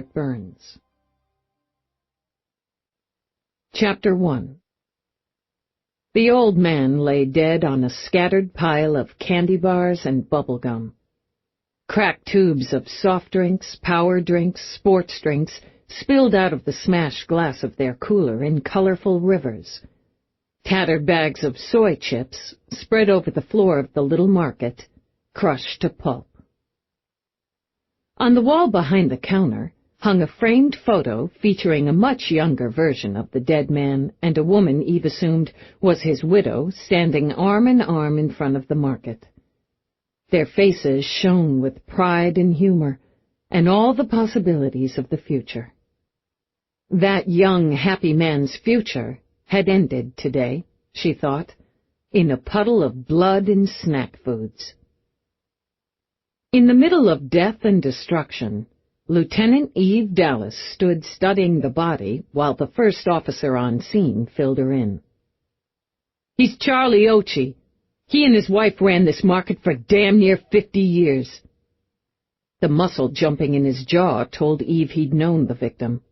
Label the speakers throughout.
Speaker 1: Burns. Chapter 1. The old man lay dead on a scattered pile of candy bars and bubble gum. Cracked tubes of soft drinks, power drinks, sports drinks spilled out of the smashed glass of their cooler in colorful rivers. Tattered bags of soy chips spread over the floor of the little market, crushed to pulp. On the wall behind the counter hung a framed photo featuring a much younger version of the dead man and a woman Eve assumed was his widow standing arm in arm in front of the market. Their faces shone with pride and humor and all the possibilities of the future. That young, happy man's future had ended today, she thought, in a puddle of blood and snack foods. In the middle of death and destruction, Lieutenant Eve Dallas stood studying the body while the first officer on scene filled her in. "He's Charlie Ochi. He and his wife ran this market for damn near 50 years. The muscle jumping in his jaw told Eve he'd known the victim.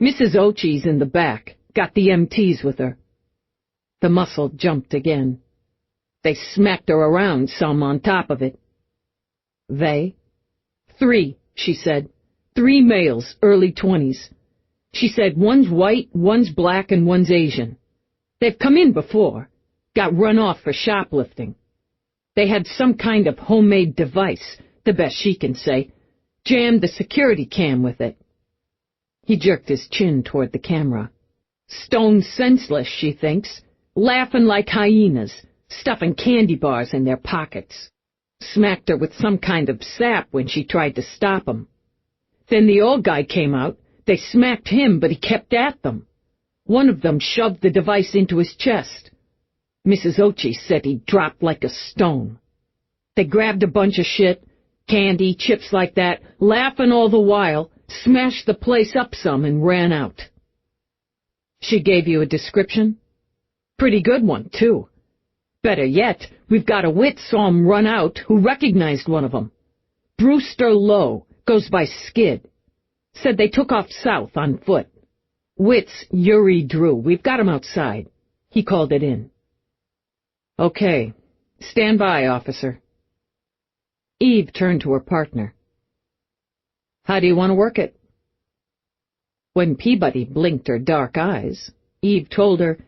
Speaker 1: "Mrs. Ochi's in the back, got the MTs with her." The muscle jumped again. "They smacked her around some on top of it." "They?" "3, she said. 3 males, early 20s. She said one's white, one's black, and one's Asian. They've come in before, got run off for shoplifting. They had some kind of homemade device, the best she can say, jammed the security cam with it." He jerked his chin toward the camera. "Stone senseless, she thinks, laughing like hyenas, stuffing candy bars in their pockets. Smacked her with some kind of sap when she tried to stop 'em. Then the old guy came out. They smacked him, but he kept at them. One of them shoved the device into his chest. Mrs. Ochi said he dropped like a stone. They grabbed a bunch of shit, candy, chips like that, laughing all the while, smashed the place up some and ran out." "She gave you a description?" "Pretty good one, too. Better yet, we've got a wit saw 'em run out who recognized one of 'em. Brewster Lowe, goes by Skid. Said they took off south on foot. Wit's Yuri Drew. We've got him outside. He called it in." "Okay. Stand by, officer." Eve turned to her partner. "How do you want to work it?" When Peabody blinked her dark eyes, Eve told her,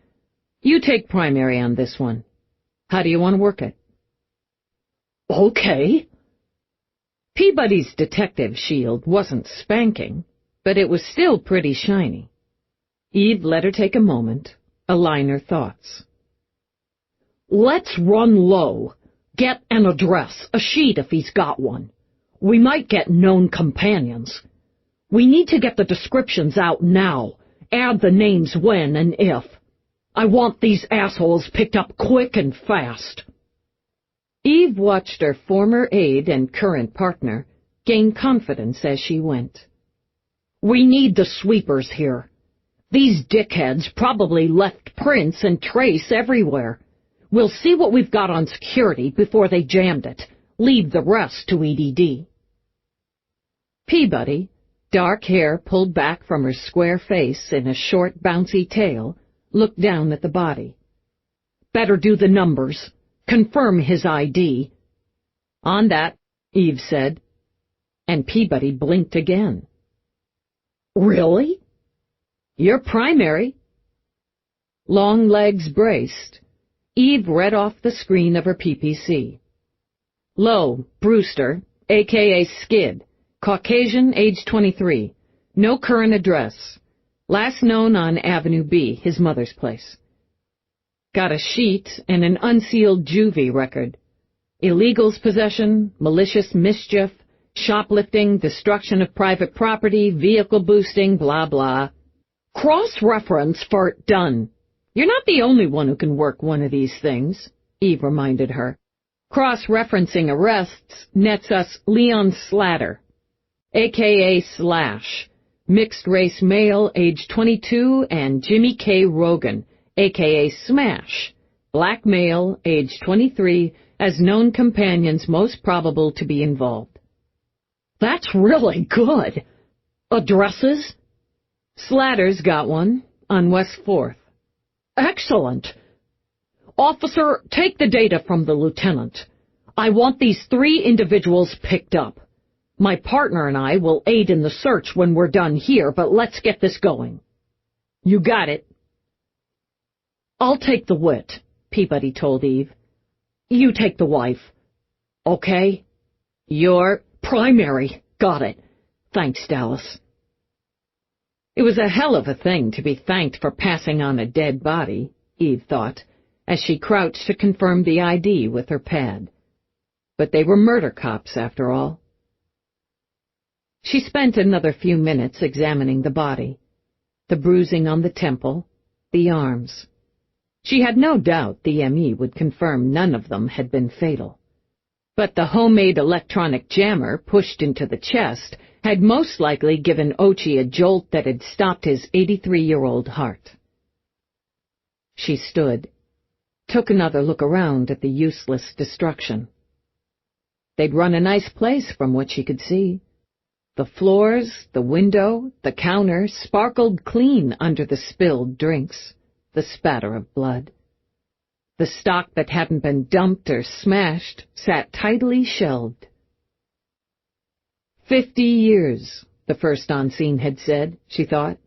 Speaker 1: "You take primary on this one. How do you want to work it?" "Okay." Peabody's detective shield wasn't spanking, but it was still pretty shiny. Eve let her take a moment, align her thoughts. "Let's run low. Get an address, a sheet if he's got one. We might get known companions. We need to get the descriptions out now. Add the names when and if. I want these assholes picked up quick and fast." Eve watched her former aide and current partner gain confidence as she went. "We need the sweepers here. These dickheads probably left prints and trace everywhere. We'll see what we've got on security before they jammed it. Leave the rest to EDD." Peabody, dark hair pulled back from her square face in a short, bouncy tail, looked down at the body. "Better do the numbers. Confirm his ID." "On that," Eve said, and Peabody blinked again. "Really?" "You're primary." Long legs braced, Eve read off the screen of her PPC. "Lowe, Brewster, a.k.a. Skid, Caucasian, age 23, no current address. Last known on Avenue B, his mother's place. Got a sheet and an unsealed juvie record. Illegals possession, malicious mischief, shoplifting, destruction of private property, vehicle boosting, blah, blah. Cross-reference for done. You're not the only one who can work one of these things," Eve reminded her. "Cross-referencing arrests nets us Leon Slatter, a.k.a. Slash, mixed-race male, age 22, and Jimmy K. Rogan, a.k.a. Smash, black male, age 23, as known companions most probable to be involved." "That's really good.
Speaker 2: Addresses?
Speaker 1: Slatter's got one, on West 4th.
Speaker 2: Excellent. Officer, take the data from the lieutenant. I want these 3 individuals picked up. My partner and I will aid in the search when we're done here, but let's get this going.
Speaker 1: You got it.
Speaker 2: I'll take the wit,
Speaker 1: Peabody told Eve.
Speaker 2: You take the wife. Okay?
Speaker 1: You're
Speaker 2: primary. Got it. Thanks, Dallas.
Speaker 1: It was a hell of a thing to be thanked for passing on a dead body, Eve thought, as she crouched to confirm the ID with her pad. But they were murder cops, after all. She spent another few minutes examining the body, the bruising on the temple, the arms. She had no doubt the ME would confirm none of them had been fatal. But the homemade electronic jammer pushed into the chest had most likely given Ochi a jolt that had stopped his 83-year-old heart. She stood, took another look around at the useless destruction. They'd run a nice place from what she could see. The floors, the window, the counter sparkled clean under the spilled drinks, the spatter of blood. The stock that hadn't been dumped or smashed sat tidily shelved. 50 years, the first on scene had said, she thought.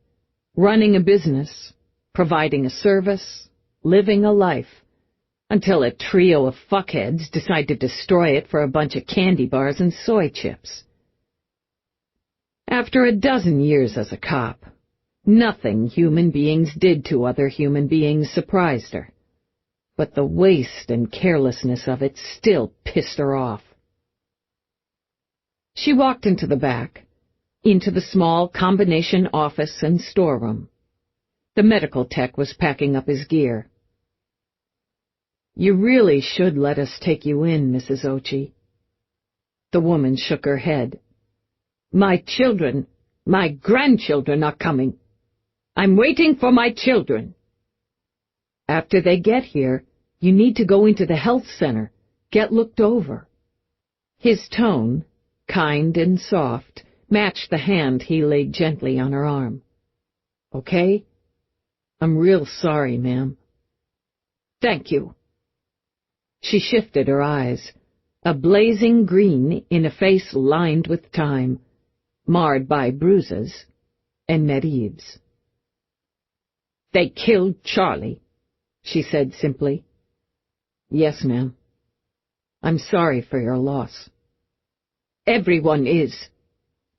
Speaker 1: Running a business, providing a service, living a life, until a trio of fuckheads decide to destroy it for a bunch of candy bars and soy chips. After a dozen years as a cop, nothing human beings did to other human beings surprised her. But the waste and carelessness of it still pissed her off. She walked into the back, into the small combination office and storeroom. The medical tech was packing up his gear. You really should let us take you in, Mrs. Ochi. The woman shook her head. My children, my grandchildren are coming. I'm waiting for my children. After they get here, you need to go into the health center, get looked over. His tone, kind and soft, matched the hand he laid gently on her arm. Okay? I'm real sorry, ma'am. Thank you. She shifted her eyes, a blazing green in a face lined with time, marred by bruises, and met Eve's. They killed Charlie, she said simply. Yes, ma'am. I'm sorry for your loss. Everyone is.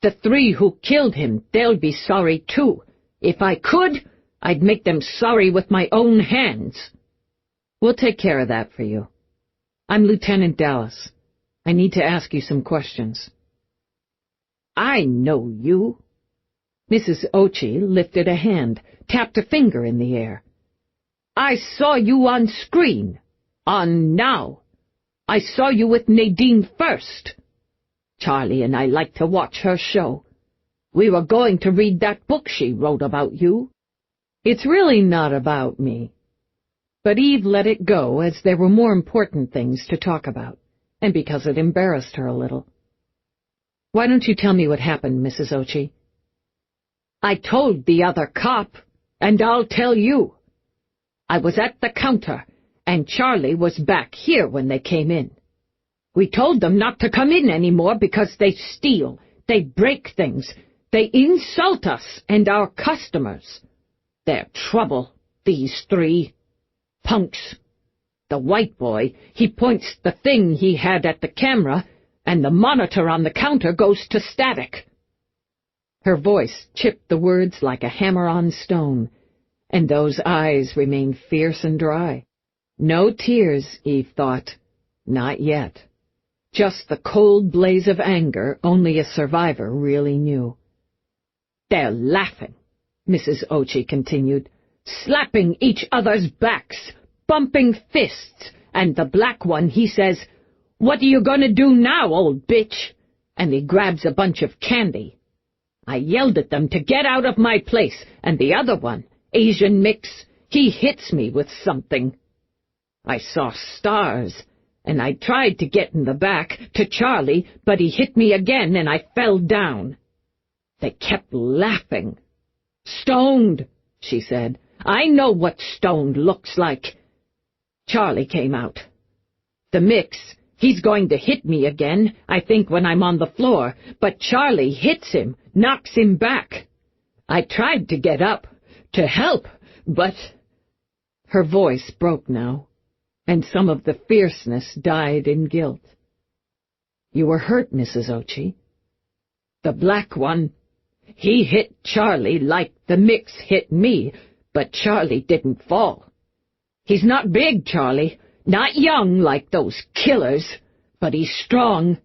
Speaker 1: The 3 who killed him, they'll be sorry too. If I could, I'd make them sorry with my own hands. We'll take care of that for you. I'm Lieutenant Dallas. I need to ask you some questions. I know you. Mrs. Ochi lifted a hand, tapped a finger in the air. I saw you on screen. On Now. I saw you with Nadine first. Charlie and I like to watch her show. We were going to read that book she wrote about you. It's really not about me. But Eve let it go as there were more important things to talk about, and because it embarrassed her a little. Why don't you tell me what happened, Mrs. Ochi? I told the other cop, and I'll tell you. I was at the counter, and Charlie was back here when they came in. We told them not to come in anymore because they steal, they break things, they insult us and our customers. They're trouble, these 3. Punks. The white boy, he points the thing he had at the camera, and the monitor on the counter goes to static. Her voice chipped the words like a hammer on stone, and those eyes remained fierce and dry. No tears, Eve thought. Not yet. Just the cold blaze of anger only a survivor really knew. They're laughing, Mrs. Ochi continued, slapping each other's backs, bumping fists, and the black one, he says, "What are you going to do now, old bitch?" And he grabs a bunch of candy. I yelled at them to get out of my place, and the other one, Asian mix, he hits me with something. I saw stars, and I tried to get in the back to Charlie, but he hit me again and I fell down.
Speaker 2: They kept laughing. "Stoned," she said. "I know what stoned looks like." Charlie came out. "The mix, he's going to hit me again, I think, when I'm on the floor, but Charlie hits him, knocks him back. I tried to get up, to help, but—" Her voice broke now, and some of the fierceness died in guilt. "You were hurt, Mrs. Ochi." "The black one. He hit Charlie like the mix hit me, but Charlie didn't fall. He's not big, Charlie, not young like those killers, but he's strong.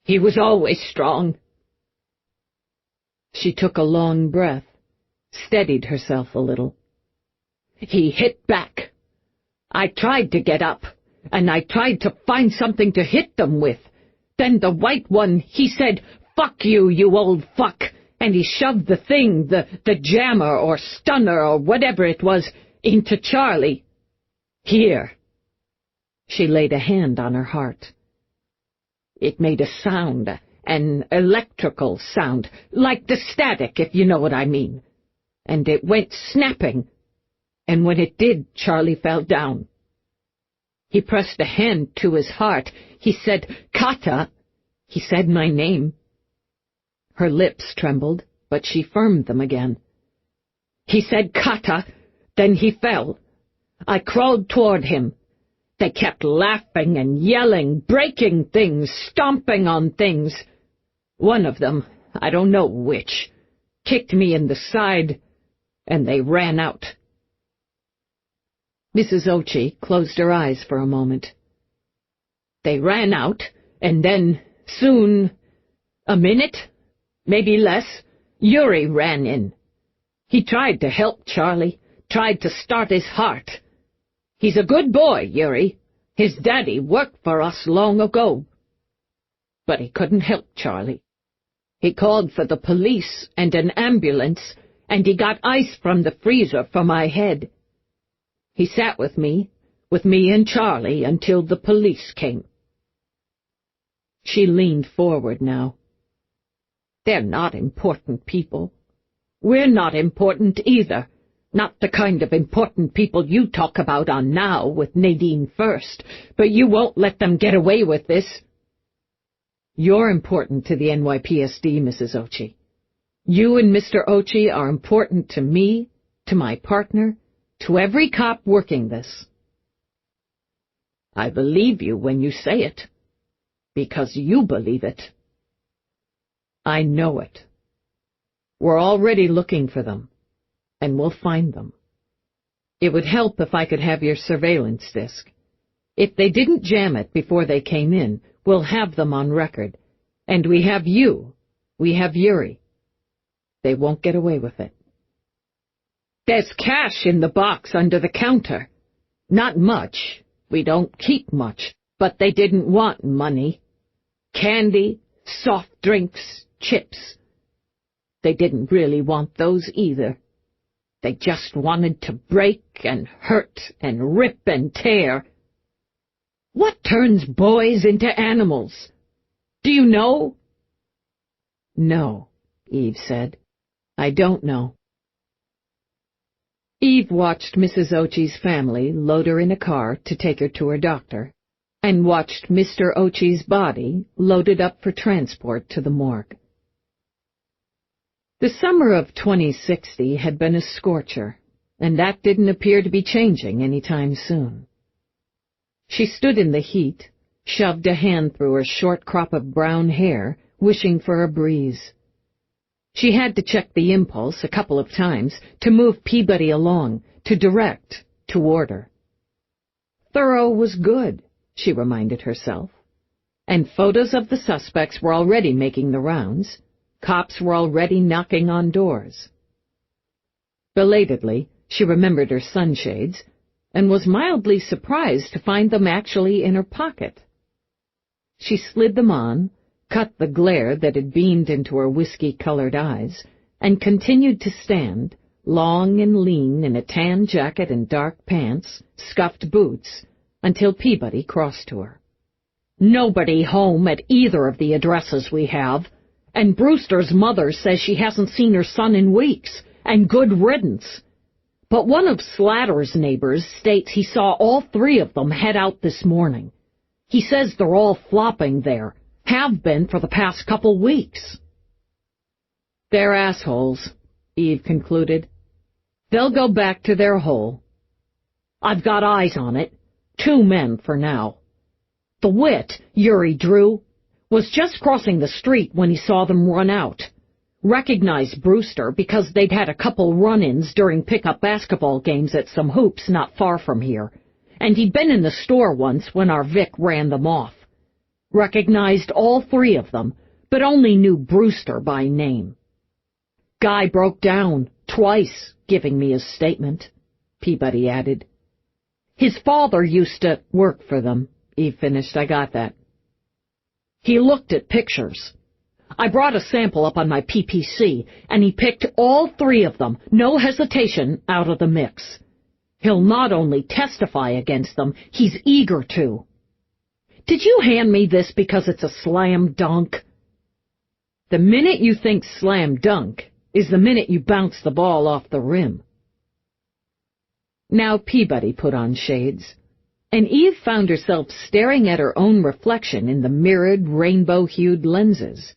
Speaker 2: He was always strong." She took a long breath, steadied herself a little. "He hit back. I tried to get up, and I tried to find something to hit them with. Then the white one, he said, 'Fuck you, you old fuck,' and he shoved the thing, the jammer or stunner or whatever it was, into Charlie. Here." She laid a hand on her heart. "It made a sound, an electrical sound, like the static, if you know what I mean. And it went snapping, and when it did, Charlie fell down. He pressed a hand to his heart. He said, 'Kata.' He said my name." Her lips trembled, but she firmed them again. "He said, 'Kata,' then he fell. I crawled toward him. They kept laughing and yelling, breaking things, stomping on things. One of them, I don't know which, kicked me in the side, and they ran out." Mrs. Ochi closed her eyes for a moment. "They ran out, and then, soon, a minute, maybe less, Yuri ran in. He tried to help Charlie, tried to start his heart. He's a good boy, Yuri. His daddy worked for us long ago. But he couldn't help Charlie. He called for the police and an ambulance, and he got ice from the freezer for my head. He sat with me and Charlie, until the police came." She leaned forward now. "They're not important people. We're not important either. Not the kind of important people you talk about on Now with Nadine First, but you won't let them get away with this." "You're important to the NYPSD, Mrs. Ochi. You and Mr. Ochi are important to me, to my partner, to every cop working this." "I believe you when you say it, because you believe it." "I know it. We're already looking for them, and we'll find them. It would help if I could have your surveillance disc. If they didn't jam it before they came in, we'll have them on record. And we have you. We have Yuri. They won't get away with it." "There's cash in the box under the counter. Not much. We don't keep much, but they didn't want money. Candy, soft drinks, chips. They didn't really want those either. They just wanted to break and hurt and rip and tear. What turns boys into animals? Do you know?" "No," Eve said. "I don't know." Eve watched Mrs. Ochi's family load her in a car to take her to her doctor, and watched Mr. Ochi's body loaded up for transport to the morgue. The summer of 2060 had been a scorcher, and that didn't appear to be changing any time soon. She stood in the heat, shoved a hand through her short crop of brown hair, wishing for a breeze. She had to check the impulse a couple of times to move Peabody along, to direct, to order. Thorough was good, she reminded herself, and photos of the suspects were already making the rounds. Cops were already knocking on doors. Belatedly, she remembered her sunshades, and was mildly surprised to find them actually in her pocket. She slid them on, cut the glare that had beamed into her whiskey-colored eyes, and continued to stand, long and lean in a tan jacket and dark pants, scuffed boots, until Peabody crossed to her. "Nobody home at either of the addresses we have, And Brewster's mother says she hasn't seen her son in weeks, and good riddance. But one of Slatter's neighbors states he saw all three of them head out this morning. He says they're all flopping there, have been for the past couple weeks.
Speaker 1: They're assholes, Eve concluded. They'll go back to their hole.
Speaker 2: I've got eyes on it. 2 men for now. The wit, Yuri Drew, was just crossing the street when he saw them run out. Recognized Brewster because they'd had a couple run-ins during pickup basketball games at some hoops not far from here, and he'd been in the store once when our Vic ran them off. Recognized all 3 of them, but only knew Brewster by name. Guy broke down twice, giving me his statement, Peabody added. His father used to
Speaker 1: work for them, Eve finished. I got that.
Speaker 2: He looked at pictures. I brought a sample up on my PPC, and he picked all 3 of them, no hesitation, out of the mix. He'll not only testify against them, he's eager to. Did you hand me this because it's a slam dunk?
Speaker 1: The minute you think slam dunk is the minute you bounce the ball off the rim. Now Peabody put on shades, and Eve found herself staring at her own reflection in the mirrored, rainbow-hued lenses.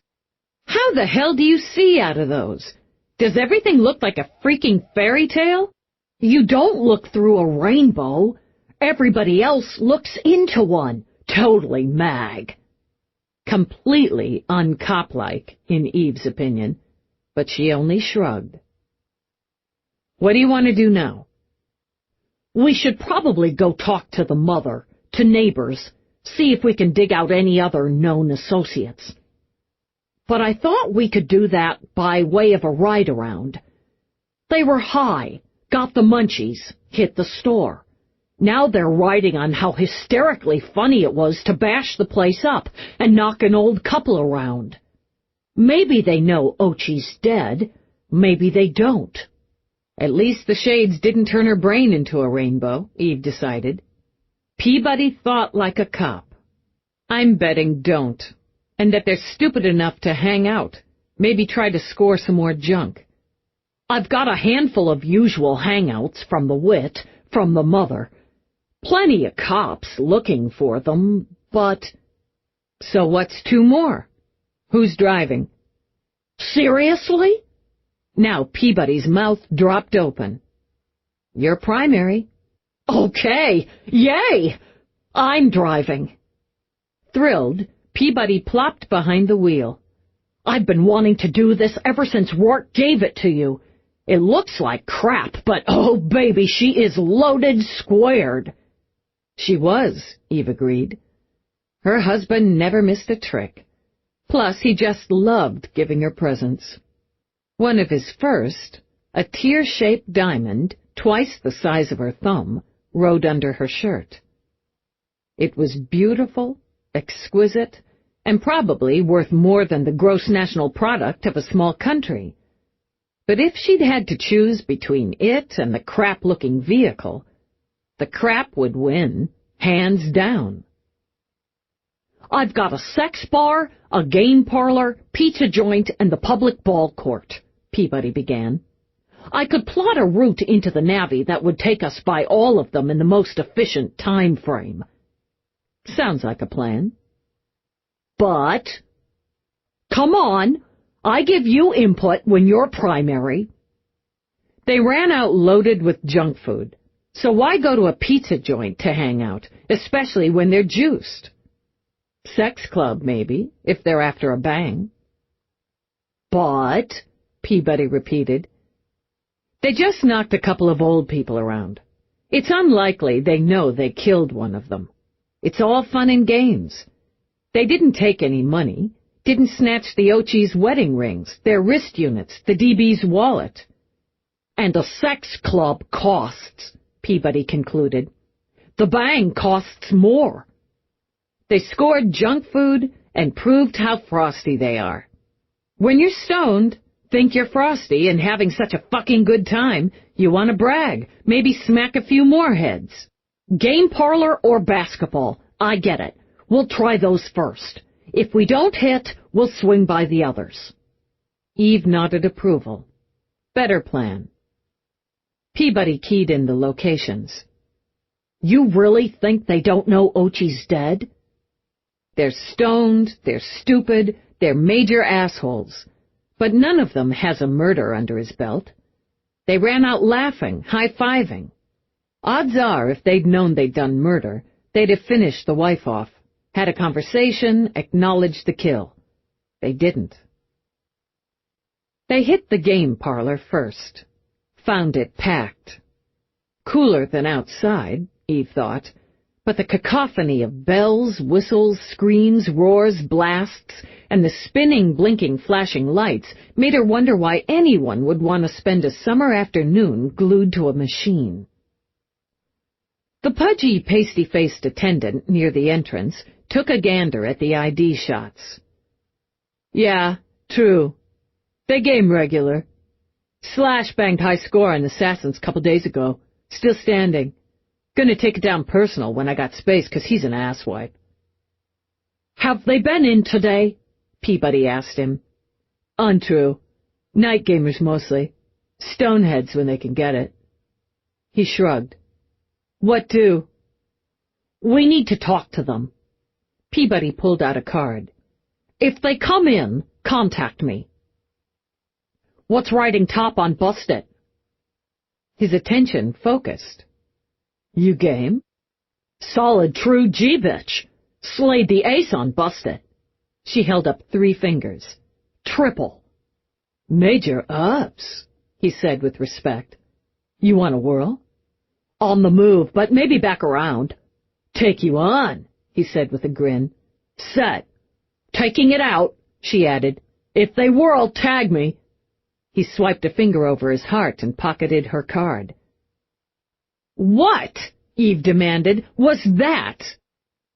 Speaker 1: How the hell do you see out of those? Does everything look like a freaking fairy tale?
Speaker 2: You don't look through a rainbow. Everybody else looks into one. Totally mag.
Speaker 1: Completely uncop-like, in Eve's opinion, but she only shrugged. What do you want to do now?
Speaker 2: We should probably go talk to the mother, to neighbors, see if we can dig out any other known associates. But I thought we could do that by way of a ride-around. They were high, got the munchies, hit the store. Now they're riding on how hysterically funny it was to bash the place up and knock an old couple around. Maybe they know Ochi's dead, maybe they don't.
Speaker 1: At least the shades didn't turn her brain into a rainbow, Eve decided. Peabody thought like a cop. I'm betting don't, and that they're stupid enough to hang out, maybe try to score some more junk.
Speaker 2: I've got a handful of usual hangouts from the wit, from the mother. Plenty of cops looking for them, but...
Speaker 1: So what's 2 more? Who's driving?
Speaker 2: Seriously?
Speaker 1: Now Peabody's mouth dropped open. Your primary.
Speaker 2: Okay, yay! I'm driving.
Speaker 1: Thrilled, Peabody plopped behind the wheel.
Speaker 2: I've been wanting to do this ever since Rourke gave it to you. It looks like crap, but oh baby, she is loaded squared.
Speaker 1: She was, Eve agreed. Her husband never missed a trick. Plus, he just loved giving her presents. One of his first, a tear-shaped diamond, twice the size of her thumb, rode under her shirt. It was beautiful, exquisite, and probably worth more than the gross national product of a small country. But if she'd had to choose between it and the crap-looking vehicle, the crap would win, hands down.
Speaker 2: I've got a sex bar, a game parlor, pizza joint, and the public ball court, Peabody began. I could plot a route into the Navy that would take us by all of them in the most efficient time frame.
Speaker 1: Sounds like a plan.
Speaker 2: But... Come on, I give you input when you're primary.
Speaker 1: They ran out loaded with junk food, so why go to a pizza joint to hang out, especially when they're juiced? Sex club, maybe, if they're after a bang.
Speaker 2: But,
Speaker 1: Peabody repeated, they just knocked a couple of old people around. It's unlikely they know they killed one of them. It's all fun and games. They didn't take any money, didn't snatch the Ochi's wedding rings, their wrist units, the DB's wallet.
Speaker 2: And a sex club costs, Peabody concluded. The bang costs more.
Speaker 1: They scored junk food and proved how frosty they are. When you're stoned, think you're frosty and having such a fucking good time, you want to brag, maybe smack a few more heads.
Speaker 2: Game parlor or basketball, I get it. We'll try those first. If we don't hit, we'll swing by the others.
Speaker 1: Eve nodded approval. Better plan. Peabody keyed in the locations.
Speaker 2: You really think they don't know Ochi's dead?
Speaker 1: They're stoned, they're stupid, they're major assholes. But none of them has a murder under his belt. They ran out laughing, high-fiving. Odds are, if they'd known they'd done murder, they'd have finished the wife off, had a conversation, acknowledged the kill. They didn't. They hit the game parlor first. Found it packed. Cooler than outside, Eve thought, but the cacophony of bells, whistles, screams, roars, blasts, and the spinning, blinking, flashing lights made her wonder why anyone would want to spend a summer afternoon glued to a machine. The pudgy, pasty-faced attendant near the entrance took a gander at the ID shots. Yeah, true. They game regular. Slash banged high score on Assassins couple days ago. Still standing. Gonna take it down personal when I got space, 'cause he's an asswipe.
Speaker 2: Have they been in today?
Speaker 1: Peabody asked him. Untrue. Night gamers mostly. Stoneheads when they can get it. He shrugged. What do?
Speaker 2: We need to talk to them.
Speaker 1: Peabody pulled out a card.
Speaker 2: If they come in, contact me. What's riding top on Busted?
Speaker 1: His attention focused. You game?
Speaker 2: Solid true G-bitch. Slayed the ace on Busted.
Speaker 1: She held up 3 fingers.
Speaker 2: Triple.
Speaker 1: Major ups, he said with respect. You want a whirl?
Speaker 2: On the move, but maybe back around.
Speaker 1: Take you on, he said with a grin.
Speaker 2: Set. Taking it out, she added. If they whirl, tag me.
Speaker 1: He swiped a finger over his heart and pocketed her card.
Speaker 2: What, Eve demanded, was that?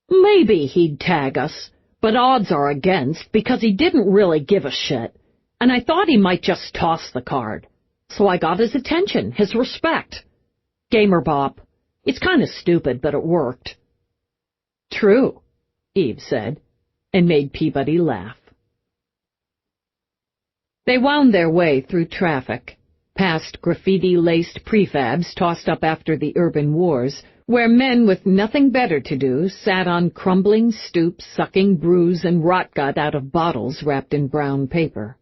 Speaker 2: Maybe he'd tag us, but odds are against because he didn't really give a shit, and I thought he might just toss the card. So I got his attention, his respect. Gamer bop. It's kind of stupid, but it worked.
Speaker 1: True, Eve said, and made Peabody laugh. They wound their way through traffic, past graffiti-laced prefabs tossed up after the urban wars, where men with nothing better to do sat on crumbling stoops sucking brews and rotgut out of bottles wrapped in brown paper.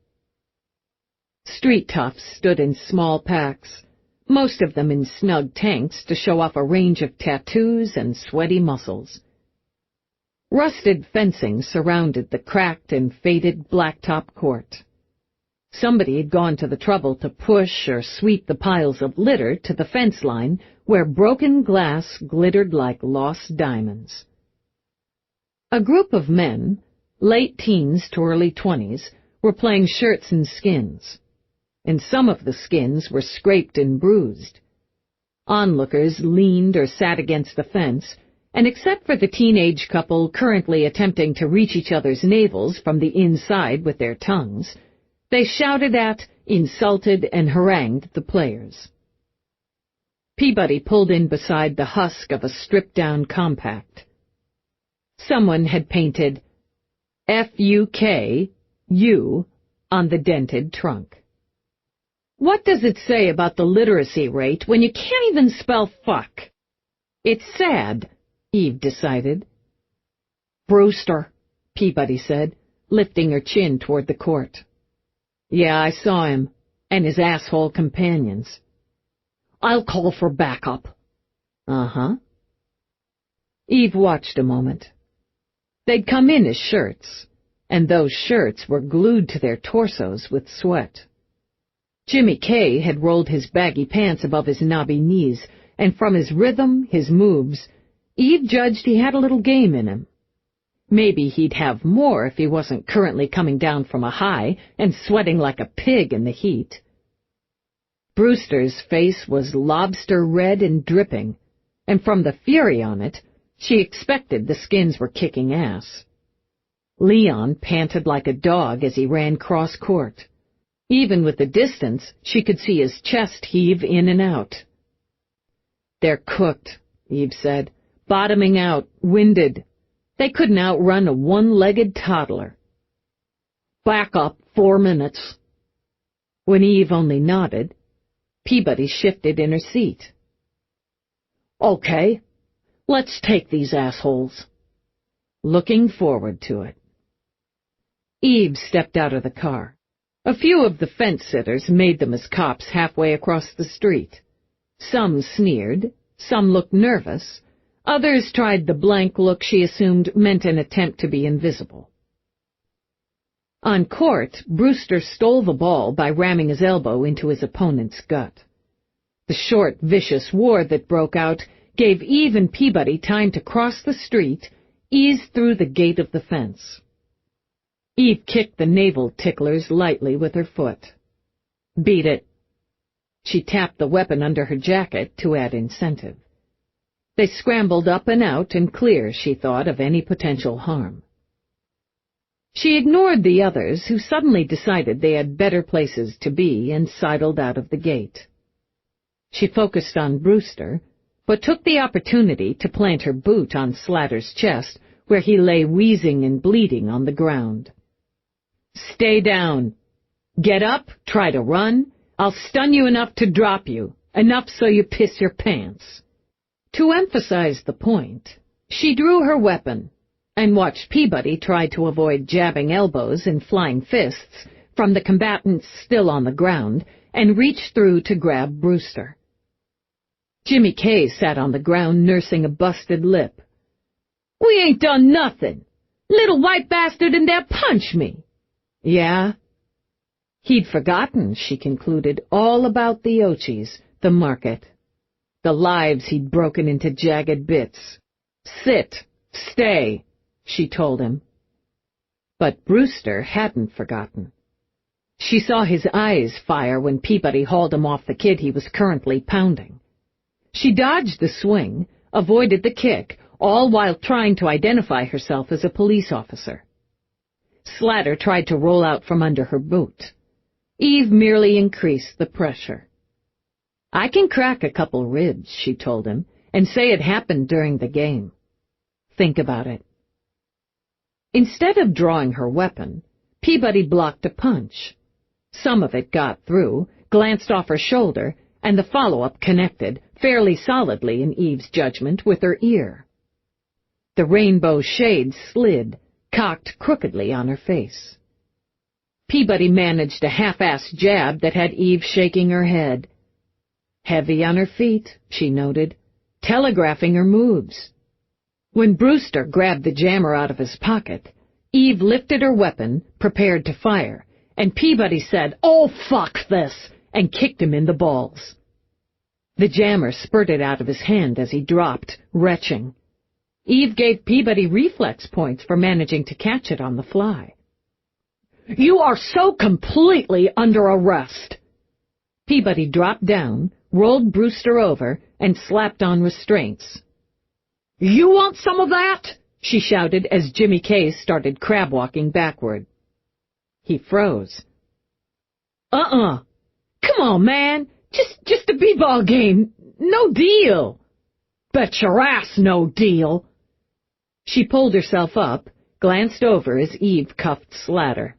Speaker 1: Street toughs stood in small packs, most of them in snug tanks to show off a range of tattoos and sweaty muscles. Rusted fencing surrounded the cracked and faded blacktop court. Somebody had gone to the trouble to push or sweep the piles of litter to the fence line where broken glass glittered like lost diamonds. A group of men, late teens to early 20s, were playing shirts and skins, and some of the skins were scraped and bruised. Onlookers leaned or sat against the fence, and except for the teenage couple currently attempting to reach each other's navels from the inside with their tongues, they shouted at, insulted, and harangued the players. Peabody pulled in beside the husk of a stripped-down compact. Someone had painted F-U-K-U on the dented trunk. What does it say about the literacy rate when you can't even spell fuck? It's sad, Eve decided.
Speaker 2: Brewster,
Speaker 1: Peabody said, lifting her chin toward the court. Yeah, I saw him, and his asshole companions.
Speaker 2: I'll call for backup.
Speaker 1: Uh-huh. Eve watched a moment. They'd come in as shirts, and those shirts were glued to their torsos with sweat. Jimmy K had rolled his baggy pants above his knobby knees, and from his rhythm, his moves, Eve judged he had a little game in him. Maybe he'd have more if he wasn't currently coming down from a high and sweating like a pig in the heat. Brewster's face was lobster red and dripping, and from the fury on it, she expected the skins were kicking ass. Leon panted like a dog as he ran cross-court. Even with the distance, she could see his chest heave in and out. They're cooked, Eve said, bottoming out, winded.
Speaker 2: They couldn't outrun a one-legged toddler. "Back up 4 minutes." When Eve only nodded, Peabody shifted in her seat. "Okay, let's take these assholes." Looking forward to it. Eve stepped out of the car. A few of the fence-sitters made them as cops halfway across the street. Some sneered, some looked nervous, others tried the blank look she assumed meant an attempt to be invisible. On court, Brewster stole the ball by ramming his elbow into his opponent's gut. The short, vicious war that broke out gave Eve and Peabody time to cross the street, ease through the gate of the fence. Eve kicked the navel ticklers lightly with her foot. "Beat it." She tapped the weapon under her jacket to add incentive. They scrambled up and out and clear, she thought, of any potential harm. She ignored the others, who suddenly decided they had better places to be, and sidled out of the gate. She focused on Brewster, but took the opportunity to plant her boot on Slatter's chest, where he lay wheezing and bleeding on the ground. "Stay down. Get up, try to run. I'll stun you enough to drop you, enough so you piss your pants." To emphasize the point, she drew her weapon and watched Peabody try to avoid jabbing elbows and flying fists from the combatants still on the ground and reach through to grab Brewster. Jimmy Kay sat on the ground nursing a busted lip. "We ain't done nothing. Little white bastard in there punched me." "Yeah?" He'd forgotten, she concluded, all about the Ochis, the market, the lives he'd broken into jagged bits. "Sit, stay," she told him. But Brewster hadn't forgotten. She saw his eyes fire when Peabody hauled him off the kid he was currently pounding. She dodged the swing, avoided the kick, all while trying to identify herself as a police officer. Slatter tried to roll out from under her boot. Eve merely increased the pressure. "I can crack a couple ribs," she told him, "and say it happened during the game. Think about it." Instead of drawing her weapon, Peabody blocked a punch. Some of it got through, glanced off her shoulder, and the follow-up connected, fairly solidly in Eve's judgment, with her ear. The rainbow shade slid, cocked crookedly on her face. Peabody managed a half-assed jab that had Eve shaking her head. Heavy on her feet, she noted, telegraphing her moves. When Brewster grabbed the jammer out of his pocket, Eve lifted her weapon, prepared to fire, and Peabody said, "Oh, fuck this," and kicked him in the balls. The jammer spurted out of his hand as he dropped, retching. Eve gave Peabody reflex points for managing to catch it on the fly. "You are so completely under arrest." Peabody dropped down, rolled Brewster over, and slapped on restraints. "You want some of that?" she shouted as Jimmy Kay started crab-walking backward. He froze. Come on, man. Just a b-ball game. No deal." "Bet your ass no deal." She pulled herself up, glanced over as Eve cuffed Slatter.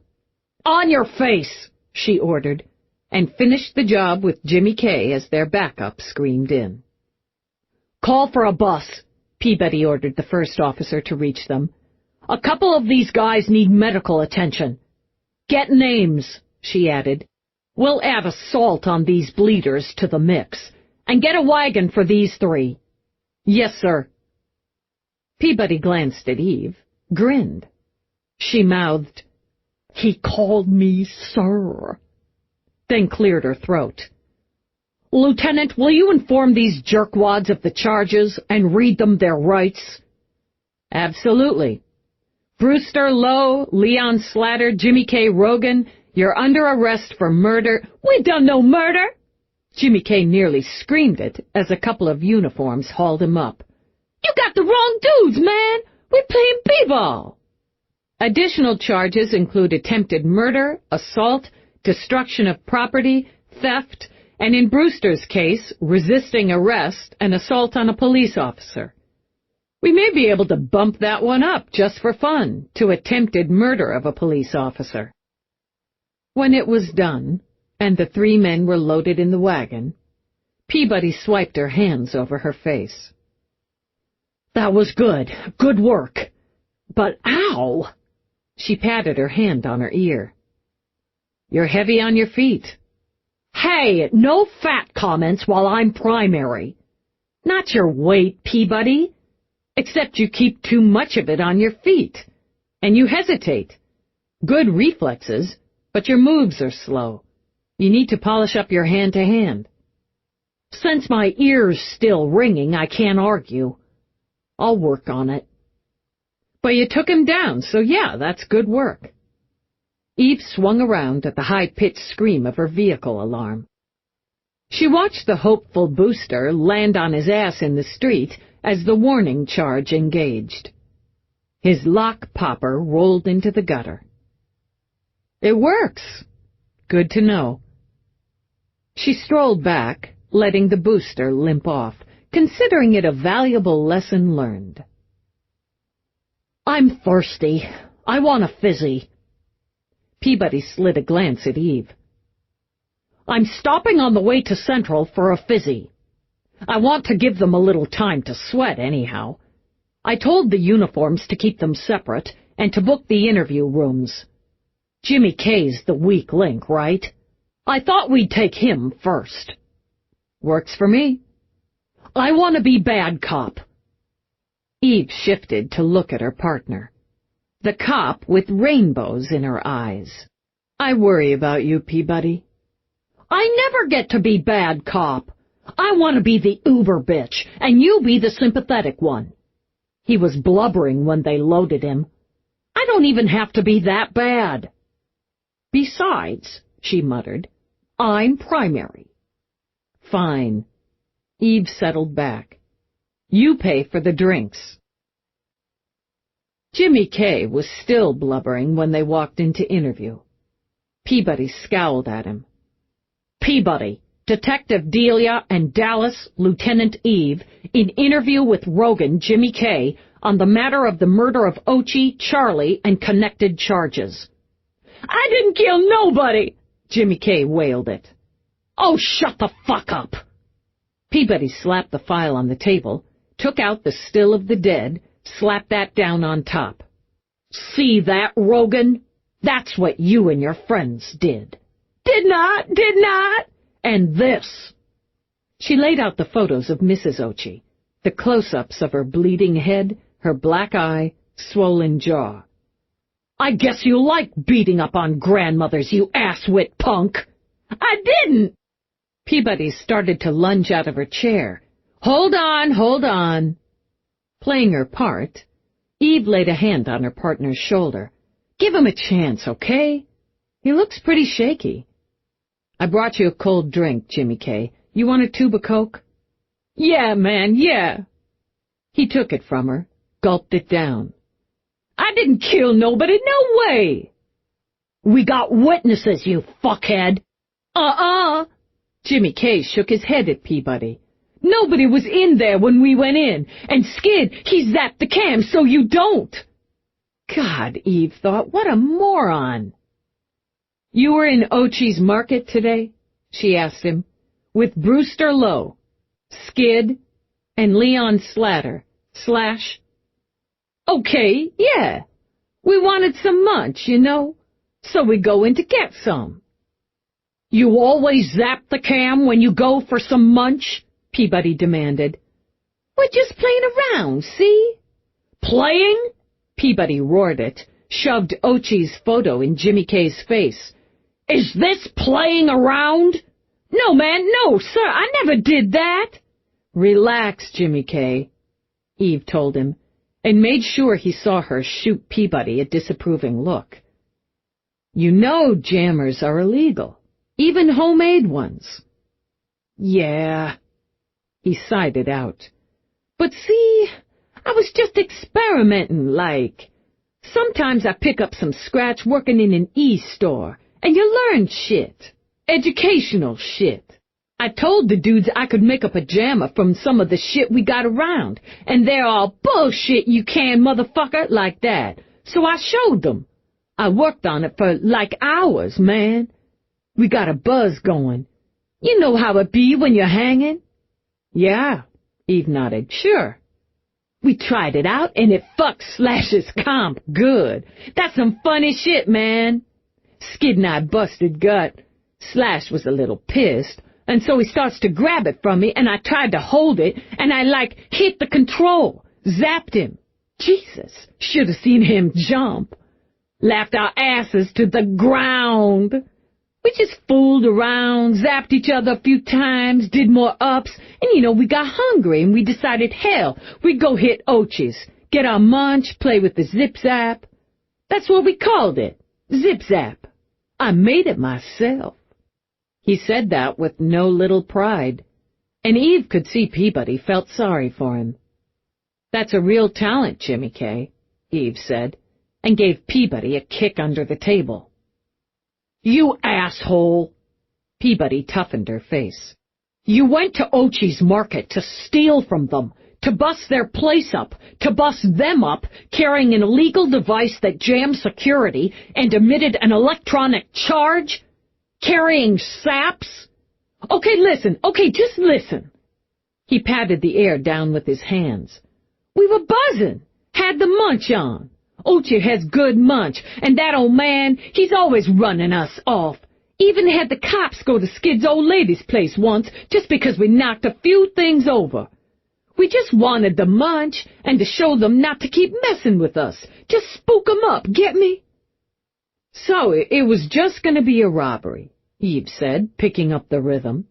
Speaker 2: "On your face," she ordered, and finished the job with Jimmy Kay as their backup screamed in. "Call for a bus," Peabody ordered the first officer to reach them. "A couple of these guys need medical attention. Get names," she added. "We'll add assault on these bleeders to the mix. And get a wagon for these 3. "Yes, sir." Peabody glanced at Eve, grinned. She mouthed, "He called me sir," then cleared her throat. "Lieutenant, will you inform these jerkwads of the charges and read them their rights?" "Absolutely. Brewster, Lowe, Leon Slatter, Jimmy K. Rogan, you're under arrest for murder." "We done no murder!" Jimmy K. nearly screamed it as a couple of uniforms hauled him up. "You got the wrong dudes, man! We're playing b-ball!" Additional charges include attempted murder, assault, destruction of property, theft, and in Brewster's case, resisting arrest and assault on a police officer.
Speaker 1: We may be able to bump that one up just for fun to attempted murder of a police officer. When it was done, and the 3 men were loaded in the wagon, Peabody swiped her hands over her face.
Speaker 2: That was good. Good work. But ow!
Speaker 1: She patted her hand on her ear. You're heavy on your feet.
Speaker 2: Hey, no fat comments while I'm primary.
Speaker 1: Not your weight, Peabody. Except you keep too much of it on your feet. And you hesitate. Good reflexes, but your moves are slow. You need to polish up your hand-to-hand.
Speaker 2: Since my ear's still ringing, I can't argue. I'll work on it.
Speaker 1: But you took him down, so yeah, that's good work. Eve swung around at the high-pitched scream of her vehicle alarm. She watched the hopeful booster land on his ass in the street as the warning charge engaged. His lock popper rolled into the gutter. It works. Good to know. She strolled back, letting the booster limp off, considering it a valuable lesson learned.
Speaker 2: I'm thirsty. I want a fizzy.
Speaker 1: Peabody slid a glance at Eve.
Speaker 2: I'm stopping on the way to Central for a fizzy. I want to give them a little time to sweat anyhow. I told the uniforms to keep them separate and to book the interview rooms. Jimmy K's the weak link, right? I thought we'd take him first.
Speaker 1: Works for me.
Speaker 2: I want to be bad cop.
Speaker 1: Eve shifted to look at her partner, the cop with rainbows in her eyes. I worry about you, Peabody.
Speaker 2: I never get to be bad cop. I want to be the uber bitch, and you be the sympathetic one. He was blubbering when they loaded him. I don't even have to be that bad. Besides, she muttered, I'm primary.
Speaker 1: Fine. Eve settled back. You pay for the drinks. Jimmy K was still blubbering when they walked into interview. Peabody scowled at him.
Speaker 2: Peabody, Detective Delia and Dallas, Lieutenant Eve, in interview with Rogan, Jimmy K, on the matter of the murder of Ochi, Charlie, and connected charges.
Speaker 1: I didn't kill nobody, Jimmy K wailed it.
Speaker 2: Oh, shut the fuck up.
Speaker 1: Peabody slapped the file on the table, took out the still of the dead, slapped that down on top.
Speaker 2: See that, Rogan? That's what you and your friends did.
Speaker 1: Did not.
Speaker 2: And this.
Speaker 1: She laid out the photos of Mrs. Ochi, the close-ups of her bleeding head, her black eye, swollen jaw.
Speaker 2: I guess you like beating up on grandmothers, you asswit punk.
Speaker 1: I didn't. Peabody started to lunge out of her chair. Hold on. Playing her part, Eve laid a hand on her partner's shoulder. Give him a chance, okay? He looks pretty shaky. I brought you a cold drink, Jimmy K. You want a tube of Coke? Yeah, man, yeah. He took it from her, gulped it down.
Speaker 2: I didn't kill nobody, no way. We got witnesses, you fuckhead.
Speaker 1: Jimmy K shook his head at Peabody. Nobody was in there when we went in, and Skid, he's zapped the cam so you don't. God, Eve thought, what a moron. You were in Ochi's market today? She asked him. With Brewster Lowe, Skid, and Leon Slatter, Slash. Okay, yeah. We wanted some munch, you know, so we go in to get some.
Speaker 2: You always zap the cam when you go for some munch?
Speaker 1: Peabody demanded. We're just playing around, see?
Speaker 2: Playing?
Speaker 1: Peabody roared it, shoved Ochi's photo in Jimmy K's face.
Speaker 2: Is this playing around?
Speaker 1: No, man, no, sir, I never did that. Relax, Jimmy K, Eve told him, and made sure he saw her shoot Peabody a disapproving look. You know jammers are illegal, even homemade ones. Yeah, he sighed it out. But see, I was just experimenting, like. Sometimes I pick up some scratch working in an e-store, and you learn shit. Educational shit.
Speaker 2: I told the dudes I could make a pajama from some of the shit we got around, and they're all bullshit, you can, motherfucker, like that. So I showed them. I worked on it for, like, hours, man. We got a buzz going. You know how it be when you're hanging? Yeah, Eve nodded. Sure. We tried it out, and it fucked Slash's comp good. That's some funny shit, man. Skid and I busted gut. Slash was a little pissed, and so he starts to grab it from me, and I tried to hold it, and I, like, hit the control, zapped him. Jesus, should have seen him jump. Laughed our asses to the ground. We just fooled around, zapped each other a few times, did more ups, and we got hungry, and we decided, hell, we'd go hit Ochi's, get our munch, play with the zip-zap. That's what we called it, zip-zap. I made it myself. He said that with no little pride, and Eve could see Peabody felt sorry for him. That's a real talent, Jimmy K., Eve said, and gave Peabody a kick under the table. You asshole! Peabody toughened her face. You went to Ochi's market to steal from them, to bust their place up, to bust them up, carrying an illegal device that jammed security and emitted an electronic charge? Carrying saps? Okay, listen. Okay, just listen. He patted the air down with his hands. We were buzzing, had the munch on. Ochi has good munch, and that old man, he's always running us off. Even had the cops go to Skid's old lady's place once just because we knocked a few things over. We just wanted the munch and to show them not to keep messing with us. Just spook 'em up, get me? So it was just going to be a robbery, Eve said, picking up the rhythm.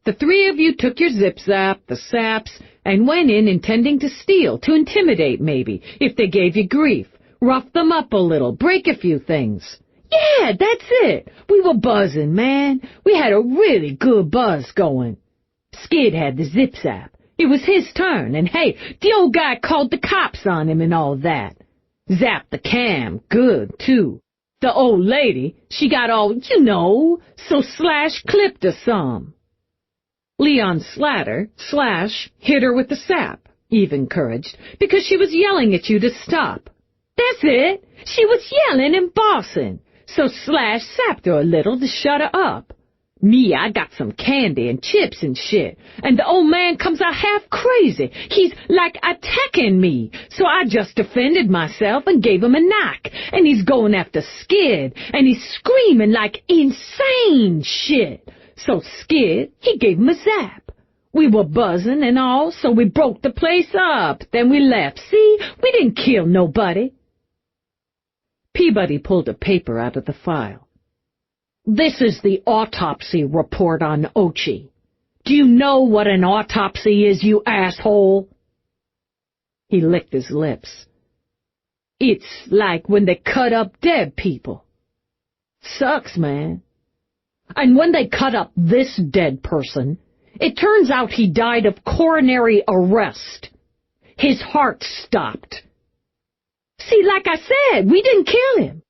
Speaker 2: The three of you took your zip-zap, the saps, and went in intending to steal, to intimidate maybe, if they gave you grief. Rough them up a little, break a few things. Yeah, that's it. We were buzzing, man. We had a really good buzz going. Skid had the zip-zap. It was his turn, and hey, the old guy called the cops on him and all that. Zapped the cam, good, too. The old lady, she got all, so Slash clipped her some. Leon Slash, hit her with the sap, Eve encouraged, because she was yelling at you to stop. That's it. She was yelling and bossing, so Slash sapped her a little to shut her up. Me, I got some candy and chips and shit, and the old man comes out half crazy. He's like attacking me, so I just defended myself and gave him a knock, and he's going after Skid, and he's screaming like insane shit. So Skid, he gave him a zap. We were buzzing and all, so we broke the place up. Then we left. See, we didn't kill nobody. Peabody pulled a paper out of the file. This is the autopsy report on Ochi. Do you know what an autopsy is, you asshole? He licked his lips. It's like when they cut up dead people. Sucks, man. And when they cut up this dead person, it turns out he died of coronary arrest. His heart stopped. See, like I said, we didn't kill him.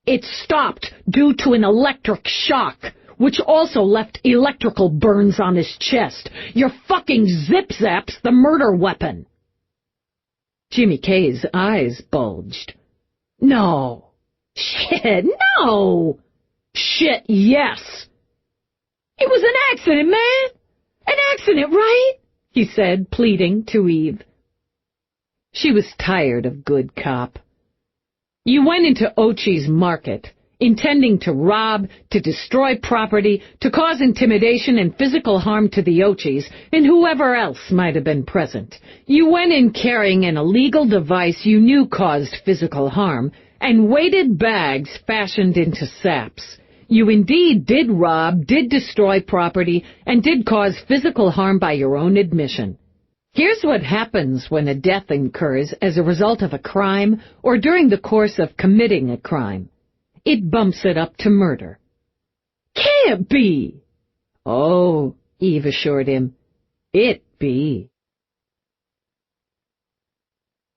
Speaker 2: It stopped due to an electric shock, which also left electrical burns on his chest. Your fucking zip-zap's the murder weapon. Jimmy K's eyes bulged. No. Shit, no. Shit, yes. It was an accident, man. An accident, right? He said, pleading to Eve. She was tired of good cop. You went into Ochi's market, intending to rob, to destroy property, to cause intimidation and physical harm to the Ochis and whoever else might have been present. You went in carrying an illegal device you knew caused physical harm, and weighted bags fashioned into saps. You indeed did rob, did destroy property, and did cause physical harm by your own admission. Here's what happens when a death occurs as a result of a crime or during the course of committing a crime. It bumps it up to murder. Can't be! Oh, Eve assured him, it be.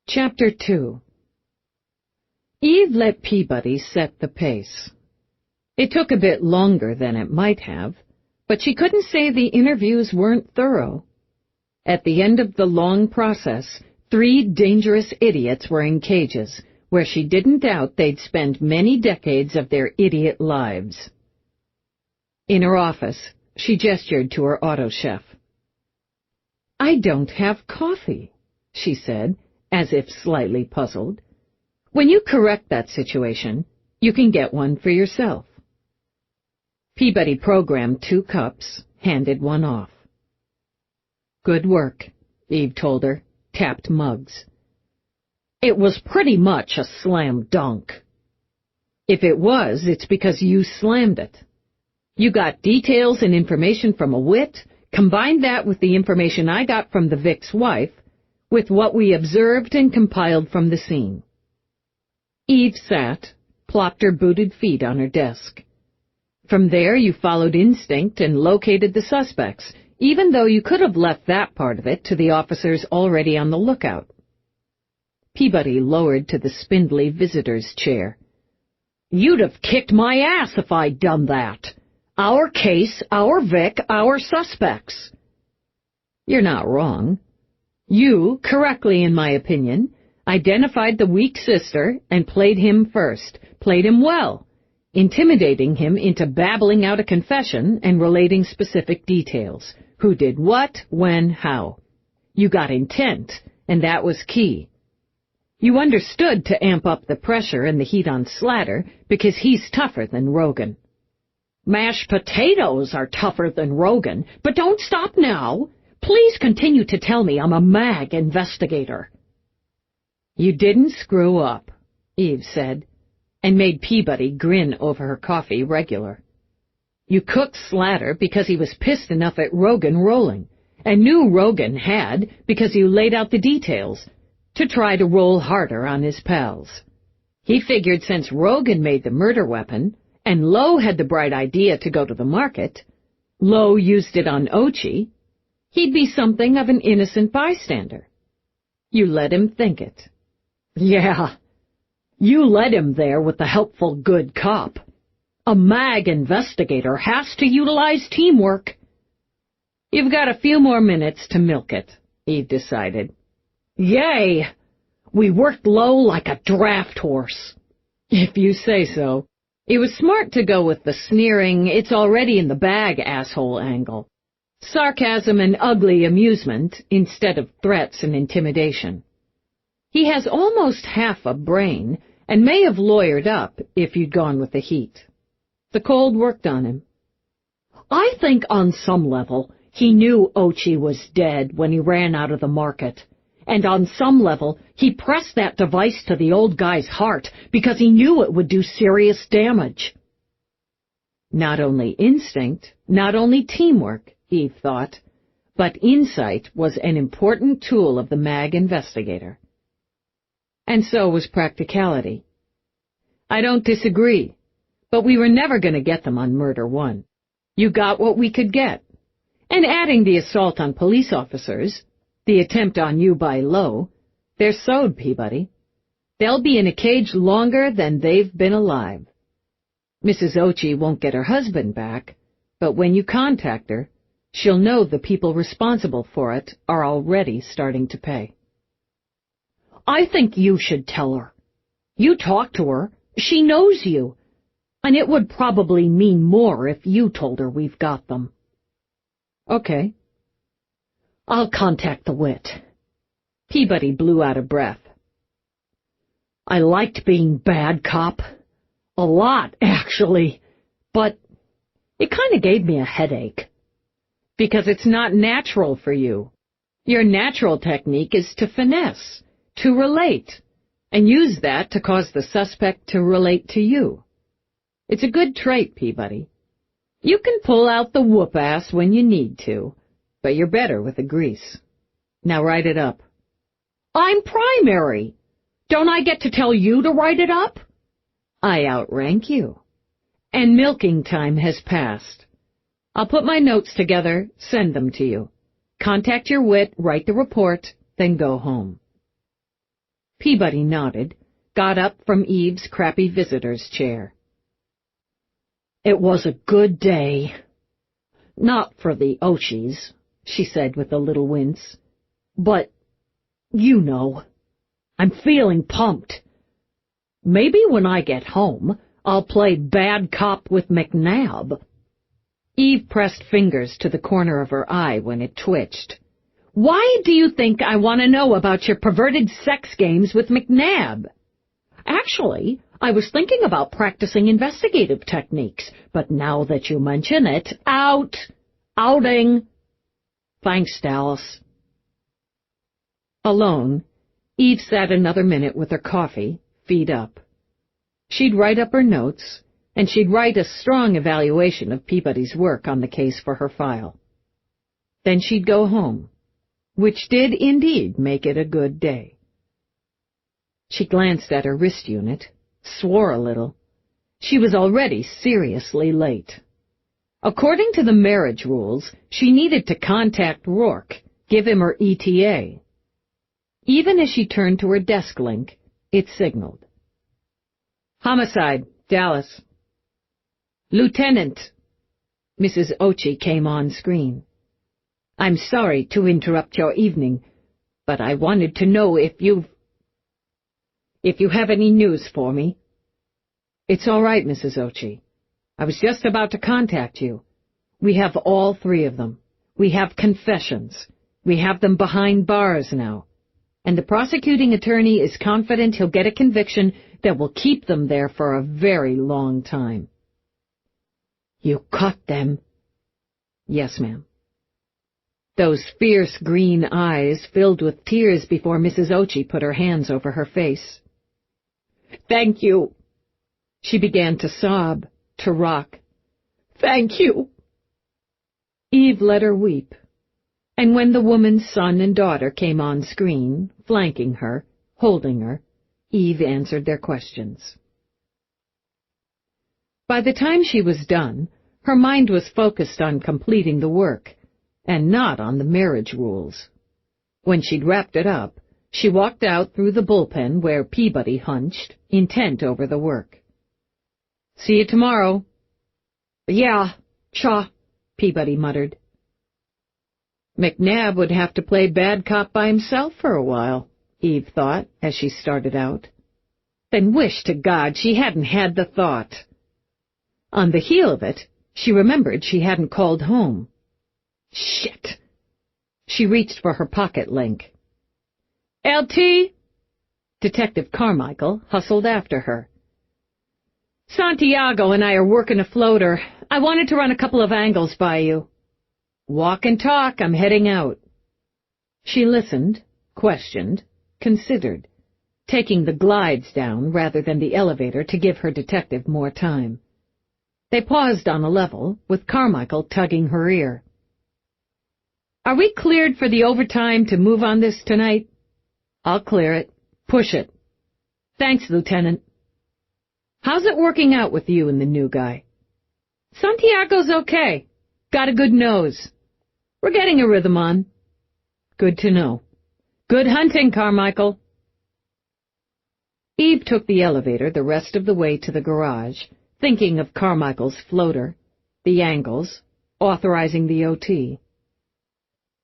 Speaker 2: Chapter 2. Eve let Peabody set the pace. It took a bit longer than it might have,
Speaker 1: But she couldn't say the interviews weren't thorough. At the end of the long process, 3 dangerous idiots were in cages, where she didn't doubt they'd spend many decades of their idiot lives. In her office, she gestured to her auto chef. "I don't have coffee," she said, as if slightly puzzled. "When you correct that situation, you can get one for yourself." Peabody programmed 2 cups, handed one off. "Good work," Eve told her, tapped mugs.
Speaker 2: It was pretty much a slam dunk.
Speaker 1: If it was, it's because you slammed it. You got details and information from a wit, combined that with the information I got from the Vic's wife, with what we observed and compiled from the scene. Eve sat, plopped her booted feet on her desk. From there you followed instinct and located the suspects, even though you could have left that part of it to the officers already on the lookout. Peabody lowered to the spindly visitor's chair.
Speaker 2: "You'd have kicked my ass if I'd done that. Our case, our Vic, our suspects."
Speaker 1: "You're not wrong. You, correctly in my opinion, identified the weak sister and played him first, played him well, intimidating him into babbling out a confession and relating specific details. Who did what, when, how. You got intent, and that was key. You understood to amp up the pressure and the heat on Slatter because he's tougher than Rogan."
Speaker 2: "Mashed potatoes are tougher than Rogan, but don't stop now. Please continue to tell me I'm a MAG investigator."
Speaker 1: "You didn't screw up," Eve said, and made Peabody grin over her coffee regular. "You cooked Slatter because he was pissed enough at Rogan rolling, and knew Rogan had because you laid out the details, to try to roll harder on his pals. He figured since Rogan made the murder weapon, and Lowe had the bright idea to go to the market, Lowe used it on Ochi, he'd be something of an innocent bystander. You let him think it."
Speaker 2: "Yeah, you led him there with the helpful good cop. A MAG investigator has to utilize teamwork."
Speaker 1: "You've got a few more minutes to milk it," Eve decided.
Speaker 2: "Yay! We worked Lowe like a draft horse."
Speaker 1: "If you say so." It was smart to go with the sneering, it's already in the bag, asshole angle. Sarcasm and ugly amusement instead of threats and intimidation. He has almost half a brain and may have lawyered up if you'd gone with the heat. The cold worked on him.
Speaker 2: "I think on some level he knew Ochi was dead when he ran out of the market. And on some level, he pressed that device to the old guy's heart because he knew it would do serious damage."
Speaker 1: Not only instinct, not only teamwork, Eve thought, but insight was an important tool of the MAG investigator. And so was practicality. "I don't disagree, but we were never going to get them on Murder 1. You got what we could get. And adding the assault on police officers, the attempt on you by Lowe, they're sewed, Peabody. They'll be in a cage longer than they've been alive. Mrs. Ochi won't get her husband back, but when you contact her, she'll know the people responsible for it are already starting to pay."
Speaker 2: "I think you should tell her. You talk to her, she knows you, and it would probably mean more if you told her we've got them."
Speaker 1: "Okay."
Speaker 2: "I'll contact the wit."
Speaker 1: Peabody blew out a breath.
Speaker 2: "I liked being bad cop. A lot, actually. But it kind of gave me a headache."
Speaker 1: "Because it's not natural for you. Your natural technique is to finesse, to relate, and use that to cause the suspect to relate to you. It's a good trait, Peabody. You can pull out the whoop-ass when you need to, but you're better with the grease. Now write it up."
Speaker 2: "I'm primary. Don't I get to tell you to write it up?"
Speaker 1: "I outrank you. And milking time has passed. I'll put my notes together, send them to you. Contact your wit, write the report, then go home." Peabody nodded, got up from Eve's crappy visitor's chair.
Speaker 2: "It was a good day. Not for the Ochis," she said with a little wince. "But, you know, I'm feeling pumped. Maybe when I get home, I'll play bad cop with McNabb." Eve pressed fingers to the corner of her eye when it twitched. "Why do you think I want to know about your perverted sex games with McNabb?" "Actually, I was thinking about practicing investigative techniques, but now that you mention it, outing." "Thanks, Dallas." Alone, Eve sat another minute with her coffee, feet up. She'd write up her notes, and she'd write a strong evaluation of Peabody's work on the case for her file. Then she'd go home, which did indeed make it a good day. She glanced at her wrist unit, swore a little. She was already seriously late. According to the marriage rules, she needed to contact Rourke, give him her ETA. Even as she turned to her desk link, it signaled. "Homicide, Dallas." "Lieutenant." Mrs. Ochi came on screen. "I'm sorry to interrupt your evening, but I wanted to know if you have any news for me." "It's all right, Mrs. Ochi. I was just about to contact you. We have all three of them. We have confessions. We have them behind bars now. And the prosecuting attorney is confident he'll get a conviction that will keep them there for a very long time." "You caught them?" "Yes, ma'am." Those fierce green eyes filled with tears before Mrs. Ochi put her hands over her face. "Thank you." She began to sob, to rock. "Thank you." Eve let her weep, and when the woman's son and daughter came on screen, flanking her, holding her, Eve answered their questions. By the time she was done, her mind was focused on completing the work, and not on the marriage rules. When she'd wrapped it up, she walked out through the bullpen where Peabody hunched, intent over the work. "See you tomorrow." "Yeah, cha," Peabody muttered. McNabb would have to play bad cop by himself for a while, Eve thought as she started out. Then wished to God she hadn't had the thought. On the heel of it, she remembered she hadn't called home. Shit! She reached for her pocket link. "LT?" Detective Carmichael hustled after her. "Santiago and I are working a floater. I wanted to run a couple of angles by you." "Walk and talk, I'm heading out." She listened, questioned, considered, taking the glides down rather than the elevator to give her detective more time. They paused on a level, with Carmichael tugging her ear. "Are we cleared for the overtime to move on this tonight?" "I'll clear it. Push it." "Thanks, Lieutenant." "How's it working out with you and the new guy?" "Santiago's okay. Got a good nose. We're getting a rhythm on." "Good to know. Good hunting, Carmichael." Eve took the elevator the rest of the way to the garage, thinking of Carmichael's floater, the angles, authorizing the OT.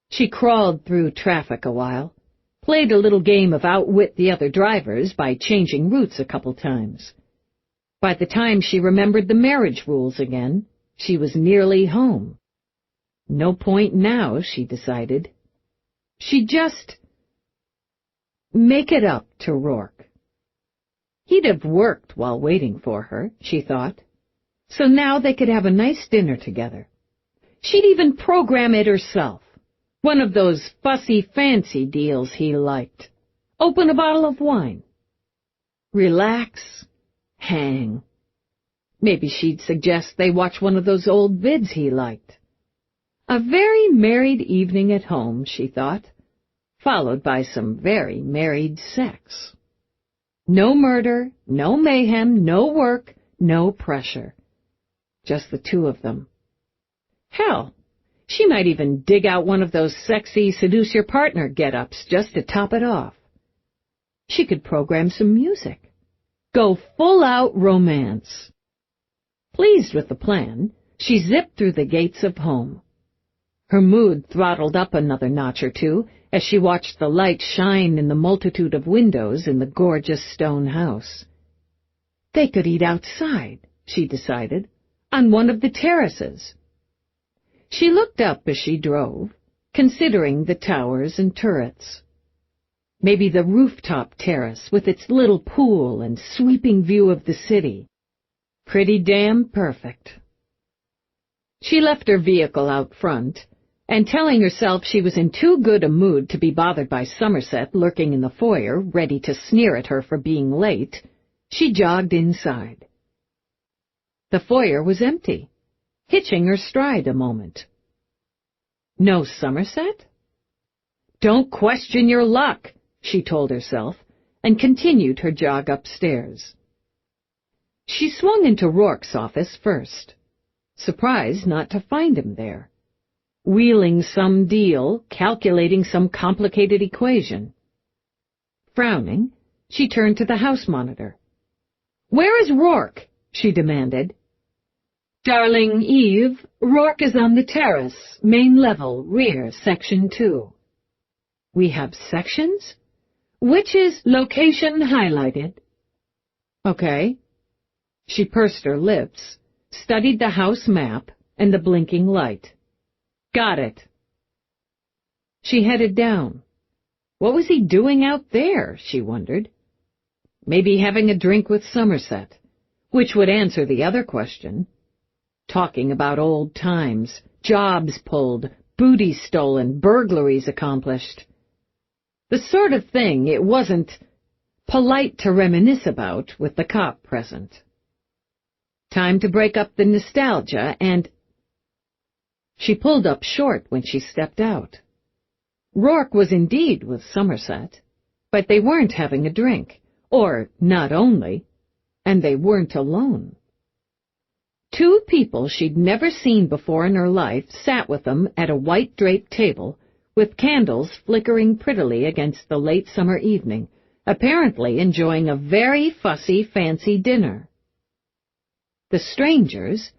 Speaker 2: She crawled through traffic a while, played a little game of outwit the other drivers by changing routes a couple times. By the time she remembered the marriage rules again, she was nearly home. No point now, she decided. She'd just make it up to Rourke. He'd have worked while waiting for her, she thought, so now they could have a nice dinner together. She'd even program it herself, one of those fussy fancy deals he liked. Open a bottle of wine. Relax. Hang. Maybe she'd suggest they watch one of those old vids he liked. A very married evening at home, she thought, followed by some very married sex. No murder, no mayhem, no work, no pressure. Just the two of them. Hell, she might even dig out one of those sexy seduce-your-partner get-ups just to top it off. She could program some music. Go full-out romance. Pleased with the plan,
Speaker 1: she zipped through the gates of home. Her mood throttled up another notch or two as she watched the light shine in the multitude of windows in the gorgeous stone house. They could eat outside, she decided, on one of the terraces. She looked up as she drove, considering the towers and turrets. Maybe the rooftop terrace with its little pool and sweeping view of the city. Pretty damn perfect. She left her vehicle out front, and telling herself she was in too good a mood to be bothered by Somerset lurking in the foyer, ready to sneer at her for being late, she jogged inside. The foyer was empty, hitching her stride a moment. No Somerset? Don't question your luck, she told herself, and continued her jog upstairs. She swung into Rourke's office first, surprised not to find him there, wheeling some deal, calculating some complicated equation. Frowning, she turned to the house monitor. "Where is Rourke?" she demanded. "Darling Eve, Rourke is on the terrace, main level, rear, section 2. "We have sections? Which is location highlighted?" "Okay." She pursed her lips, studied the house map and the blinking light. "Got it." She headed down. What was he doing out there, she wondered. Maybe having a drink with Somerset, which would answer the other question. Talking about old times, jobs pulled, booty stolen, burglaries accomplished. The sort of thing it wasn't polite to reminisce about with the cop present. Time to break up the nostalgia and... She pulled up short when she stepped out. Rourke was indeed with Somerset, but they weren't having a drink, or not only, and they weren't alone. Two people she'd never seen before in her life sat with them at a white-draped table, with candles flickering prettily against the late summer evening, apparently enjoying a very fussy, fancy dinner. The strangers,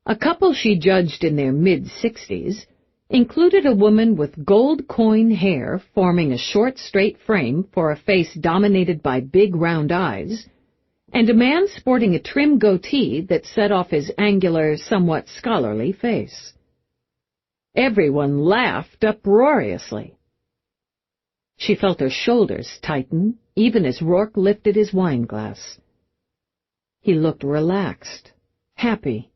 Speaker 1: a couple she judged in their mid-60s, included a woman with gold coin hair forming a short, straight frame for a face dominated by big, round eyes, and a man sporting a trim goatee that set off his angular, somewhat scholarly face. Everyone laughed uproariously. She felt her shoulders tighten, even as Rourke lifted his wineglass. He looked relaxed, happy.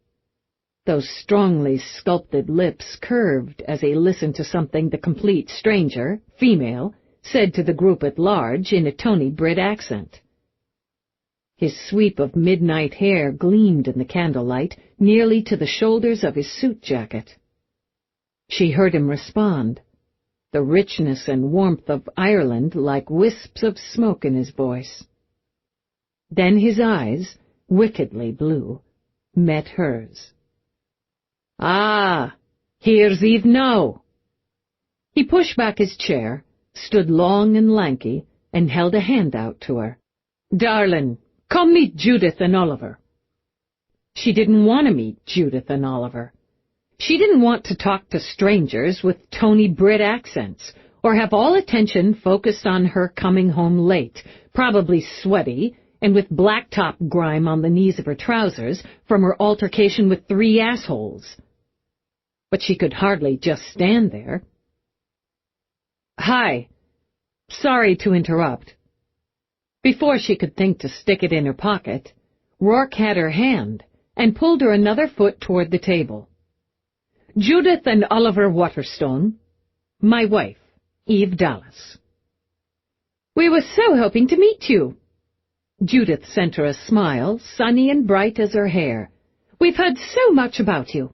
Speaker 1: Those strongly sculpted lips curved as he listened to something the complete stranger, female, said to the group at large in a Tony Britt accent. His sweep of midnight hair gleamed in the candlelight nearly to the shoulders of his suit jacket. She heard him respond, the richness and warmth of Ireland like wisps of smoke in his voice. Then his eyes, wickedly blue, met hers. "Ah, here's Eve now." He pushed back his chair, stood long and lanky, and held a hand out to her. "Darlin', come meet Judith and Oliver." She didn't want to meet Judith and Oliver. She didn't want to talk to strangers with Tony Britt accents, or have all attention focused on her coming home late, probably sweaty, and with blacktop grime on the knees of her trousers from her altercation with 3 assholes. But she could hardly just stand there. "Hi. Sorry to interrupt." Before she could think to stick it in her pocket, Rourke had her hand and pulled her another foot toward the table. "Judith and Oliver Waterstone, my wife, Eve Dallas." "We were so hoping to meet you." Judith sent her a smile, sunny and bright as her hair. "We've heard so much about you."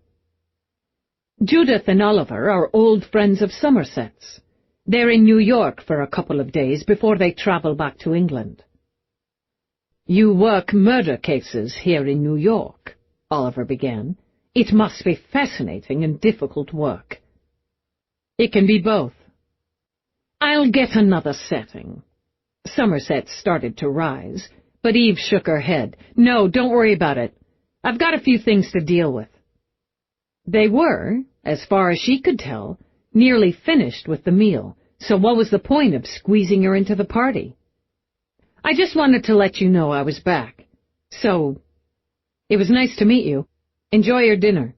Speaker 1: "Judith and Oliver are old friends of Somerset's. They're in New York for a couple of days before they travel back to England." "You work murder cases here in New York," Oliver began. "It must be fascinating and difficult work." "It can be both." "I'll get another setting." Somerset started to rise, but Eve shook her head. "No, don't worry about it. I've got a few things to deal with." They were, as far as she could tell, nearly finished with the meal, so what was the point of squeezing her into the party? I just wanted to let you know I was back. So, it was nice to meet you. Enjoy your dinner.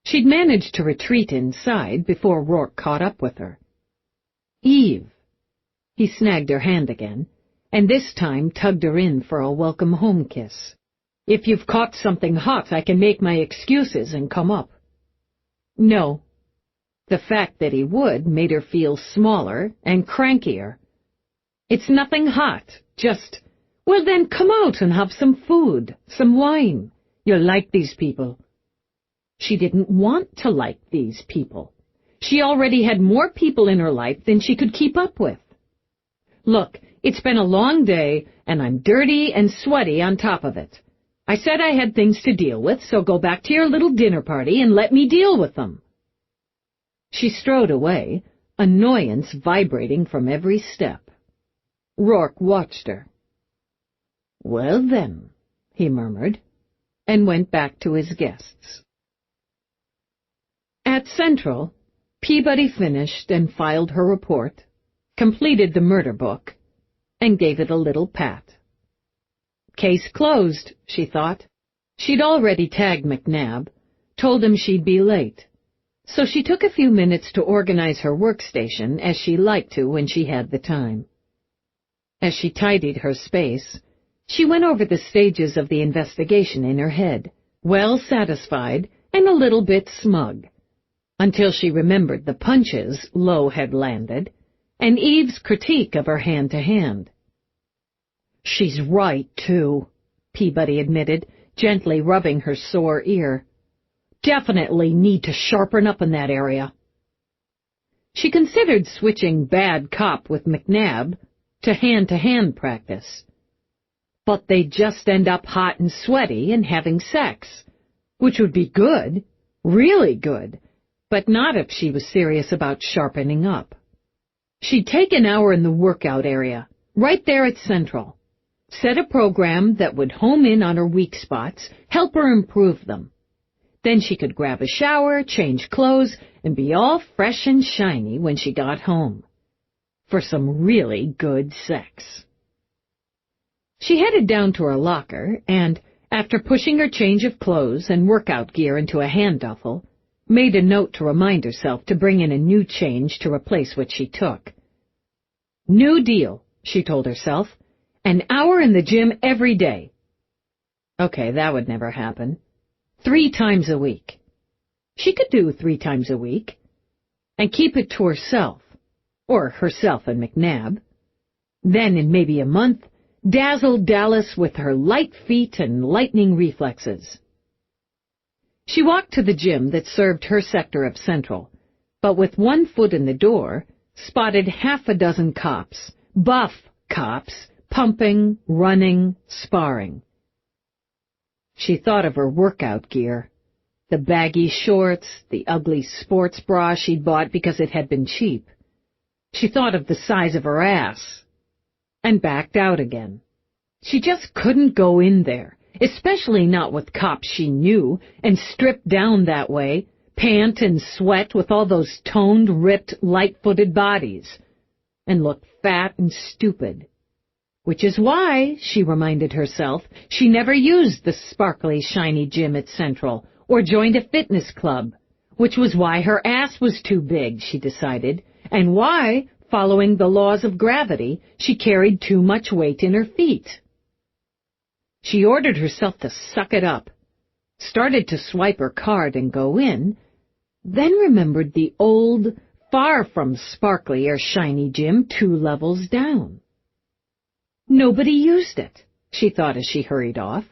Speaker 1: She'd managed to retreat inside before Rourke caught up with her. Eve. He snagged her hand again, and this time tugged her in for a welcome home kiss. If you've caught something hot, I can make my excuses and come up. No. The fact that he would made her feel smaller and crankier. It's nothing hot, just, well then come out and have some food, some wine. You'll like these people. She didn't want to like these people. She already had more people in her life than she could keep up with. Look, it's been a long day, and I'm dirty and sweaty on top of it. I said I had things to deal with, so go back to your little dinner party and let me deal with them. She strode away, annoyance vibrating from every step. Rourke watched her. Well then, he murmured, and went back to his guests. At Central, Peabody finished and filed her report, completed the murder book, and gave it a little pat. Case closed, she thought. She'd already tagged McNabb, told him she'd be late, so she took a few minutes to organize her workstation as she liked to when she had the time. As she tidied her space, she went over the stages of the investigation in her head, well satisfied and a little bit smug, until she remembered the punches Lowe had landed and Eve's critique of her hand-to-hand. She's right, too, Peabody admitted, gently rubbing her sore ear. Definitely need to sharpen up in that area. She considered switching bad cop with McNabb to hand practice. But they'd just end up hot and sweaty and having sex, which would be good, really good, but not if she was serious about sharpening up. She'd take an hour in the workout area, right there at Central. Set a program that would home in on her weak spots, help her improve them. Then she could grab a shower, change clothes, and be all fresh and shiny when she got home. For some really good sex. She headed down to her locker and, after pushing her change of clothes and workout gear into a hand duffel, made a note to remind herself to bring in a new change to replace what she took. New deal, she told herself. An hour in the gym every day. Okay, that would never happen. 3 times a week. She could do 3 times a week. And keep it to herself. Or herself and McNabb. Then, in maybe a month, dazzle Dallas with her light feet and lightning reflexes. She walked to the gym that served her sector of Central, but with one foot in the door, spotted half a dozen cops, buff cops, pumping, running, sparring. She thought of her workout gear, the baggy shorts, the ugly sports bra she'd bought because it had been cheap. She thought of the size of her ass, and backed out again. She just couldn't go in there, especially not with cops she knew, and strip down that way, pant and sweat with all those toned, ripped, light-footed bodies, and look fat and stupid. Which is why, she reminded herself, she never used the sparkly, shiny gym at Central, or joined a fitness club, which was why her ass was too big, she decided, and why, following the laws of gravity, she carried too much weight in her feet. She ordered herself to suck it up, started to swipe her card and go in, then remembered the old, far from sparkly or shiny gym 2 levels down. Nobody used it, she thought as she hurried off,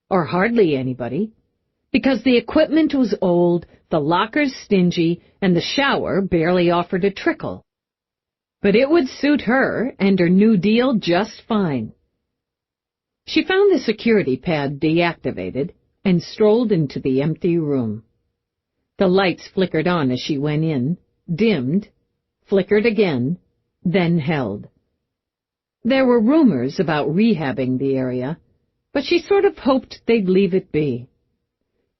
Speaker 1: or hardly anybody, because the equipment was old, the lockers stingy, and the shower barely offered a trickle. But it would suit her and her new deal just fine. She found the security pad deactivated and strolled into the empty room. The lights flickered on as she went in, dimmed, flickered again, then held. There were rumors about rehabbing the area, but she sort of hoped they'd leave it be.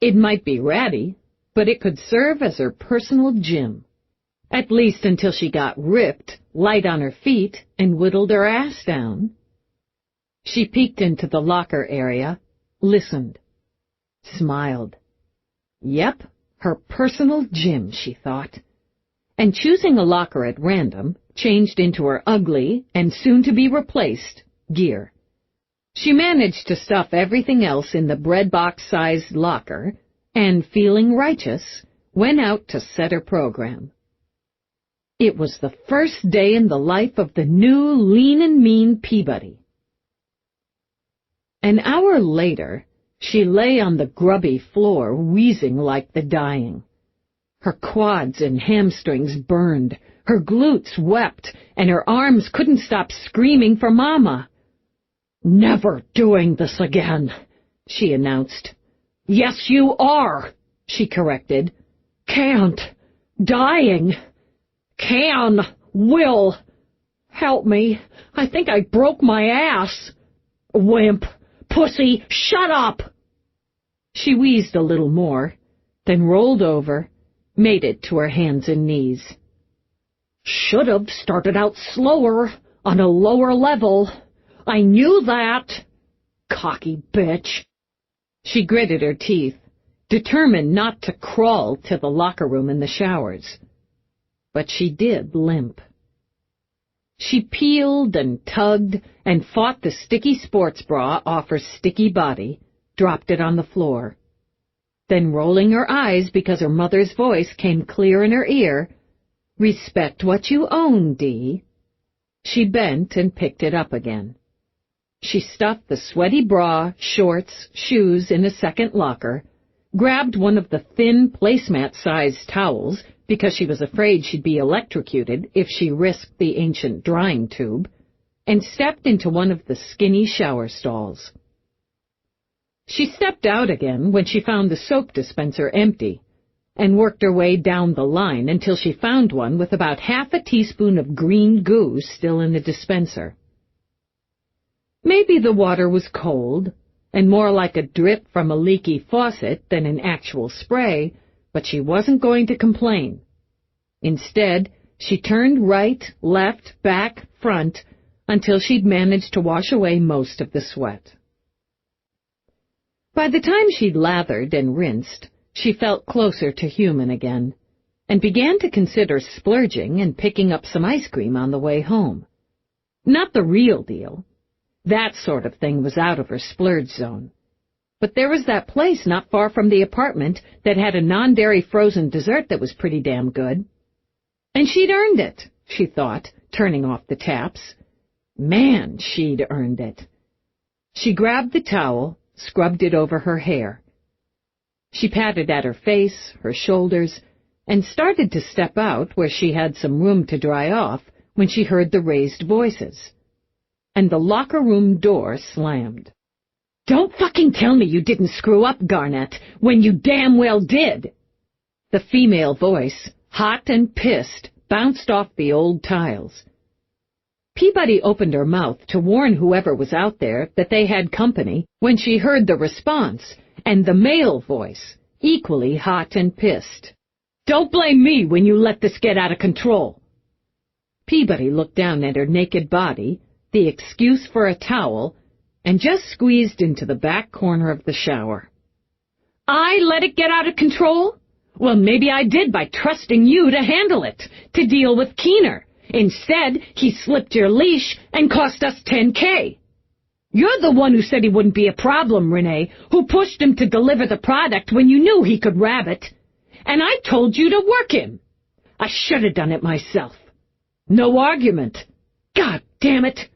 Speaker 1: It might be ratty, but it could serve as her personal gym. At least until she got ripped, light on her feet, and whittled her ass down. She peeked into the locker area, listened, smiled. Yep, her personal gym, she thought. And choosing a locker at random, changed into her ugly, and soon-to-be-replaced, gear. She managed to stuff everything else in the breadbox-sized locker, and, feeling righteous, went out to set her program. It was the first day in the life of the new lean and mean Peabody. An hour later, she lay on the grubby floor, wheezing like the dying. Her quads and hamstrings burned, her glutes wept, and her arms couldn't stop screaming for Mama. "Never doing this again," she announced. "Yes, you are," she corrected. "Can't. Dying. Can. Will. Help me. I think I broke my ass. Wimp. Pussy. Shut up." She wheezed a little more, then rolled over, made it to her hands and knees. "Should have started out slower, on a lower level. I knew that. Cocky bitch." She gritted her teeth, determined not to crawl to the locker room and the showers. But she did limp. She peeled and tugged and fought the sticky sports bra off her sticky body, dropped it on the floor. Then, rolling her eyes because her mother's voice came clear in her ear, "Respect what you own, Dee." She bent and picked it up again. She stuffed the sweaty bra, shorts, shoes in a second locker, grabbed one of the thin placemat-sized towels because she was afraid she'd be electrocuted if she risked the ancient drying tube, and stepped into one of the skinny shower stalls. She stepped out again when she found the soap dispenser empty, and worked her way down the line until she found one with about half a teaspoon of green goo still in the dispenser. Maybe the water was cold, and more like a drip from a leaky faucet than an actual spray, but she wasn't going to complain. Instead, she turned right, left, back, front, until she'd managed to wash away most of the sweat. By the time she'd lathered and rinsed, she felt closer to human again, and began to consider splurging and picking up some ice cream on the way home. Not the real deal. That sort of thing was out of her splurge zone. But there was that place not far from the apartment that had a non-dairy frozen dessert that was pretty damn good. And she'd earned it, she thought, turning off the taps. Man, she'd earned it. She grabbed the towel, scrubbed it over her hair. She patted at her face, her shoulders, and started to step out where she had some room to dry off when she heard the raised voices. And the locker room door slammed. "Don't fucking tell me you didn't screw up, Garnett, when you damn well did!" The female voice, hot and pissed, bounced off the old tiles. Peabody opened her mouth to warn whoever was out there that they had company when she heard the response, and the male voice, equally hot and pissed. "Don't blame me when you let this get out of control." Peabody looked down at her naked body, the excuse for a towel, and just squeezed into the back corner of the shower. "I let it get out of control? Well, maybe I did by trusting you to handle it, to deal with Keener. Instead, he slipped your leash and cost us $10K. You're the one who said he wouldn't be a problem, Renee, who pushed him to deliver the product when you knew he could rabbit. And I told you to work him. I should have done it myself. No argument. God damn it."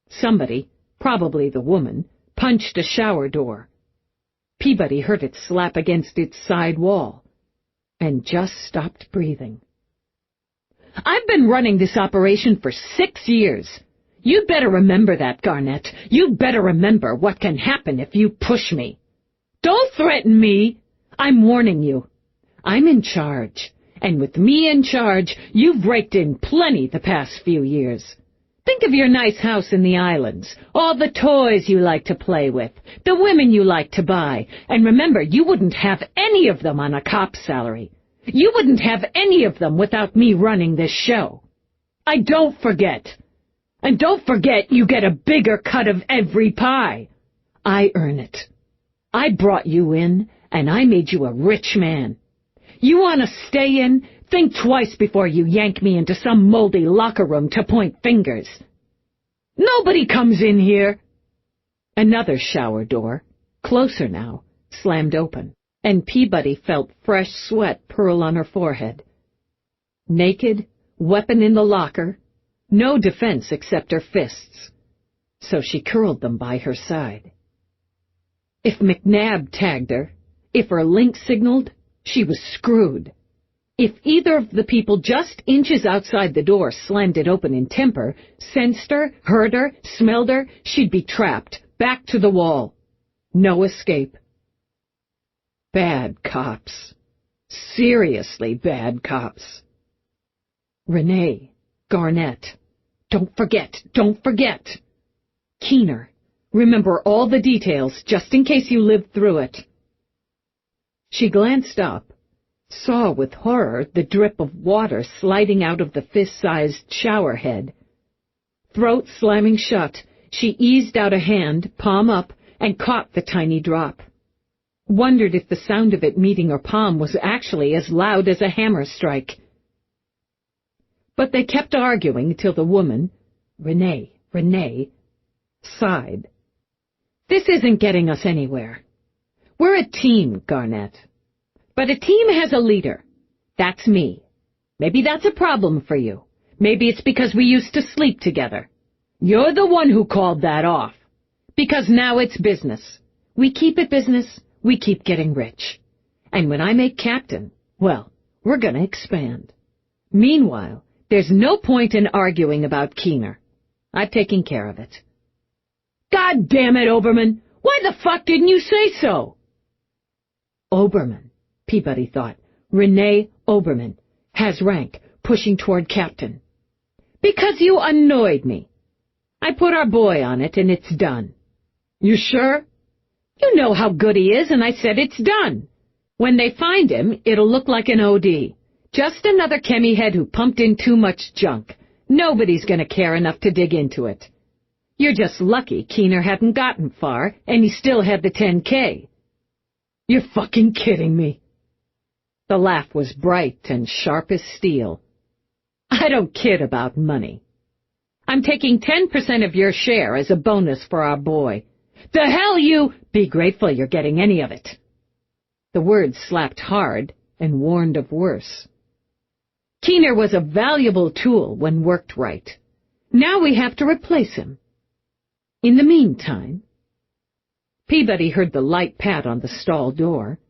Speaker 1: Somebody, probably the woman, punched a shower door. Peabody heard it slap against its side wall, and just stopped breathing. "I've been running this operation for 6 years. You'd better remember that, Garnett. You'd better remember what can happen if you push me. Don't threaten me. I'm warning you. I'm in charge, and with me in charge, you've raked in plenty the past few years. Think of your nice house in the islands, all the toys you like to play with, the women you like to buy, and remember, you wouldn't have any of them on a cop's salary. You wouldn't have any of them without me running this show. I don't forget. And don't forget you get a bigger cut of every pie. I earn it. I brought you in, and I made you a rich man. You want to stay in? Think twice before you yank me into some moldy locker room to point fingers. Nobody comes in here. Another shower door, closer now, slammed open, and Peabody felt fresh sweat purl on her forehead. Naked, weapon in the locker, no defense except her fists, so she curled them by her side. If McNabb tagged her, if her link signaled, she was screwed. If either of the people just inches outside the door slammed it open in temper, sensed her, heard her, smelled her, she'd be trapped, back to the wall. No escape. Bad cops. Seriously bad cops. Renee, Garnett. Don't forget. Keener, remember all the details just in case you lived through it. She glanced up, saw with horror the drip of water sliding out of the fist-sized shower head. Throat slamming shut, she eased out a hand, palm up, and caught the tiny drop. Wondered if the sound of it meeting her palm was actually as loud as a hammer strike. But they kept arguing till the woman, Renee, sighed. This isn't getting us anywhere. We're a team, Garnett. But a team has a leader. That's me. Maybe that's a problem for you. Maybe it's because we used to sleep together. You're the one who called that off. Because now it's business. We keep it business, we keep getting rich. And when I make captain, well, we're gonna expand. Meanwhile, there's no point in arguing about Keener. I've taken care of it. God damn it, Oberman! Why the fuck didn't you say so? Oberman, Peabody thought. Renee Oberman, has rank, pushing toward captain. Because you annoyed me. I put our boy on it, and it's done. You sure? You know how good he is, and I said it's done. When they find him, it'll look like an OD. Just another chemie head who pumped in too much junk. Nobody's going to care enough to dig into it. You're just lucky Keener hadn't gotten far, and he still had the 10K. You're fucking kidding me. The laugh was bright and sharp as steel. I don't kid about money. I'm taking 10% of your share as a bonus for our boy. The hell you... Be grateful you're getting any of it. The words slapped hard and warned of worse. Keener was a valuable tool when worked right. Now we have to replace him. In the meantime... Peabody heard the light pat on the stall door,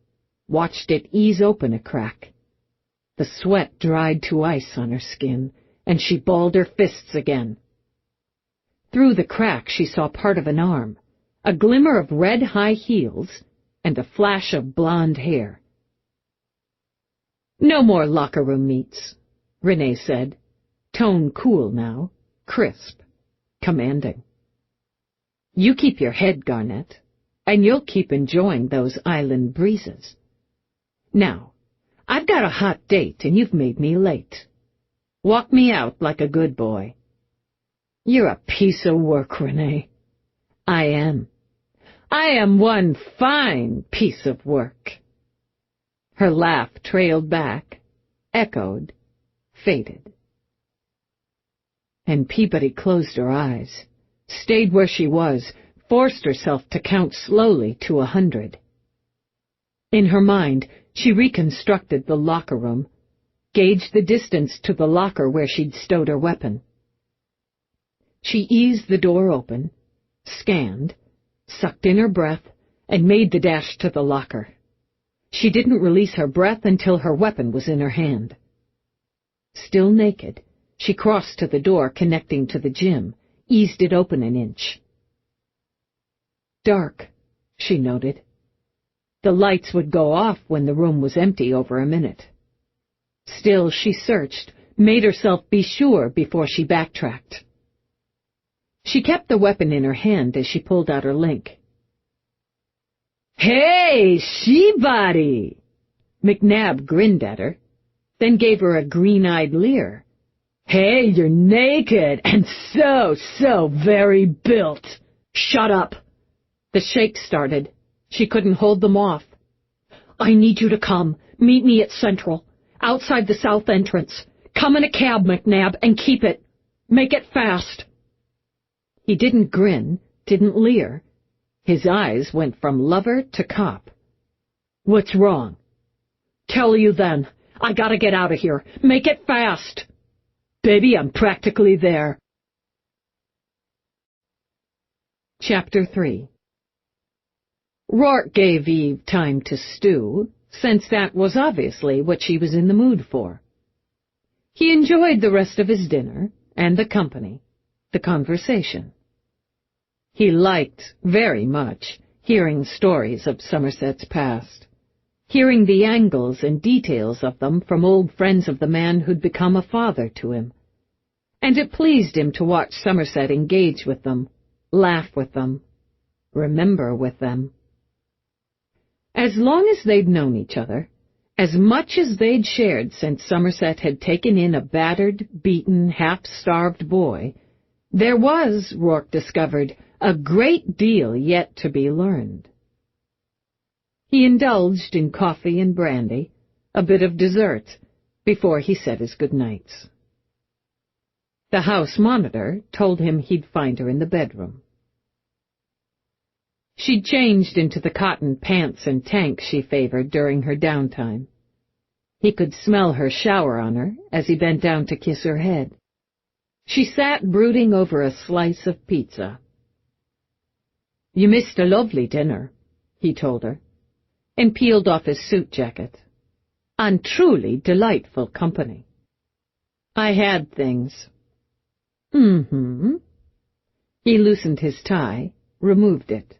Speaker 1: watched it ease open a crack. The sweat dried to ice on her skin, and she balled her fists again. Through the crack she saw part of an arm, a glimmer of red high heels, and a flash of blonde hair. No more locker room meets, Renee said, tone cool now, crisp, commanding. You keep your head, Garnett, and you'll keep enjoying those island breezes. Now, I've got a hot date, and you've made me late. Walk me out like a good boy. You're a piece of work, Renee. I am. I am one fine piece of work. Her laugh trailed back, echoed, faded. And Peabody closed her eyes, stayed where she was, forced herself to count slowly to 100. In her mind, she reconstructed the locker room, gauged the distance to the locker where she'd stowed her weapon. She eased the door open, scanned, sucked in her breath, and made the dash to the locker. She didn't release her breath until her weapon was in her hand. Still naked, she crossed to the door connecting to the gym, eased it open an inch. Dark, she noted. The lights would go off when the room was empty over a minute. Still, she searched, made herself be sure before she backtracked. She kept the weapon in her hand as she pulled out her link. "Hey, she-body!" McNabb grinned at her, then gave her a green-eyed leer. "Hey, you're naked and so very built." "Shut up!" The shake started. She couldn't hold them off. "I need you to come. Meet me at Central, outside the south entrance. Come in a cab, McNabb, and keep it. Make it fast." He didn't grin, didn't leer. His eyes went from lover to cop. "What's wrong?" "Tell you then. I gotta get out of here. Make it fast." "Baby, I'm practically there." Chapter 3. Rourke gave Eve time to stew, since that was obviously what she was in the mood for. He enjoyed the rest of his dinner, and the company, the conversation. He liked, very much, hearing stories of Somerset's past, hearing the angles and details of them from old friends of the man who'd become a father to him. And it pleased him to watch Somerset engage with them, laugh with them, remember with them. As long as they'd known each other, as much as they'd shared since Somerset had taken in a battered, beaten, half-starved boy, there was, Rourke discovered, a great deal yet to be learned. He indulged in coffee and brandy, a bit of dessert, before he said his good nights. The house monitor told him he'd find her in the bedroom. She'd changed into the cotton pants and tank she favored during her downtime. He could smell her shower on her as he bent down to kiss her head. She sat brooding over a slice of pizza. "You missed a lovely dinner," he told her, and peeled off his suit jacket. "And truly delightful company." "I had things." "Mm-hmm." He loosened his tie, removed it.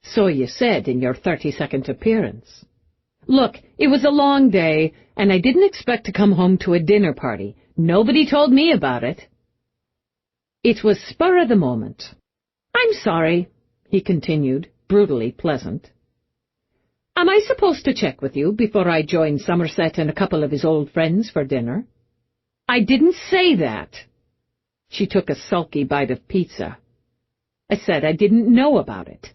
Speaker 1: "So you said in your 30-second appearance. Look, it was a long day, and I didn't expect to come home to a dinner party. Nobody told me about it." "It was spur of the moment." "I'm sorry," he continued, brutally pleasant. "Am I supposed to check with you before I join Somerset and a couple of his old friends for dinner?" "I didn't say that." She took a sulky bite of pizza. "I said I didn't know about it."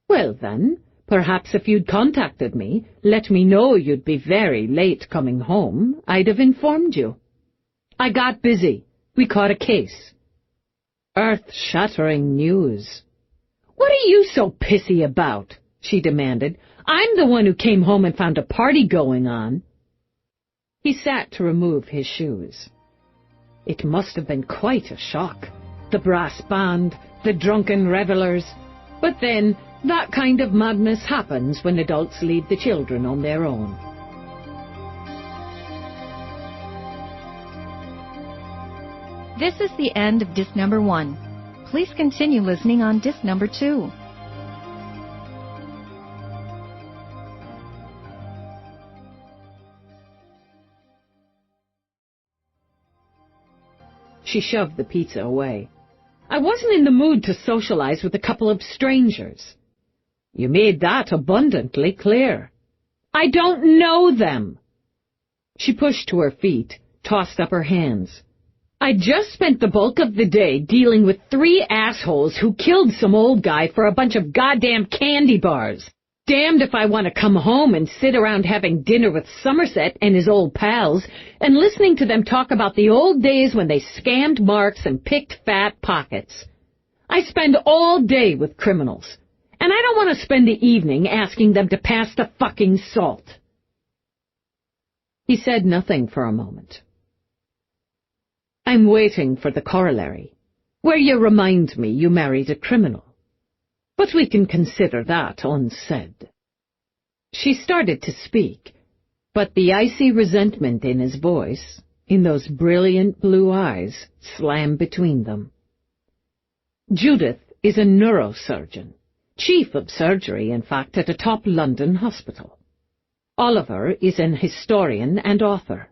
Speaker 1: "Well, then, perhaps if you'd contacted me, let me know you'd be very late coming home, I'd have informed you." "I got busy. We caught a case." "Earth-shattering news." "What are you so pissy about?" she demanded. "I'm the one who came home and found a party going on." He sat to remove his shoes. It must have been quite a shock. The brass band, the drunken revelers. But then, that kind of madness happens when adults leave the children on their own.
Speaker 3: This is the end of disc number 1. Please continue listening on disc number 2.
Speaker 1: She shoved the pizza away. "I wasn't in the mood to socialize with a couple of strangers." "You made that abundantly clear." "I don't know them." She pushed to her feet, tossed up her hands. "I just spent the bulk of the day dealing with 3 assholes who killed some old guy for a bunch of goddamn candy bars. Damned if I want to come home and sit around having dinner with Somerset and his old pals and listening to them talk about the old days when they scammed marks and picked fat pockets. I spend all day with criminals, and I don't want to spend the evening asking them to pass the fucking salt." He said nothing for a moment. "I'm waiting for the corollary, where you remind me you married a criminal. But we can consider that unsaid." She started to speak, but the icy resentment in his voice, in those brilliant blue eyes, slammed between them. "Judith is a neurosurgeon, chief of surgery, in fact, at a top London hospital. Oliver is an historian and author.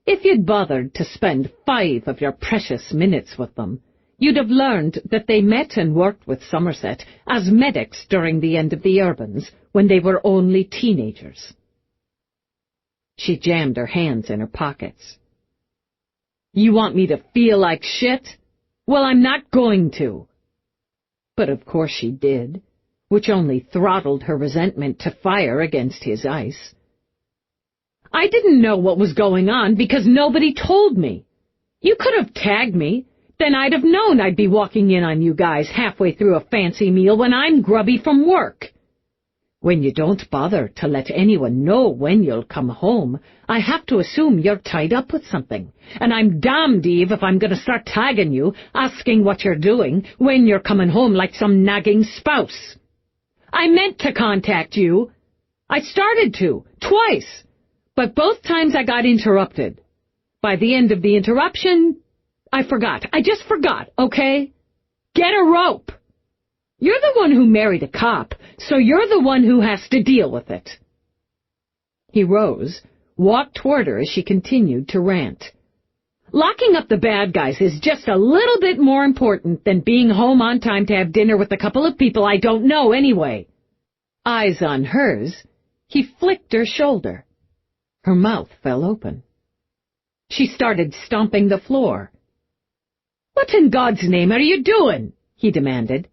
Speaker 1: If you'd bothered to spend 5 of your precious minutes with them, you'd have learned that they met and worked with Somerset as medics during the end of the Urbans, when they were only teenagers. She jammed her hands in her pockets. You want me to feel like shit? Well, I'm not going to. But of course she did, which only throttled her resentment to fire against his ice. I didn't know what was going on because nobody told me. You could have tagged me. Then I'd have known I'd be walking in on you guys halfway through a fancy meal when I'm grubby from work. When you don't bother to let anyone know when you'll come home, I have to assume you're tied up with something. And I'm damned, Eve, if I'm going to start tagging you, asking what you're doing, when you're coming home like some nagging spouse. I meant to contact you. I started to, twice. But both times I got interrupted. By the end of the interruption, I forgot. I just forgot, okay? Get a rope. You're the one who married a cop, so you're the one who has to deal with it. He rose, walked toward her as she continued to rant. Locking up the bad guys is just a little bit more important than being home on time to have dinner with a couple of people I don't know anyway. Eyes on hers, he flicked her shoulder. Her mouth fell open. She started stomping the floor. What in God's name are you doing? He demanded.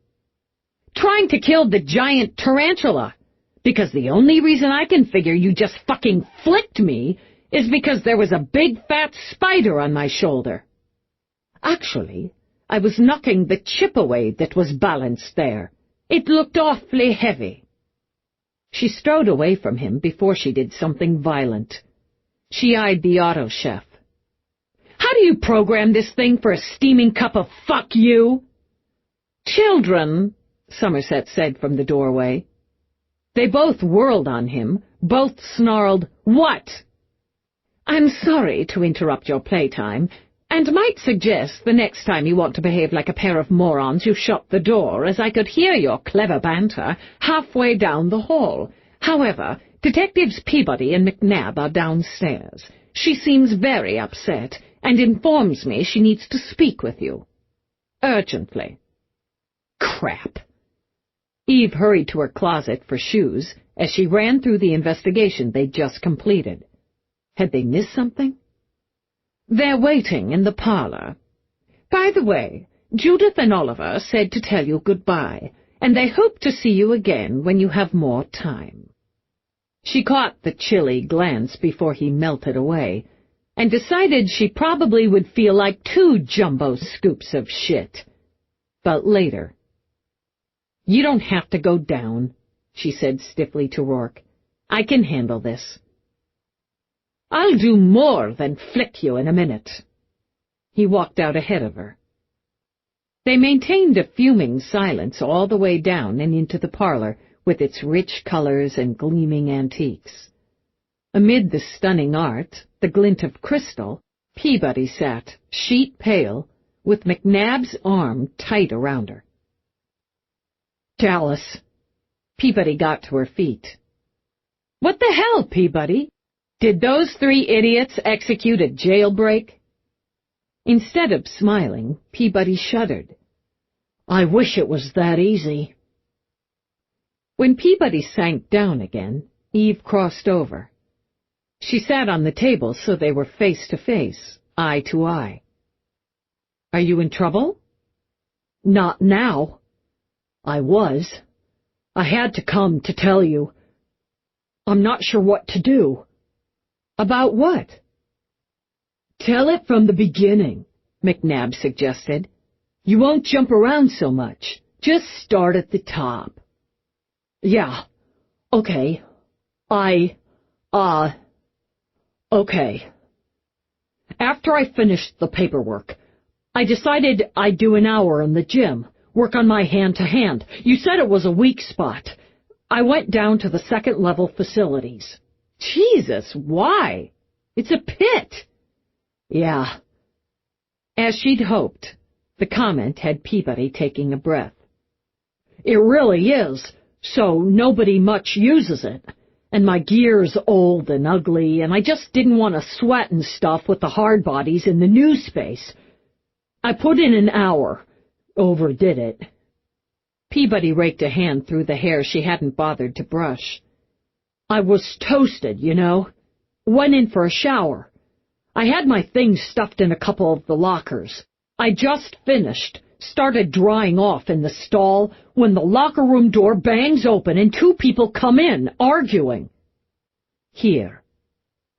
Speaker 1: Trying to kill the giant tarantula, because the only reason I can figure you just fucking flicked me is because there was a big fat spider on my shoulder. Actually, I was knocking the chip away that was balanced there. It looked awfully heavy. She strode away from him before she did something violent. She eyed the auto chef. How do you program this thing for a steaming cup of fuck you? Children, Somerset said from the doorway. They both whirled on him, both snarled, What? I'm sorry to interrupt your playtime, and might suggest the next time you want to behave like a pair of morons you shut the door, as I could hear your clever banter halfway down the hall. However, Detectives Peabody and McNabb are downstairs. She seems very upset, and informs me she needs to speak with you. Urgently. Crap. Eve hurried to her closet for shoes as she ran through the investigation they'd just completed. Had they missed something? They're waiting in the parlor. By the way, Judith and Oliver said to tell you goodbye, and they hope to see you again when you have more time. She caught the chilly glance before he melted away, and decided she probably would feel like 2 jumbo scoops of shit. But later. You don't have to go down, she said stiffly to Rourke. I can handle this. I'll do more than flick you in a minute. He walked out ahead of her. They maintained a fuming silence all the way down and into the parlor with its rich colors and gleaming antiques. Amid the stunning art, the glint of crystal, Peabody sat, sheet pale, with McNabb's arm tight around her. Dallas. Peabody got to her feet. What the hell, Peabody? Did those 3 idiots execute a jailbreak? Instead of smiling, Peabody shuddered. I wish it was that easy. When Peabody sank down again, Eve crossed over. She sat on the table so they were face to face, eye to eye. Are you in trouble? Not now. I was. I had to come to tell you. I'm not sure what to do. About what? Tell it from the beginning, McNabb suggested. You won't jump around so much. Just start at the top. Yeah. Okay. Okay. After I finished the paperwork, I decided I'd do an hour in the gym, work on my hand-to-hand. You said it was a weak spot. I went down to the second-level facilities. Jesus, why? It's a pit. Yeah. As she'd hoped, the comment had Peabody taking a breath. It really is, so nobody much uses it. And my gear's old and ugly, and I just didn't want to sweat and stuff with the hard bodies in the new space. I put in an hour,
Speaker 2: overdid it."
Speaker 1: Peabody raked a hand through the hair she hadn't bothered to brush.
Speaker 2: "I was toasted, you know. Went in for a shower. I had my things stuffed in a couple of the lockers. I just finished, started drying off in the stall, when the locker room door bangs open and two people come in, arguing."
Speaker 1: "Here."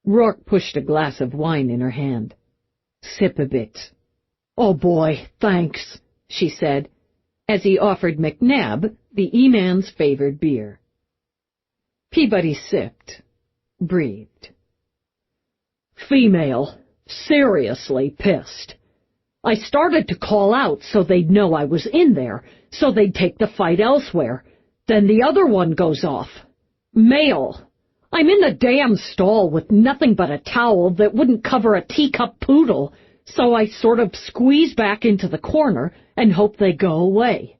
Speaker 1: Rourke pushed a glass of wine in her hand. "Sip a bit."
Speaker 2: "Oh, boy, thanks," she said,
Speaker 1: as he offered McNabb the E-Man's favored beer. Peabody sipped, breathed.
Speaker 2: "Female, seriously pissed. I started to call out so they'd know I was in there, so they'd take the fight elsewhere. Then the other one goes off. Male. I'm in the damn stall with nothing but a towel that wouldn't cover a teacup poodle, so I sort of squeeze back into the corner and hope they go away.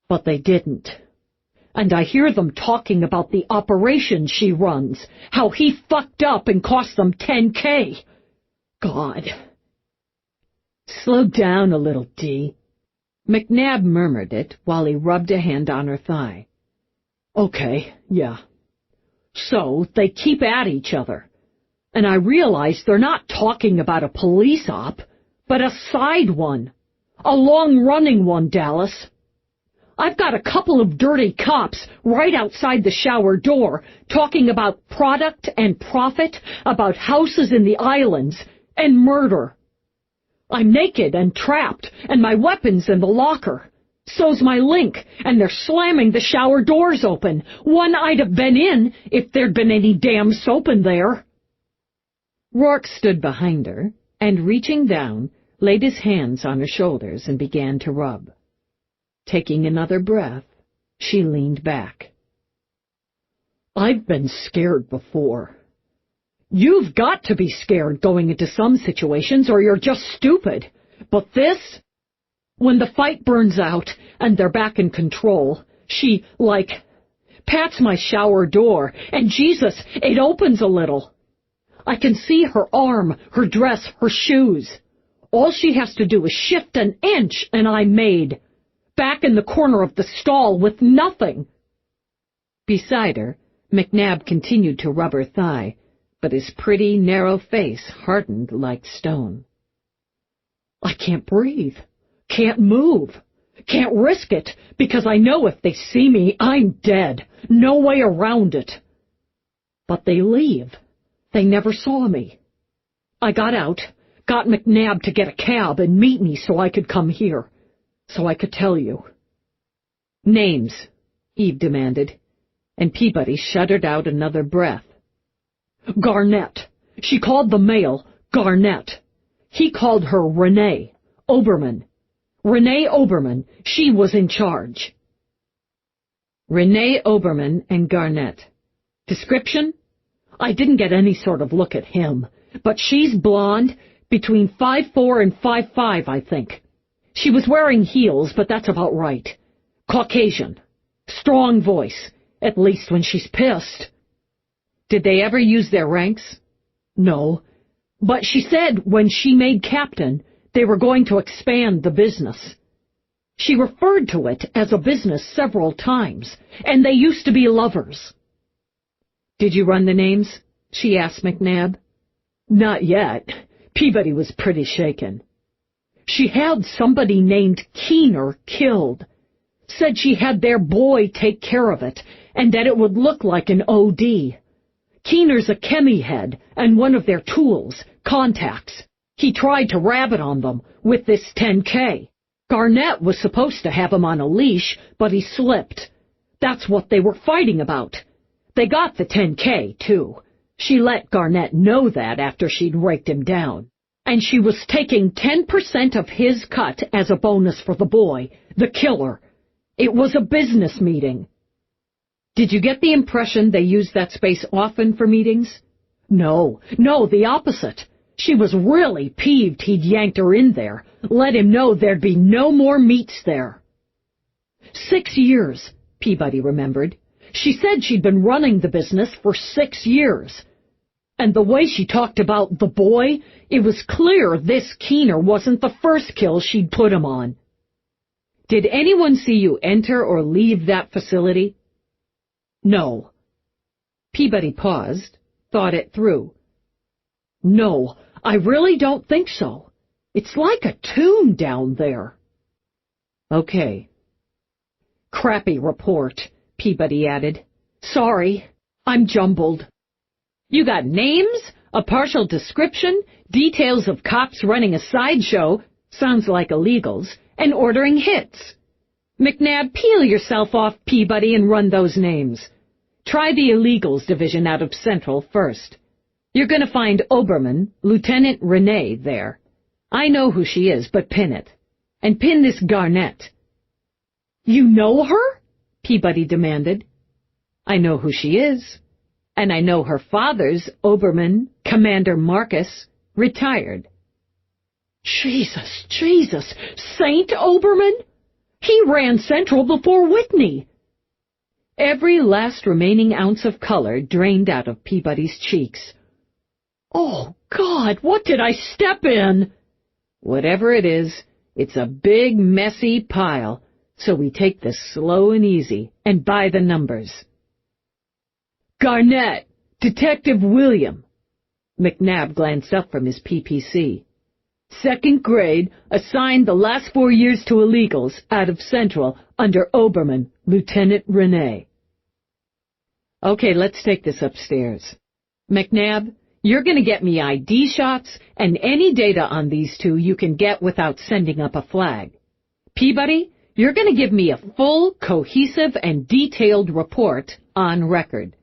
Speaker 2: But they didn't. And I hear them talking about the operation she runs, how he fucked up and cost them $10K. God."
Speaker 1: "Slow down a little, Dee." McNabb murmured it while he rubbed a hand on her thigh.
Speaker 2: "Okay, yeah. So they keep at each other. And I realize they're not talking about a police op, but a side one. A long-running one, Dallas. I've got a couple of dirty cops right outside the shower door talking about product and profit, about houses in the islands, and murder. I'm naked and trapped, and my weapon's in the locker. So's my link, and they're slamming the shower doors open. One I'd have been in if there'd been any damn soap in there."
Speaker 1: Rourke stood behind her, and reaching down, laid his hands on her shoulders and began to rub. Taking another breath, she leaned back.
Speaker 2: "I've been scared before. You've got to be scared going into some situations or you're just stupid. But this? When the fight burns out and they're back in control, she, pats my shower door, and Jesus, it opens a little. I can see her arm, her dress, her shoes. All she has to do is shift an inch, and I'm made. Back in the corner of the stall with nothing."
Speaker 1: Beside her, McNabb continued to rub her thigh, but his pretty, narrow face hardened like stone.
Speaker 2: "I can't breathe, can't move, can't risk it, because I know if they see me, I'm dead. No way around it. But they leave. They never saw me. I got out, got McNabb to get a cab and meet me so I could come here, so I could tell you."
Speaker 1: "Names," Eve demanded, and Peabody shuddered out another breath.
Speaker 2: "Garnett. She called the male Garnett. He called her Renee Oberman. Renee Oberman, she was in charge."
Speaker 1: Renee Oberman and Garnett.
Speaker 2: Description? I didn't get any sort of look at him, but she's blonde, between 5'4" and 5'5", I think. She was wearing heels, but that's about right. Caucasian. Strong voice, at least when she's pissed.
Speaker 1: "Did they ever use their ranks?"
Speaker 2: "No, but she said when she made captain, they were going to expand the business. She referred to it as a business several times, and they used to be lovers."
Speaker 1: "Did you run the names?" she asked McNabb.
Speaker 2: "Not yet." Peabody was pretty shaken. "She had somebody named Keener killed. Said she had their boy take care of it, and that it would look like an OD. Keener's a chemi head, and one of their tools, contacts. He tried to rabbit on them with this $10K. Garnett was supposed to have him on a leash, but he slipped. That's what they were fighting about. They got the $10K, too. She let Garnett know that after she'd raked him down. And she was taking 10% of his cut as a bonus for the boy, the killer. It was a business meeting."
Speaker 1: "Did you get the impression they used that space often for meetings?"
Speaker 2: No, the opposite. She was really peeved he'd yanked her in there, let him know there'd be no more meets there. 6 years, Peabody remembered. She said she'd been running the business for 6 years. And the way she talked about the boy, it was clear this Keener wasn't the first kill she'd put him on. Did anyone see you enter or leave that facility? No. Peabody paused, thought it through. No, I really don't think so. It's like a tomb down there. Okay. Crappy report, Peabody added. Sorry, I'm jumbled. You got names, a partial description, details of cops running a sideshow, sounds like illegals, and ordering hits. McNabb, peel yourself off, Peabody, and run those names. Try the illegals division out of Central first. You're going to find Oberman, Lieutenant Renee, there. I know who she is, but pin it. And pin this Garnett. You know her? Peabody demanded. I know who she is. And I know her father's, Oberman, Commander Marcus, retired. Jesus, Saint Oberman? He ran Central before Whitney. Every last remaining ounce of color drained out of Peabody's cheeks. Oh, God, what did I step in? Whatever it is, it's a big, messy pile, so we take this slow and easy and by the numbers. Garnett, Detective William. McNabb glanced up from his PPC. 2nd grade, assigned the last 4 years to illegals out of Central under Oberman, Lieutenant Renee. Okay, let's take this upstairs. McNabb, you're going to get me ID shots and any data on these two you can get without sending up a flag. Peabody, you're going to give me a full, cohesive, and detailed report on record.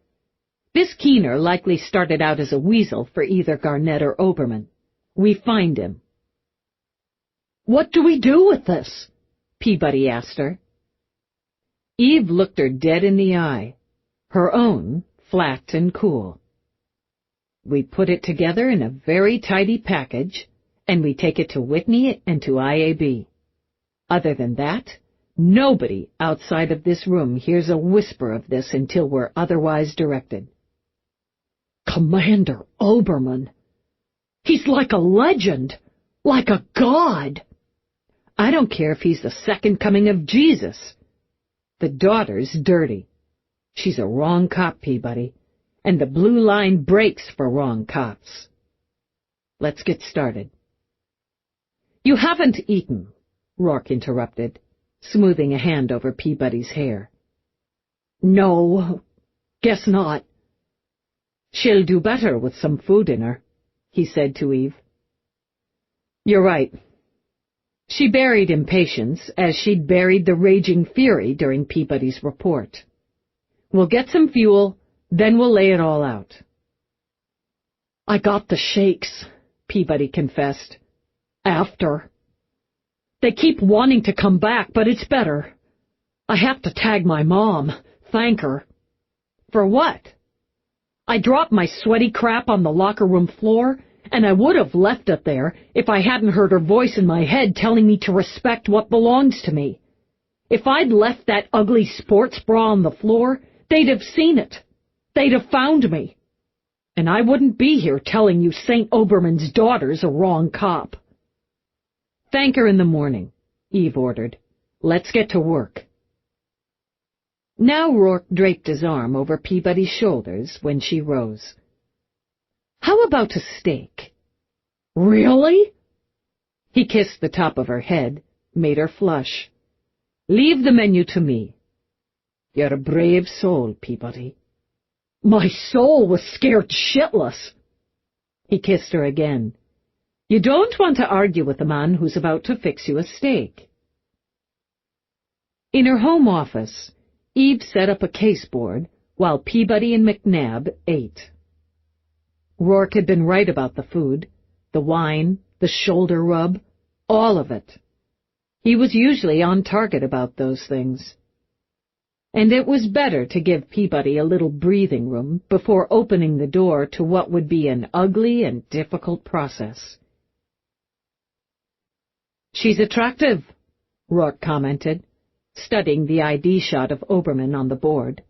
Speaker 2: This Keener likely started out as a weasel for either Garnett or Oberman. We find him. What do we do with this? Peabody asked her. Eve looked her dead in the eye, her own flat and cool. We put it together in a very tidy package, and we take it to Whitney and to IAB. Other than that, nobody outside of this room hears a whisper of this until we're otherwise directed. Commander Oberman. He's like a legend, like a god. I don't care if he's the second coming of Jesus. The daughter's dirty. She's a wrong cop, Peabody, and the blue line breaks for wrong cops. Let's get started. You haven't eaten, Rourke interrupted, smoothing a hand over Peabody's hair. No, guess not. She'll do better with some food in her, he said to Eve. You're right. She buried impatience as she'd buried the raging fury during Peabody's report. We'll get some fuel, then we'll lay it all out. I got the shakes, Peabody confessed. After. They keep wanting to come back, but it's better. I have to tag my mom, thank her. For what? I dropped my sweaty crap on the locker room floor, and I would have left it there if I hadn't heard her voice in my head telling me to respect what belongs to me. If I'd left that ugly sports bra on the floor, they'd have seen it. They'd have found me. And I wouldn't be here telling you St. Oberman's daughter's a wrong cop. Thank her in the morning, Eve ordered. Let's get to work. Now Rourke draped his arm over Peabody's shoulders when she rose. How about a steak? Really? He kissed the top of her head, made her flush. Leave the menu to me. You're a brave soul, Peabody. My soul was scared shitless. He kissed her again. You don't want to argue with a man who's about to fix you a steak. In her home office, Eve set up a caseboard while Peabody and McNabb ate. Rourke had been right about the food, the wine, the shoulder rub, all of it. He was usually on target about those things. And it was better to give Peabody a little breathing room before opening the door to what would be an ugly and difficult process. She's attractive, Rourke commented, studying the ID shot of Oberman on the board.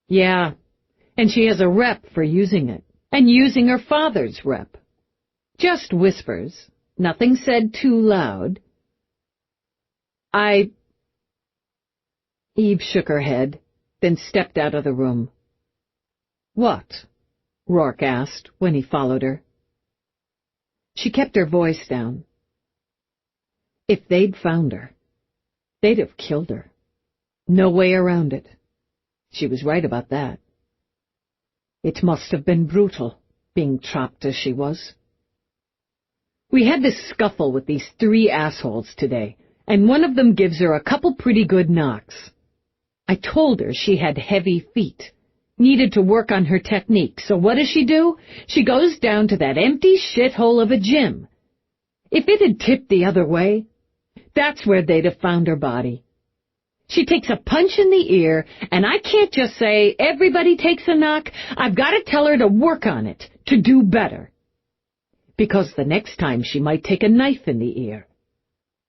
Speaker 2: Yeah, and she has a rep for using it, and using her father's rep. Just whispers, nothing said too loud. I
Speaker 1: Eve shook her head, then stepped out of the room. "What?" Rourke asked when he followed her. She kept her voice down. If they'd found her, they'd have killed her. No way around it. She was right about that. It must have been brutal, being trapped as she was. We had this scuffle with these 3 assholes today, and one of them gives her a couple pretty good knocks. I told her she had heavy feet, needed to work on her technique, so what does she do? She goes down to that empty shithole of a gym. If it had tipped the other way, that's where they'd have found her body. She takes a punch in the ear, and I can't just say, everybody takes a knock. I've got to tell her to work on it, to do better. Because the next time she might take a knife in the ear.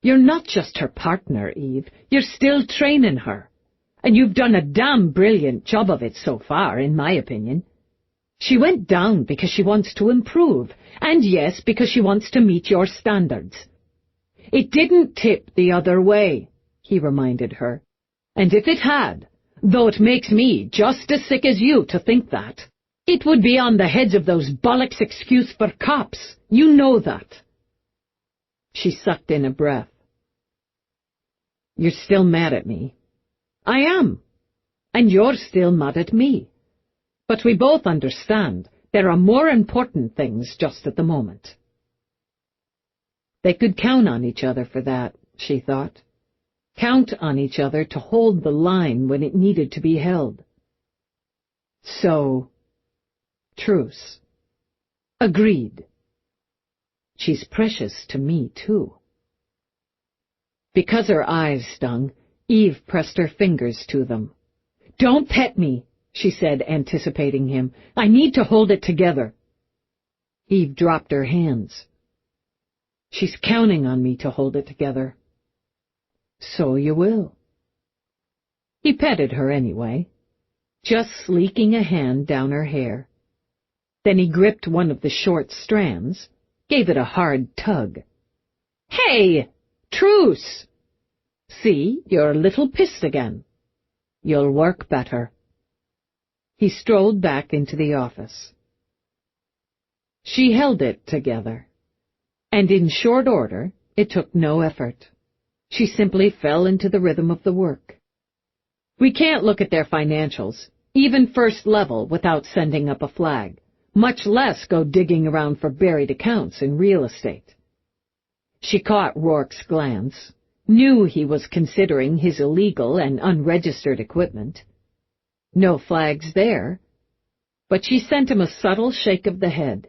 Speaker 1: You're not just her partner, Eve. You're still training her. And you've done a damn brilliant job of it so far, in my opinion. She went down because she wants to improve, and yes, because she wants to meet your standards. It didn't tip the other way, he reminded her. And if it had, though it makes me just as sick as you to think that, it would be on the heads of those bollocks excuse for cops. You know that. She sucked in a breath. You're still mad at me. I am. And you're still mad at me. But we both understand there are more important things just at the moment. They could count on each other for that, she thought. Count on each other to hold the line when it needed to be held. So, truce. Agreed. She's precious to me, too. Because her eyes stung, Eve pressed her fingers to them. Don't pet me, she said, anticipating him. I need to hold it together. Eve dropped her hands. She's counting on me to hold it together. So you will. He petted her anyway, just sleeking a hand down her hair. Then he gripped one of the short strands, gave it a hard tug. Hey! Truce! See, you're a little pissed again. You'll work better. He strolled back into the office. She held it together, and in short order, it took no effort. She simply fell into the rhythm of the work. We can't look at their financials, even first level, without sending up a flag, much less go digging around for buried accounts in real estate. She caught Rourke's glance, knew he was considering his illegal and unregistered equipment. No flags there, but she sent him a subtle shake of the head.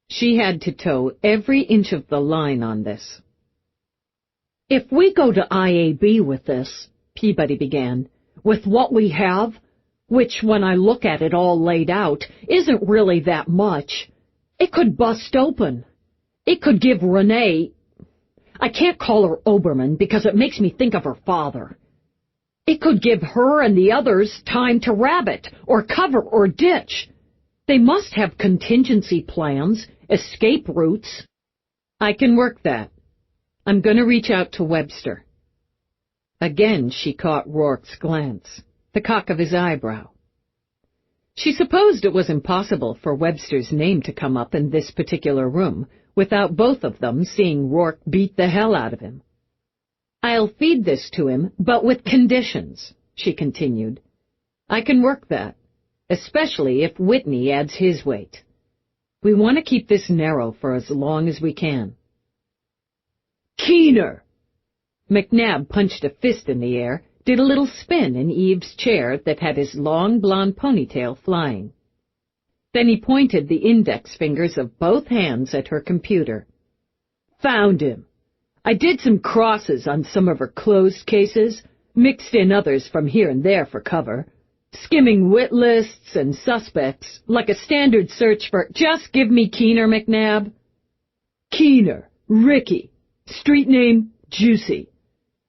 Speaker 1: She had to toe every inch of the line on this. If we go to IAB with this, Peabody began, with what we have, which when I look at it all laid out, isn't really that much, it could bust open. It could give Renee, I can't call her Oberman because it makes me think of her father. It could give her and the others time to rabbit or cover or ditch. They must have contingency plans, escape routes. I can work that. I'm going to reach out to Webster. Again she caught Rourke's glance, the cock of his eyebrow. She supposed it was impossible for Webster's name to come up in this particular room without both of them seeing Rourke beat the hell out of him. I'll feed this to him, but with conditions, she continued. I can work that, especially if Whitney adds his weight. We want to keep this narrow for as long as we can. Keener! McNabb punched a fist in the air, did a little spin in Eve's chair that had his long blonde ponytail flying. Then he pointed the index fingers of both hands at her computer. Found him. I did some crosses on some of her closed cases, mixed in others from here and there for cover, skimming wit lists and suspects, like a standard search for, just give me Keener, McNabb. Keener, Ricky. Street name, Juicy.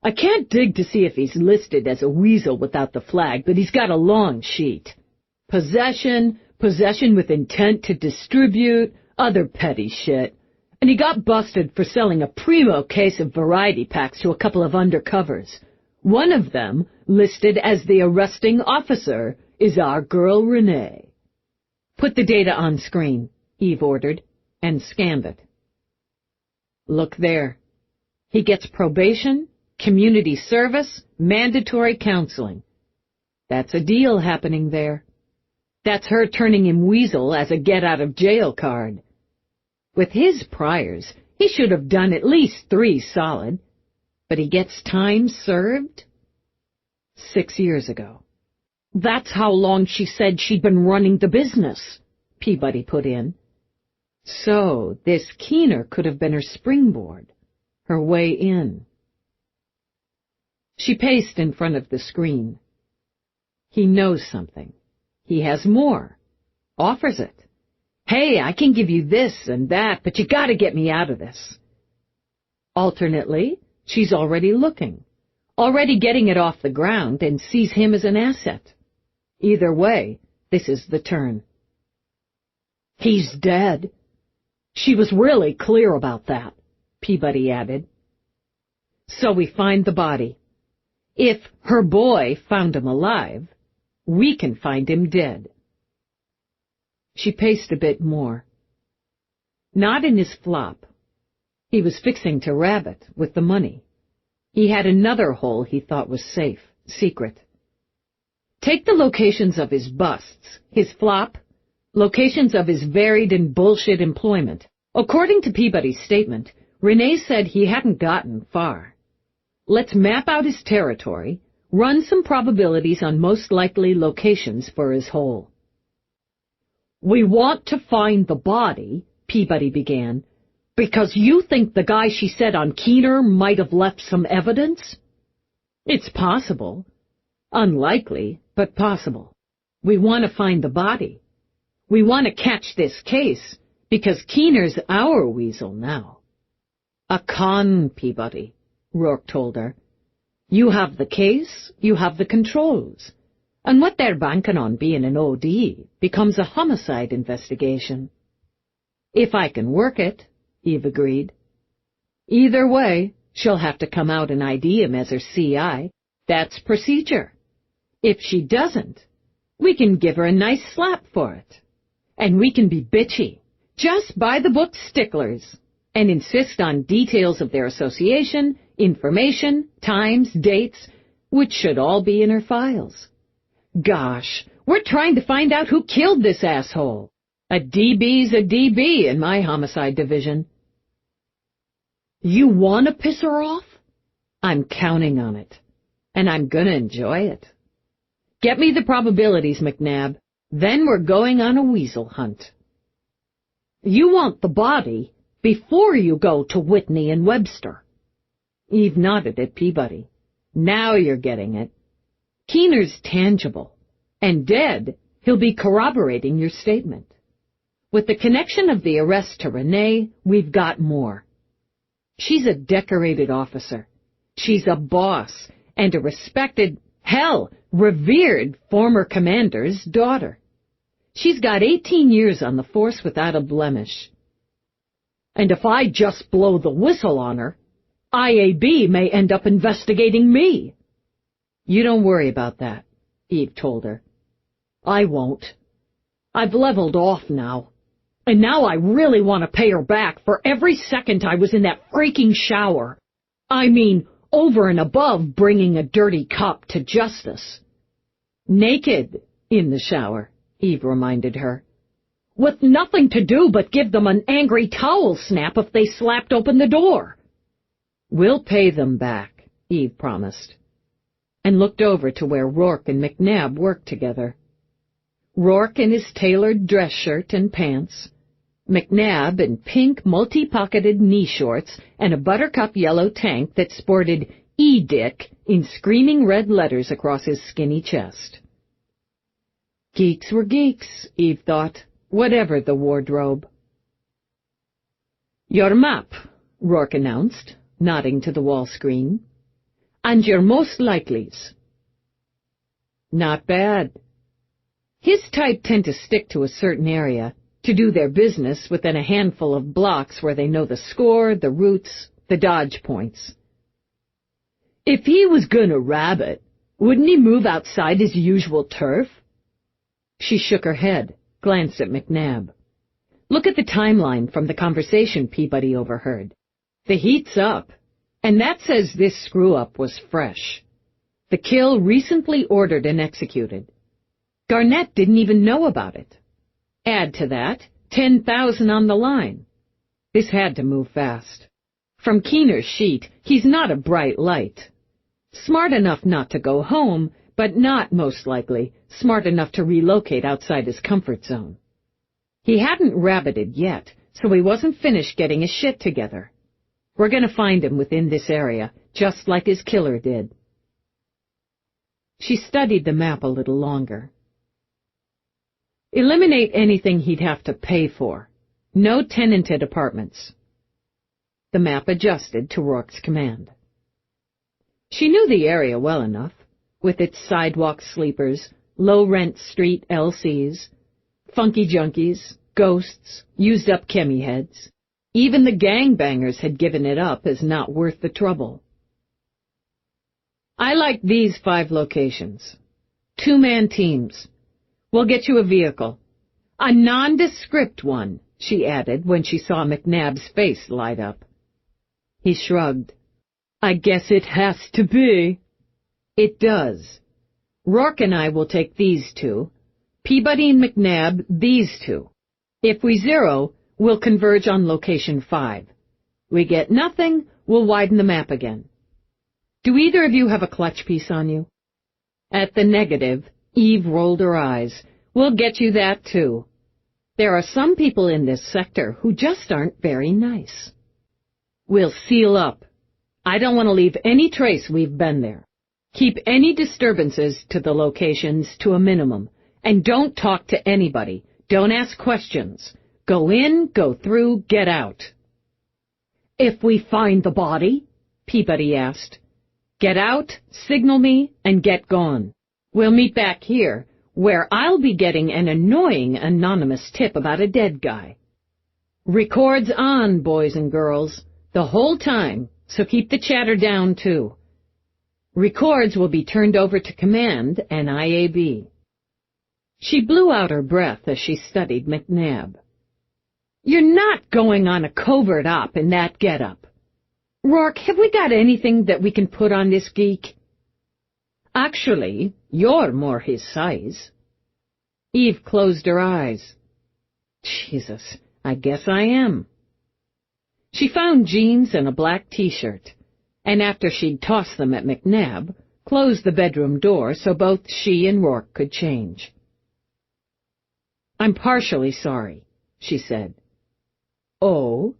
Speaker 1: I can't dig to see if he's listed as a weasel without the flag, but he's got a long sheet. Possession with intent to distribute, other petty shit. And he got busted for selling a primo case of variety packs to a couple of undercovers. One of them,
Speaker 2: Listed as the arresting officer is our girl Renee. Put the data on screen, Eve ordered, and scanned it. Look there. He gets probation, community service, mandatory counseling. That's a deal happening there. That's her turning him weasel as a get-out-of-jail card. With his priors, he should have done at least 3 solid, but he gets time served? 6 years ago. That's how long she said she'd been running the business, Peabody put in. So this Keener could have been her springboard, her way in. She paced in front of the screen. He knows something. He has more. Offers it. Hey, I can give you this and that, but you gotta get me out of this. Alternately, she's already looking, already getting it off the ground, and sees him as an asset. Either way, this is the turn. He's dead. She was really clear about that, Peabody added. So we find the body. If her boy found him alive, we can find him dead. She paced a bit more. Not in his flop. He was fixing to rob it with the money. He had another hole he thought was safe, secret. Take the locations of his busts, his flop, locations of his varied and bullshit employment. According to Peabody's statement, Renee said he hadn't gotten far. Let's map out his territory, run some probabilities on most likely locations for his hole. We want to find the body, Peabody began, because you think the guy she said on Keener might have left some evidence? It's possible. Unlikely, but possible. We want to find the body. We want to catch this case, because Keener's our weasel now. A con, Peabody, Rourke told her. You have the case, you have the controls. And what they're banking on being an OD becomes a homicide investigation. If I can work it, Eve agreed. Either way, she'll have to come out and ID him as her CI. That's procedure. If she doesn't, we can give her a nice slap for it. And we can be bitchy, just by-the-book sticklers, and insist on details of their association, information, times, dates, which should all be in her files. Gosh, we're trying to find out who killed this asshole. A DB's a DB in my homicide division. You want to piss her off? I'm counting on it. And I'm gonna enjoy it. Get me the probabilities, McNabb. Then we're going on a weasel hunt. You want the body before you go to Whitney and Webster. Eve nodded at Peabody. Now you're getting it. Keener's tangible, and dead, he'll be corroborating your statement. With the connection of the arrest to Renee, we've got more. She's a decorated officer. She's a boss, and a respected, hell, revered former commander's daughter. She's got 18 years on the force without a blemish. And if I just blow the whistle on her, IAB may end up investigating me. You don't worry about that, Eve told her. I won't. I've leveled off now. And now I really want to pay her back for every second I was in that freaking shower. I mean, over and above bringing a dirty cop to justice. Naked in the shower, Eve reminded her. With nothing to do but give them an angry towel snap if they slapped open the door. We'll pay them back, Eve promised, and looked over to where Rourke and McNabb worked together. Rourke in his tailored dress shirt and pants, McNabb in pink multi-pocketed knee shorts and a buttercup yellow tank that sported E-Dick in screaming red letters across his skinny chest. Geeks were geeks, Eve thought, whatever the wardrobe. Your map, Rourke announced, nodding to the wall screen. And your most likelies. Not bad. His type tend to stick to a certain area, to do their business within a handful of blocks where they know the score, the routes, the dodge points. If he was gonna rob it, Wouldn't he move outside his usual turf? She shook her head, glanced at McNabb. Look at the timeline from the conversation Peabody overheard. The heat's up, and that says this screw-up was fresh. The kill recently ordered and executed. Garnett didn't even know about it. Add to that, 10,000 on the line. This had to move fast. From Keener's sheet, he's not a bright light. Smart enough not to go home, but not, most likely, smart enough to relocate outside his comfort zone. He hadn't rabbited yet, so he wasn't finished getting his shit together. We're going to find him within this area, just like his killer did. She studied the map a little longer. Eliminate anything he'd have to pay for. No tenanted apartments. The map adjusted to Rourke's command. She knew the area well enough, with its sidewalk sleepers, low-rent street LCs, funky junkies, ghosts, used-up chemi heads. Even the gangbangers had given it up as not worth the trouble. I like these 5 locations. 2-man teams. We'll get you a vehicle. A nondescript one, she added when she saw McNabb's face light up. He shrugged. I guess it has to be. It does. Rourke and I will take these 2. Peabody and McNabb, these 2. If we zero, we'll converge on location 5. We get nothing, we'll widen the map again. Do either of you have a clutch piece on you? At the negative, Eve rolled her eyes. We'll get you that, too. There are some people in this sector who just aren't very nice. We'll seal up. I don't want to leave any trace we've been there. Keep any disturbances to the locations to a minimum, and don't talk to anybody. Don't ask questions. Go in, go through, get out. If we find the body? Peabody asked. Get out, signal me, and get gone. We'll meet back here, where I'll be getting an annoying anonymous tip about a dead guy. Records on, boys and girls, the whole time, so keep the chatter down, too. Records will be turned over to Command and IAB. She blew out her breath as she studied McNabb. You're not going on a covert op in that getup. Rourke, have we got anything that we can put on this geek? Actually, you're more his size. Eve closed her eyes. Jesus, I guess I am. She found jeans and a black T-shirt, and after she'd tossed them at McNabb, closed the bedroom door so both she and Rourke could change. I'm partially sorry, she said. Oh?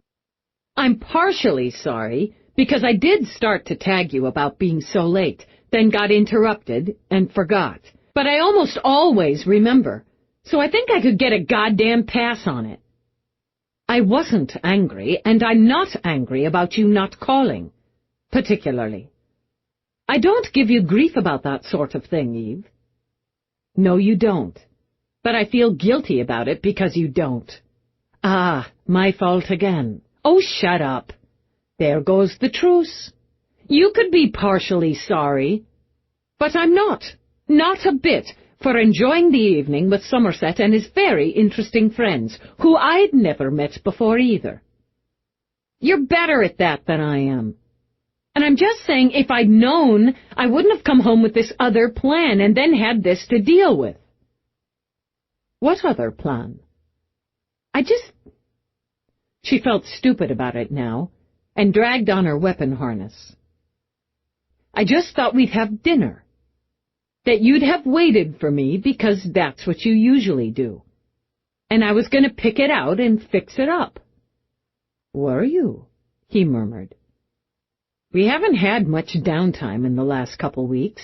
Speaker 2: I'm partially sorry because I did start to tag you about being so late, then got interrupted and forgot. But I almost always remember, so I think I could get a goddamn pass on it. I wasn't angry, and I'm not angry about you not calling, particularly. I don't give you grief about that sort of thing, Eve. No, you don't. But I feel guilty about it because you don't. Ah, my fault again. Oh, shut up. There goes the truce. You could be partially sorry, but I'm not a bit, for enjoying the evening with Somerset and his very interesting friends, who I'd never met before either. You're better at that than I am. And I'm just saying if I'd known, I wouldn't have come home with this other plan and then had this to deal with. What other plan? She felt stupid about it now, and dragged on her weapon harness. I just thought we'd have dinner. That you'd have waited for me because that's what you usually do. And I was going to pick it out and fix it up. Were you? He murmured. We haven't had much downtime in the last couple weeks,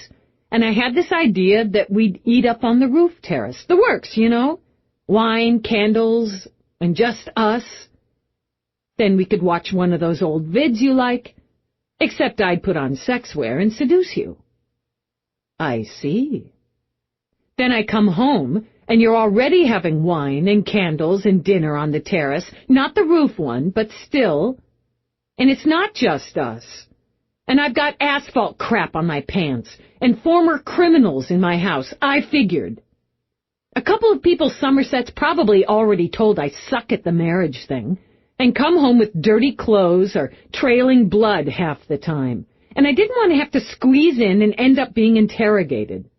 Speaker 2: and I had this idea that we'd eat up on the roof terrace. The works, you know. Wine, candles, and just us. Then we could watch one of those old vids you like, except I'd put on sexwear and seduce you. I see. Then I come home, and you're already having wine and candles and dinner on the terrace, not the roof one, but still. And it's not just us. And I've got asphalt crap on my pants, and former criminals in my house, I figured. A couple of people Somerset's probably already told I suck at the marriage thing, and come home with dirty clothes or trailing blood half the time, and I didn't want to have to squeeze in and end up being interrogated.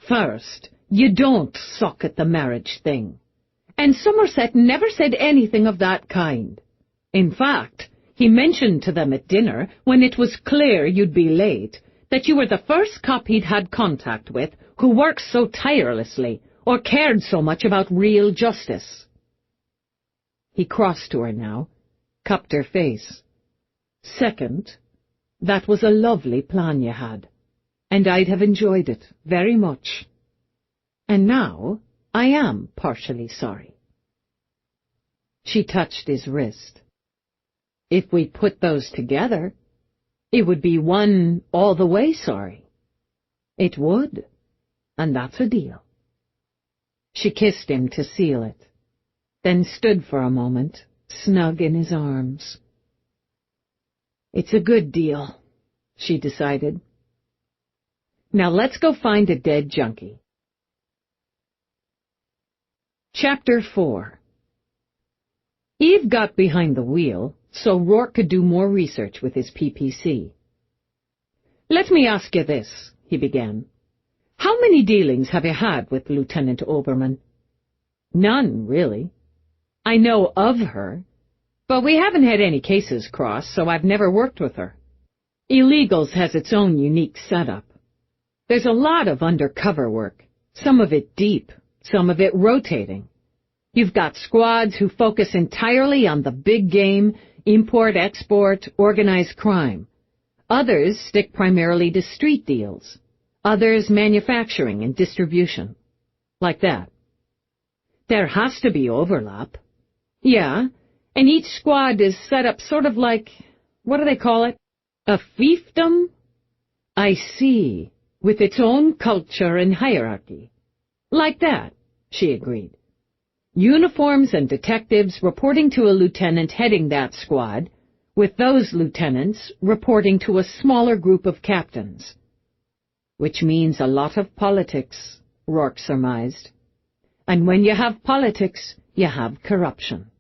Speaker 2: First, you don't suck at the marriage thing. And Somerset never said anything of that kind. In fact, he mentioned to them at dinner, when it was clear you'd be late, that you were the first cop he'd had contact with who worked so tirelessly or cared so much about real justice. He crossed to her now, cupped her face. Second, that was a lovely plan you had, and I'd have enjoyed it very much. And now I am partially sorry. She touched his wrist. If we put those together, it would be one all the way sorry. It would, and that's a deal. She kissed him to seal it, then stood for a moment, snug in his arms. It's a good deal, she decided. Now let's go find a dead junkie. Chapter 4. Eve got behind the wheel so Rourke could do more research with his PPC. Let me ask you this, he began. How many dealings have you had with Lieutenant Oberman? None, really. I know of her, but we haven't had any cases crossed, so I've never worked with her. Illegals has its own unique setup. There's a lot of undercover work, some of it deep, some of it rotating. You've got squads who focus entirely on the big game, import-export, organized crime. Others stick primarily to street deals. Others manufacturing and distribution. Like that. There has to be overlap. Yeah, and each squad is set up sort of like, what do they call it? A fiefdom? I see, with its own culture and hierarchy. Like that, she agreed. Uniforms and detectives reporting to a lieutenant heading that squad, with those lieutenants reporting to a smaller group of captains. Which means a lot of politics, Rourke surmised. And when you have politics, you have corruption.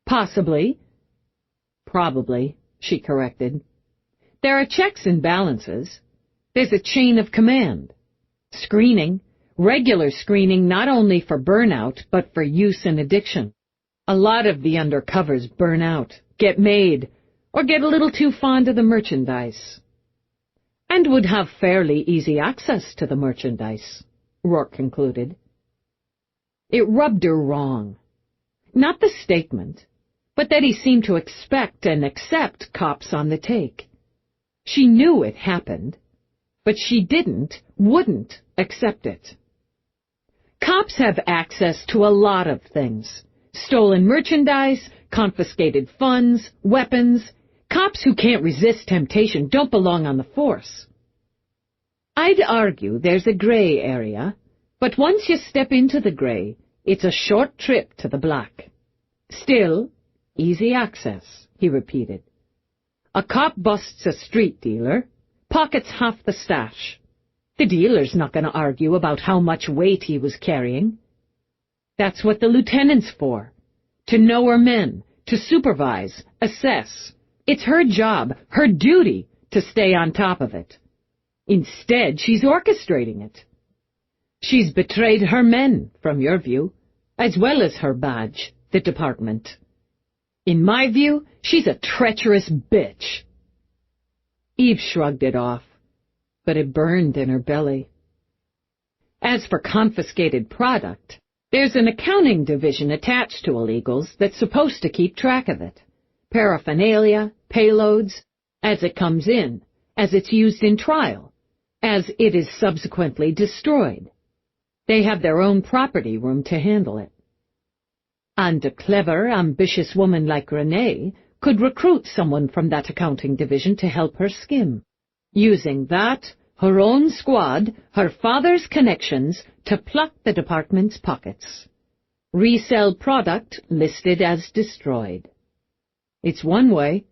Speaker 2: Possibly. Probably, she corrected. There are checks and balances. There's a chain of command. Screening. Regular screening not only for burnout, but for use and addiction. A lot of the undercovers burn out, get made, or get a little too fond of the merchandise. And would have fairly easy access to the merchandise, Rourke concluded. It rubbed her wrong. Not the statement, but that he seemed to expect and accept cops on the take. She knew it happened, but she wouldn't accept it. Cops have access to a lot of things. Stolen merchandise, confiscated funds, weapons. Cops who can't resist temptation don't belong on the force. I'd argue there's a gray area, but once you step into the gray, it's a short trip to the black. Still, easy access, he repeated. A cop busts a street dealer, pockets half the stash. The dealer's not going to argue about how much weight he was carrying. That's what the lieutenant's for. To know her men, to supervise, assess. It's her job, her duty, to stay on top of it. Instead, she's orchestrating it. She's betrayed her men, from your view, as well as her badge, the department. In my view, she's a treacherous bitch. Eve shrugged it off, but it burned in her belly. As for confiscated product, there's an accounting division attached to illegals that's supposed to keep track of it. Paraphernalia, payloads, as it comes in, as it's used in trial, as it is subsequently destroyed. They have their own property room to handle it. And a clever, ambitious woman like Renee could recruit someone from that accounting division to help her skim, using that, her own squad, her father's connections, to pluck the department's pockets. Resell product listed as destroyed. It's one way.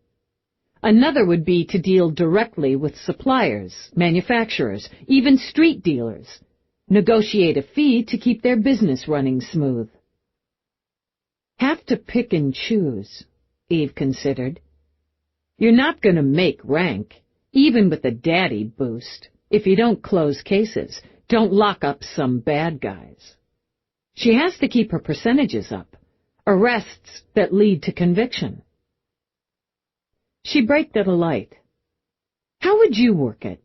Speaker 1: Another would be to deal directly with suppliers, manufacturers, even street dealers. Negotiate a fee to keep their business running smooth. Have to pick and choose, Eve considered. You're not going to make rank, even with a daddy boost, if you don't close cases, don't lock up some bad guys. She has to keep her percentages up, arrests that lead to conviction. She braked at a light. How would you work it?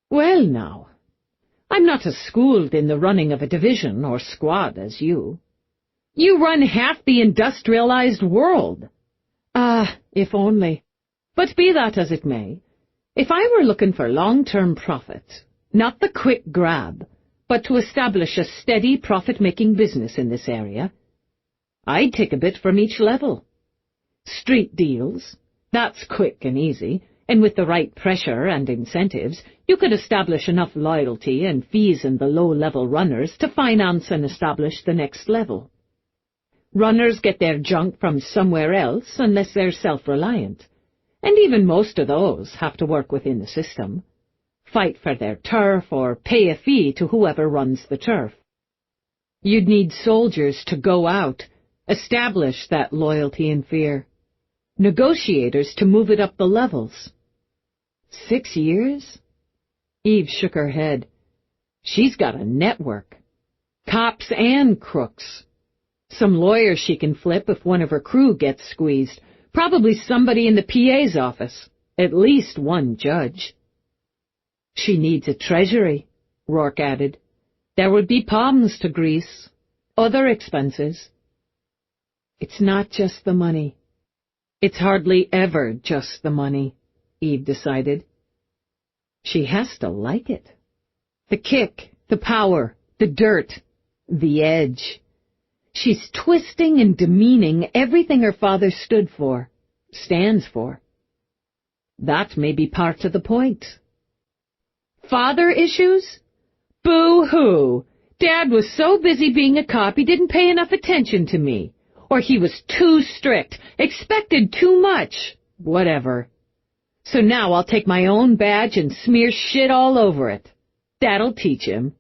Speaker 1: Well, now, I'm not as schooled in the running of a division or squad as you. You run half the industrialized world. Ah, if only. But be that as it may, if I were looking for long-term profit, not the quick grab, but to establish a steady profit-making business in this area, I'd take a bit from each level. Street deals, that's quick and easy, and with the right pressure and incentives, you could establish enough loyalty and fees in the low-level runners to finance and establish the next level. Runners get their junk from somewhere else unless they're self-reliant, and even most of those have to work within the system, fight for their turf or pay a fee to whoever runs the turf. You'd need soldiers to go out, establish that loyalty and fear, negotiators to move it up the levels. 6 years? Eve shook her head. She's got a network. Cops and crooks. Some lawyer she can flip if one of her crew gets squeezed. Probably somebody in the PA's office. At least one judge. She needs a treasury, Rourke added. There would be palms to grease. Other expenses. It's not just the money. It's hardly ever just the money, Eve decided. She has to like it. The kick, the power, the dirt, the edge. She's twisting and demeaning everything her father stood for, stands for. That may be part of the point. Father issues? Boo-hoo! Dad was so busy being a cop he didn't pay enough attention to me. Or he was too strict, expected too much. Whatever. So now I'll take my own badge and smear shit all over it. That'll teach him.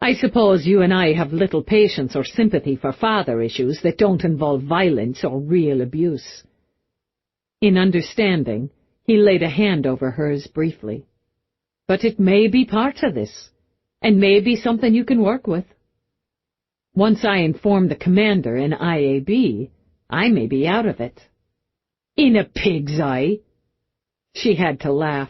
Speaker 1: I suppose you and I have little patience or sympathy for father issues that don't involve violence or real abuse. In understanding, he laid a hand over hers briefly. But it may be part of this, and may be something you can work with. Once I inform the commander in IAB, I may be out of it. In a pig's eye. She had to laugh.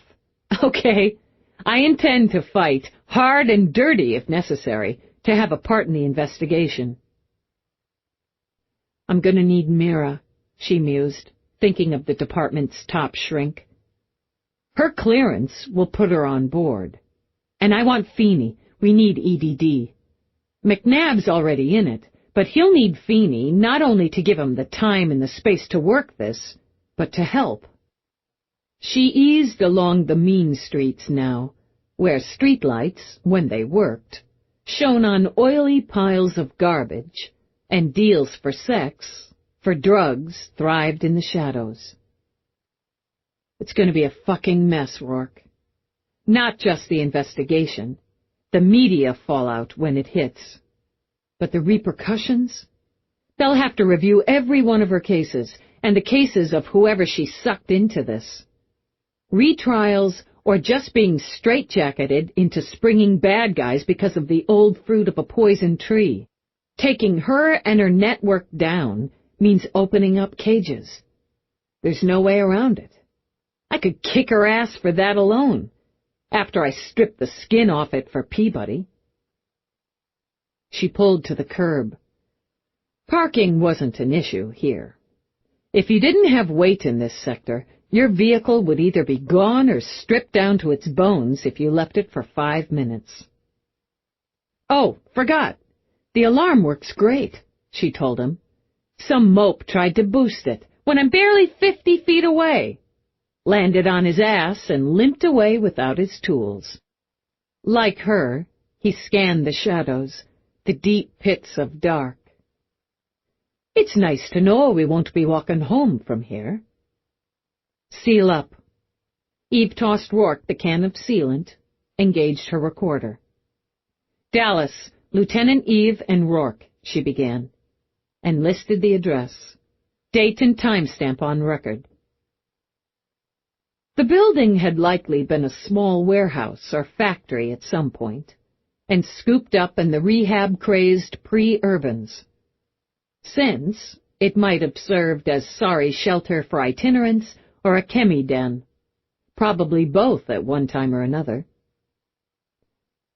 Speaker 1: Okay, I intend to fight, hard and dirty if necessary, to have a part in the investigation. I'm going to need Mira, she mused, thinking of the department's top shrink. Her clearance will put her on board. And I want Feeney. We need EDD. McNabb's already in it, but he'll need Feeney not only to give him the time and the space to work this, but to help. She eased along the mean streets now, where streetlights, when they worked, shone on oily piles of garbage, and deals for sex, for drugs, thrived in the shadows. It's going to be a fucking mess, Rourke. Not just the investigation, the media fallout when it hits. But the repercussions? They'll have to review every one of her cases, and the cases of whoever she sucked into this. Retrials, or just being straitjacketed into springing bad guys because of the old fruit of a poison tree. Taking her and her network down means opening up cages. There's no way around it. I could kick her ass for that alone, after I stripped the skin off it for Peabody. She pulled to the curb. Parking wasn't an issue here. If you didn't have weight in this sector, your vehicle would either be gone or stripped down to its bones if you left it for 5 minutes. Oh, forgot. The alarm works great, she told him. Some mope tried to boost it when I'm barely 50 feet away. Landed on his ass and limped away without his tools. Like her, he scanned the shadows, the deep pits of dark. It's nice to know we won't be walking home from here. Seal up. Eve tossed Rourke the can of sealant, engaged her recorder. Dallas, Lieutenant Eve and Rourke, she began, and listed the address. Date and timestamp on record. The building had likely been a small warehouse or factory at some point, and scooped up in the rehab-crazed pre-urbans. Since, it might have served as sorry shelter for itinerants or a chemi-den, probably both at one time or another.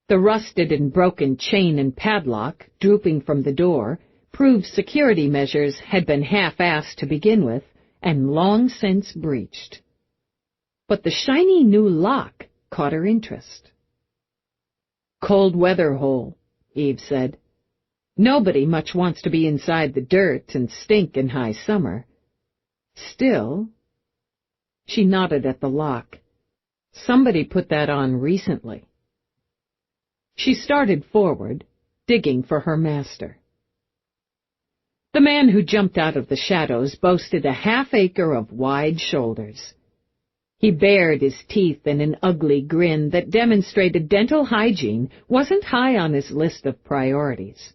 Speaker 1: The rusted and broken chain and padlock drooping from the door proved security measures had been half-assed to begin with and long since breached. But the shiny new lock caught her interest. Cold weather hole, Eve said. Nobody much wants to be inside the dirt and stink in high summer. Still, she nodded at the lock. Somebody put that on recently. She started forward, digging for her master. The man who jumped out of the shadows boasted a half-acre of wide shoulders. He bared his teeth in an ugly grin that demonstrated dental hygiene wasn't high on his list of priorities.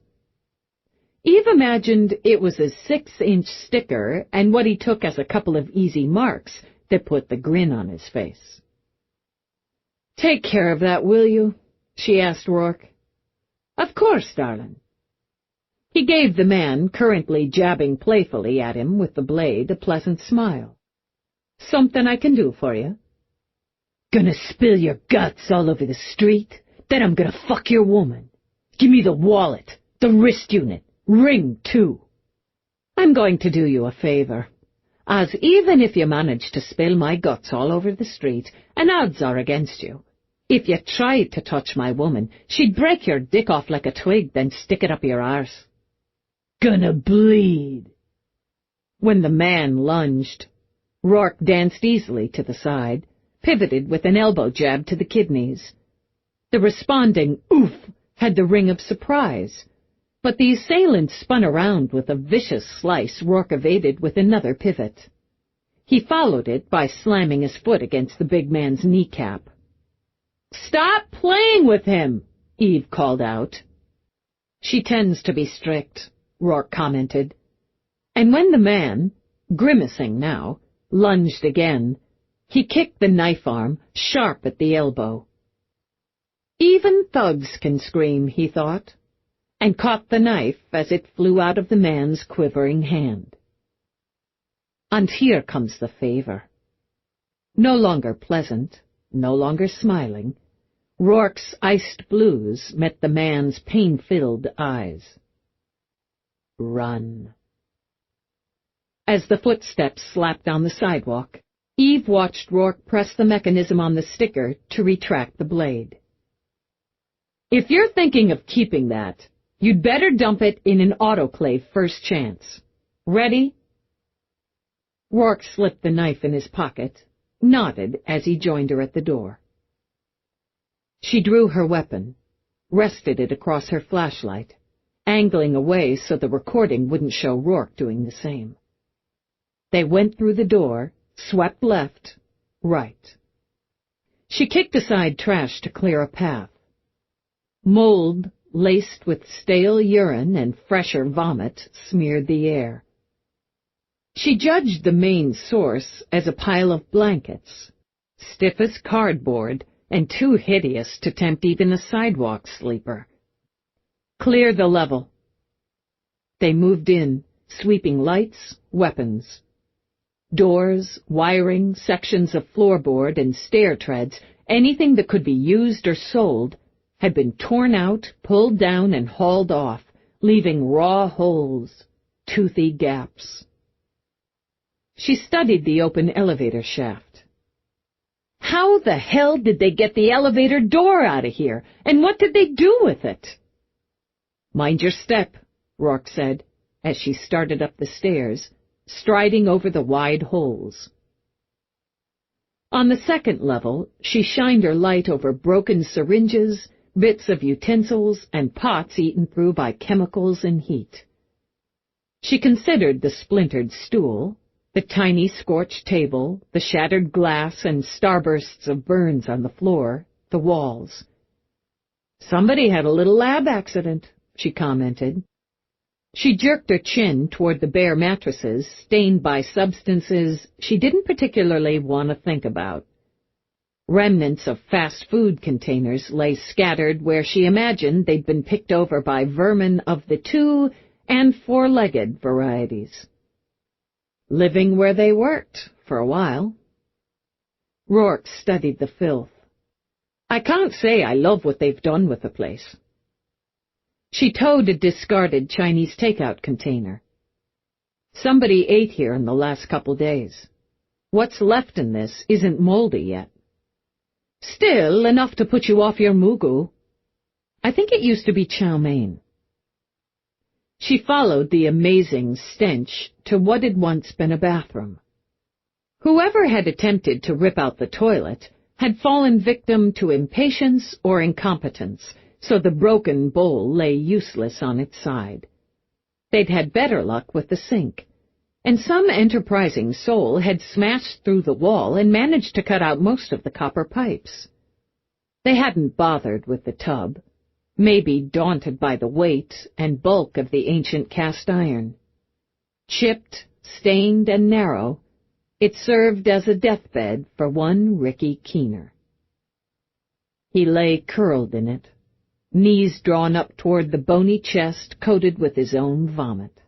Speaker 1: Eve imagined it was a 6-inch sticker and what he took as a couple of easy marks that put the grin on his face. "Take care of that, will you?" she asked Rourke. "Of course, darling." He gave the man, currently jabbing playfully at him with the blade, a pleasant smile. "Something I can do for you?" "Gonna spill your guts all over the street? Then I'm gonna fuck your woman. Give me the wallet, the wrist unit, ring, too." "I'm going to do you a favor. As even if you manage to spill my guts all over the street, and odds are against you, if you tried to touch my woman, she'd break your dick off like a twig, then stick it up your arse." "Gonna bleed." When the man lunged, Rourke danced easily to the side, pivoted with an elbow jab to the kidneys. The responding oof had the ring of surprise, but the assailant spun around with a vicious slice Rourke evaded with another pivot. He followed it by slamming his foot against the big man's kneecap. "Stop playing with him," Eve called out. "She tends to be strict," Rourke commented. And when the man, grimacing now, lunged again, he kicked the knife arm sharp at the elbow. Even thugs can scream, he thought, and caught the knife as it flew out of the man's quivering hand. And here comes the favor. No longer pleasant, no longer smiling, Rourke's iced blues met the man's pain-filled eyes. "Run." As the footsteps slapped on the sidewalk, Eve watched Rourke press the mechanism on the sticker to retract the blade. "If you're thinking of keeping that, you'd better dump it in an autoclave first chance. Ready?" Rourke slipped the knife in his pocket, nodded as he joined her at the door. She drew her weapon, rested it across her flashlight, angling away so the recording wouldn't show Rourke doing the same. They went through the door, swept left, right. She kicked aside trash to clear a path. Mold, laced with stale urine and fresher vomit, smeared the air. She judged the main source as a pile of blankets, stiff as cardboard and too hideous to tempt even a sidewalk sleeper. "Clear the level." They moved in, sweeping lights, weapons. Doors, wiring, sections of floorboard, and stair treads, anything that could be used or sold, had been torn out, pulled down, and hauled off, leaving raw holes, toothy gaps. She studied the open elevator shaft. How the hell did they get the elevator door out of here, and what did they do with it? "Mind your step," Rourke said, as she started up the stairs, striding over the wide holes. On the second level, she shined her light over broken syringes, bits of utensils, and pots eaten through by chemicals and heat. She considered the splintered stool, The tiny scorched table, the shattered glass and starbursts of burns on the floor, the walls. "Somebody had a little lab accident," she commented. She jerked her chin toward the bare mattresses, stained by substances she didn't particularly want to think about. Remnants of fast food containers lay scattered where she imagined they'd been picked over by vermin of the 2- and 4-legged varieties. Living where they worked, for a while. Rourke studied the filth. "I can't say I love what they've done with the place." She towed a discarded Chinese takeout container. "Somebody ate here in the last couple days. What's left in this isn't moldy yet. Still enough to put you off your mugu. I think it used to be chow mein." She followed the amazing stench to what had once been a bathroom. Whoever had attempted to rip out the toilet had fallen victim to impatience or incompetence, so the broken bowl lay useless on its side. They'd had better luck with the sink, and some enterprising soul had smashed through the wall and managed to cut out most of the copper pipes. They hadn't bothered with the tub, maybe daunted by the weight and bulk of the ancient cast iron. Chipped, stained, and narrow, it served as a deathbed for one Ricky Keener. He lay curled in it, knees drawn up toward the bony chest coated with his own vomit.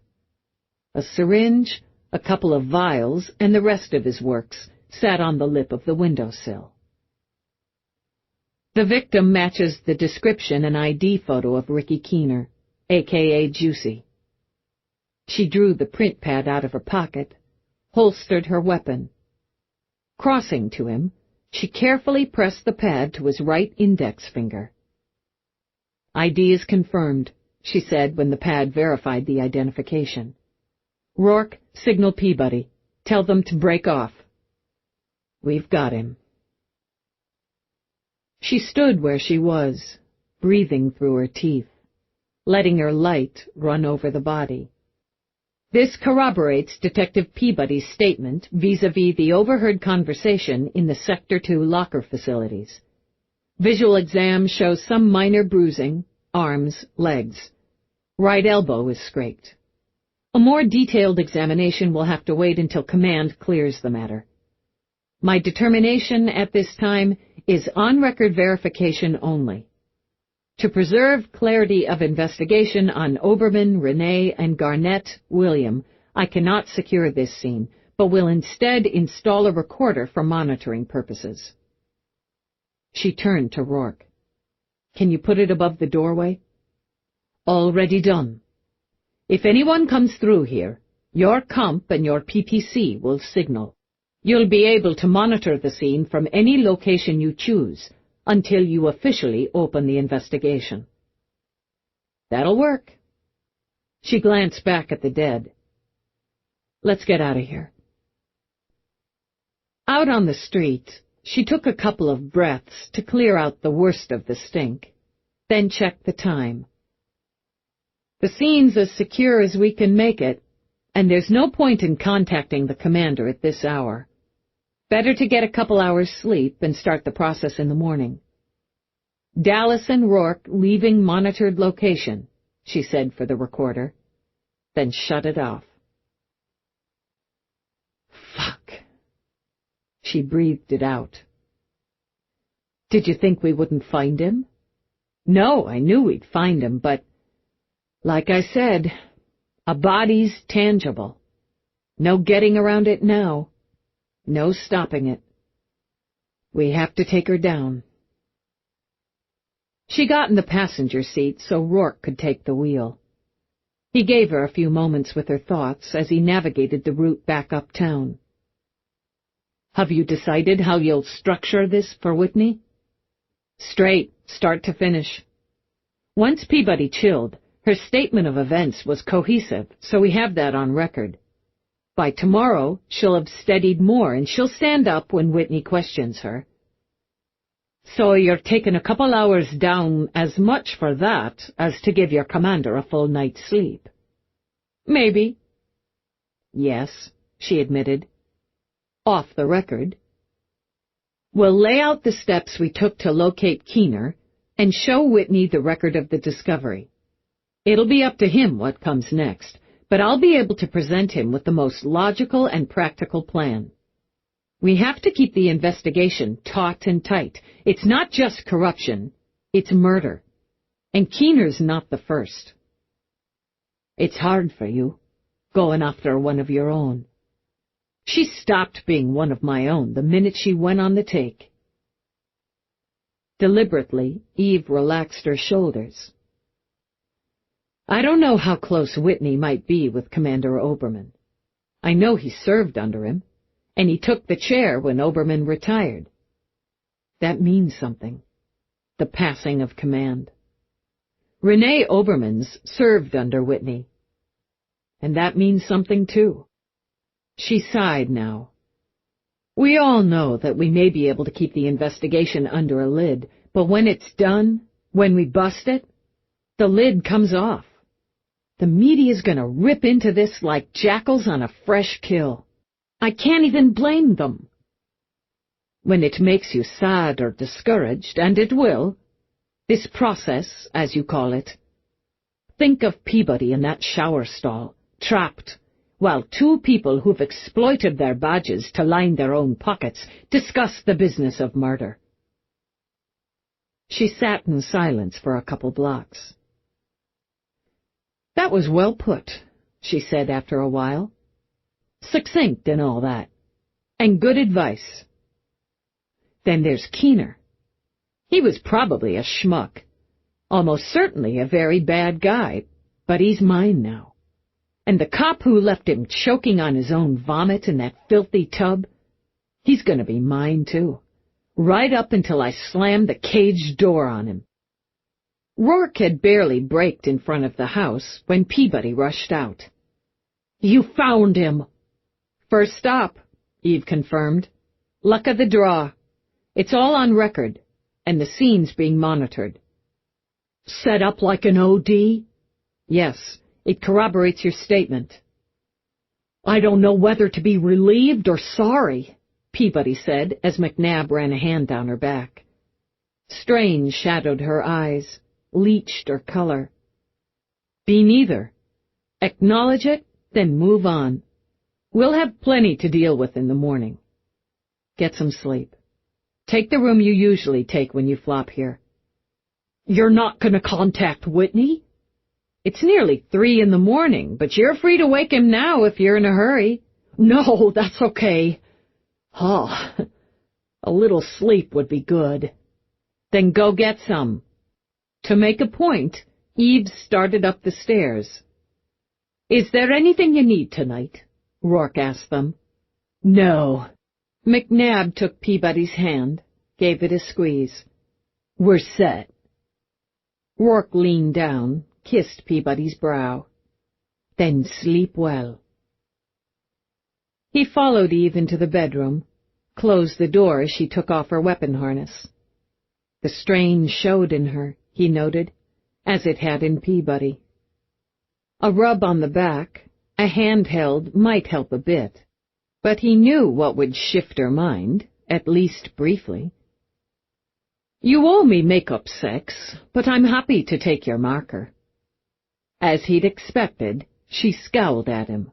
Speaker 1: A syringe, a couple of vials, and the rest of his works sat on the lip of the windowsill. The victim matches the description and ID photo of Ricky Keener, a.k.a. Juicy. She drew the print pad out of her pocket, holstered her weapon. Crossing to him, she carefully pressed the pad to his right index finger. "ID is confirmed," she said when the pad verified the identification. "Rourke, signal Peabody. Tell them to break off. We've got him." She stood where she was, breathing through her teeth, letting her light run over the body. This corroborates Detective Peabody's statement vis-à-vis the overheard conversation in the Sector 2 locker facilities. Visual exam shows some minor bruising, arms, legs. Right elbow is scraped. A more detailed examination will have to wait until command clears the matter. My determination at this time is on-record verification only. To preserve clarity of investigation on Oberman, Renee, and Garnett, William, I cannot secure this scene, but will instead install a recorder for monitoring purposes. She turned to Rourke. "Can you put it above the doorway?" "Already done. If anyone comes through here, your comp and your PPC will signal. You'll be able to monitor the scene from any location you choose until you officially open the investigation." "That'll work." She glanced back at the dead. "Let's get out of here." Out on the street, she took a couple of breaths to clear out the worst of the stink, then checked the time. "The scene's as secure as we can make it, and there's no point in contacting the commander at this hour. Better to get a couple hours' sleep and start the process in the morning." "Dallas and Rourke leaving monitored location," she said for the recorder, then shut it off. "Fuck." She breathed it out. "Did you think we wouldn't find him?" "No, I knew we'd find him, but, like I said, a body's tangible. No getting around it now. No stopping it. We have to take her down." She got in the passenger seat so Rourke could take the wheel. He gave her a few moments with her thoughts as he navigated the route back uptown. "Have you decided how you'll structure this for Whitney?" "Straight, start to finish." Once Peabody chilled, her statement of events was cohesive, so we have that on record. By tomorrow, she'll have steadied more, and she'll stand up when Whitney questions her. "So you're taking a couple hours down as much for that as to give your commander a full night's sleep?" "Maybe." "Yes," she admitted. Off the record. We'll lay out the steps we took to locate Keener and show Whitney the record of the discovery. It'll be up to him what comes next, but I'll be able to present him with the most logical and practical plan. We have to keep the investigation taut and tight. It's not just corruption, it's murder. And Keener's not the first. It's hard for you, going after one of your own. She stopped being one of my own the minute she went on the take. Deliberately, Eve relaxed her shoulders. I don't know how close Whitney might be with Commander Oberman. I know he served under him, and he took the chair when Oberman retired. That means something. The passing of command. Renee Oberman's served under Whitney. And that means something, too. She sighed now. We all know that we may be able to keep the investigation under a lid, but when it's done, when we bust it, the lid comes off. The media's gonna rip into this like jackals on a fresh kill. I can't even blame them. When it makes you sad or discouraged, and it will, this process, as you call it, think of Peabody in that shower stall, trapped, while two people who've exploited their badges to line their own pockets discuss the business of murder. She sat in silence for a couple blocks. That was well put, she said after a while. Succinct and all that. And good advice. Then there's Keener. He was probably a schmuck. Almost certainly a very bad guy, but he's mine now. And the cop who left him choking on his own vomit in that filthy tub, he's gonna be mine too. Right up until I slam the cage door on him. Rourke had barely braked in front of the house when Peabody rushed out. You found him! First stop, Eve confirmed. Luck of the draw. It's all on record, and the scene's being monitored. Set up like an OD? Yes, it corroborates your statement. I don't know whether to be relieved or sorry, Peabody said as McNabb ran a hand down her back. Strain shadowed her eyes, leached her color. Be neither. Acknowledge it, then move on. We'll have plenty to deal with in the morning. Get some sleep. Take the room you usually take when you flop here. You're not going to contact Whitney? It's nearly 3 a.m, but you're free to wake him now if you're in a hurry. No, that's okay. Oh, a little sleep would be good. Then go get some. To make a point, Eve started up the stairs. Is there anything you need tonight? Rourke asked them. No. McNabb took Peabody's hand, gave it a squeeze. We're set. Rourke leaned down, kissed Peabody's brow. Then sleep well. He followed Eve into the bedroom, closed the door as she took off her weapon harness. The strain showed in her, he noted, as it had in Peabody. A rub on the back, a handheld, might help a bit, but he knew what would shift her mind, at least briefly. You owe me make-up sex, but I'm happy to take your marker. As he'd expected, she scowled at him.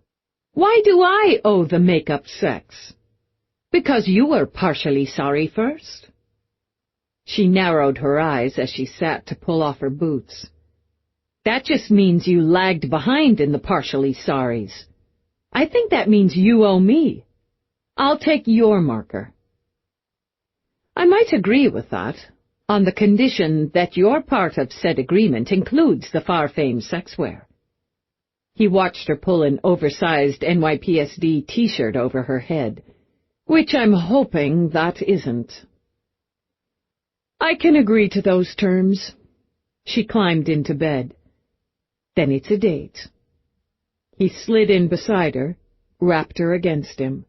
Speaker 1: Why do I owe the make-up sex? Because you were partially sorry first. She narrowed her eyes as she sat to pull off her boots. That just means you lagged behind in the partially sorries. I think that means you owe me. I'll take your marker. I might agree with that, on the condition that your part of said agreement includes the far-famed sexwear. He watched her pull an oversized NYPSD T-shirt over her head, which I'm hoping that isn't. I can agree to those terms. She climbed into bed. Then it's a date. He slid in beside her, wrapped her against him.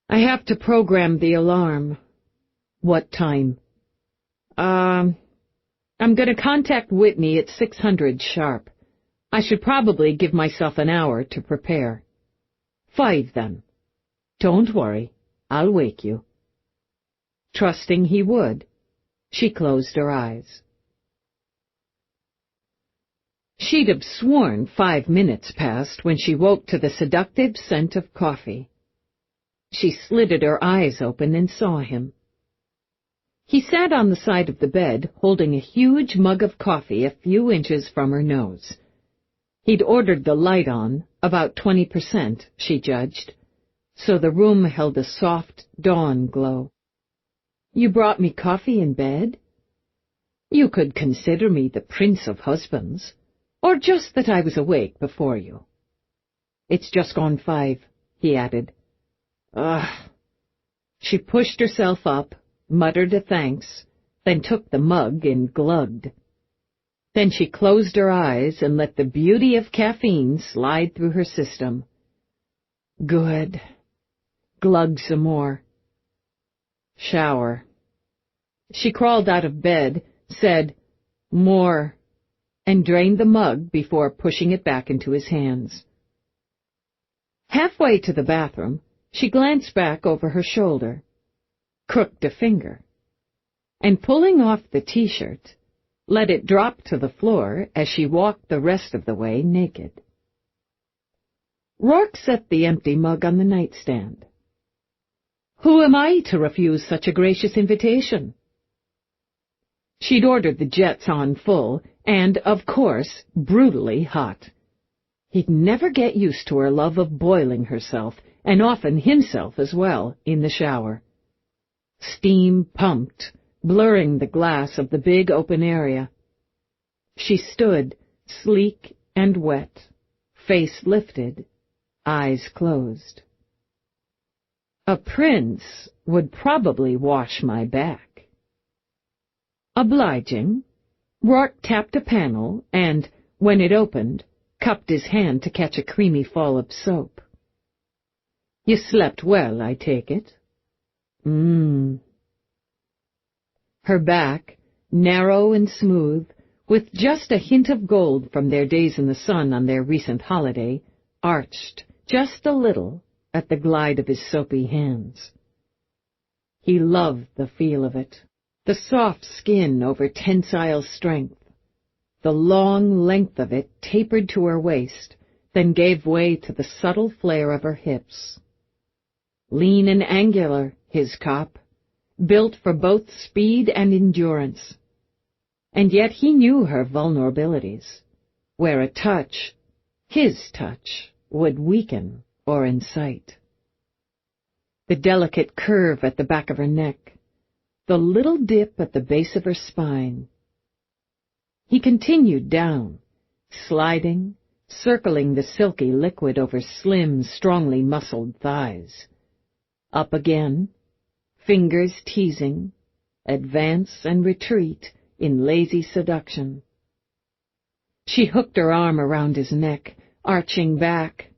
Speaker 1: I have to program the alarm. What time? I'm going to contact Whitney at 600 sharp. I should probably give myself an hour to prepare. 5 then. Don't worry, I'll wake you." Trusting he would, she closed her eyes. She'd have sworn 5 minutes passed when she woke to the seductive scent of coffee. She slitted her eyes open and saw him. He sat on the side of the bed, holding a huge mug of coffee a few inches from her nose. He'd ordered the light on, about 20%, she judged, so the room held a soft dawn glow. "You brought me coffee in bed? You could consider me the prince of husbands, or just that I was awake before you." "It's just gone 5, he added. "Ugh." She pushed herself up, muttered a thanks, then took the mug and glugged. Then she closed her eyes and let the beauty of caffeine slide through her system. Good. Glug some more. Shower. She crawled out of bed, said, "More," and drained the mug before pushing it back into his hands. Halfway to the bathroom, she glanced back over her shoulder, crooked a finger, and pulling off the T-shirt, let it drop to the floor as she walked the rest of the way naked. Rourke set the empty mug on the nightstand. "Who am I to refuse such a gracious invitation?" She'd ordered the jets on full, and, of course, brutally hot. He'd never get used to her love of boiling herself, and often himself as well, in the shower. Steam pumped, blurring the glass of the big open area. She stood, sleek and wet, face lifted, eyes closed. A prince would probably wash my back. Obliging, Rourke tapped a panel and, when it opened, cupped his hand to catch a creamy fall of soap. "You slept well, I take it?" Her back, narrow and smooth, with just a hint of gold from their days in the sun on their recent holiday, arched just a little at the glide of his soapy hands. He loved the feel of it, the soft skin over tensile strength. The long length of it tapered to her waist, then gave way to the subtle flare of her hips. Lean and angular, his cop, built for both speed and endurance. And yet he knew her vulnerabilities, where a touch, his touch, would weaken or incite. The delicate curve at the back of her neck, the little dip at the base of her spine. He continued down, sliding, circling the silky liquid over slim, strongly muscled thighs. Up again, fingers teasing, advance and retreat in lazy seduction. She hooked her arm around his neck, arching back,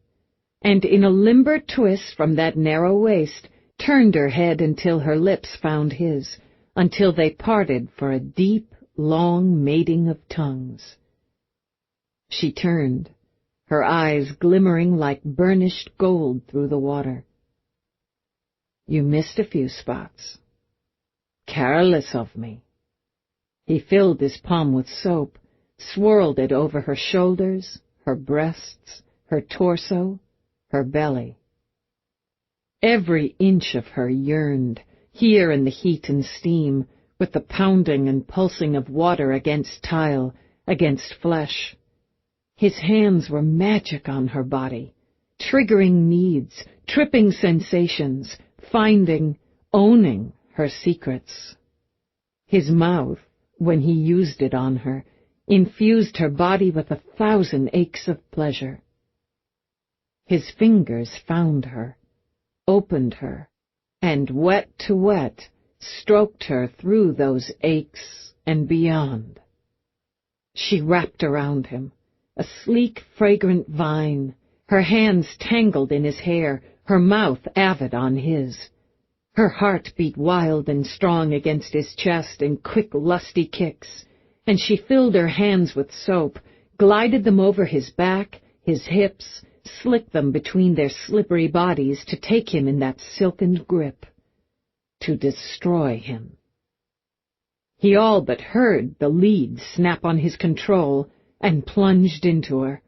Speaker 1: and in a limber twist from that narrow waist, turned her head until her lips found his, until they parted for a deep, long mating of tongues. She turned, her eyes glimmering like burnished gold through the water. "You missed a few spots. Careless of me." He filled his palm with soap, swirled it over her shoulders, her breasts, her torso, her belly. Every inch of her yearned, here in the heat and steam, with the pounding and pulsing of water against tile, against flesh. His hands were magic on her body, triggering needs, tripping sensations, finding, owning her secrets. His mouth, when he used it on her, infused her body with 1,000 aches of pleasure. His fingers found her, opened her, and wet to wet, stroked her through those aches and beyond. She wrapped around him, a sleek, fragrant vine, her hands tangled in his hair, her mouth avid on his. Her heart beat wild and strong against his chest in quick, lusty kicks, and she filled her hands with soap, glided them over his back, his hips, slick them between their slippery bodies to take him in that silken grip, to destroy him. He all but heard the lead snap on his control and plunged into her,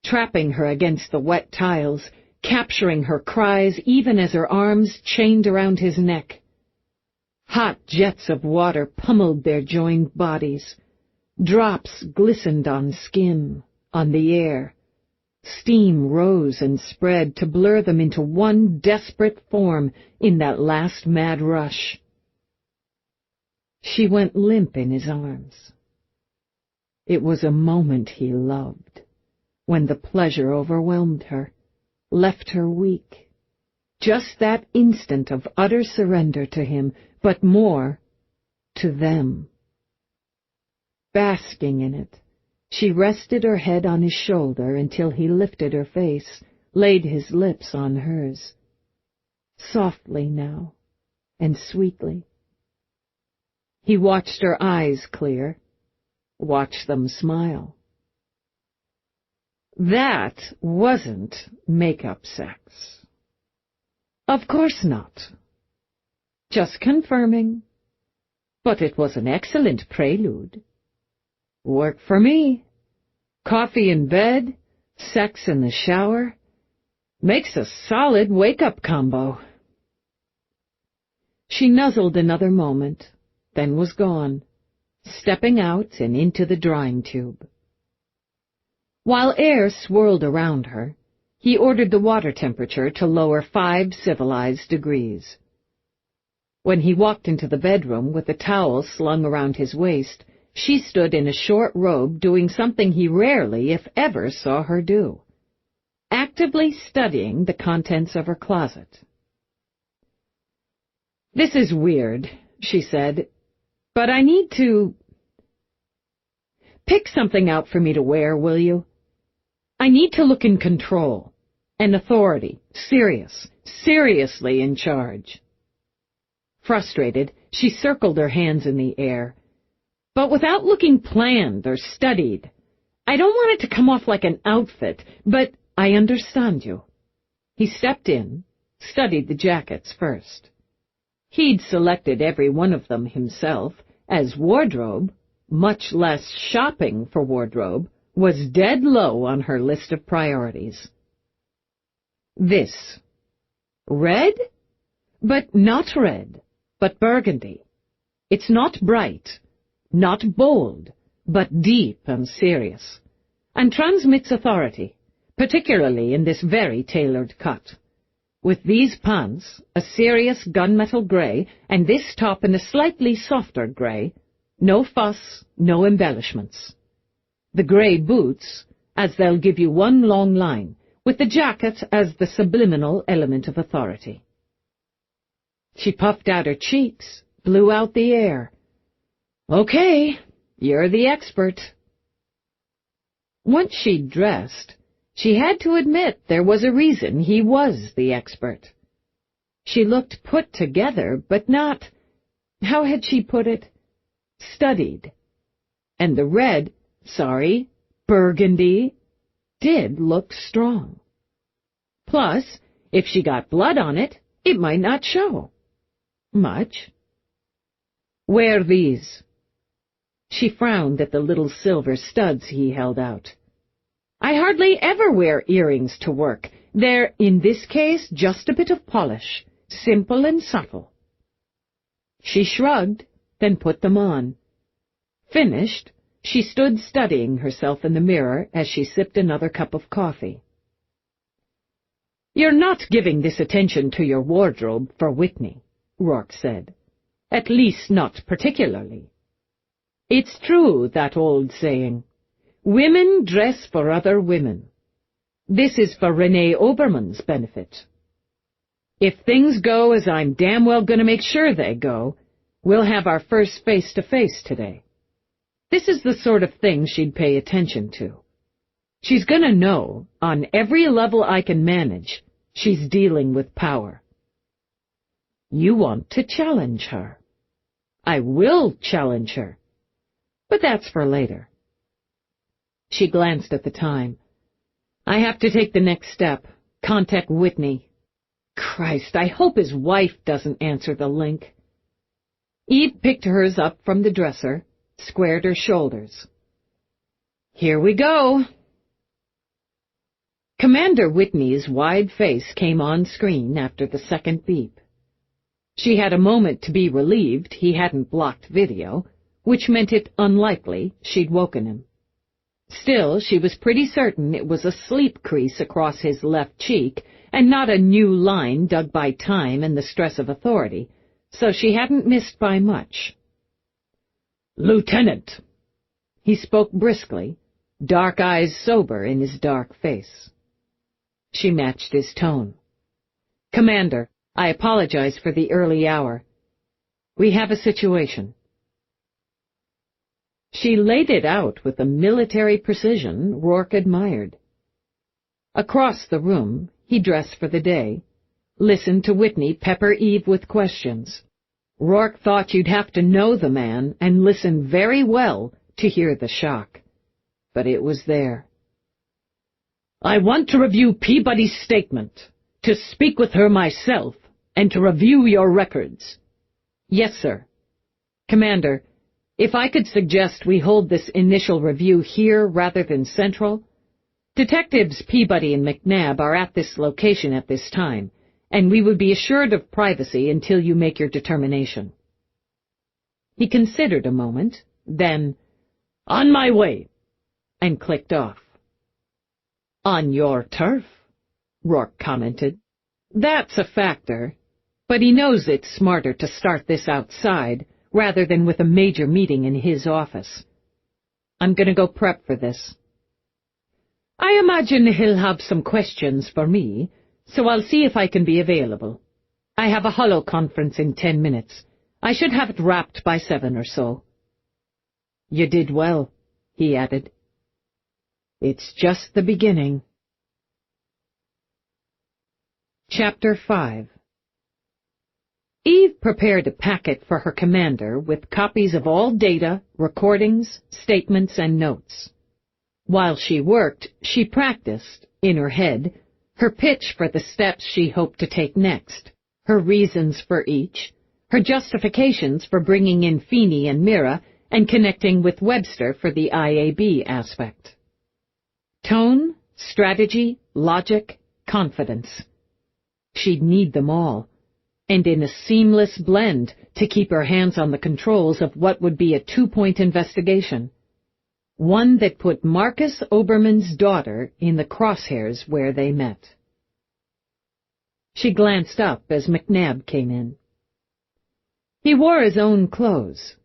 Speaker 1: trapping her against the wet tiles, capturing her cries even as her arms chained around his neck. Hot jets of water pummeled their joined bodies. Drops glistened on skin, on the air. Steam rose and spread to blur them into one desperate form in that last mad rush. She went limp in his arms. It was a moment he loved, when the pleasure overwhelmed her, left her weak. Just that instant of utter surrender to him, but more, to them. Basking in it, she rested her head on his shoulder until he lifted her face, laid his lips on hers. Softly now, and sweetly. He watched her eyes clear, watched them smile. That wasn't make-up sex. Of course not. Just confirming. But it was an excellent prelude. Work for me. Coffee in bed, sex in the shower. Makes a solid wake-up combo. She nuzzled another moment, then was gone, stepping out and into the drying tube. While air swirled around her, he ordered the water temperature to lower 5 civilized degrees. When he walked into the bedroom with the towel slung around his waist, she stood in a short robe doing something he rarely, if ever, saw her do, actively studying the contents of her closet. "This is weird," she said, "but I need to... Pick something out for me to wear, will you? I need to look in control, an authority, seriously in charge." Frustrated, she circled her hands in the air, but without looking planned or studied. "I don't want it to come off like an outfit, but I understand you." He stepped in, studied the jackets first. He'd selected every one of them himself, as wardrobe, much less shopping for wardrobe, was dead low on her list of priorities. This. Red? But not red, but burgundy. It's not bright, not bold, but deep and serious, and transmits authority, particularly in this very tailored cut. With these pants, a serious gunmetal gray, and this top in a slightly softer gray, no fuss, no embellishments. The gray boots, as they'll give you one long line, with the jacket as the subliminal element of authority. She puffed out her cheeks, blew out the air. "Okay, you're the expert." Once she'd dressed, she had to admit there was a reason he was the expert. She looked put together, but not, how had she put it, studied. And the burgundy, did look strong. Plus, if she got blood on it, it might not show. Much. "Wear these." She frowned at the little silver studs he held out. "I hardly ever wear earrings to work. They're, in this case, just a bit of polish, simple and subtle." She shrugged, then put them on. Finished, she stood studying herself in the mirror as she sipped another cup of coffee. "You're not giving this attention to your wardrobe for Whitney," Rourke said. "At least not particularly. It's true, that old saying, women dress for other women. This is for Renee Oberman's benefit. If things go as I'm damn well going to make sure they go, we'll have our first face-to-face today. This is the sort of thing she'd pay attention to. She's going to know, on every level I can manage, she's dealing with power. You want to challenge her. I will challenge her. But that's for later." She glanced at the time. I have to take the next step. Contact Whitney. Christ, I hope his wife doesn't answer the link. Eve picked hers up from the dresser, squared her shoulders. Here we go. Commander Whitney's wide face came on screen after the second beep. She had a moment to be relieved he hadn't blocked video, which meant it unlikely she'd woken him. Still, she was pretty certain it was a sleep crease across his left cheek and not a new line dug by time and the stress of authority, so she hadn't missed by much. "Lieutenant!" He spoke briskly, dark eyes sober in his dark face. She matched his tone. "Commander, I apologize for the early hour. We have a situation." She laid it out with a military precision Rourke admired. Across the room, he dressed for the day, listened to Whitney pepper Eve with questions. Rourke thought you'd have to know the man and listen very well to hear the shock. But it was there. "I want to review Peabody's statement, to speak with her myself, and to review your records." "Yes, sir." "Commander, if I could suggest we hold this initial review here rather than Central. Detectives Peabody and McNabb are at this location at this time, and we would be assured of privacy until you make your determination." He considered a moment, then, "On my way," and clicked off. "On your turf," Rourke commented. "That's a factor, but he knows it's smarter to start this outside rather than with a major meeting in his office. I'm going to go prep for this. I imagine he'll have some questions for me, so I'll see if I can be available. I have a holo conference in 10 minutes. I should have it wrapped by 7 or so." "You did well," he added. "It's just the beginning." Chapter 5. Eve prepared a packet for her commander with copies of all data, recordings, statements, and notes. While she worked, she practiced, in her head, her pitch for the steps she hoped to take next, her reasons for each, her justifications for bringing in Feeney and Mira and connecting with Webster for the IAB aspect. Tone, strategy, logic, confidence. She'd need them all, and in a seamless blend to keep her hands on the controls of what would be a 2-point investigation. One that put Marcus Oberman's daughter in the crosshairs where they met. She glanced up as McNabb came in. He wore his own clothes,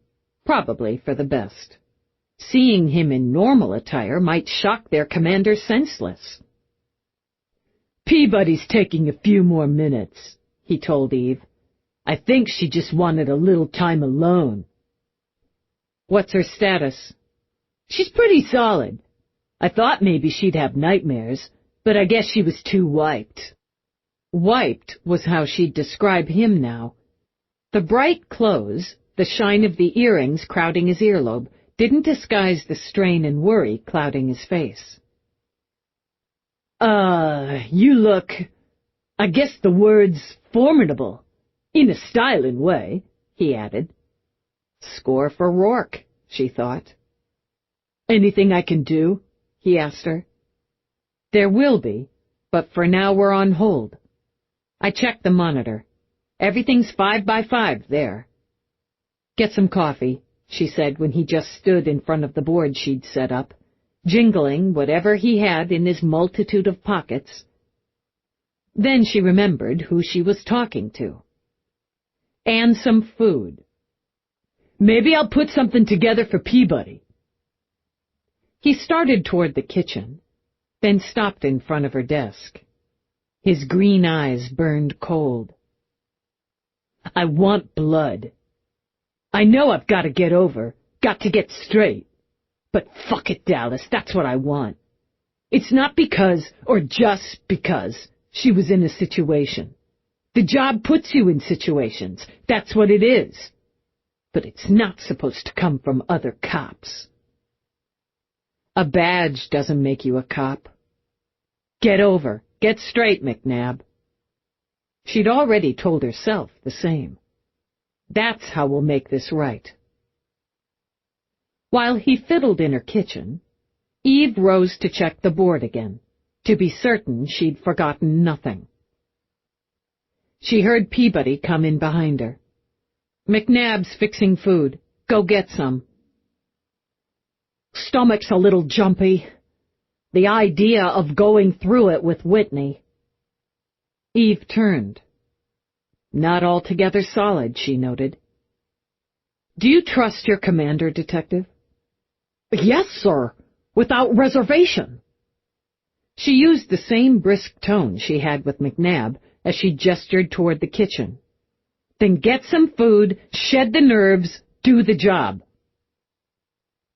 Speaker 1: probably for the best. Seeing him in normal attire might shock their commander senseless. "Peabody's taking a few more minutes," he told Eve. "I think she just wanted a little time alone." "What's her status?" "She's pretty solid. I thought maybe she'd have nightmares, but I guess she was too wiped." Wiped was how she'd describe him now. The bright clothes, the shine of the earrings crowding his earlobe, didn't disguise the strain and worry clouding his face. You look, I guess the word's formidable, in a styling way," he added. Score for Rourke, she thought. "Anything I can do?" he asked her. "There will be, but for now we're on hold. I checked the monitor. Everything's 5 by 5 there." "Get some coffee," she said when he just stood in front of the board she'd set up, jingling whatever he had in his multitude of pockets. Then she remembered who she was talking to. "And some food." "Maybe I'll put something together for Peabody." He started toward the kitchen, then stopped in front of her desk. His green eyes burned cold. "I want blood. I know I've got to get over, got to get straight. But fuck it, Dallas, that's what I want. It's not because, or just because, she was in a situation. The job puts you in situations, that's what it is. But it's not supposed to come from other cops." "A badge doesn't make you a cop." Get over. Get straight, McNabb. She'd already told herself the same. That's how we'll make this right. While he fiddled in her kitchen, Eve rose to check the board again, to be certain she'd forgotten nothing. She heard Peabody come in behind her. McNabb's fixing food. Go get some.
Speaker 2: Stomach's a little jumpy. The idea of going through it with Whitney.
Speaker 1: Eve turned. Not altogether solid, she noted. Do you trust your commander, Detective?
Speaker 2: Yes, sir. Without reservation.
Speaker 1: She used the same brisk tone she had with McNabb as she gestured toward the kitchen. Then get some food, shed the nerves, do the job.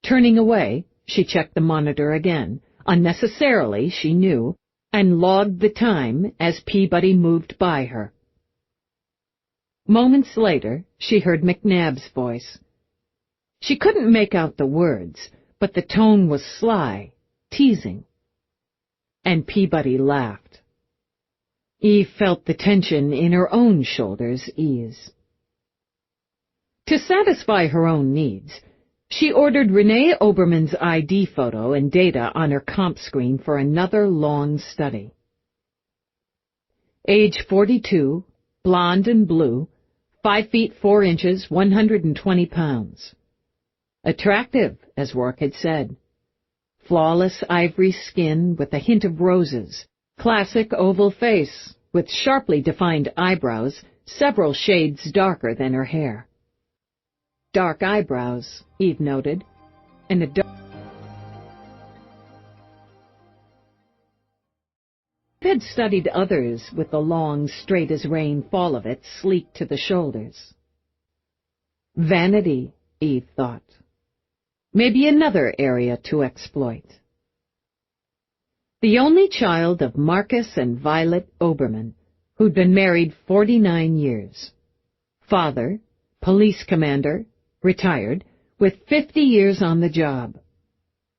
Speaker 1: Turning away, she checked the monitor again, unnecessarily, she knew, and logged the time as Peabody moved by her. Moments later, she heard McNabb's voice. She couldn't make out the words, but the tone was sly, teasing. And Peabody laughed. Eve felt the tension in her own shoulders ease. To satisfy her own needs, she ordered Renee Oberman's ID photo and data on her comp screen for another long study. Age 42, blonde and blue, 5 feet 4 inches, 120 pounds. Attractive, as Rourke had said. Flawless ivory skin with a hint of roses, classic oval face with sharply defined eyebrows, several shades darker than her hair. Dark eyebrows, Eve noted, and a dark... Eve had studied others with the long, straight-as-rain fall of it sleek to the shoulders. Vanity, Eve thought. Maybe another area to exploit. The only child of Marcus and Violet Oberman, who'd been married 49 years. Father, police commander, retired, with 50 years on the job.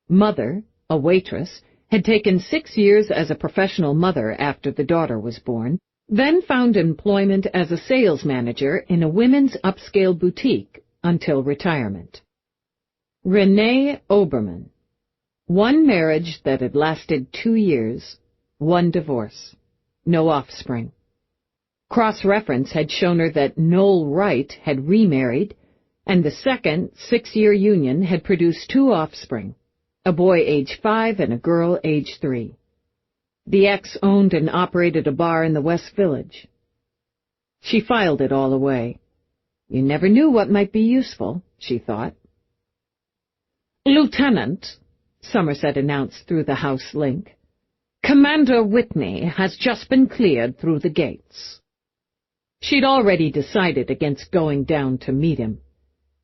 Speaker 1: Mother, a waitress, had taken 6 years as a professional mother after the daughter was born, then found employment as a sales manager in a women's upscale boutique until retirement. Renee Oberman. One marriage that had lasted 2 years, one divorce. No offspring. Cross-reference had shown her that Noel Wright had remarried, and the second 6-year union had produced 2 offspring, a boy age 5 and a girl age 3. The ex owned and operated a bar in the West Village. She filed it all away. You never knew what might be useful, she thought.
Speaker 2: Lieutenant, Somerset announced through the house link, Commander Whitney has just been cleared through the gates.
Speaker 1: She'd already decided against going down to meet him.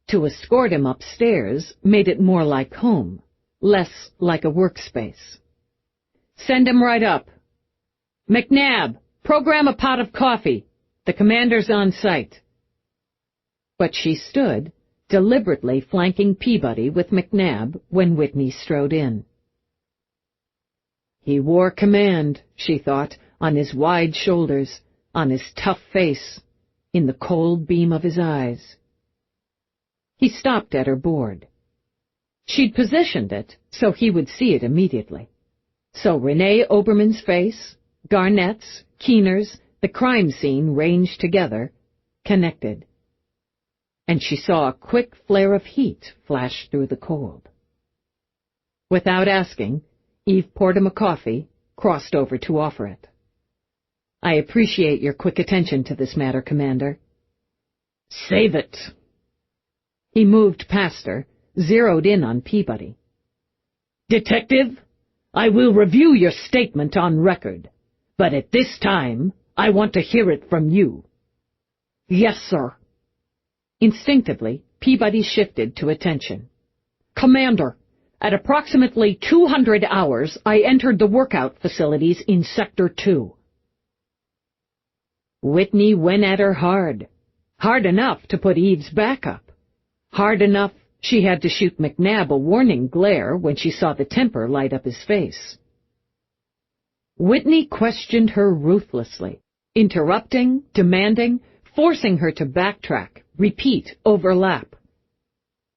Speaker 1: To escort him upstairs made it more like home, less like a workspace. Send him right up. McNabb, program a pot of coffee. The commander's on site. But she stood, deliberately flanking Peabody with McNabb when Whitney strode in. He wore command, she thought, on his wide shoulders, on his tough face, in the cold beam of his eyes. He stopped at her board. She'd positioned it so he would see it immediately. So Renee Oberman's face, Garnett's, Keener's, the crime scene ranged together, connected. And she saw a quick flare of heat flash through the cold. Without asking, Eve poured him a coffee, crossed over to offer it. I appreciate your quick attention to this matter, Commander.
Speaker 2: Save it.
Speaker 1: He moved past her, zeroed in on Peabody.
Speaker 2: Detective, I will review your statement on record, but at this time, I want to hear it from you.
Speaker 1: Yes, sir. Instinctively, Peabody shifted to attention.
Speaker 2: Commander, at approximately 200 hours, I entered the workout facilities in Sector 2.
Speaker 1: Whitney went at her hard. Hard enough to put Eve's back up. Hard enough she had to shoot McNabb a warning glare when she saw the temper light up his face. Whitney questioned her ruthlessly, interrupting, demanding, forcing her to backtrack, repeat, overlap.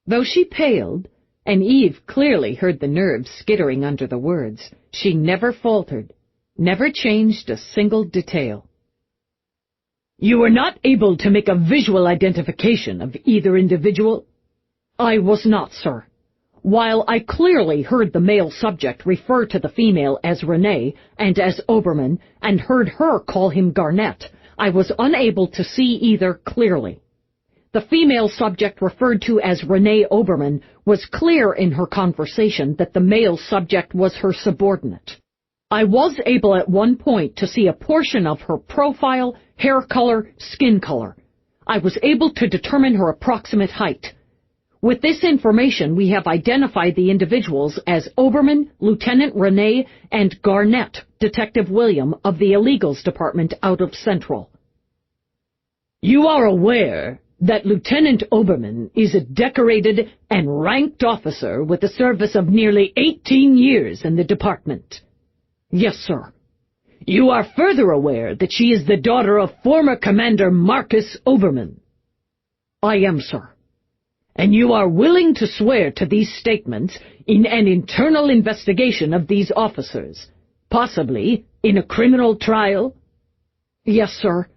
Speaker 1: Though she paled, and Eve clearly heard the nerves skittering under the words, she never faltered, never changed a single detail.
Speaker 2: You were not able to make a visual identification of either individual? I was not, sir. While I clearly heard the male subject refer to the female as Renee and as Oberman, and heard her call him Garnett, I was unable to see either clearly. The female subject referred to as Renee Oberman was clear in her conversation that the male subject was her subordinate. I was able at one point to see a portion of her profile, hair color, skin color. I was able to determine her approximate height. With this information, we have identified the individuals as Oberman, Lieutenant Renee, and Garnett, Detective William, of the Illegals Department out of Central. You are aware that Lieutenant Oberman is a decorated and ranked officer with a service of nearly 18 years in the department? Yes, sir. You are further aware that she is the daughter of former Commander Marcus Oberman? I am, sir. And you are willing to swear to these statements in an internal investigation of these officers, possibly in a criminal trial? Yes, sir.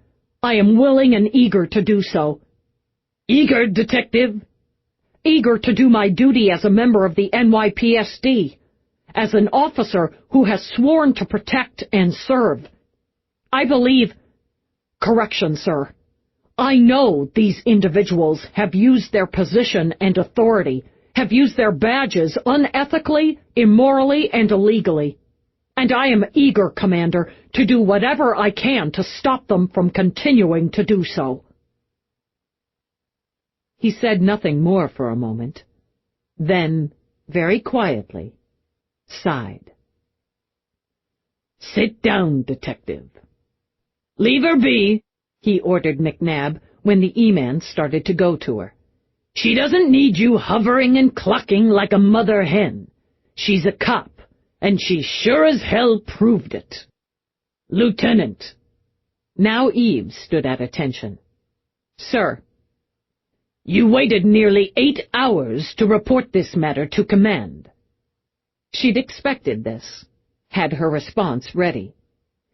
Speaker 2: I am willing and eager to do so. Eager, Detective? Eager to do my duty as a member of the NYPSD, as an officer who has sworn to protect and serve. I believe... Correction, sir. I know these individuals have used their position and authority, have used their badges unethically, immorally, and illegally. And I am eager, Commander, to do whatever I can to stop them from continuing to do so.
Speaker 1: He said nothing more for a moment, then, very quietly, sighed.
Speaker 2: Sit down, Detective. Leave her be, he ordered McNabb when the E-Man started to go to her. She doesn't need you hovering and clucking like a mother hen. She's a cop, and she sure as hell proved it. Lieutenant.
Speaker 1: Now Eve stood at attention. Sir.
Speaker 2: You waited nearly 8 hours to report this matter to command.
Speaker 1: She'd expected this, had her response ready.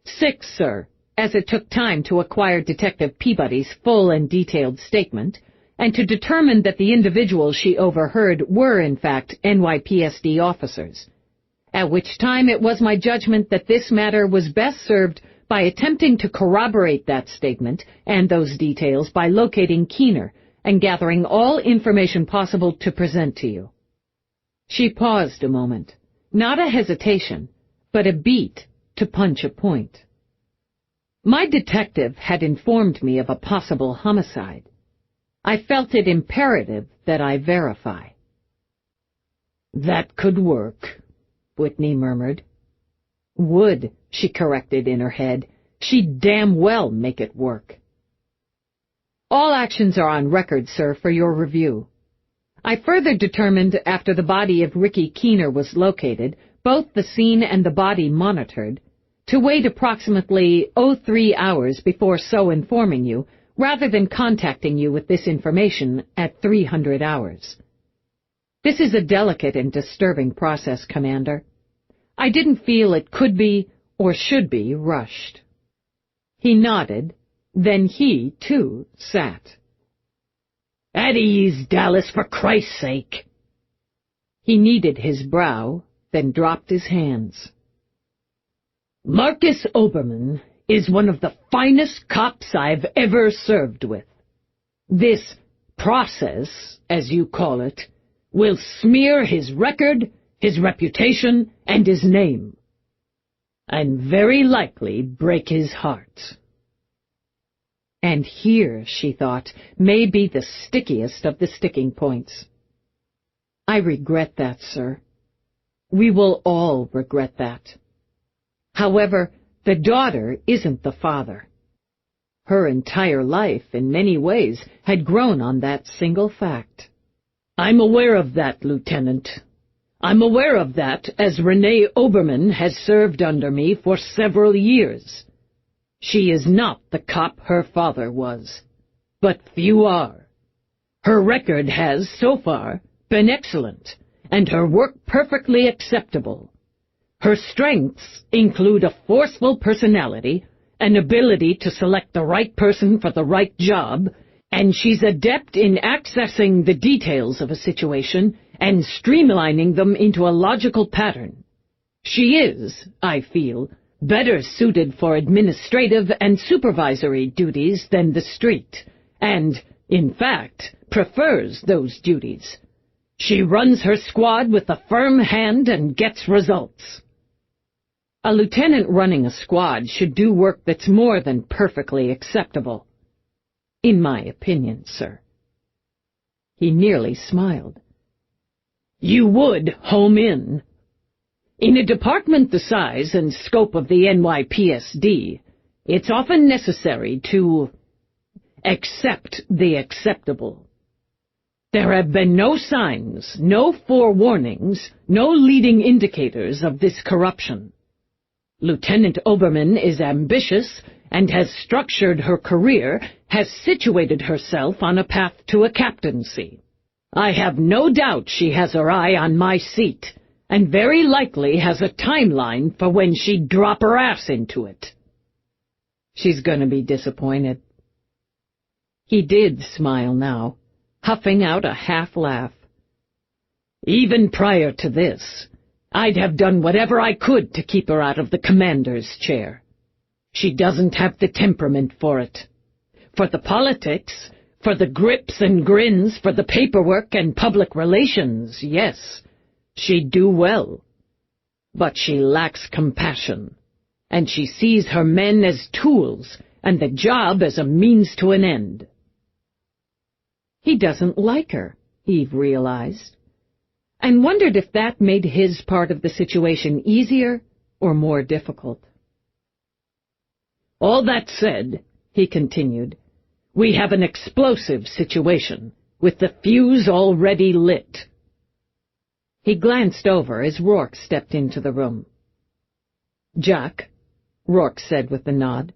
Speaker 1: 6, sir, as it took time to acquire Detective Peabody's full and detailed statement, and to determine that the individuals she overheard were, in fact, NYPSD officers, at which time it was my judgment that this matter was best served by attempting to corroborate that statement and those details by locating Keener and gathering all information possible to present to you. She paused a moment, not a hesitation, but a beat to punch a point. My detective had informed me of a possible homicide. I felt it imperative that I verify.
Speaker 2: That could work, Whitney murmured.
Speaker 1: Would, she corrected in her head. She'd damn well make it work. All actions are on record, sir, for your review. I further determined, after the body of Ricky Keener was located, both the scene and the body monitored, to wait approximately 03 hours before so informing you, rather than contacting you with this information at 300 hours. This is a delicate and disturbing process, Commander. I didn't feel it could be, or should be, rushed. He nodded, then he, too, sat.
Speaker 2: At ease, Dallas, for Christ's sake!
Speaker 1: He kneaded his brow, then dropped his hands.
Speaker 2: Marcus Oberman is one of the finest cops I've ever served with. This process, as you call it, will smear his record, his reputation, and his name, and very likely break his heart.
Speaker 1: And here, she thought, may be the stickiest of the sticking points. I regret that, sir. We will all regret that. However, the daughter isn't the father. Her entire life, in many ways, had grown on that single fact.
Speaker 2: I'm aware of that, Lieutenant. I'm aware of that, as Renee Oberman has served under me for several years. She is not the cop her father was, but few are. Her record has, so far, been excellent, and her work perfectly acceptable. Her strengths include a forceful personality, an ability to select the right person for the right job, and she's adept in accessing the details of a situation and streamlining them into a logical pattern. She is, I feel, better suited for administrative and supervisory duties than the street, and, in fact, prefers those duties. She runs her squad with a firm hand and gets results. A lieutenant running a squad should do work that's more than perfectly acceptable. In my opinion, sir. He nearly smiled. You would home in. In a department the size and scope of the NYPSD, it's often necessary to accept the acceptable. There have been no signs, no forewarnings, no leading indicators of this corruption. Lieutenant Oberman is ambitious and has structured her career, has situated herself on a path to a captaincy. I have no doubt she has her eye on my seat, and very likely has a timeline for when she'd drop her ass into it. She's going to be disappointed. He did smile now, huffing out a half-laugh. Even prior to this, I'd have done whatever I could to keep her out of the commander's chair. She doesn't have the temperament for it. For the politics, for the grips and grins, for the paperwork and public relations, yes, she'd do well. But she lacks compassion, and she sees her men as tools and the job as a means to an end. He doesn't like her, Eve realized, and wondered if that made his part of the situation easier or more difficult. All that said, he continued, we have an explosive situation, with the fuse already lit. He glanced over as Rourke stepped into the room. Jack, Rourke said with a nod.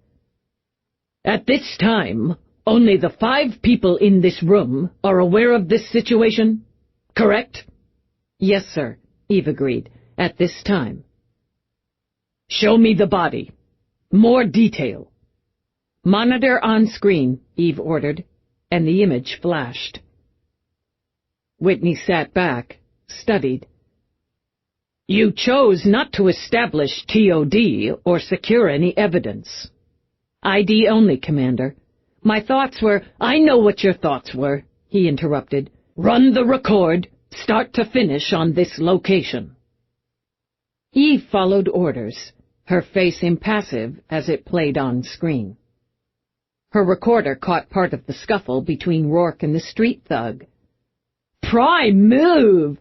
Speaker 2: At this time, only the 5 people in this room are aware of this situation, correct? Yes, sir, Eve agreed, at this time. Show me the body. More detail. Monitor on screen, Eve ordered, and the image flashed. Whitney sat back, studied. You chose not to establish TOD or secure any evidence. ID only, Commander. My thoughts were— I know what your thoughts were, he interrupted. Run the record, start to finish on this location. Eve followed orders, her face impassive as it played on screen. Her recorder caught part of the scuffle between Rourke and the street thug. Prime move!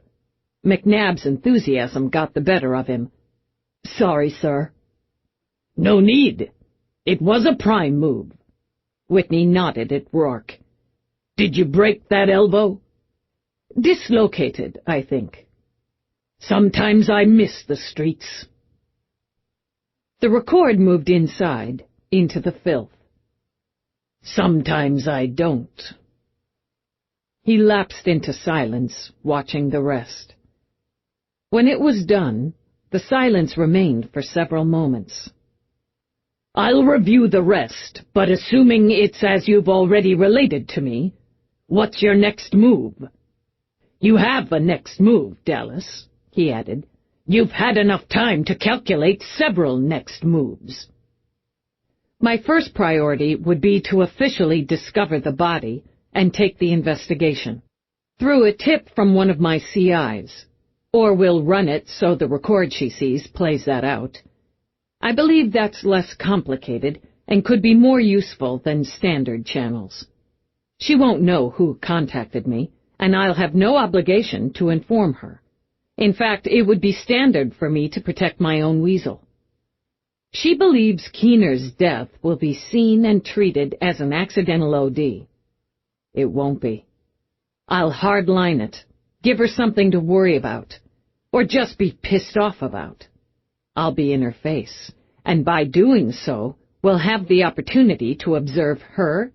Speaker 2: McNabb's enthusiasm got the better of him. Sorry, sir. No need. It was a prime move. Whitney nodded at Rourke. Did you break that elbow? Dislocated, I think. Sometimes I miss the streets. The record moved inside, into the filth. Sometimes I don't. He lapsed into silence, watching the rest. When it was done, the silence remained for several moments. I'll review the rest, but assuming it's as you've already related to me, what's your next move? You have a next move, Dallas, he added. You've had enough time to calculate several next moves. My first priority would be to officially discover the body and take the investigation. Through a tip from one of my CIs, or we'll run it so the record she sees plays that out. I believe that's less complicated and could be more useful than standard channels. She won't know who contacted me, and I'll have no obligation to inform her. In fact, it would be standard for me to protect my own weasel. She believes Keener's death will be seen and treated as an accidental OD. It won't be. I'll hardline it, give her something to worry about.
Speaker 1: or just be pissed off about. I'll be in her face, and by doing so, we'll have the opportunity to observe her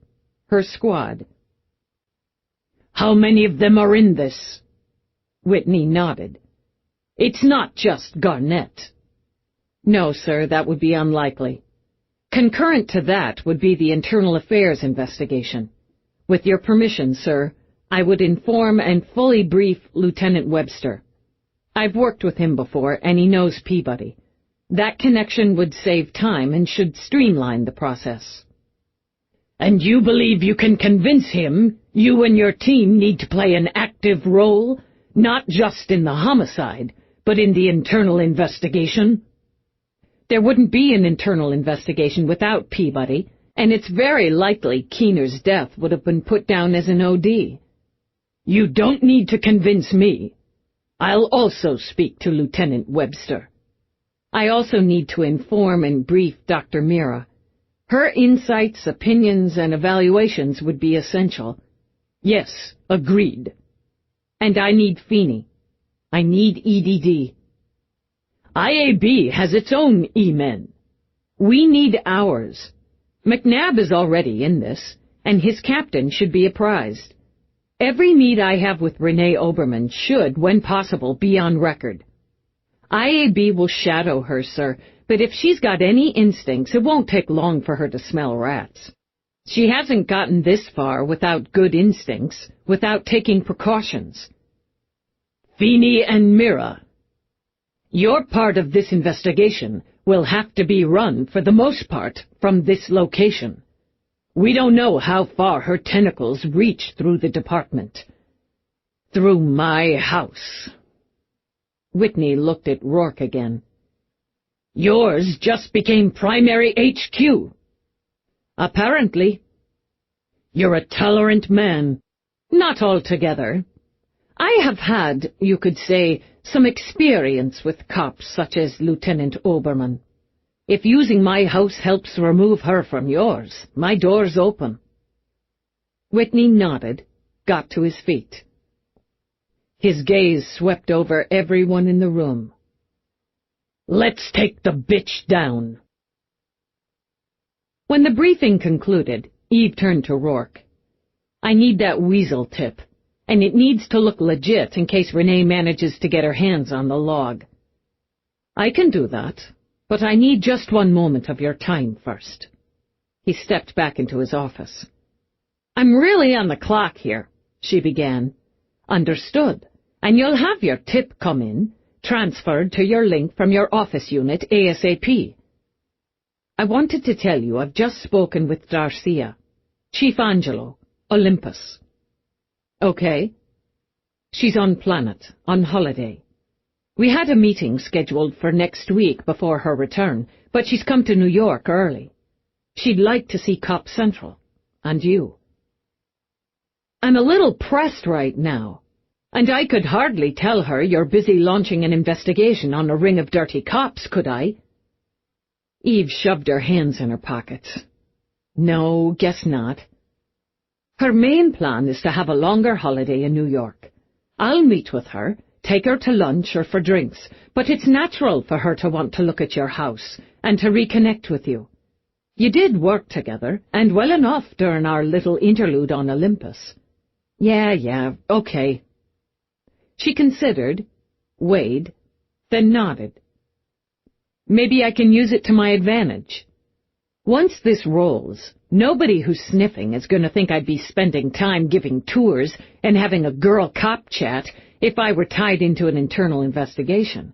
Speaker 1: squad.
Speaker 2: How many of them are in this?
Speaker 1: Whitney nodded.
Speaker 2: It's not just Garnett.
Speaker 1: No, sir, that would be unlikely. Concurrent to that would be the internal affairs investigation. With your permission, sir, I would inform and fully brief Lieutenant Webster. I've worked with him before, and he knows Peabody. That connection would save time and should streamline the process.
Speaker 2: And you believe you can convince him you and your team need to play an active role, not just in the homicide, but in the internal investigation?
Speaker 1: There wouldn't be an internal investigation without Peabody, and it's very likely Keener's death would have been put down as an OD.
Speaker 2: You don't need to convince me. I'll also speak to Lieutenant Webster.
Speaker 1: I also need to inform and brief Dr. Mira. Her insights, opinions, and evaluations would be essential.
Speaker 2: Yes, agreed.
Speaker 1: And I need Feeney. I need EDD.
Speaker 2: IAB has its own E-men.
Speaker 1: We need ours. McNabb is already in this, and his captain should be apprised. Every meet I have with Renee Oberman should, when possible, be on record. IAB will shadow her, sir, but if she's got any instincts, it won't take long for her to smell rats. She hasn't gotten this far without good instincts, without taking precautions.
Speaker 2: Feeney and Mira, your part of this investigation will have to be run, for the most part, from this location. We don't know how far her tentacles reach through the department. Through my house.
Speaker 1: Whitney looked at Rourke again.
Speaker 2: Yours just became primary HQ.
Speaker 1: Apparently.
Speaker 2: You're a tolerant man.
Speaker 1: Not altogether. I have had, you could say, some experience with cops such as Lieutenant Oberman. If using my house helps remove her from yours, my door's open. Whitney nodded, got to his feet. His gaze swept over everyone in the room.
Speaker 2: Let's take the bitch down.
Speaker 1: When the briefing concluded, Eve turned to Rourke. I need that weasel tip, and it needs to look legit in case Renee manages to get her hands on the log. I can do that, but I need just one moment of your time first. He stepped back into his office. I'm really on the clock here, she began. Understood. And you'll have your tip come in, transferred to your link from your office unit ASAP. I wanted to tell you I've just spoken with Darcia, Chief Angelo, Olympus. Okay. She's on planet, on holiday. We had a meeting scheduled for next week before her return, but she's come to New York early. She'd like to see Cop Central, and you. I'm a little pressed right now, and I could hardly tell her you're busy launching an investigation on a ring of dirty cops, could I? Eve shoved her hands in her pockets. No, guess not. Her main plan is to have a longer holiday in New York. I'll meet with her, take her to lunch or for drinks, but it's natural for her to want to look at your house and to reconnect with you. You did work together, and well enough during our little interlude on Olympus. Yeah, okay. She considered, weighed, then nodded. Maybe I can use it to my advantage. Once this rolls, nobody who's sniffing is going to think I'd be spending time giving tours and having a girl-cop chat if I were tied into an internal investigation.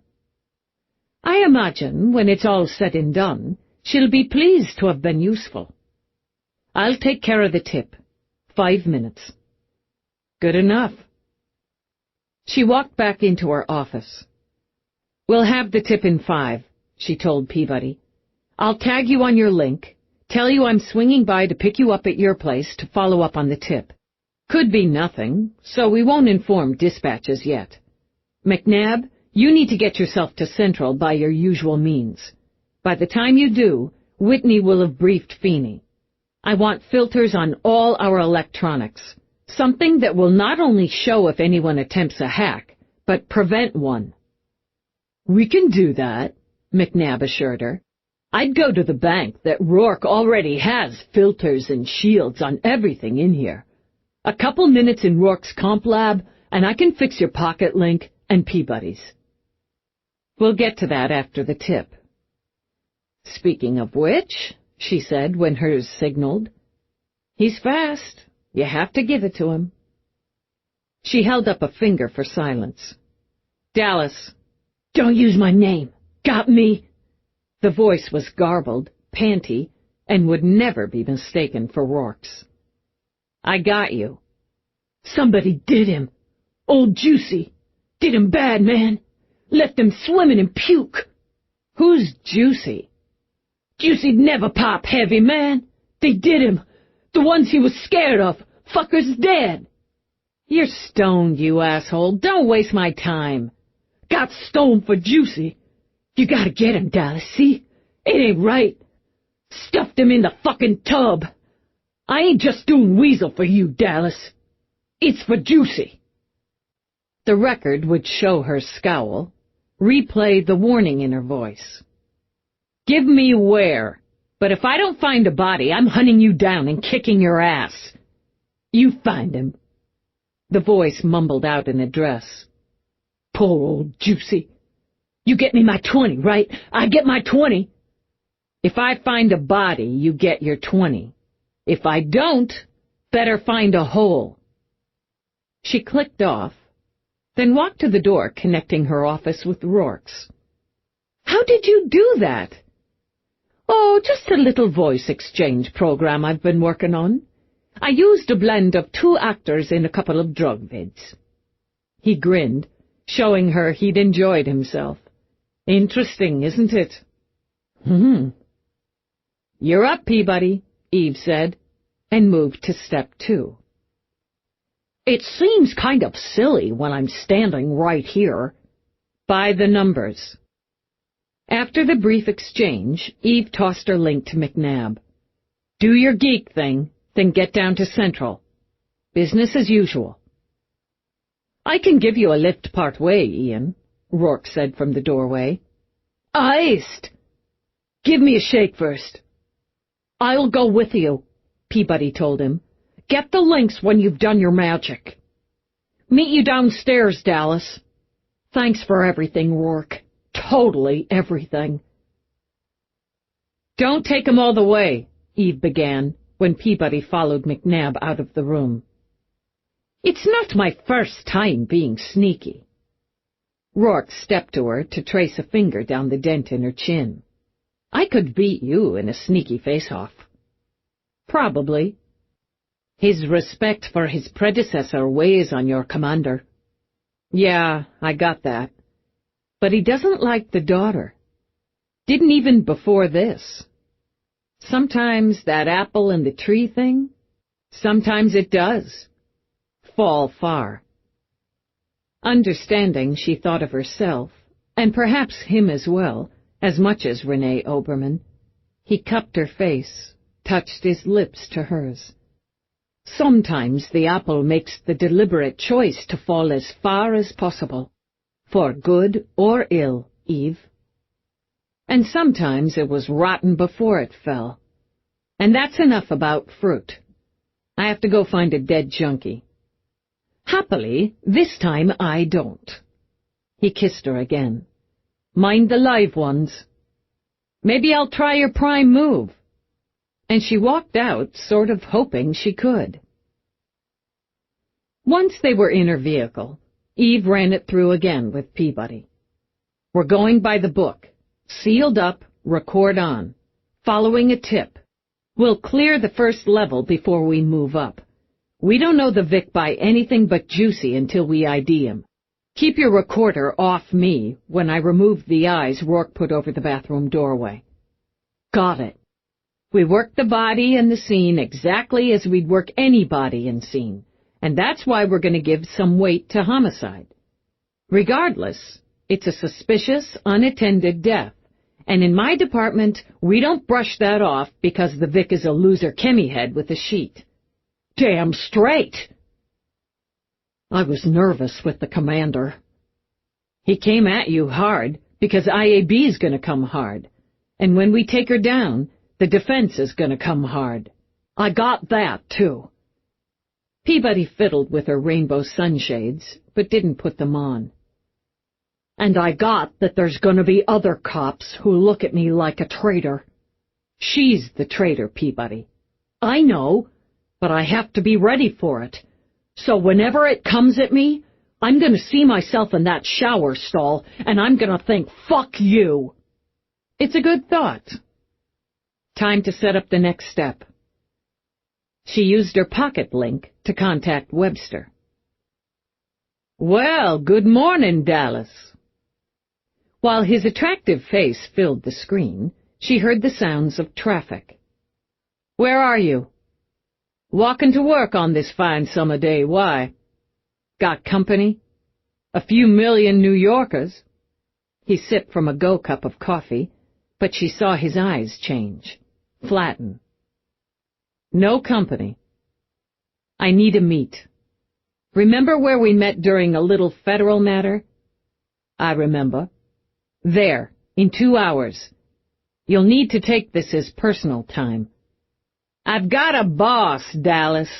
Speaker 1: I imagine, when it's all said and done, she'll be pleased to have been useful. I'll take care of the tip. 5 minutes. Good enough. She walked back into her office. We'll have the tip in 5, she told Peabody. I'll tag you on your link, tell you I'm swinging by to pick you up at your place to follow up on the tip. Could be nothing, so we won't inform dispatches yet. McNabb, you need to get yourself to Central by your usual means. By the time you do, Whitney will have briefed Feeney. I want filters on all our electronics, something that will not only show if anyone attempts a hack, but prevent one.
Speaker 2: We can do that, McNabb assured her. I'd go to the bank that Rourke already has filters and shields on everything in here. A couple minutes in Rourke's comp lab, and I can fix your pocket link and Peabody's. We'll get to that after the tip. Speaking of which, she said when hers signaled, he's fast. You have to give it to him. She held up a finger for silence. Dallas, don't use my name. Got me? The voice was garbled, panty, and would never be mistaken for Rourke's. I got you. Somebody did him. Old Juicy. Did him bad, man. Left him swimming in puke. Who's Juicy? Juicy'd never pop heavy, man. They did him. The ones he was scared of. Fucker's dead. You're stoned, you asshole. Don't waste my time. Got stoned for Juicy. You gotta get him, Dallas, see? It ain't right. Stuffed him in the fucking tub. I ain't just doing Weasel for you, Dallas. It's for Juicy. The record would show her scowl, replay the warning in her voice. Give me where, but if I don't find a body, I'm hunting you down and kicking your ass. You find him. The voice mumbled out an address. Poor old Juicy. You get me my 20, right? I get my 20. If I find a body, you get your 20. If I don't, better find a hole. She clicked off, then walked to the door connecting her office with Rourke's. How did you do that? Oh, just a little voice exchange program I've been working on. I used a blend of 2 actors in a couple of drug vids. He grinned, showing her he'd enjoyed himself. Interesting, isn't it? You're up, Peabody, Eve said, and moved to step 2. It seems kind of silly when I'm standing right here. By the numbers. After the brief exchange, Eve tossed her link to McNabb. Do your geek thing, then get down to Central. Business as usual. I can give you a lift part way, Ian, Rourke said from the doorway. Iced! Give me a shake first. I'll go with you, Peabody told him. Get the links when you've done your magic. Meet you downstairs, Dallas. Thanks for everything, Rourke. Totally everything. Don't take 'em all the way, Eve began, when Peabody followed McNabb out of the room. It's not my first time being sneaky. Rourke stepped to her to trace a finger down the dent in her chin. I could beat you in a sneaky face-off. Probably. His respect for his predecessor weighs on your commander. Yeah, I got that. But he doesn't like the daughter. Didn't even before this. Sometimes that apple in the tree thing, sometimes it does. Fall far. Understanding, she thought of herself, and perhaps him as well, as much as Renee Oberman. He cupped her face, touched his lips to hers. Sometimes the apple makes the deliberate choice to fall as far as possible, for good or ill, Eve. And sometimes it was rotten before it fell. And that's enough about fruit. I have to go find a dead junkie. Happily, this time I don't. He kissed her again. Mind the live ones. Maybe I'll try your prime move. And she walked out, sort of hoping she could. Once they were in her vehicle, Eve ran it through again with Peabody. We're going by the book. Sealed up, record on. Following a tip. We'll clear the first level before we move up. We don't know the Vic by anything but Juicy until we ID him. Keep your recorder off me when I remove the eyes Rourke put over the bathroom doorway. Got it. We work the body and the scene exactly as we'd work any body and scene, and that's why we're going to give some weight to homicide. Regardless, it's a suspicious, unattended death, and in my department, we don't brush that off because the Vic is a loser chemihead with a sheet. Damn straight! I was nervous with the commander. He came at you hard,
Speaker 1: because IAB's gonna come hard. And when we take her down, the defense is gonna come hard.
Speaker 2: I got that, too.
Speaker 1: Peabody fiddled with her rainbow sunshades, but didn't put them on.
Speaker 2: And I got that there's gonna be other cops who look at me like a traitor.
Speaker 1: She's the traitor, Peabody.
Speaker 2: I know, but I have to be ready for it. So whenever it comes at me, I'm gonna see myself in that shower stall, and I'm gonna think, fuck you.
Speaker 1: It's a good thought. Time to set up the next step. She used her pocket link to contact Webster. Well, good morning, Dallas. While his attractive face filled the screen, she heard the sounds of traffic. Where are you? Walking to work on this fine summer day, why? Got company? A few million New Yorkers? He sipped from a go-cup of coffee, but she saw his eyes change, flatten. No company. I need a meet. Remember where we met during a little federal matter? I remember. There, in 2 hours. You'll need to take this as personal time. I've got a boss, Dallas.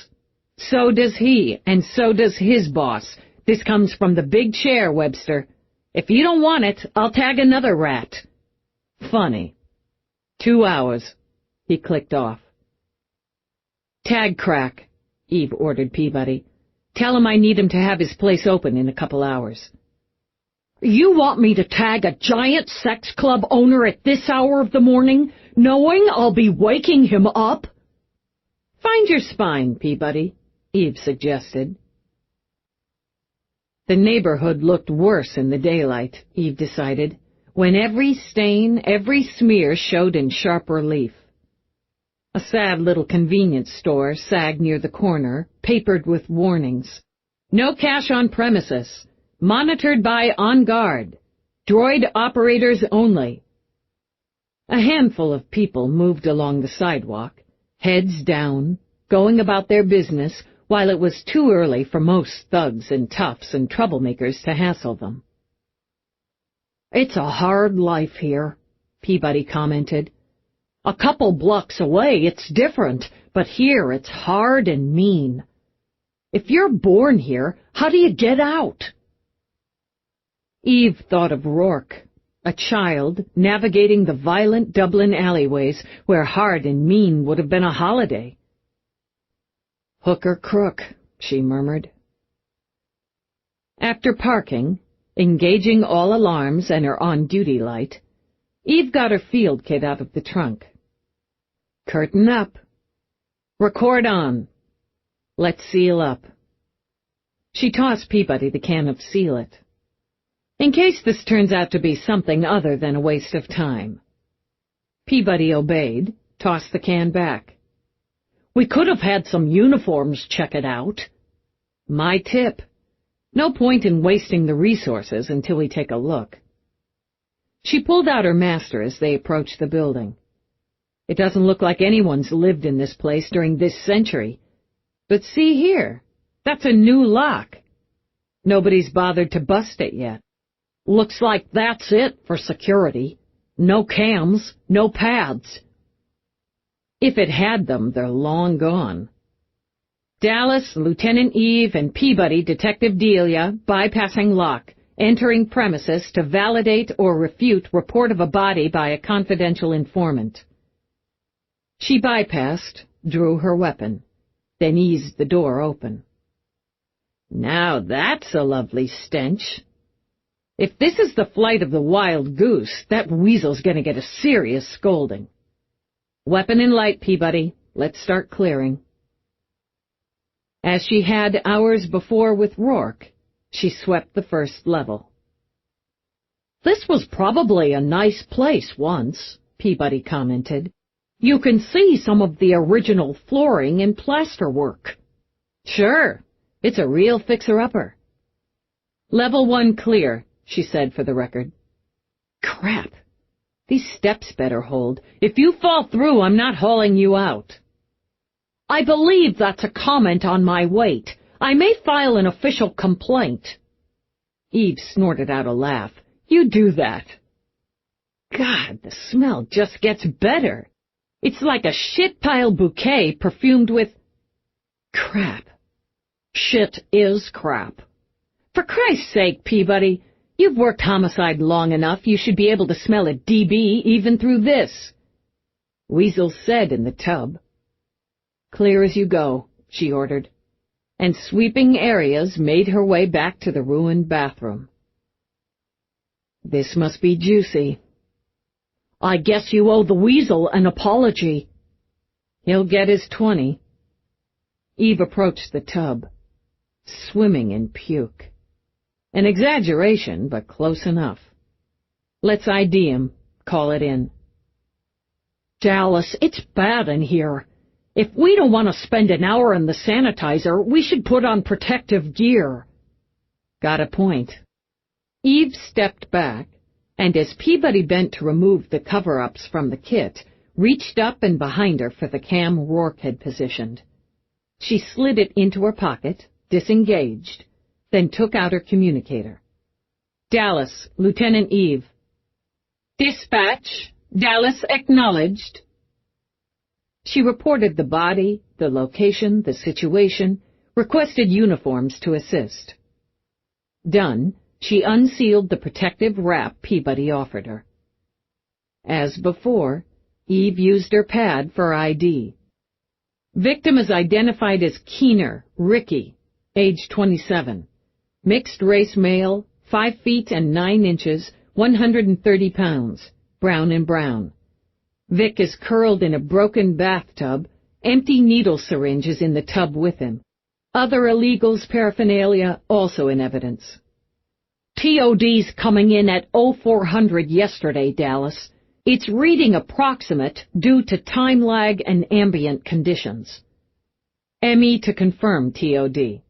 Speaker 1: So does he, and so does his boss. This comes from the big chair, Webster. If you don't want it, I'll tag another rat. Funny. 2 hours. He clicked off. Tag Crack, Eve ordered Peabody. Tell him I need him to have his place open in a couple hours.
Speaker 2: You want me to tag a giant sex club owner at this hour of the morning, knowing I'll be waking him up?
Speaker 1: Find your spine, Peabody, Eve suggested. The neighborhood looked worse in the daylight, Eve decided, when every stain, every smear showed in sharp relief. A sad little convenience store sagged near the corner, papered with warnings. No cash on premises. Monitored by On Guard. Droid operators only. A handful of people moved along the sidewalk, heads down, going about their business, while it was too early for most thugs and toughs and troublemakers to hassle them.
Speaker 2: It's a hard life here, Peabody commented. A couple blocks away, it's different, but here it's hard and mean. If you're born here, how do you get out?
Speaker 1: Eve thought of Rourke, a child navigating the violent Dublin alleyways where hard and mean would have been a holiday. Hook or crook, she murmured. After parking, engaging all alarms and her on-duty light, Eve got her field kit out of the trunk. Curtain up. Record on. Let's seal up. She tossed Peabody the can of Seal It. In case this turns out to be something other than a waste of time. Peabody obeyed, tossed the can back.
Speaker 2: We could have had some uniforms check it out.
Speaker 1: My tip. No point in wasting the resources until we take a look. She pulled out her master as they approached the building. It doesn't look like anyone's lived in this place during this century. But see here, that's a new lock. Nobody's bothered to bust it yet.
Speaker 2: Looks like that's it for security. No cams, no pads.
Speaker 1: If it had them, they're long gone. Dallas, Lieutenant Eve, and Peabody, Detective Delia, bypassing lock, entering premises to validate or refute report of a body by a confidential informant. She bypassed, drew her weapon, then eased the door open. Now that's a lovely stench. If this is the flight of the wild goose, that weasel's going to get a serious scolding. Weapon in light, Peabody. Let's start clearing. As she had hours before with Rourke, she swept the first level.
Speaker 2: This was probably a nice place once, Peabody commented. You can see some of the original flooring and plasterwork.
Speaker 1: Sure, it's a real fixer-upper. Level 1 clear, she said for the record. Crap. These steps better hold. If you fall through, I'm not hauling you out.
Speaker 2: I believe that's a comment on my weight. I may file an official complaint.
Speaker 1: Eve snorted out a laugh. You do that. God, the smell just gets better. It's like a shit-pile bouquet perfumed with crap.
Speaker 2: Shit is crap.
Speaker 1: For Christ's sake, Peabody, you've worked homicide long enough. You should be able to smell a DB even through this. Weasel said in the tub. Clear as you go, she ordered, and sweeping areas made her way back to the ruined bathroom. This must be juicy.
Speaker 2: I guess you owe the Weasel an apology.
Speaker 1: He'll get his 20. Eve approached the tub, swimming in puke. An exaggeration, but close enough. Let's ID him, call it in.
Speaker 2: Dallas, it's bad in here. If we don't want to spend an hour in the sanitizer, we should put on protective gear.
Speaker 1: Got a point. Eve stepped back, and as Peabody bent to remove the cover-ups from the kit, reached up and behind her for the cam Rourke had positioned. She slid it into her pocket, disengaged, then took out her communicator. Dallas, Lieutenant Eve. Dispatch. Dallas acknowledged. She reported the body, the location, the situation, requested uniforms to assist. Done, she unsealed the protective wrap Peabody offered her. As before, Eve used her pad for ID. Victim is identified as Keener, Ricky, age 27. Mixed-race male, 5 feet and 9 inches, 130 pounds, brown and brown. Vic is curled in a broken bathtub, empty needle syringes in the tub with him. Other illegals' paraphernalia also in evidence.
Speaker 2: TOD's coming in at 0400 yesterday, Dallas. It's reading approximate due to time lag and ambient conditions.
Speaker 1: ME to confirm TOD.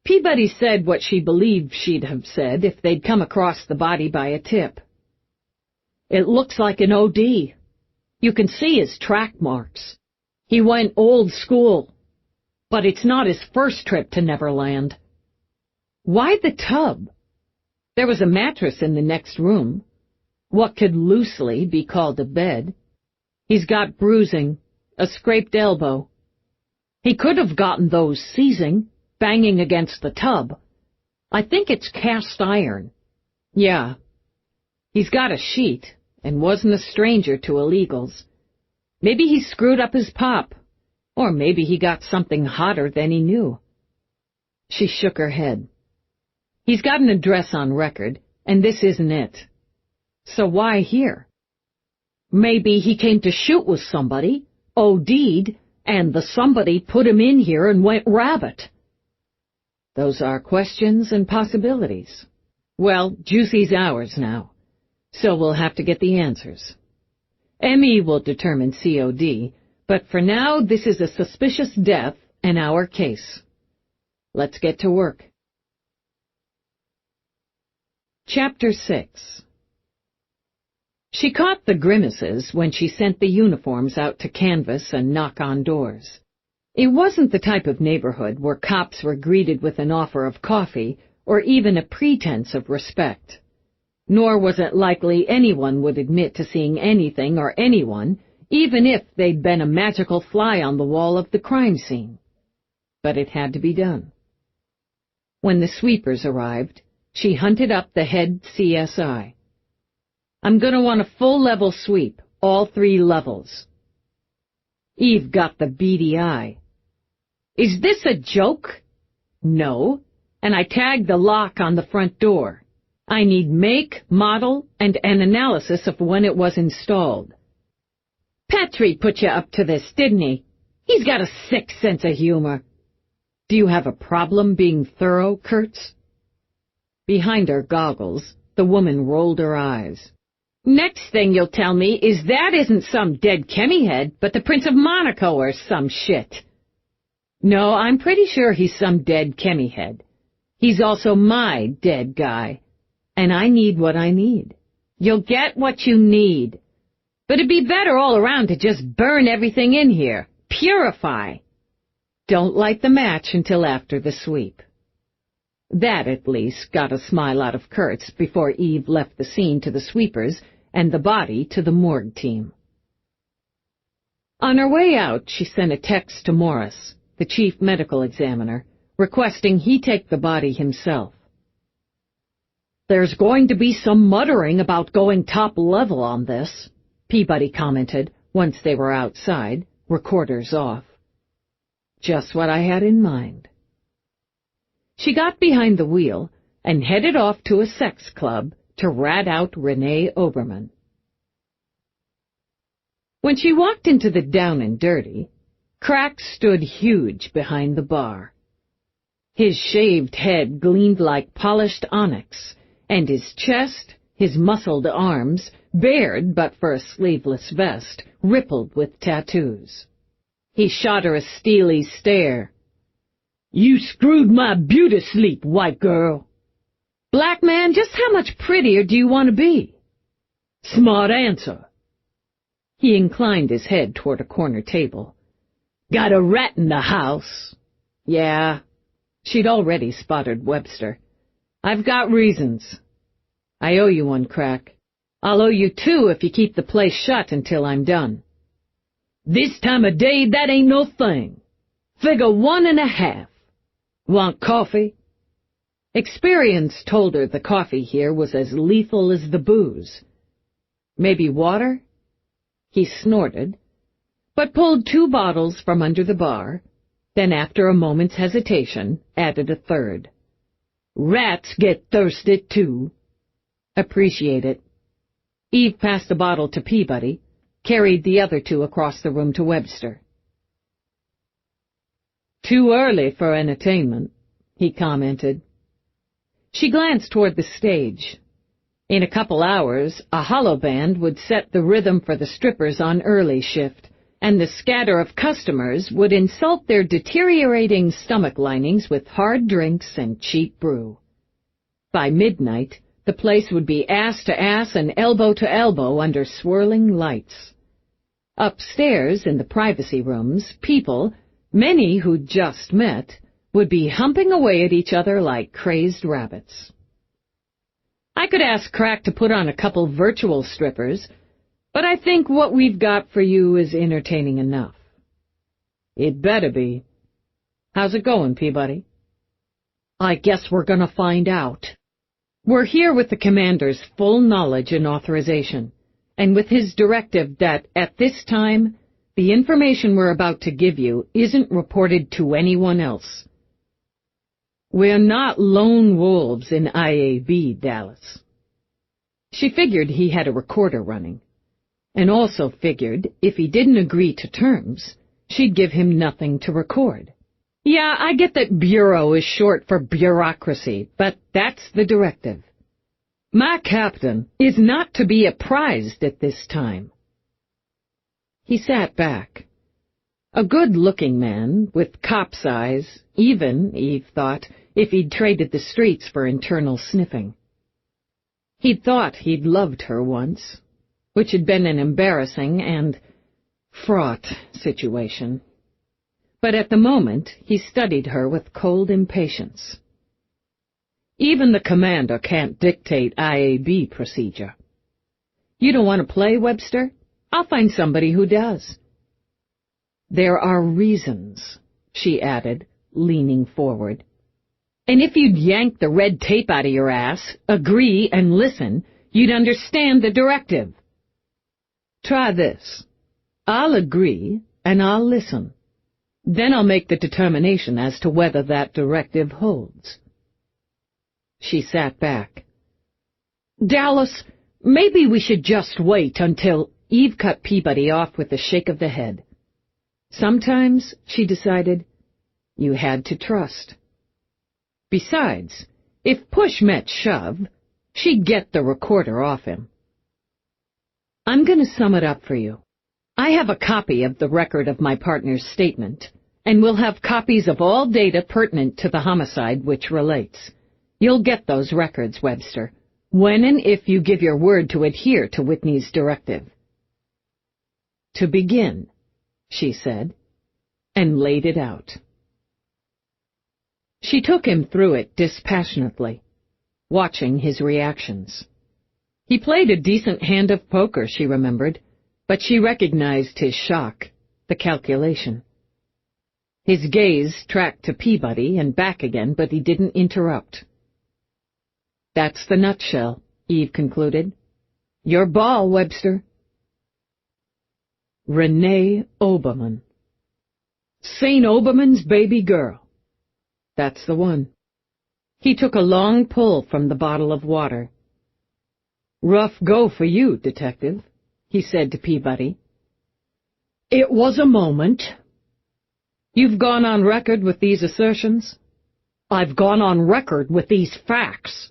Speaker 1: Peabody said what she believed she'd have said if they'd come across the body by a tip.
Speaker 2: It looks like an OD. You can see his track marks. He went old school. But it's not his first trip to Neverland.
Speaker 1: Why the tub? There was a mattress in the next room. What could loosely be called a bed. He's got bruising, a scraped elbow.
Speaker 2: He could have gotten those seizing, banging against the tub. I think it's cast iron.
Speaker 1: Yeah. He's got a sheet, and wasn't a stranger to illegals. Maybe he screwed up his pop, or maybe he got something hotter than he knew. She shook her head. He's got an address on record, and this isn't it. So why here?
Speaker 2: Maybe he came to shoot with somebody, OD'd, and the somebody put him in here and went rabbit.
Speaker 1: Those are questions and possibilities. Well, Juicy's ours now, so we'll have to get the answers. ME will determine COD, but for now this is a suspicious death and our case. Let's get to work. Chapter 6. She caught the grimaces when she sent the uniforms out to canvass and knock on doors. It wasn't the type of neighborhood where cops were greeted with an offer of coffee or even a pretense of respect. Nor was it likely anyone would admit to seeing anything or anyone, even if they'd been a magical fly on the wall of the crime scene. But it had to be done. When the sweepers arrived, she hunted up the head CSI. I'm going to want a full-level sweep, all 3 levels. Eve got the beady eye. Is this a joke? No, and I tagged the lock on the front door. I need make, model, and an analysis of when it was installed. Petrie put you up to this, didn't he? He's got a sick sense of humor. Do you have a problem being thorough, Kurtz? Behind her goggles, the woman rolled her eyes. Next thing you'll tell me is that isn't some dead Chemi head, but the Prince of Monaco or some shit. No, I'm pretty sure he's some dead Chemi head. He's also my dead guy. And I need what I need. You'll get what you need. But it'd be better all around to just burn everything in here. Purify. Don't light the match until after the sweep. That, at least, got a smile out of Kurtz before Eve left the scene to the sweepers and the body to the morgue team. On her way out, she sent a text to Morris, the chief medical examiner, requesting he take the body himself.
Speaker 2: "There's going to be some muttering about going top level on this," Peabody commented once they were outside, recorders off.
Speaker 1: Just what I had in mind. She got behind the wheel and headed off to a sex club to rat out Renee Oberman. When she walked into the Down and Dirty, Crack stood huge behind the bar. His shaved head gleamed like polished onyx, and his chest, his muscled arms, bared but for a sleeveless vest, rippled with tattoos. He shot her a steely stare. "You screwed my beauty sleep, white girl." "Black man, just how much prettier do you want to be?" "Smart answer." He inclined his head toward a corner table. "Got a rat in the house." "Yeah." She'd already spotted Webster. "I've got reasons. I owe you one, Crack. I'll owe you two if you keep the place shut until I'm done." "This time of day, that ain't no thing. Figure 1.5. Want coffee?" Experience told her the coffee here was as lethal as the booze. "Maybe water?" He snorted, but pulled 2 bottles from under the bar, then after a moment's hesitation, added a third. "Rats get thirsty, too." "Appreciate it." Eve passed a bottle to Peabody, carried the other 2 across the room to Webster. "Too early for entertainment," he commented. She glanced toward the stage. In a couple hours, a hollow band would set the rhythm for the strippers on early shift, and the scatter of customers would insult their deteriorating stomach linings with hard drinks and cheap brew. By midnight, the place would be ass to ass and elbow to elbow under swirling lights. Upstairs, in the privacy rooms, people, many who'd just met, would be humping away at each other like crazed rabbits. I could ask Crack to put on a couple virtual strippers, but I think what we've got for you is entertaining enough. It better be. How's it going, Peabody?
Speaker 2: I guess we're gonna find out.
Speaker 1: We're here with the commander's full knowledge and authorization, and with his directive that, at this time, the information we're about to give you isn't reported to anyone else. We're not lone wolves in IAB, Dallas. She figured he had a recorder running, and also figured if he didn't agree to terms, she'd give him nothing to record. Yeah, I get that bureau is short for bureaucracy, but that's the directive. My captain is not to be apprised at this time. He sat back. A good-looking man, with cop's eyes, even, Eve thought, if he'd traded the streets for internal sniffing. He'd thought he'd loved her once, which had been an embarrassing and fraught situation. But at the moment, he studied her with cold impatience. Even the commander can't dictate IAB procedure. You don't want to play, Webster? I'll find somebody who does. There are reasons, she added, leaning forward. And if you'd yank the red tape out of your ass, agree and listen, you'd understand the directive. Try this. I'll agree and I'll listen. Then I'll make the determination as to whether that directive holds. She sat back.
Speaker 2: Dallas, maybe we should just wait until...
Speaker 1: Eve cut Peabody off with a shake of the head. Sometimes, she decided, you had to trust. Besides, if push met shove, she'd get the recorder off him. I'm going to sum it up for you. I have a copy of the record of my partner's statement, and we'll have copies of all data pertinent to the homicide which relates. You'll get those records, Webster, when and if you give your word to adhere to Whitney's directive. To begin, she said, and laid it out. She took him through it dispassionately, watching his reactions. He played a decent hand of poker, she remembered, but she recognized his shock, the calculation. His gaze tracked to Peabody and back again, but he didn't interrupt. "That's the nutshell," Eve concluded. "Your ball, Webster." Renee Oberman. St. Oberman's baby girl. That's the one. He took a long pull from the bottle of water. "Rough go for you, Detective," he said to Peabody. "It was a moment." "You've gone on record with these assertions?" "I've gone on record with these facts."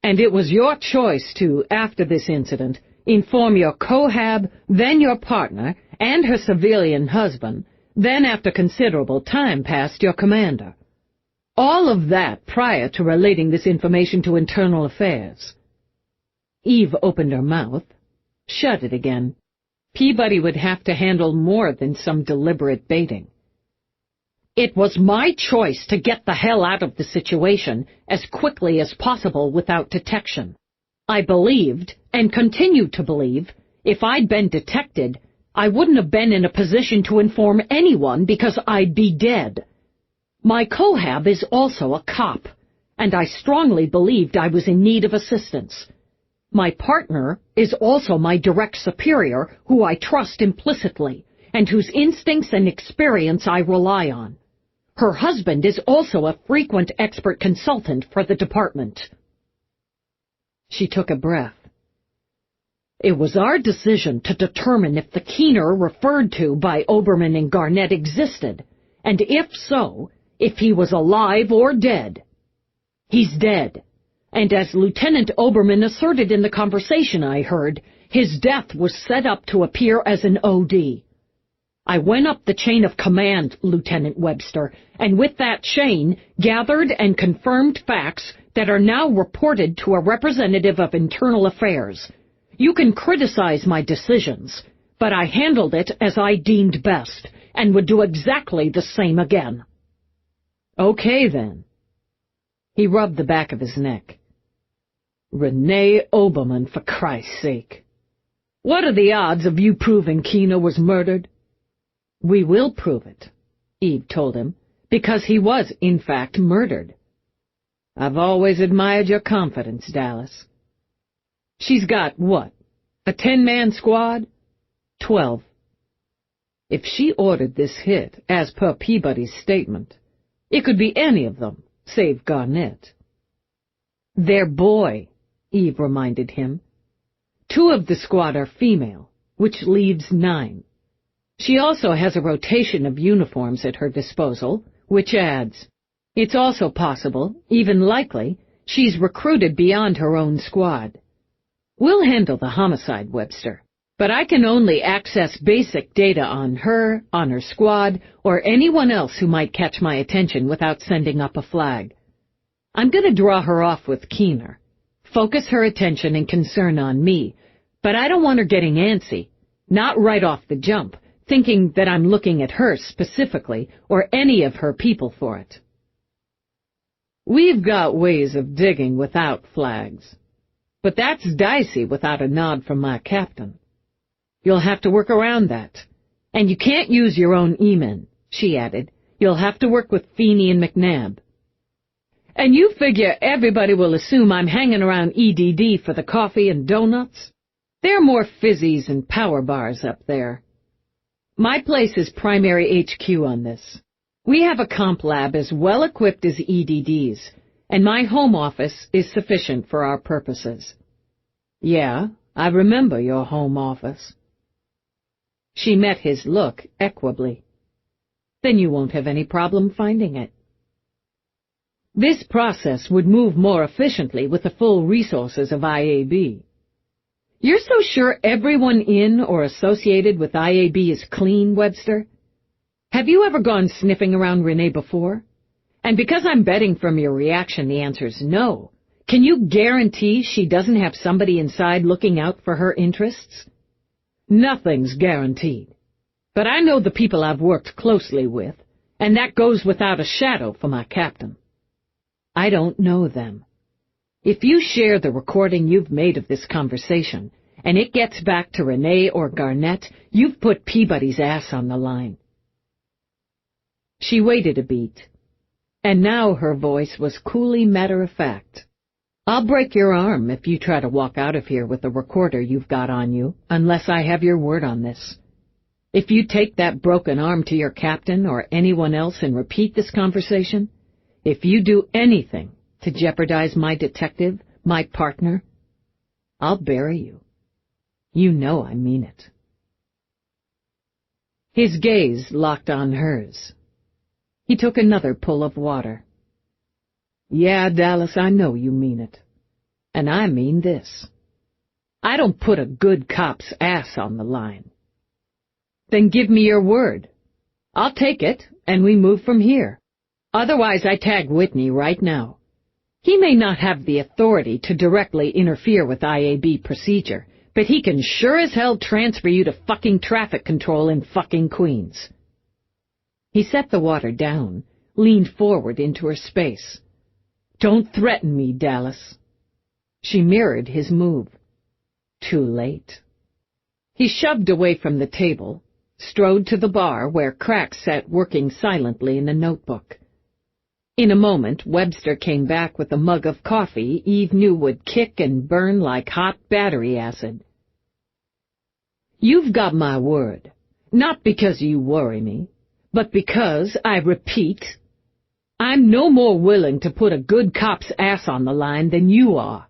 Speaker 1: "And it was your choice to, after this incident, inform your cohab, then your partner, and her civilian husband, then after considerable time passed, your commander. All of that prior to relating this information to Internal Affairs." Eve opened her mouth, shut it again. Peabody would have to handle more than some deliberate baiting. "It was my choice to get the hell out of the situation as quickly as possible without detection. I believed, and continue to believe, if I'd been detected, I wouldn't have been in a position to inform anyone because I'd be dead. My cohab is also a cop, and I strongly believed I was in need of assistance. My partner is also my direct superior, who I trust implicitly, and whose instincts and experience I rely on. Her husband is also a frequent expert consultant for the department." She took a breath. "It was our decision to determine if the Keener referred to by Oberman and Garnett existed, and if so, if he was alive or dead. He's dead, and as Lieutenant Oberman asserted in the conversation I heard, his death was set up to appear as an OD. I went up the chain of command, Lieutenant Webster, and with that chain gathered and confirmed facts that are now reported to a representative of Internal Affairs. You can criticize my decisions, but I handled it as I deemed best, and would do exactly the same again." "Okay, then." He rubbed the back of his neck. "Renee Oberman, for Christ's sake. What are the odds of you proving Keener was murdered?" "We will prove it," Eve told him, "because he was, in fact, murdered." "I've always admired your confidence, Dallas." "She's got, what, a 10-man squad?" 12. If she ordered this hit, as per Peabody's statement, it could be any of them, save Garnett. "Their boy," Eve reminded him. 2 of the squad are female, which leaves 9. She also has a rotation of uniforms at her disposal, which adds. It's also possible, even likely, she's recruited beyond her own squad. We'll handle the homicide, Webster, but I can only access basic data on her squad, or anyone else who might catch my attention without sending up a flag. I'm going to draw her off with Keener, focus her attention and concern on me, but I don't want her getting antsy, not right off the jump, thinking that I'm looking at her specifically, or any of her people for it. We've got ways of digging without flags, but that's dicey without a nod from my captain. You'll have to work around that. And you can't use your own E-men, she added. You'll have to work with Feeney and McNabb. And you figure everybody will assume I'm hanging around EDD for the coffee and donuts? There are more fizzies and power bars up there. My place is primary HQ on this. We have a comp lab as well equipped as EDD's, and my home office is sufficient for our purposes. Yeah, I remember your home office. She met his look equably. Then you won't have any problem finding it. This process would move more efficiently with the full resources of IAB. You're so sure everyone in or associated with IAB is clean, Webster? Have you ever gone sniffing around Renee before? And because I'm betting from your reaction the answer's no, can you guarantee she doesn't have somebody inside looking out for her interests? Nothing's guaranteed. But I know the people I've worked closely with, and that goes without a shadow for my captain. I don't know them. If you share the recording you've made of this conversation, and it gets back to Renee or Garnett, you've put Peabody's ass on the line." She waited a beat, and now her voice was coolly matter-of-fact. "I'll break your arm if you try to walk out of here with the recorder you've got on you, unless I have your word on this. If you take that broken arm to your captain or anyone else and repeat this conversation, if you do anything to jeopardize my detective, my partner, I'll bury you. You know I mean it." His gaze locked on hers. He took another pull of water. "Yeah, Dallas, I know you mean it. And I mean this. I don't put a good cop's ass on the line." "Then give me your word. I'll take it, and we move from here. Otherwise, I tag Whitney right now. He may not have the authority to directly interfere with IAB procedure, but he can sure as hell transfer you to fucking traffic control in fucking Queens." He set the water down, leaned forward into her space. "Don't threaten me, Dallas." She mirrored his move. Too late. He shoved away from the table, strode to the bar where Crack sat working silently in a notebook. In a moment, Webster came back with a mug of coffee Eve knew would kick and burn like hot battery acid. "You've got my word, not because you worry me, but because, I repeat, I'm no more willing to put a good cop's ass on the line than you are."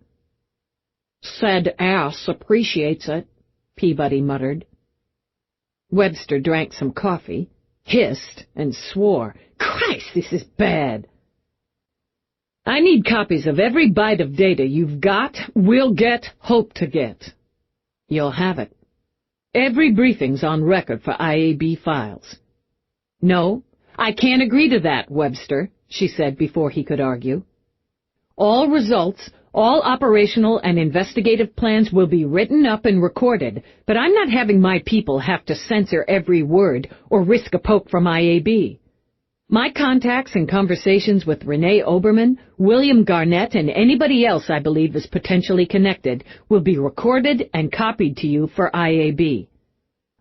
Speaker 1: "Said ass appreciates it," Peabody muttered. Webster drank some coffee, hissed, and swore. "Christ, this is bad. I need copies of every byte of data you've got, will get, hope to get. You'll have it. Every briefing's on record for IAB files." "No, I can't agree to that, Webster," she said before he could argue. "All results, all operational and investigative plans will be written up and recorded, but I'm not having my people have to censor every word or risk a poke from IAB. My contacts and conversations with Renee Oberman, William Garnett, and anybody else I believe is potentially connected will be recorded and copied to you for IAB.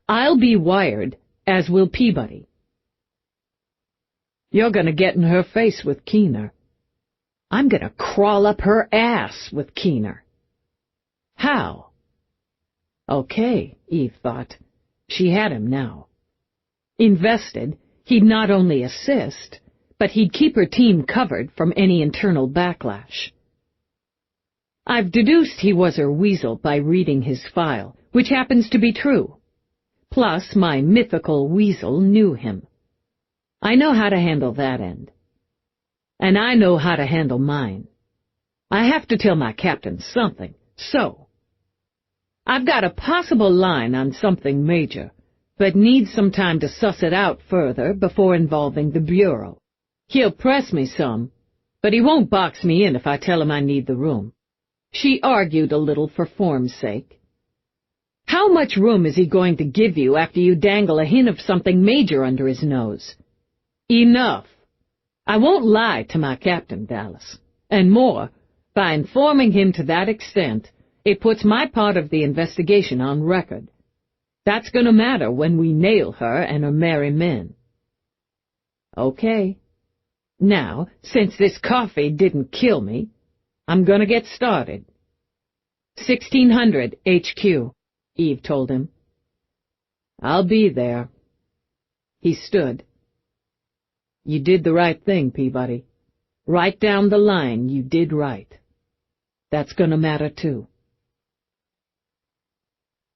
Speaker 1: I'll be wired, as will Peabody." "You're going to get in her face with Keener." "I'm going to crawl up her ass with Keener." "How?" Okay, Eve thought. She had him now. Invested, he'd not only assist, but he'd keep her team covered from any internal backlash. "I've deduced he was her weasel by reading his file, which happens to be true. Plus, my mythical weasel knew him. I know how to handle that end. And I know how to handle mine. I have to tell my captain something, so I've got a possible line on something major, but need some time to suss it out further before involving the Bureau. He'll press me some, but he won't box me in if I tell him I need the room." She argued a little for form's sake. "How much room is he going to give you after you dangle a hint of something major under his nose?" "Enough. I won't lie to my captain, Dallas. And more, by informing him to that extent, it puts my part of the investigation on record. That's going to matter when we nail her and her merry men." "Okay. Now, since this coffee didn't kill me, I'm going to get started." 1600 HQ, Eve told him. "I'll be there." He stood. "You did the right thing, Peabody. Right down the line, you did right. That's going to matter, too."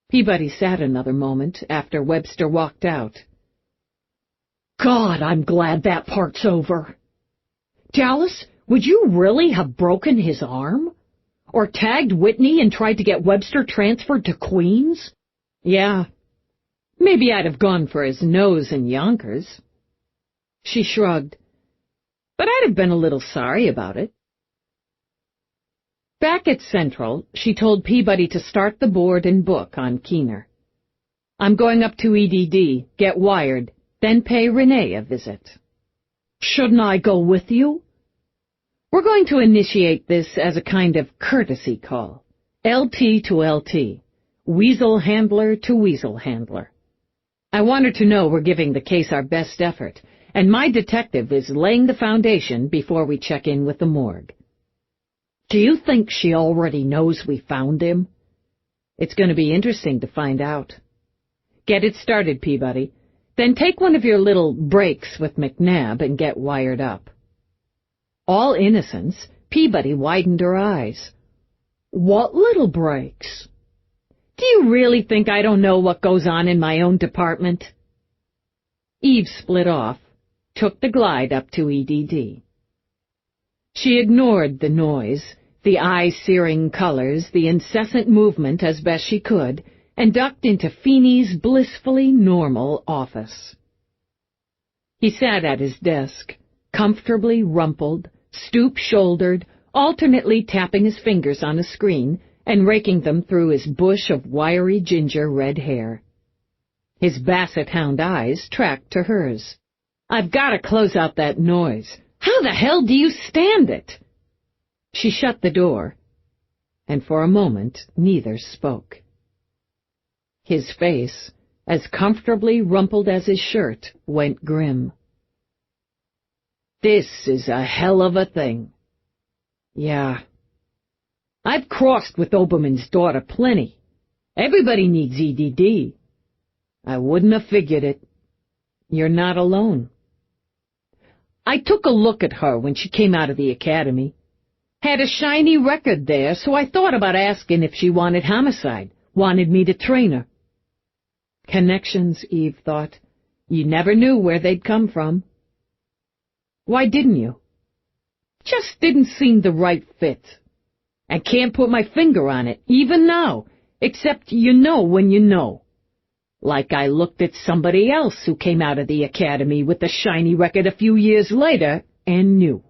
Speaker 1: Peabody sat another moment after Webster walked out. "God, I'm glad that part's over. Dallas, would you really have broken his arm? Or tagged Whitney and tried to get Webster transferred to Queens?" "Yeah. Maybe I'd have gone for his nose in Yonkers." She shrugged. "But I'd have been a little sorry about it." Back at Central, she told Peabody to start the board and book on Keener. "I'm going up to EDD, get wired, then pay Renee a visit." "Shouldn't I go with you?" We're going to initiate this as a kind of courtesy call. LT to LT. Weasel handler to weasel handler. I want her to know we're giving the case our best effort, and my detective is laying the foundation before we check in with the morgue.
Speaker 2: Do you think she already knows we found him?
Speaker 1: It's going to be interesting to find out. Get it started, Peabody. Then take one of your little breaks with McNabb and get wired up. All innocence, Peabody widened her eyes.
Speaker 2: What little breaks?
Speaker 1: Do you really think I don't know what goes on in my own department? Eve split off, took the glide up to EDD. She ignored the noise, the eye-searing colors, the incessant movement as best she could, and ducked into Feeney's blissfully normal office. He sat at his desk, comfortably rumpled, stoop-shouldered, alternately tapping his fingers on a screen and raking them through his bush of wiry ginger red hair. His basset hound eyes tracked to hers. I've got to close out that noise. How the hell do you stand it? She shut the door, and for a moment neither spoke. His face, as comfortably rumpled as his shirt, went grim. This is a hell of a thing. Yeah. I've crossed with Oberman's daughter plenty. Everybody needs EDD. I wouldn't have figured it. You're not alone. I took a look at her when she came out of the academy. Had a shiny record there, so I thought about asking if she wanted homicide, wanted me to train her. Connections, Eve thought. You never knew where they'd come from. Why didn't you? Just didn't seem the right fit. I can't put my finger on it, even now, except you know when you know. Like I looked at somebody else who came out of the academy with a shiny record a few years later and knew.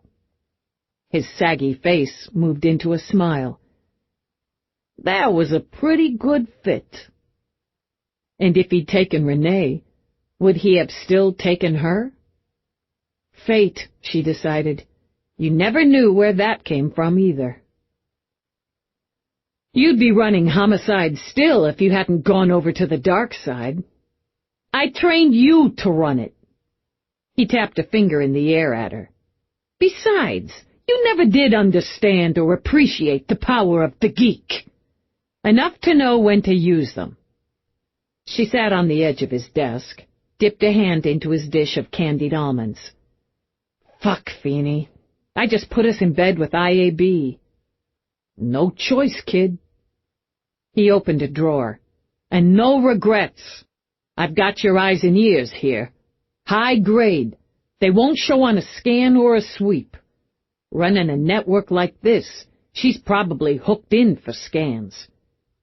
Speaker 1: His saggy face moved into a smile. That was a pretty good fit. And if he'd taken Renee, would he have still taken her? Fate, she decided. You never knew where that came from either. You'd be running homicide still if you hadn't gone over to the dark side. I trained you to run it. He tapped a finger in the air at her. Besides, you never did understand or appreciate the power of the geek. Enough to know when to use them. She sat on the edge of his desk, dipped a hand into his dish of candied almonds. Fuck, Feeney. I just put us in bed with IAB. No choice, kid. He opened a drawer. And no regrets. I've got your eyes and ears here. High grade. They won't show on a scan or a sweep. Running a network like this, she's probably hooked in for scans.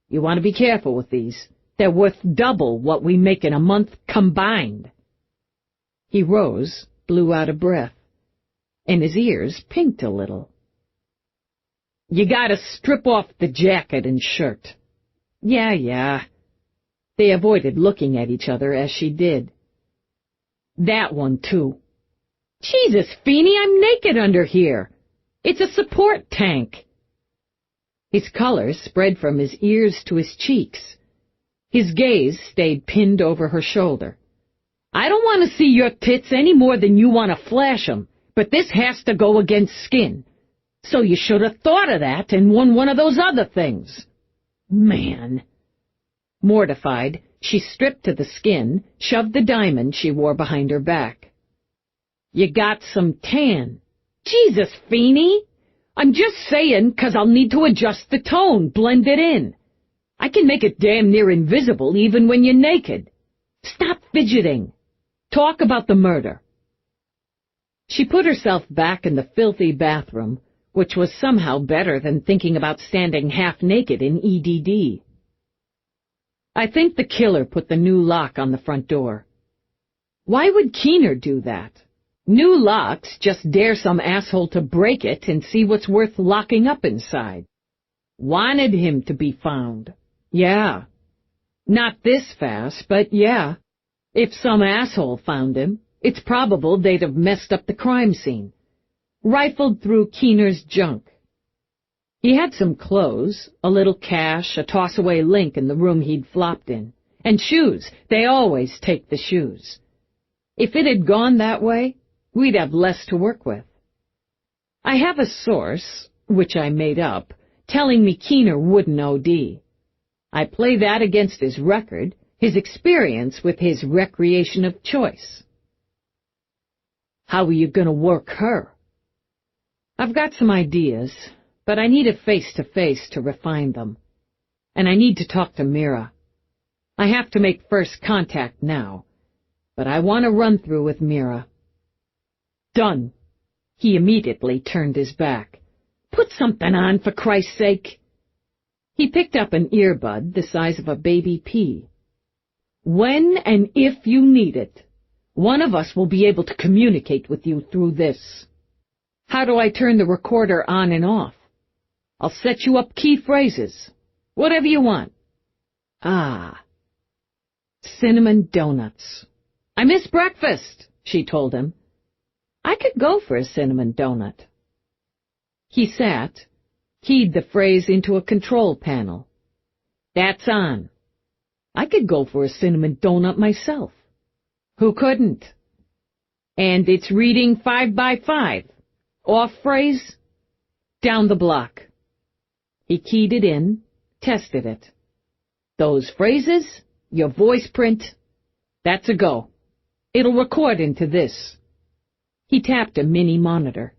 Speaker 1: You want to be careful with these. They're worth double what we make in a month combined. He rose, blew out a breath, and his ears pinked a little. You gotta strip off the jacket and shirt. Yeah. They avoided looking at each other as she did. That one, too. Jesus, Feeney, I'm naked under here. It's a support tank. His color spread from his ears to his cheeks. His gaze stayed pinned over her shoulder. I don't want to see your tits any more than you want to flash 'em, but this has to go against skin. So you should have thought of that and won one of those other things. Man. Mortified, she stripped to the skin, shoved the diamond she wore behind her back. You got some tan. Jesus, Feeney! I'm just saying 'cause I'll need to adjust the tone, blend it in. I can make it damn near invisible even when you're naked. Stop fidgeting. Talk about the murder. She put herself back in the filthy bathroom, which was somehow better than thinking about standing half-naked in EDD. I think the killer put the new lock on the front door. Why would Keener do that? New locks just dare some asshole to break it and see what's worth locking up inside. Wanted him to be found. Yeah. Not this fast, but yeah. If some asshole found him, it's probable they'd have messed up the crime scene. rifled through Keener's junk. He had some clothes, a little cash, a toss-away link in the room he'd flopped in, and shoes. They always take the shoes. If it had gone that way, we'd have less to work with. I have a source, which I made up, telling me Keener wouldn't OD. I play that against his record, his experience with his recreation of choice. How are you going to work her? I've got some ideas, but I need a face-to-face to refine them. And I need to talk to Mira. I have to make first contact now, but I want to run through with Mira. Done. He immediately turned his back. Put something on, for Christ's sake. He picked up an earbud the size of a baby pea. When and if you need it, one of us will be able to communicate with you through this. How do I turn the recorder on and off? I'll set you up key phrases. Whatever you want. Ah. Cinnamon donuts. I miss breakfast, she told him. I could go for a cinnamon donut. He sat, keyed the phrase into a control panel. That's on. I could go for a cinnamon donut myself. Who couldn't? And it's reading 5 by 5. Off phrase? Down the block. He keyed it in, tested it. Those phrases, your voice print, that's a go. It'll record into this. He tapped a mini monitor.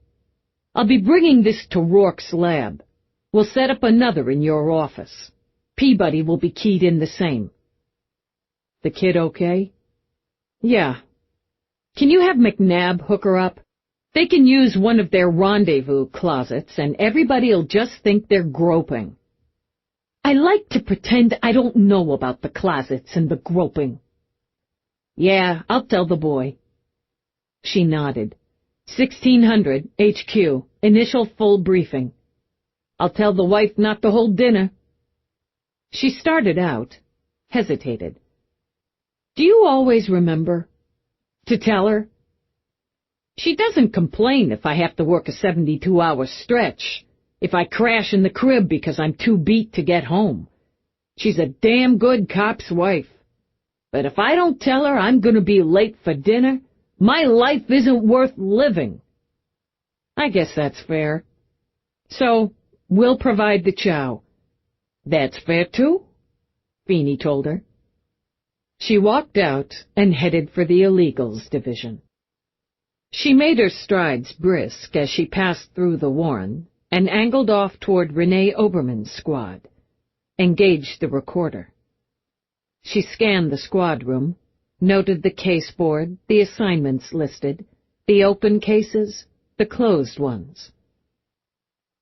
Speaker 1: I'll be bringing this to Rourke's lab. We'll set up another in your office. Peabody will be keyed in the same. The kid okay? Yeah. Can you have McNabb hook her up? They can use one of their rendezvous closets, and everybody'll just think they're groping. I like to pretend I don't know about the closets and the groping. Yeah, I'll tell the boy. She nodded. 1600, HQ, initial full briefing. I'll tell the wife not to hold dinner. She started out, hesitated. Do you always remember? To tell her? She doesn't complain if I have to work a 72-hour stretch, if I crash in the crib because I'm too beat to get home. She's a damn good cop's wife. But if I don't tell her I'm going to be late for dinner, my life isn't worth living. I guess that's fair. So, we'll provide the chow. That's fair, too, Feeney told her. She walked out and headed for the illegals division. She made her strides brisk as she passed through the Warren and angled off toward Renee Oberman's squad, engaged the recorder. She scanned the squad room, noted the caseboard, the assignments listed, the open cases, the closed ones.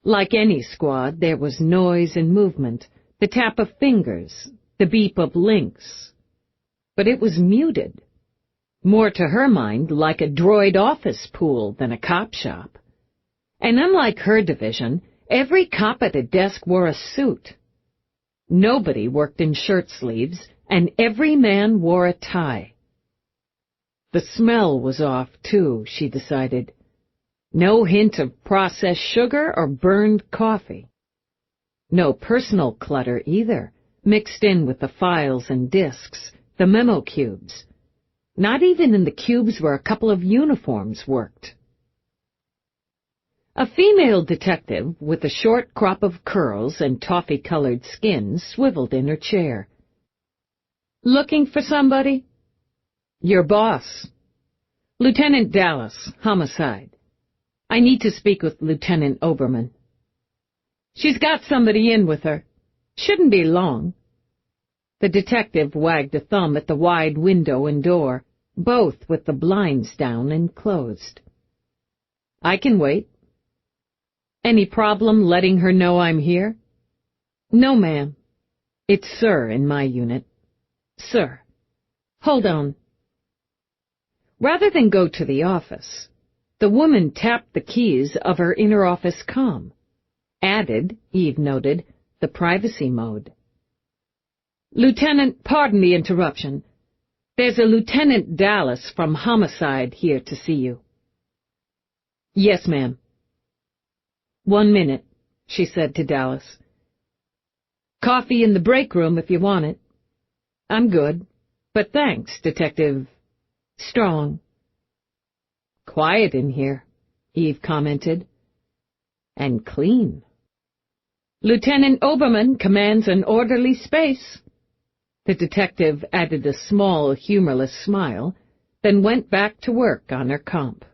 Speaker 1: Like any squad, there was noise and movement, the tap of fingers, the beep of links. But it was muted. More to her mind like a droid office pool than a cop shop. And unlike her division, every cop at a desk wore a suit. Nobody worked in shirt sleeves, and every man wore a tie. The smell was off, too, she decided. No hint of processed sugar or burned coffee. No personal clutter, either, mixed in with the files and disks, the memo cubes. Not even in the cubes where a couple of uniforms worked. A female detective with a short crop of curls and toffee-colored skin swiveled in her chair. Looking for somebody? Your boss. Lieutenant Dallas, homicide. I need to speak with Lieutenant Oberman. She's got somebody in with her. Shouldn't be long. The detective wagged a thumb at the wide window and door, both with the blinds down and closed. I can wait. Any problem letting her know I'm here? No, ma'am. It's sir in my unit. Sir. Hold on. Rather than go to the office, the woman tapped the keys of her inner office comm. Added, Eve noted, the privacy mode. Lieutenant, pardon the interruption. There's a Lieutenant Dallas from Homicide here to see you. Yes, ma'am. 1 minute, she said to Dallas. Coffee in the break room if you want it. I'm good, but thanks, Detective Strong. Quiet in here, Eve commented. And clean. Lieutenant Oberman commands an orderly space. The detective added a small, humorless smile, then went back to work on her comp.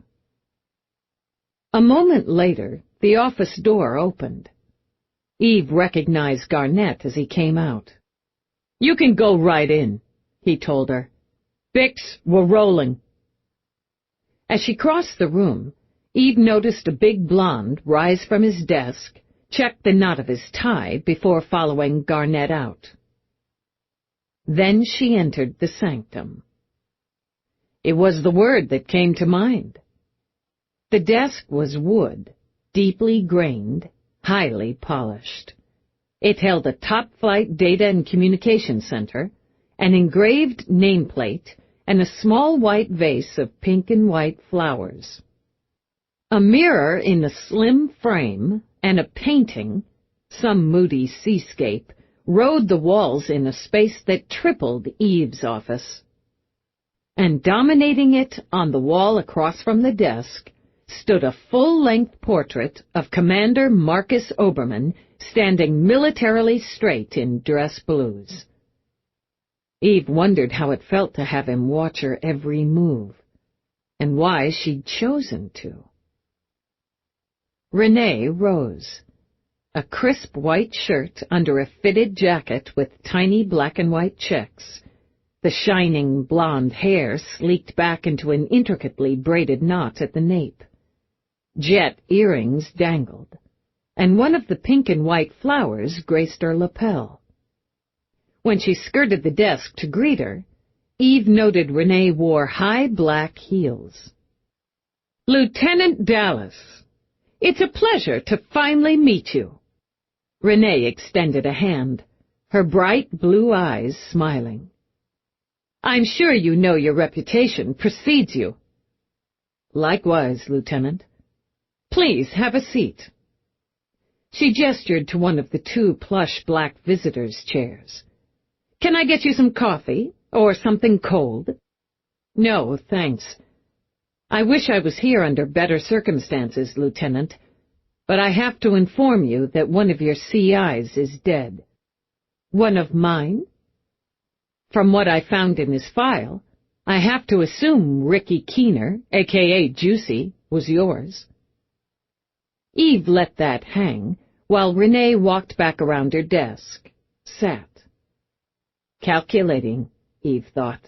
Speaker 1: A moment later, the office door opened. Eve recognized Garnett as he came out. You can go right in, he told her. Bix, we're rolling. As she crossed the room, Eve noticed a big blonde rise from his desk, check the knot of his tie before following Garnett out. Then she entered the sanctum. It was the word that came to mind. The desk was wood, deeply grained, highly polished. It held a top-flight data and communication center, an engraved nameplate, and a small white vase of pink and white flowers. A mirror in the slim frame and a painting, some moody seascape, rode the walls in a space that tripled Eve's office. And dominating it on the wall across from the desk stood a full-length portrait of Commander Marcus Oberman standing militarily straight in dress blues. Eve wondered how it felt to have him watch her every move, and why she'd chosen to. Renee rose. A crisp white shirt under a fitted jacket with tiny black and white checks, the shining blonde hair sleeked back into an intricately braided knot at the nape. Jet earrings dangled, and one of the pink and white flowers graced her lapel. When she skirted the desk to greet her, Eve noted Renee wore high black heels. Lieutenant Dallas, it's a pleasure to finally meet you. Renee extended a hand, her bright blue eyes smiling. I'm sure you know your reputation precedes you. Likewise, Lieutenant. Please have a seat. She gestured to one of the 2 plush black visitors' chairs. Can I get you some coffee, or something cold? No, thanks. I wish I was here under better circumstances, Lieutenant, but I have to inform you that one of your CIs is dead. One of mine? From what I found in his file, I have to assume Ricky Keener, a.k.a. Juicy, was yours. Eve let that hang, while Renee walked back around her desk, sat. Calculating, Eve thought.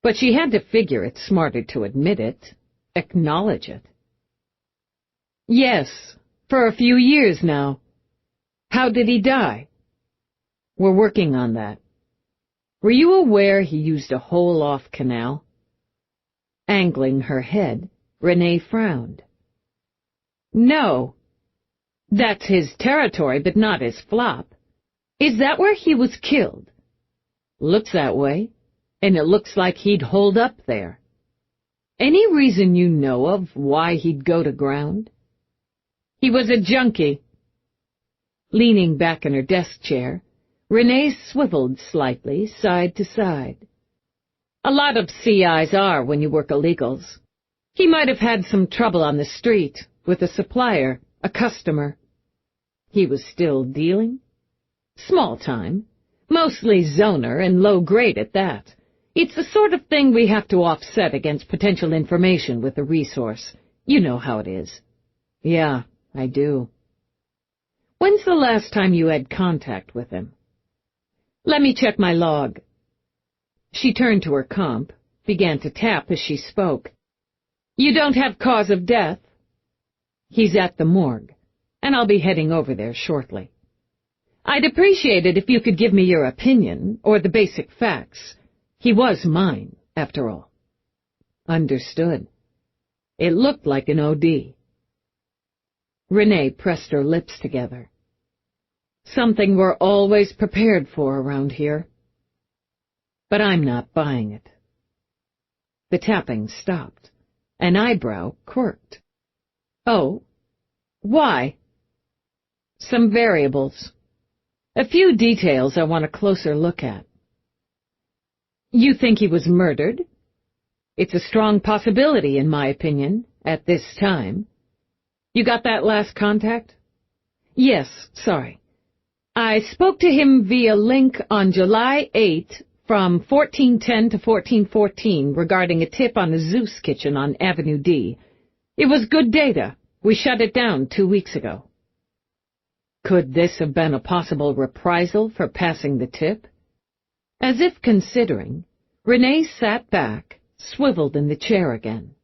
Speaker 1: But she had to figure it smarter to admit it, acknowledge it. Yes, for a few years now. How did he die? We're working on that. Were you aware he used a whole-off canal? Angling her head, Renee frowned. No. That's his territory, but not his flop. Is that where he was killed? Looks that way, and it looks like he'd hold up there. Any reason you know of why he'd go to ground? He was a junkie. Leaning back in her desk chair, Renee swiveled slightly, side to side. A lot of CIs are when you work illegals. He might have had some trouble on the street, with a supplier, a customer. He was still dealing? Small time. Mostly zoner and low grade at that. It's the sort of thing we have to offset against potential information with a resource. You know how it is. Yeah, I do. When's the last time you had contact with him? Let me check my log. She turned to her comp, began to tap as she spoke. You don't have cause of death? He's at the morgue, and I'll be heading over there shortly. I'd appreciate it if you could give me your opinion, or the basic facts. He was mine, after all. Understood. It looked like an OD. Renee pressed her lips together. Something we're always prepared for around here. But I'm not buying it. The tapping stopped. An eyebrow quirked. Oh, why? Some variables. A few details I want a closer look at. You think he was murdered? It's a strong possibility, in my opinion, at this time. You got that last contact? Yes, sorry. I spoke to him via link on July 8th from 1410 to 1414 regarding a tip on the Zeus kitchen on Avenue D. It was good data. We shut it down 2 weeks ago. Could this have been a possible reprisal for passing the tip? As if considering, Renee sat back, swiveled in the chair again.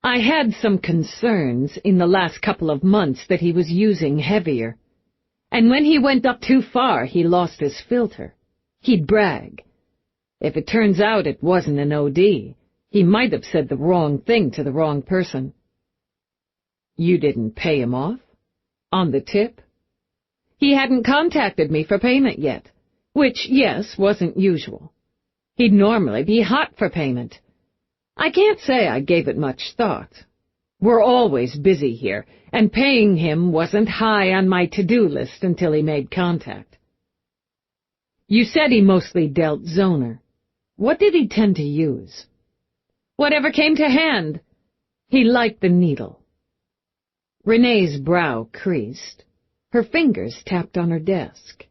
Speaker 1: I had some concerns in the last couple of months that he was using heavier, and when he went up too far, he lost his filter. He'd brag. If it turns out it wasn't an OD, he might have said the wrong thing to the wrong person. You didn't pay him off? On the tip? He hadn't contacted me for payment yet, which, yes, wasn't usual. He'd normally be hot for payment. I can't say I gave it much thought. We're always busy here, and paying him wasn't high on my to-do list until he made contact. You said he mostly dealt zoner. What did he tend to use? Whatever came to hand. He liked the needle. Renee's brow creased. Her fingers tapped on her desk.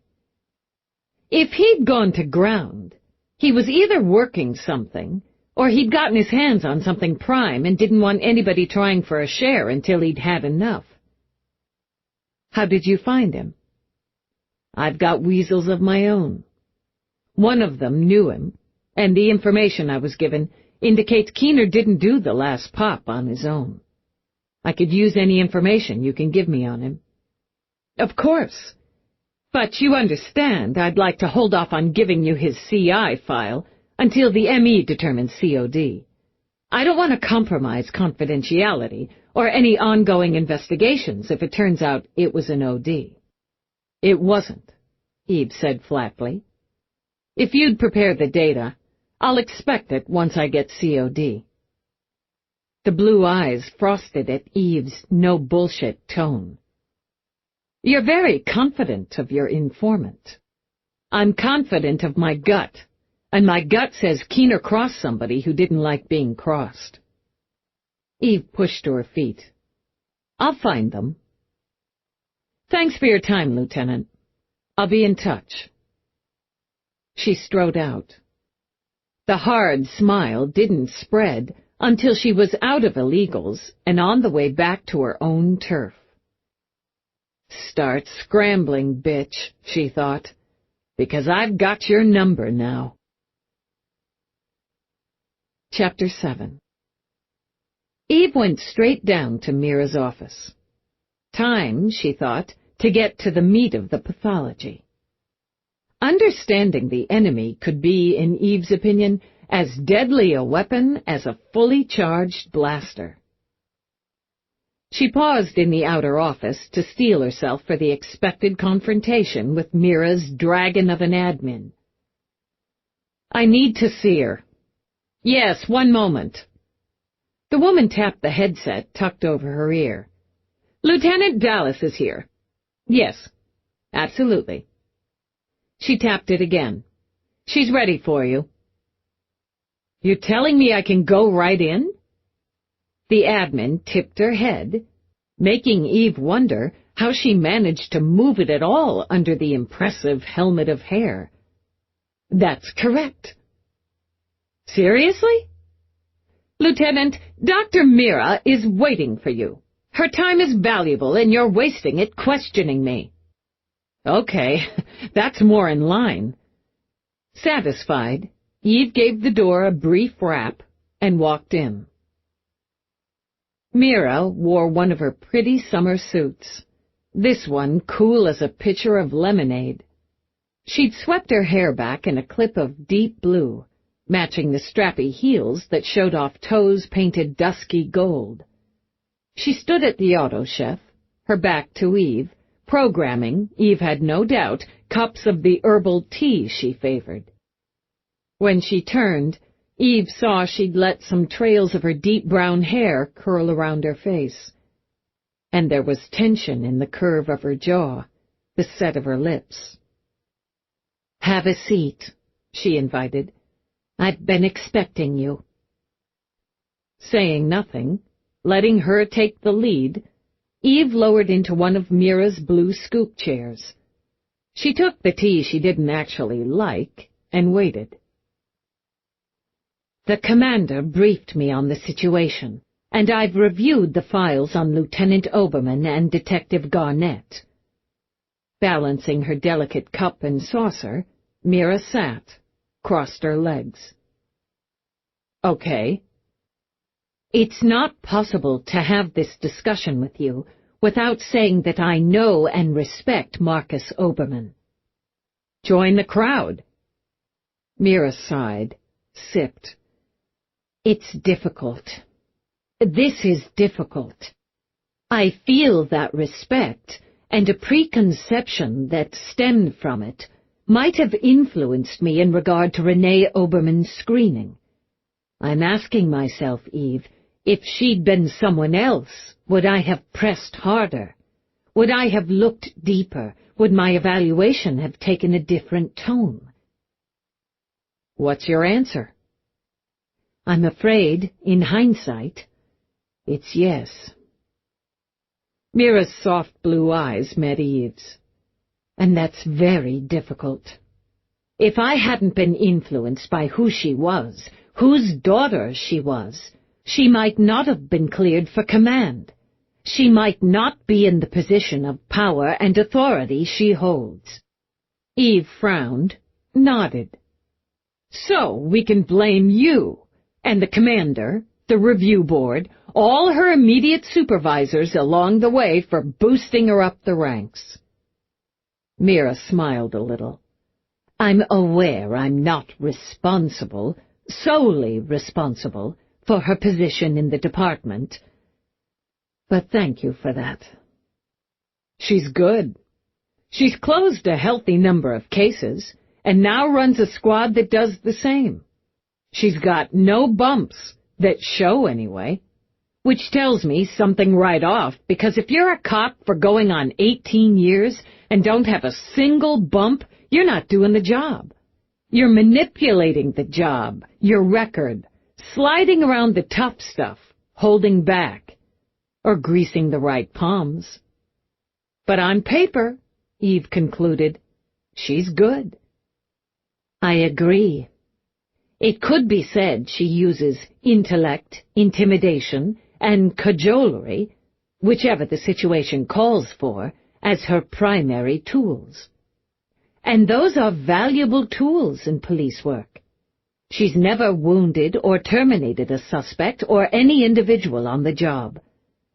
Speaker 1: If he'd gone to ground, he was either working something, or he'd gotten his hands on something prime and didn't want anybody trying for a share until he'd had enough. How did you find him? I've got weasels of my own. One of them knew him, and the information I was given indicates Keener didn't do the last pop on his own. I could use any information you can give me on him. Of course. But you understand I'd like to hold off on giving you his CI file until the ME determines COD. I don't want to compromise confidentiality or any ongoing investigations if it turns out it was an OD. It wasn't, Eve said flatly. If you'd prepare the data, I'll expect it once I get COD. The blue eyes frosted at Eve's no-bullshit tone. You're very confident of your informant. I'm confident of my gut, and my gut says Keener crossed somebody who didn't like being crossed. Eve pushed to her feet. I'll find them. Thanks for your time, Lieutenant. I'll be in touch. She strode out. The hard smile didn't spread until she was out of illegals and on the way back to her own turf. Start scrambling, bitch, she thought, because I've got your number now. Chapter 7. Eve went straight down to Mira's office. Time, she thought, to get to the meat of the pathology. Understanding the enemy could be, in Eve's opinion, as deadly a weapon as a fully charged blaster. She paused in the outer office to steel herself for the expected confrontation with Mira's dragon of an admin. I need to see her. Yes, one moment. The woman tapped the headset tucked over her ear. Lieutenant Dallas is here. Yes, absolutely. She tapped it again. She's ready for you. You telling me I can go right in? The admin tipped her head, making Eve wonder how she managed to move it at all under the impressive helmet of hair. That's correct. Seriously? Lieutenant, Dr. Mira is waiting for you. Her time is valuable, and you're wasting it questioning me. Okay, that's more in line. Satisfied, Eve gave the door a brief rap and walked in. Mira wore one of her pretty summer suits, this one cool as a pitcher of lemonade. She'd swept her hair back in a clip of deep blue, matching the strappy heels that showed off toes painted dusky gold. She stood at the auto chef, her back to Eve, programming, Eve had no doubt, cups of the herbal tea she favored. When she turned, Eve saw she'd let some trails of her deep brown hair curl around her face. and there was tension in the curve of her jaw, the set of her lips. "Have a seat," she invited. "I've been expecting you." Saying nothing, letting her take the lead, Eve lowered into one of Mira's blue scoop chairs. She took the tea she didn't actually like and waited. "The commander briefed me on the situation, and I've reviewed the files on Lieutenant Oberman and Detective Garnett." Balancing her delicate cup and saucer, Mira sat, crossed her legs. "Okay." "It's not possible to have this discussion with you without saying that I know and respect Marcus Oberman." "Join the crowd." Mira sighed, sipped. "It's difficult. This is difficult. I feel that respect and a preconception that stemmed from it might have influenced me in regard to Renee Oberman's screening. I'm asking myself, Eve, if she'd been someone else, would I have pressed harder? Would I have looked deeper? Would my evaluation have taken a different tone?" "What's your answer?" "I'm afraid, in hindsight, it's yes." Mira's soft blue eyes met Eve's. "And that's very difficult. If I hadn't been influenced by who she was, whose daughter she was, she might not have been cleared for command. She might not be in the position of power and authority she holds." Eve frowned, nodded. "So we can blame you, and the commander, the review board, all her immediate supervisors along the way for boosting her up the ranks." Mira smiled a little. "I'm aware I'm not responsible, solely responsible, for her position in the department. But thank you for that." "She's good. She's closed a healthy number of cases, and now runs a squad that does the same. She's got no bumps, that show anyway, which tells me something right off, because if you're a cop for going on 18 years and don't have a single bump, you're not doing the job. You're manipulating the job, your record, sliding around the tough stuff, holding back, or greasing the right palms. But on paper," Eve concluded, "she's good." "I agree. It could be said she uses intellect, intimidation, and cajolery, whichever the situation calls for, as her primary tools. And those are valuable tools in police work. She's never wounded or terminated a suspect or any individual on the job.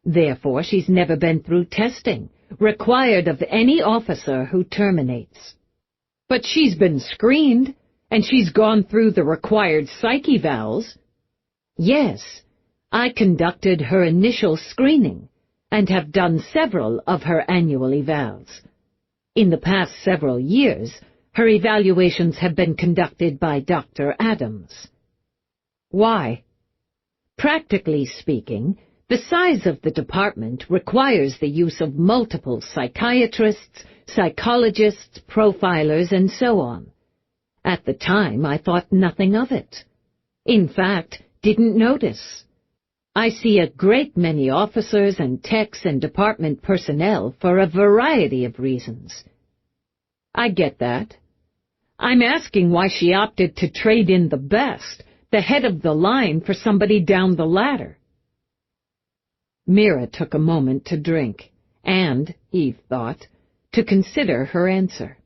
Speaker 1: Therefore, she's never been through testing, required of any officer who terminates. But she's been screened, and she's gone through the required psych evals." "Yes, I conducted her initial screening, and have done several of her annual evals. In the past several years, her evaluations have been conducted by Dr. Adams." "Why?" "Practically speaking, the size of the department requires the use of multiple psychiatrists, psychologists, profilers, and so on. At the time, I thought nothing of it. In fact, didn't notice. I see a great many officers and techs and department personnel for a variety of reasons." "I get that. I'm asking why she opted to trade in the best, the head of the line, for somebody down the ladder." Mira took a moment to drink, and, Eve thought, to consider her answer.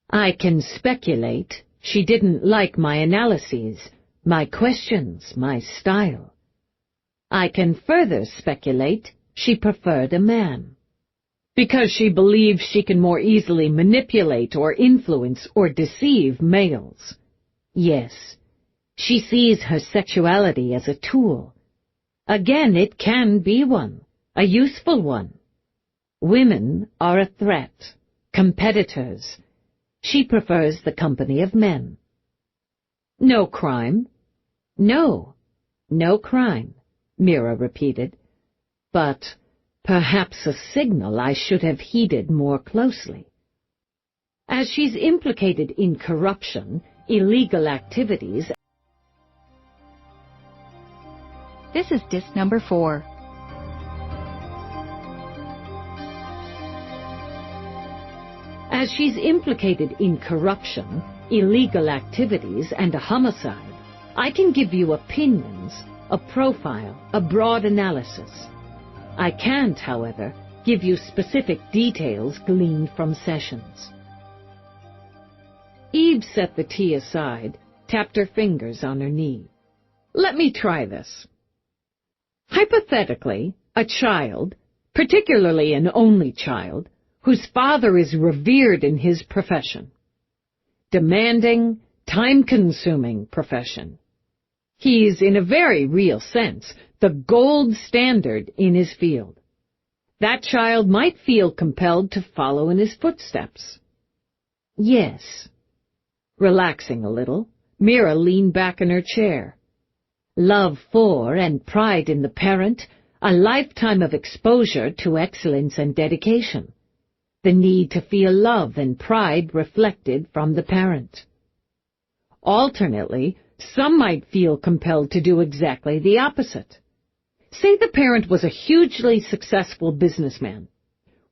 Speaker 1: "I can speculate she didn't like my analyses, my questions, my style. I can further speculate she preferred a man. Because she believes she can more easily manipulate or influence or deceive males. Yes, she sees her sexuality as a tool. Again, it can be one, a useful one. Women are a threat, competitors. She prefers the company of men." "No crime." "No, no crime," Mira repeated. but perhaps a signal I should have heeded more closely. As she's implicated in corruption, illegal activities...
Speaker 3: This is disc number 4.
Speaker 1: As she's implicated in corruption, illegal activities, and a homicide, I can give you opinions, a profile, a broad analysis. I can't, however, give you specific details gleaned from sessions. Eve set the tea aside, tapped her fingers on her knee. Let me try this. Hypothetically, a child, particularly an only child, whose father is revered in his profession. Demanding, time-consuming profession. He's, in a very real sense, the gold standard in his field. That child might feel compelled to follow in his footsteps. Yes. Relaxing a little, Mira leaned back in her chair. Love for and pride in the parent, a lifetime of exposure to excellence and dedication. The need to feel love and pride reflected from the parent. Alternately, some might feel compelled to do exactly the opposite. Say the parent was a hugely successful businessman,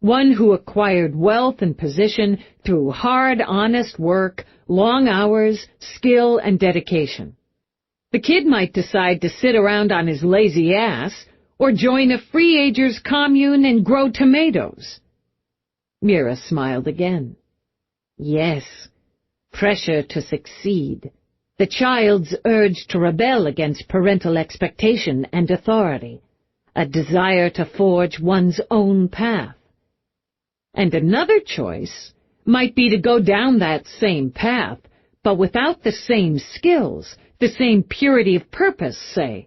Speaker 1: one who acquired wealth and position through hard, honest work, long hours, skill, and dedication. The kid might decide to sit around on his lazy ass or join a free agers commune and grow tomatoes. Mira smiled again. Yes, pressure to succeed. The child's urge to rebel against parental expectation and authority. A desire to forge one's own path. And another choice might be to go down that same path, but without the same skills, the same purity of purpose, say,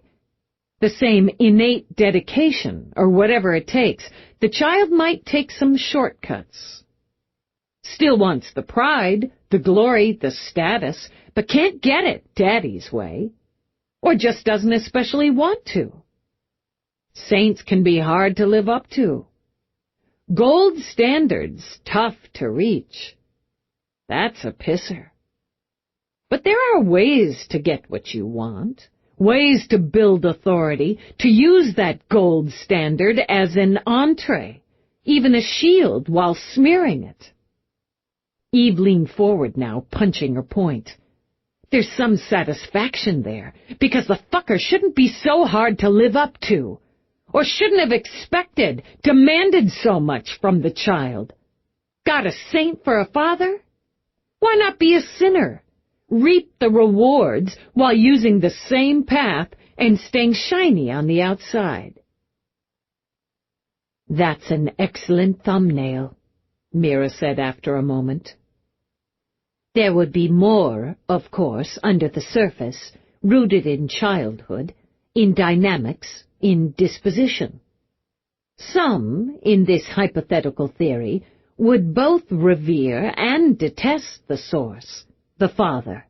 Speaker 1: the same innate dedication, or whatever it takes. The child might take some shortcuts. Still wants the pride, the glory, the status, but can't get it Daddy's way, or just doesn't especially want to. Saints can be hard to live up to. Gold standards, tough to reach. That's a pisser. But there are ways to get what you want, ways to build authority, to use that gold standard as an entree, even a shield while smearing it. Eve leaned forward now, punching her point. There's some satisfaction there, because the fucker shouldn't be so hard to live up to, or shouldn't have expected, demanded so much from the child. Got a saint for a father? Why not be a sinner? Reap the rewards while using the same path and staying shiny on the outside. That's an excellent thumbnail, Mira said after a moment. There would be more, of course, under the surface, rooted in childhood, in dynamics, in disposition. Some, in this hypothetical theory, would both revere and detest the source, the father.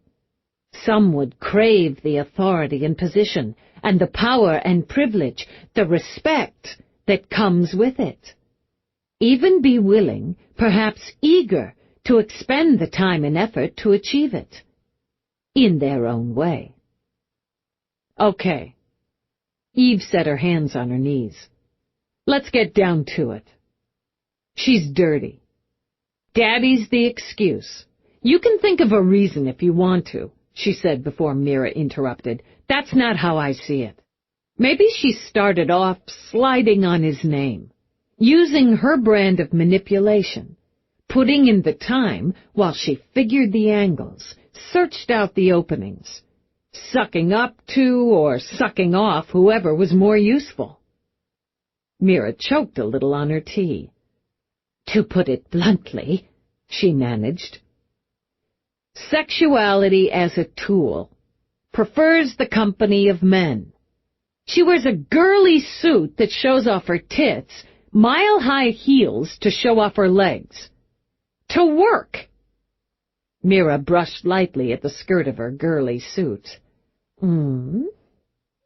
Speaker 1: Some would crave the authority and position, and the power and privilege, the respect that comes with it. Even be willing, perhaps eager, to expend the time and effort to achieve it. In their own way. Okay. Eve set her hands on her knees. Let's get down to it. She's dirty. Daddy's the excuse. You can think of a reason if you want to, she said before Mira interrupted. That's not how I see it. Maybe she started off sliding on his name, using her brand of manipulation, putting in the time while she figured the angles, searched out the openings, sucking up to or sucking off whoever was more useful. Mira choked a little on her tea. To put it bluntly, she managed. Sexuality as a tool. Prefers the company of men. She wears a girly suit that shows off her tits, mile-high heels to show off her legs. To work. Mira brushed lightly at the skirt of her girly suit. You're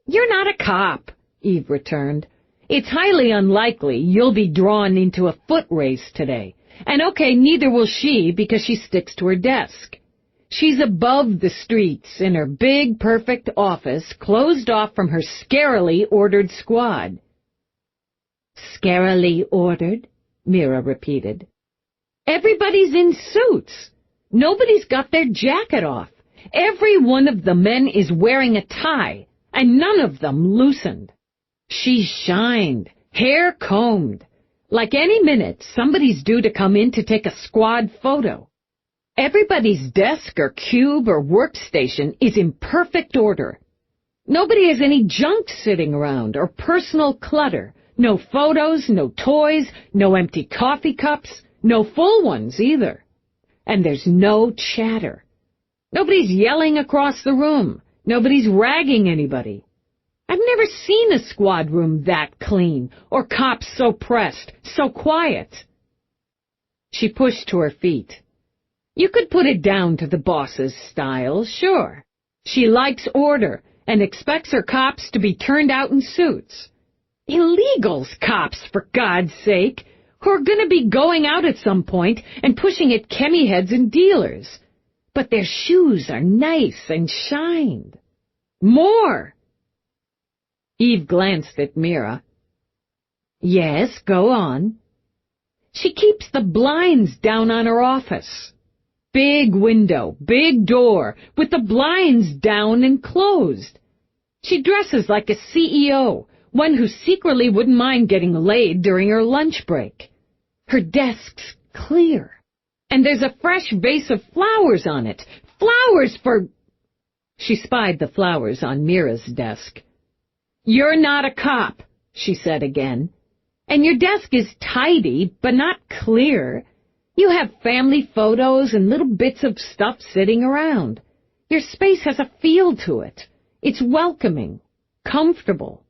Speaker 1: not a cop, Eve returned. It's highly unlikely you'll be drawn into a foot race today. And okay, neither will she because she sticks to her desk. She's above the streets in her big, perfect office, closed off from her scarily ordered squad. Scarily ordered? Mira repeated. Everybody's in suits. Nobody's got their jacket off. Every one of the men is wearing a tie, and none of them loosened. She's shined, hair combed. Like any minute, somebody's due to come in to take a squad photo. Everybody's desk or cube or workstation is in perfect order. Nobody has any junk sitting around or personal clutter. No photos, no toys, no empty coffee cups, no full ones either. And there's no chatter. Nobody's yelling across the room. Nobody's ragging anybody. I've never seen a squad room that clean, or cops so pressed, so quiet. She pushed to her feet. You could put it down to the boss's style, sure. She likes order and expects her cops to be turned out in suits. Illegals, cops, for God's sake, who are going to be going out at some point and pushing at chemi-heads and dealers. But their shoes are nice and shined. More! Eve glanced at Mira. Yes, go on. She keeps the blinds down on her office. Big window, big door, with the blinds down and closed. She dresses like a CEO, one who secretly wouldn't mind getting laid during her lunch break. Her desk's clear, and there's a fresh vase of flowers on it. Flowers for... She spied the flowers on Mira's desk. You're not a cop, she said again. And your desk is tidy, but not clear. You have family photos and little bits of stuff sitting around. Your space has a feel to it. It's welcoming, comfortable,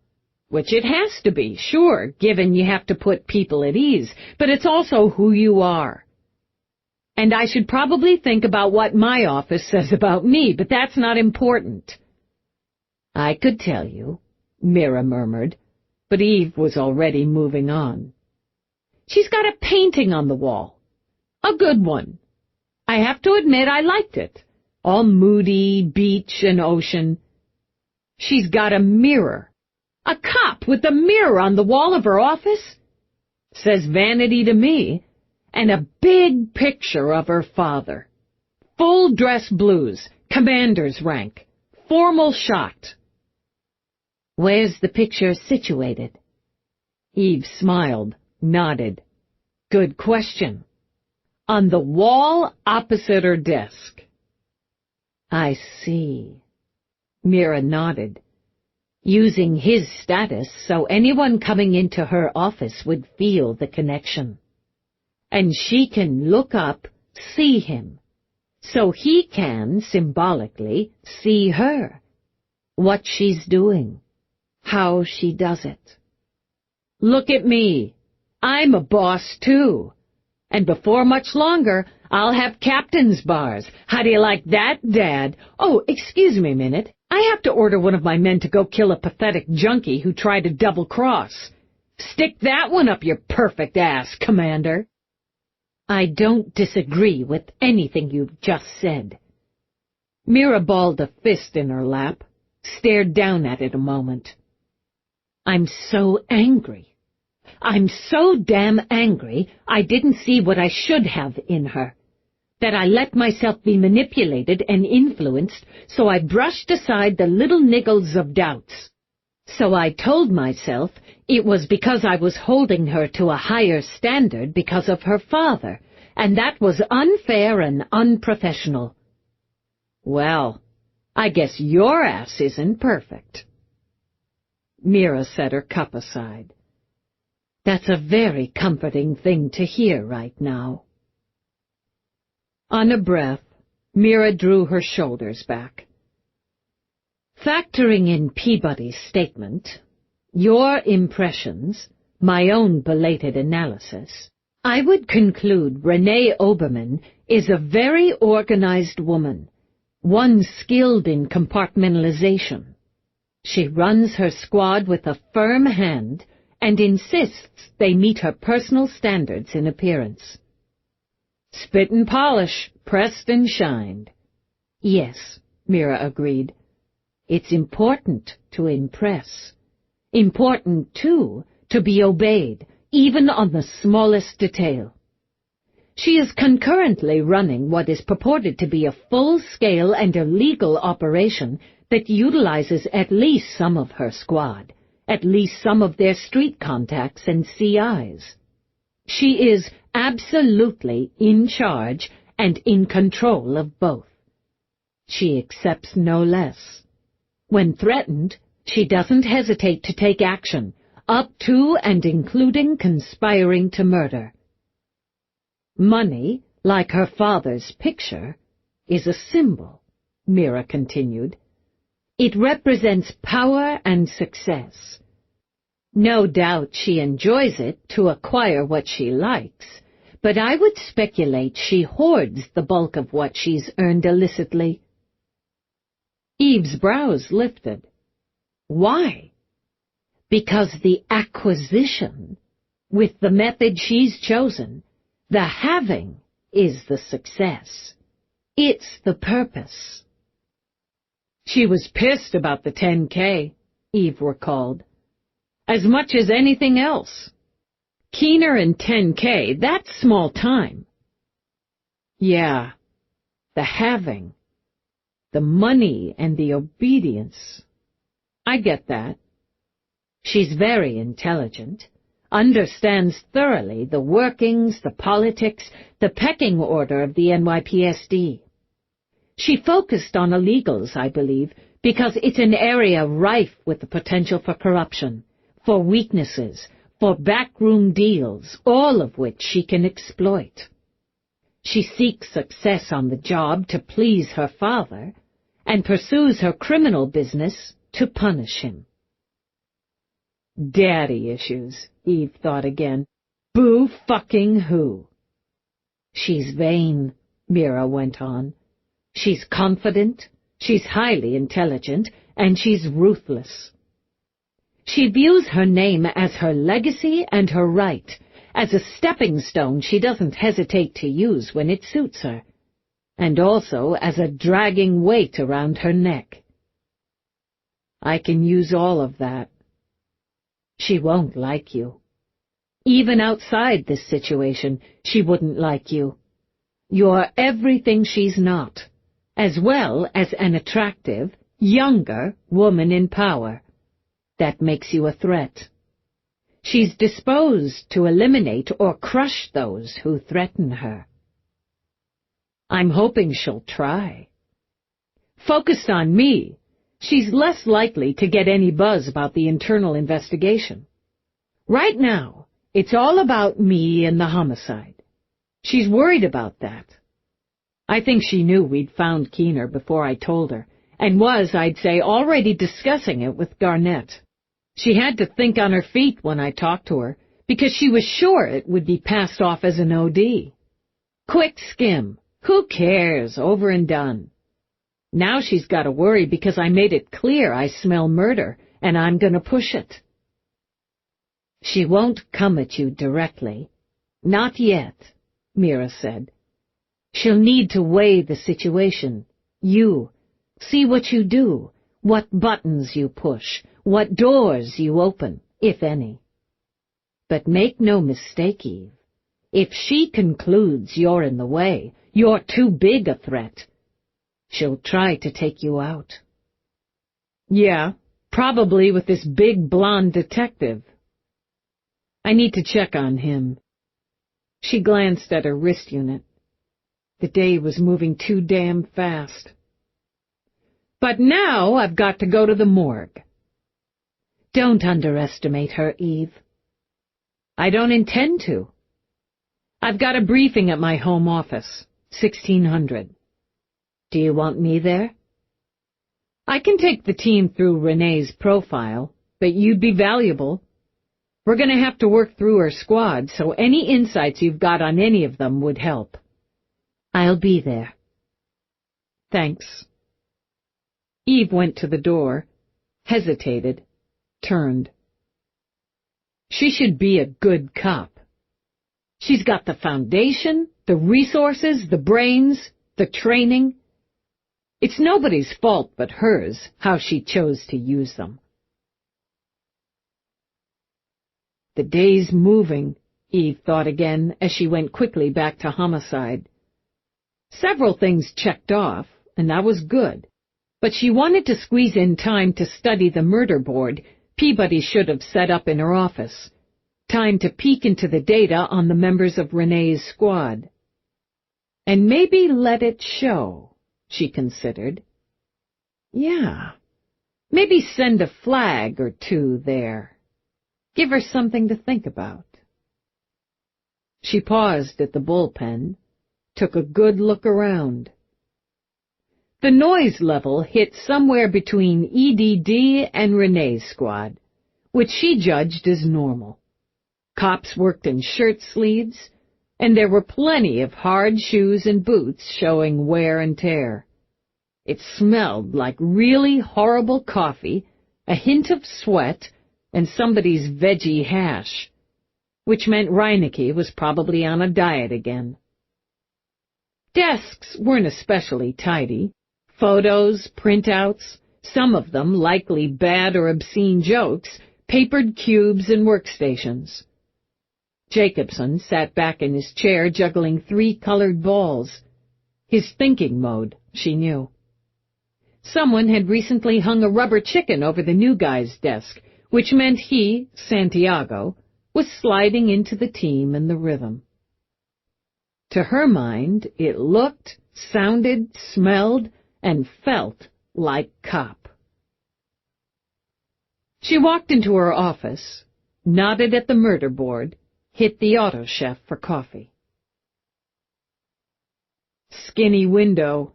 Speaker 1: which it has to be, sure, given you have to put people at ease, but it's also who you are. And I should probably think about what my office says about me, but that's not important. I could tell you, Mira murmured, but Eve was already moving on. She's got a painting on the wall. A good one. I have to admit I liked it. All moody, beach and ocean. She's got a mirror. A cop with a mirror on the wall of her office? Says vanity to me. And a big picture of her father. Full dress blues, commander's rank. Formal shot. Where's the picture situated? Eve smiled, nodded. Good question. On the wall opposite her desk. I see. Mira nodded. Using his status so anyone coming into her office would feel the connection. And she can look up, see him. So he can, symbolically, see her. What she's doing. How she does it. Look at me. I'm a boss, too. And before much longer, I'll have captain's bars. How do you like that, Dad? Oh, excuse me a minute. I have to order one of my men to go kill a pathetic junkie who tried to double-cross. Stick that one up your perfect ass, Commander. I don't disagree with anything you've just said. Mira balled a fist in her lap, stared down at it a moment. I'm so angry. I'm so damn angry I didn't see what I should have in her. That I let myself be manipulated and influenced, so I brushed aside the little niggles of doubts. So I told myself it was because I was holding her to a higher standard because of her father, and that was unfair and unprofessional. Well, I guess your ass isn't perfect. Mira set her cup aside. That's a very comforting thing to hear right now. On a breath, Mira drew her shoulders back. Factoring in Peabody's statement, your impressions, my own belated analysis, I would conclude Renee Oberman is a very organized woman, one skilled in compartmentalization. She runs her squad with a firm hand and insists they meet her personal standards in appearance. Spit and polish, pressed and shined. Yes, Mira agreed. It's important to impress. Important, too, to be obeyed, even on the smallest detail. She is concurrently running what is purported to be a full-scale and illegal operation that utilizes at least some of her squad, at least some of their street contacts and CIs. She is absolutely in charge and in control of both. She accepts no less. When threatened, she doesn't hesitate to take action, up to and including conspiring to murder. Money, like her father's picture, is a symbol, Mira continued. It represents power and success. No doubt she enjoys it to acquire what she likes, but I would speculate she hoards the bulk of what she's earned illicitly. Eve's brows lifted. Why? Because the acquisition, with the method she's chosen, the having, is the success. It's the purpose. She was pissed about the 10K, Eve recalled. As much as anything else. Keener and 10K, that's small time. Yeah, the having, the money and the obedience. I get that. She's very intelligent, understands thoroughly the workings, the politics, the pecking order of the NYPSD. She focused on illegals, I believe, because it's an area rife with the potential for corruption, for weaknesses, for backroom deals, all of which she can exploit. She seeks success on the job to please her father, and pursues her criminal business to punish him. Daddy issues, Eve thought again. Boo-fucking-who. She's vain, Mira went on. She's confident, she's highly intelligent, and she's ruthless. She views her name as her legacy and her right, as a stepping stone she doesn't hesitate to use when it suits her, and also as a dragging weight around her neck. I can use all of that. She won't like you. Even outside this situation, she wouldn't like you. You're everything she's not, as well as an attractive, younger woman in power. That makes you a threat. She's disposed to eliminate or crush those who threaten her. I'm hoping she'll try. Focused on me, she's less likely to get any buzz about the internal investigation. Right now, it's all about me and the homicide. She's worried about that. I think she knew we'd found Keener before I told her, and was, I'd say, already discussing it with Garnett. She had to think on her feet when I talked to her, because she was sure it would be passed off as an OD. Quick skim. Who cares? Over and done. Now she's got to worry because I made it clear I smell murder, and I'm going to push it. She won't come at you directly. Not yet, Mira said. She'll need to weigh the situation. See what you do, what buttons you push, what doors you open, if any. But make no mistake, Eve. If she concludes you're in the way, you're too big a threat, she'll try to take you out. Yeah, probably with this big blonde detective. I need to check on him. She glanced at her wrist unit. The day was moving too damn fast. But now I've got to go to the morgue. Don't underestimate her, Eve. I don't intend to. I've got a briefing at my home office, 1600. Do you want me there? I can take the team through Renee's profile, but you'd be valuable. We're going to have to work through her squad, so any insights you've got on any of them would help. I'll be there. Thanks. Eve went to the door, hesitated, turned. She should be a good cop. She's got the foundation, the resources, the brains, the training. It's nobody's fault but hers how she chose to use them. The day's moving, Eve thought again as she went quickly back to homicide. Several things checked off, and that was good, but she wanted to squeeze in time to study the murder board Peabody should have set up in her office, time to peek into the data on the members of Renee's squad. And maybe let it show, she considered. Yeah, maybe send a flag or two there. Give her something to think about. She paused at the bullpen, took a good look around. The noise level hit somewhere between EDD and Renee's squad, which she judged as normal. Cops worked in shirt sleeves, and there were plenty of hard shoes and boots showing wear and tear. It smelled like really horrible coffee, a hint of sweat, and somebody's veggie hash, which meant Reinecke was probably on a diet again. Desks weren't especially tidy. Photos, printouts, some of them likely bad or obscene jokes, papered cubes and workstations. Jacobson sat back in his chair juggling 3 colored balls. His thinking mode, she knew. Someone had recently hung a rubber chicken over the new guy's desk, which meant he, Santiago, was sliding into the team and the rhythm. To her mind, it looked, sounded, smelled, and felt like cop. She walked into her office, nodded at the murder board, hit the auto chef for coffee. Skinny window.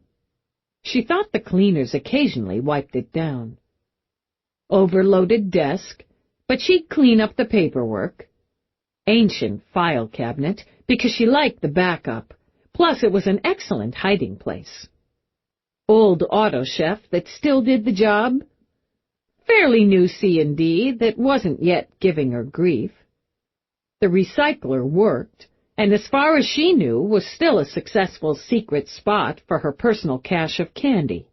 Speaker 1: She thought the cleaners occasionally wiped it down. Overloaded desk, but she'd clean up the paperwork. Ancient file cabinet, because she liked the backup, plus it was an excellent hiding place. Old auto chef that still did the job. Fairly new C&D that wasn't yet giving her grief. The recycler worked, and as far as she knew, was still a successful secret spot for her personal cache of candy.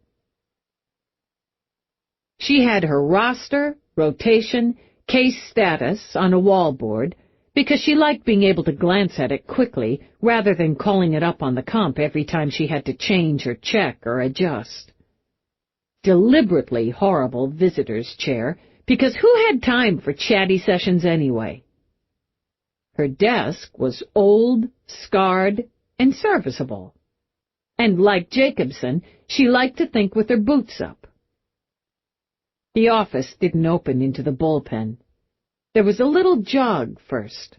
Speaker 1: She had her roster, rotation, case status on a wallboard because she liked being able to glance at it quickly rather than calling it up on the comp every time she had to change or check or adjust. Deliberately horrible visitor's chair, because who had time for chatty sessions anyway? Her desk was old, scarred, and serviceable. And like Jacobson, she liked to think with her boots up. The office didn't open into the bullpen. There was a little jog first.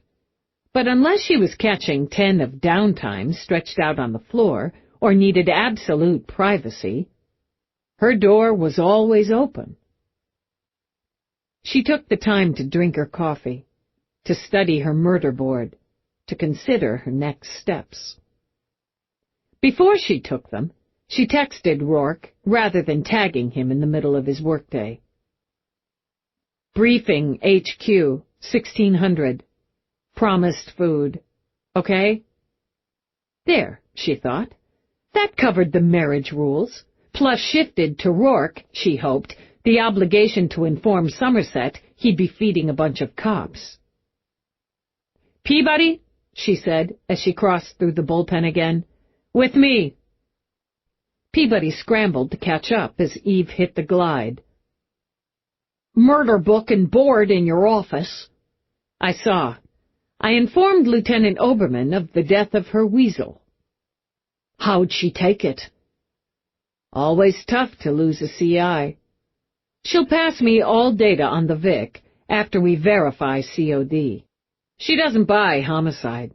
Speaker 1: But unless she was catching 10 of downtime stretched out on the floor or needed absolute privacy, her door was always open. She took the time to drink her coffee, to study her murder board, to consider her next steps. Before she took them, she texted Rourke rather than tagging him in the middle of his workday. Briefing HQ, 1600. Promised food. Okay? There, she thought. That covered the marriage rules, plus shifted to Rourke, she hoped, the obligation to inform Somerset he'd be feeding a bunch of cops. Peabody, she said as she crossed through the bullpen again. With me. Peabody scrambled to catch up as Eve hit the glide. Murder book and board in your office. I saw. I informed Lieutenant Oberman of the death of her weasel. How'd she take it? Always tough to lose a CI. She'll pass me all data on the Vic after we verify COD. She doesn't buy homicide.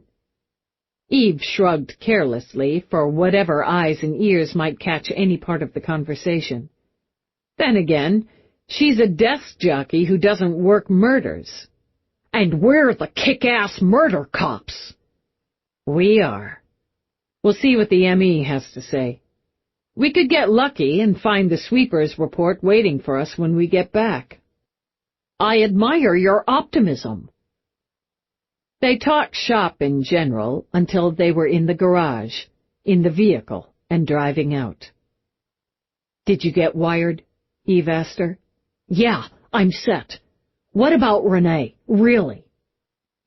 Speaker 1: Eve shrugged carelessly for whatever eyes and ears might catch any part of the conversation. Then again, she's a desk jockey who doesn't work murders. And we're the kick-ass murder cops. We are. We'll see what the ME has to say. We could get lucky and find the sweepers report waiting for us when we get back. I admire your optimism. They talked shop in general until they were in the garage, in the vehicle, and driving out. "Did you get wired?" Eve asked her.
Speaker 2: "Yeah, I'm set. What about Renee? Really?"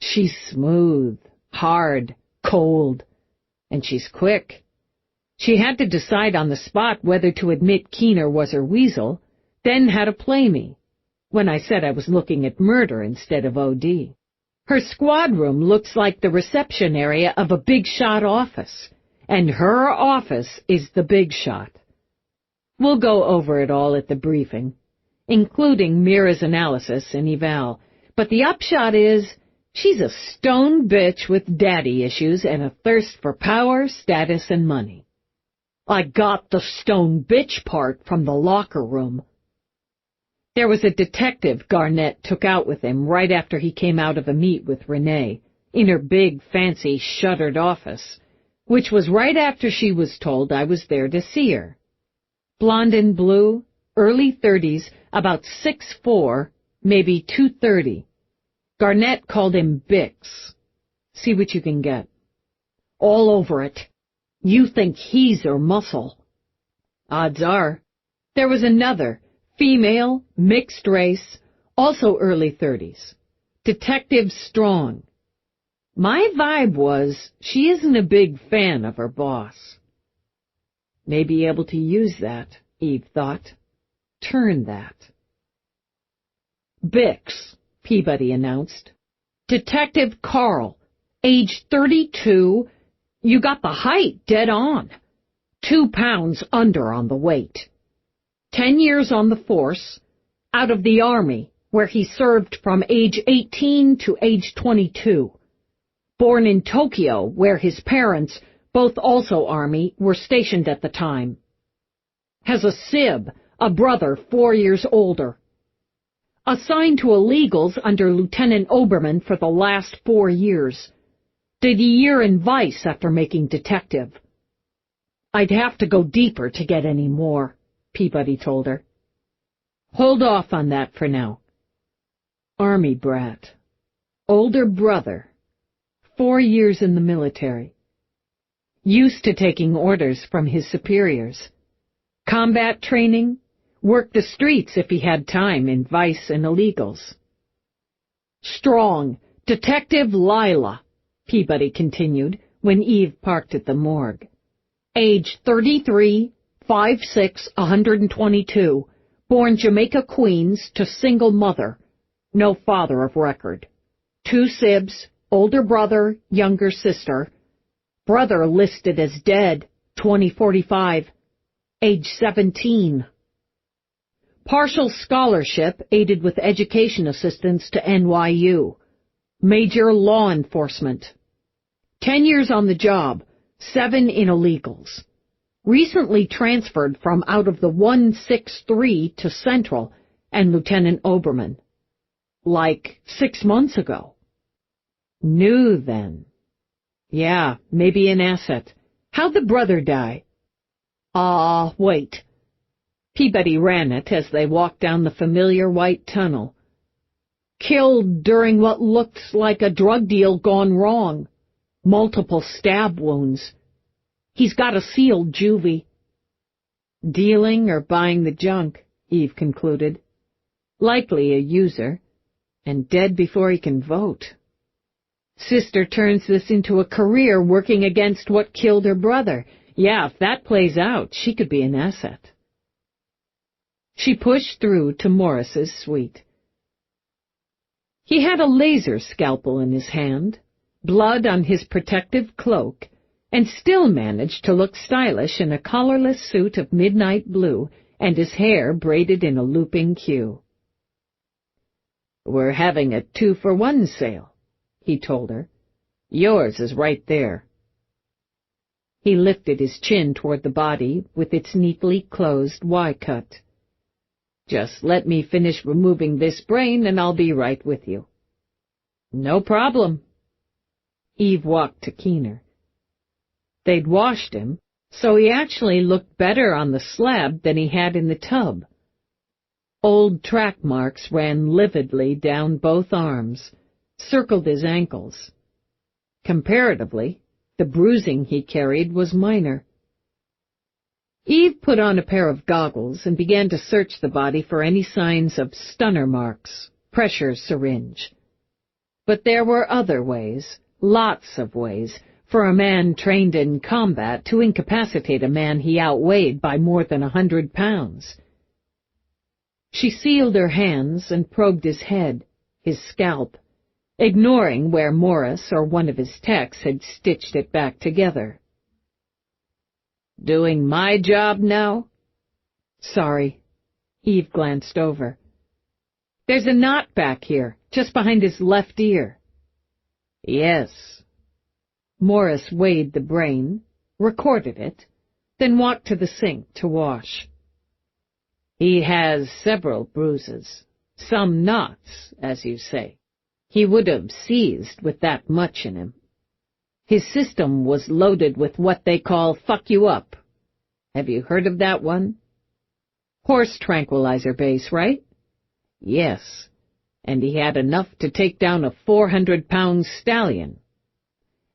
Speaker 1: "She's smooth, hard, cold, and she's quick. She had to decide on the spot whether to admit Keener was her weasel, then how to play me, when I said I was looking at murder instead of OD. Her squad room looks like the reception area of a big-shot office, and her office is the big shot. We'll go over it all at the briefing, including Mira's analysis and eval, but the upshot is she's a stone bitch with daddy issues and a thirst for power, status, and money."
Speaker 2: "I got the stone bitch part from the locker room."
Speaker 1: There was a detective Garnett took out with him right after he came out of a meet with Renee, in her big, fancy, shuttered office, which was right after she was told I was there to see her. Blonde and blue, early 30s, about 6'4", maybe 230. Garnett called him Bix. See what you can get.
Speaker 2: "All over it. You think he's her muscle?"
Speaker 1: "Odds are." There was another, female, mixed race, also early 30s. Detective Strong. My vibe was she isn't a big fan of her boss. May be able to use that, Eve thought. Turn that.
Speaker 2: "Bix," Peabody announced. "Detective Carl, age 32. You got the height dead on. 2 pounds under on the weight. 10 years on the force, out of the Army, where he served from age 18 to age 22. Born in Tokyo, where his parents, both also Army, were stationed at the time. Has a sib, a brother 4 years older. Assigned to illegals under Lieutenant Oberman for the last 4 years. Did a year in Vice after making detective. I'd have to go deeper to get any more," Peabody told her.
Speaker 1: Hold off on that for now. Army brat. Older brother. 4 years in the military. Used to taking orders from his superiors. Combat training. Worked the streets if he had time in Vice and illegals.
Speaker 2: "Strong, Detective Lila," Peabody continued when Eve parked at the morgue. "Age 33, 5'6", 122, born Jamaica, Queens, to single mother. No father of record. 2 sibs, older brother, younger sister. Brother listed as dead, 2045, age 17. Partial scholarship aided with education assistance to NYU. Major law enforcement. 10 years on the job, 7 in illegals. Recently transferred from out of the 163 to Central and Lieutenant Oberman. Like 6 months ago.
Speaker 1: New then. Yeah, maybe an asset. How'd the brother die?
Speaker 2: Wait.
Speaker 1: Peabody ran it as they walked down the familiar white tunnel.
Speaker 2: Killed during what looks like a drug deal gone wrong. Multiple stab wounds. He's got a sealed juvie.
Speaker 1: Dealing or buying the junk, Eve concluded. Likely a user, and dead before he can vote. Sister turns this into a career working against what killed her brother. Yeah, if that plays out, she could be an asset. She pushed through to Morris's suite. He had a laser scalpel in his hand, blood on his protective cloak, and still managed to look stylish in a collarless suit of midnight blue and his hair braided in a looping queue. "We're having a 2-for-1 sale," he told her. "Yours is right there." He lifted his chin toward the body with its neatly closed Y-cut. "Just let me finish removing this brain and I'll be right with you." "No problem." Eve walked to Keener. They'd washed him, so he actually looked better on the slab than he had in the tub. Old track marks ran lividly down both arms, circled his ankles, Comparatively, the bruising he carried was minor. Eve put on a pair of goggles and began to search the body for any signs of stunner marks, pressure syringe. But there were other ways, lots of ways, for a man trained in combat to incapacitate a man he outweighed by more than 100 pounds. She sealed her hands and probed his head, his scalp, ignoring where Morris or one of his techs had stitched it back together. "Doing my job now?" "Sorry." Eve glanced over. "There's a knot back here, just behind his left ear." "Yes." Morris weighed the brain, recorded it, then walked to the sink to wash. "He has several bruises, some knots, as you say. He would have seized with that much in him. His system was loaded with what they call fuck you up. Have you heard of that one? Horse tranquilizer base, right? Yes, and he had enough to take down a 400-pound stallion.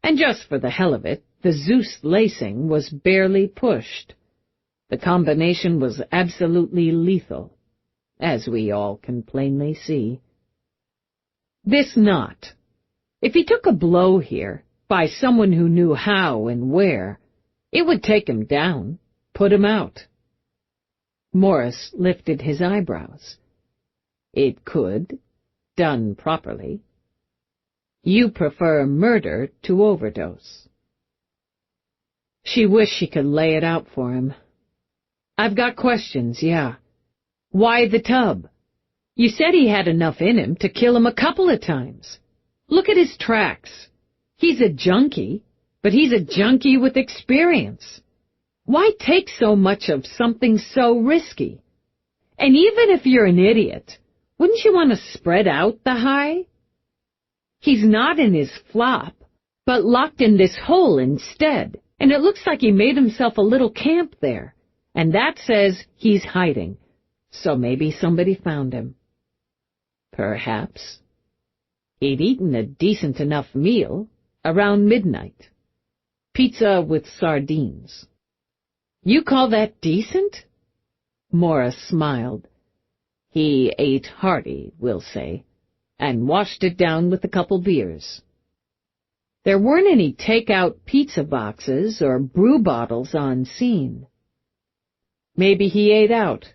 Speaker 1: And just for the hell of it, the Zeus lacing was barely pushed. The combination was absolutely lethal, as we all can plainly see. This knot. If he took a blow here, by someone who knew how and where, it would take him down, put him out. Morris lifted his eyebrows. It could, done properly. You prefer murder to overdose. She wished she could lay it out for him. I've got questions, yeah. Why the tub? You said he had enough in him to kill him a couple of times. Look at his tracks. He's a junkie, but he's a junkie with experience. Why take so much of something so risky? And even if you're an idiot, wouldn't you want to spread out the high? He's not in his flop, but locked in this hole instead, and it looks like he made himself a little camp there, and that says he's hiding, so maybe somebody found him. Perhaps. He'd eaten a decent enough meal, around midnight. Pizza with sardines. You call that decent? Morris smiled. He ate hearty, we'll say, and washed it down with a couple beers. There weren't any take-out pizza boxes or brew bottles on scene. Maybe he ate out.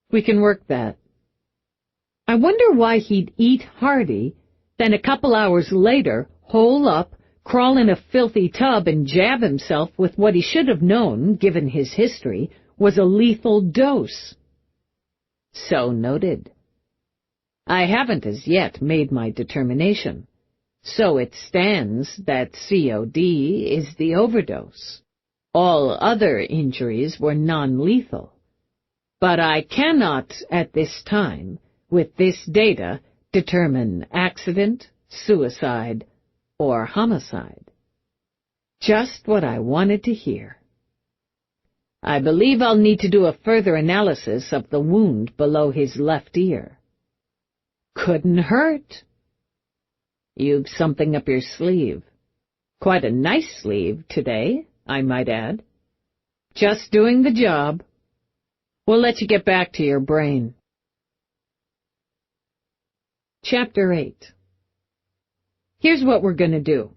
Speaker 1: We can work that. I wonder why he'd eat hearty, then a couple hours later hole up, crawl in a filthy tub, and jab himself with what he should have known, given his history, was a lethal dose. So noted. I haven't as yet made my determination, so it stands that COD is the overdose. All other injuries were non-lethal. But I cannot, at this time, with this data, determine accident, suicide, or homicide. Just what I wanted to hear. I believe I'll need to do a further analysis of the wound below his left ear. Couldn't hurt. You've something up your sleeve. Quite a nice sleeve today, I might add. Just doing the job. We'll let you get back to your brain. Chapter 8. Here's what we're going to do.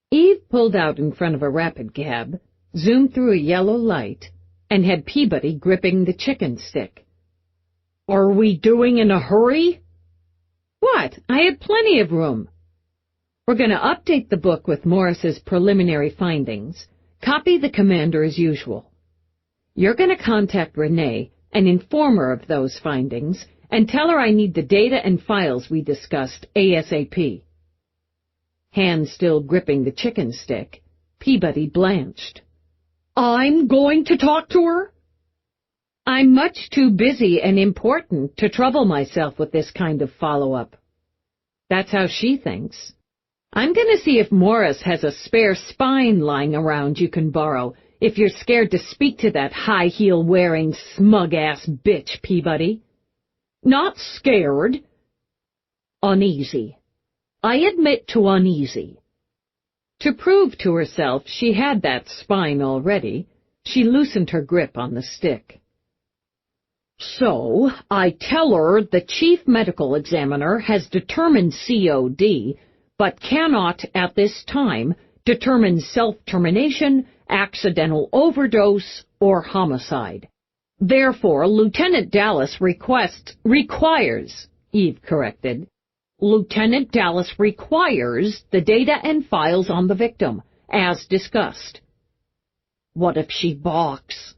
Speaker 1: Eve pulled out in front of a rapid cab, zoomed through a yellow light, and had Peabody gripping the chicken stick. Are we doing in a hurry? What? I had plenty of room. We're going to update the book with Morris's preliminary findings, copy the commander as usual. You're going to contact Renee and inform her of those findings and tell her I need the data and files we discussed ASAP. Hand still gripping the chicken stick, Peabody blanched. I'm going to talk to her? I'm much too busy and important to trouble myself with this kind of follow-up. That's how she thinks. I'm going to see if Morris has a spare spine lying around you can borrow if you're scared to speak to that high-heel-wearing, smug-ass bitch, Peabody. Not scared. Uneasy.
Speaker 2: I admit to uneasy."
Speaker 1: To prove to herself she had that spine already, she loosened her grip on the stick.
Speaker 2: "So, I tell her the chief medical examiner has determined COD, but cannot, at this time, determine self-termination, accidental overdose, or homicide. Therefore, Lieutenant Dallas requires, Eve corrected. Lieutenant Dallas requires the data and files on the victim, as discussed." "What if she balks?"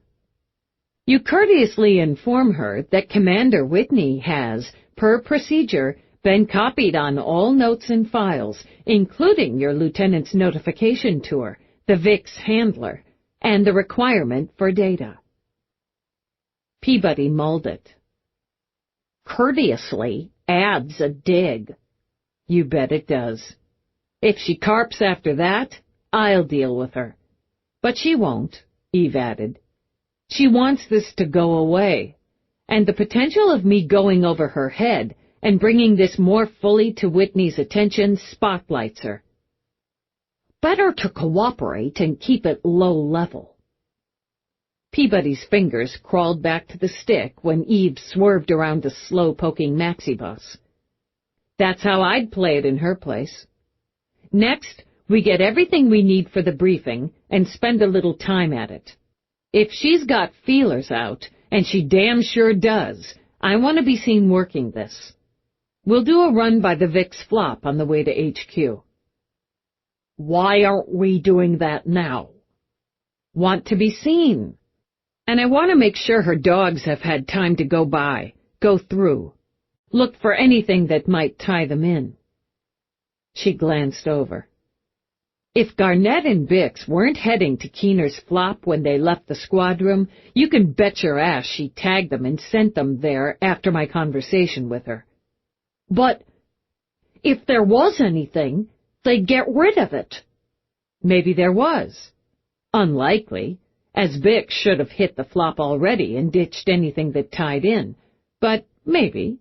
Speaker 1: You courteously inform her that Commander Whitney has, per procedure, been copied on all notes and files, including your lieutenant's notification to her, the VIC's handler, and the requirement for data.
Speaker 2: Peabody mulled it. "Courteously adds a dig."
Speaker 1: You bet it does. If she carps after that, I'll deal with her. But she won't, Eve added. She wants this to go away, and the potential of me going over her head and bringing this more fully to Whitney's attention spotlights her.
Speaker 2: Better to cooperate and keep it low level.
Speaker 1: Peabody's fingers crawled back to the stick when Eve swerved around a slow-poking maxi bus. That's how I'd play it in her place. Next, we get everything we need for the briefing and spend a little time at it. If she's got feelers out, and she damn sure does, I want to be seen working this. We'll do a run by the VIC's flop on the way to HQ.
Speaker 2: Why aren't we doing that now?
Speaker 1: Want to be seen. And I want to make sure her dogs have had time to go through. Look for anything that might tie them in. She glanced over. If Garnett and Bix weren't heading to Keener's flop when they left the squad room, you can bet your ass she tagged them and sent them there after my conversation with her.
Speaker 2: But if there was anything, they'd get rid of it.
Speaker 1: Maybe there was. Unlikely, as Bix should have hit the flop already and ditched anything that tied in. But maybe.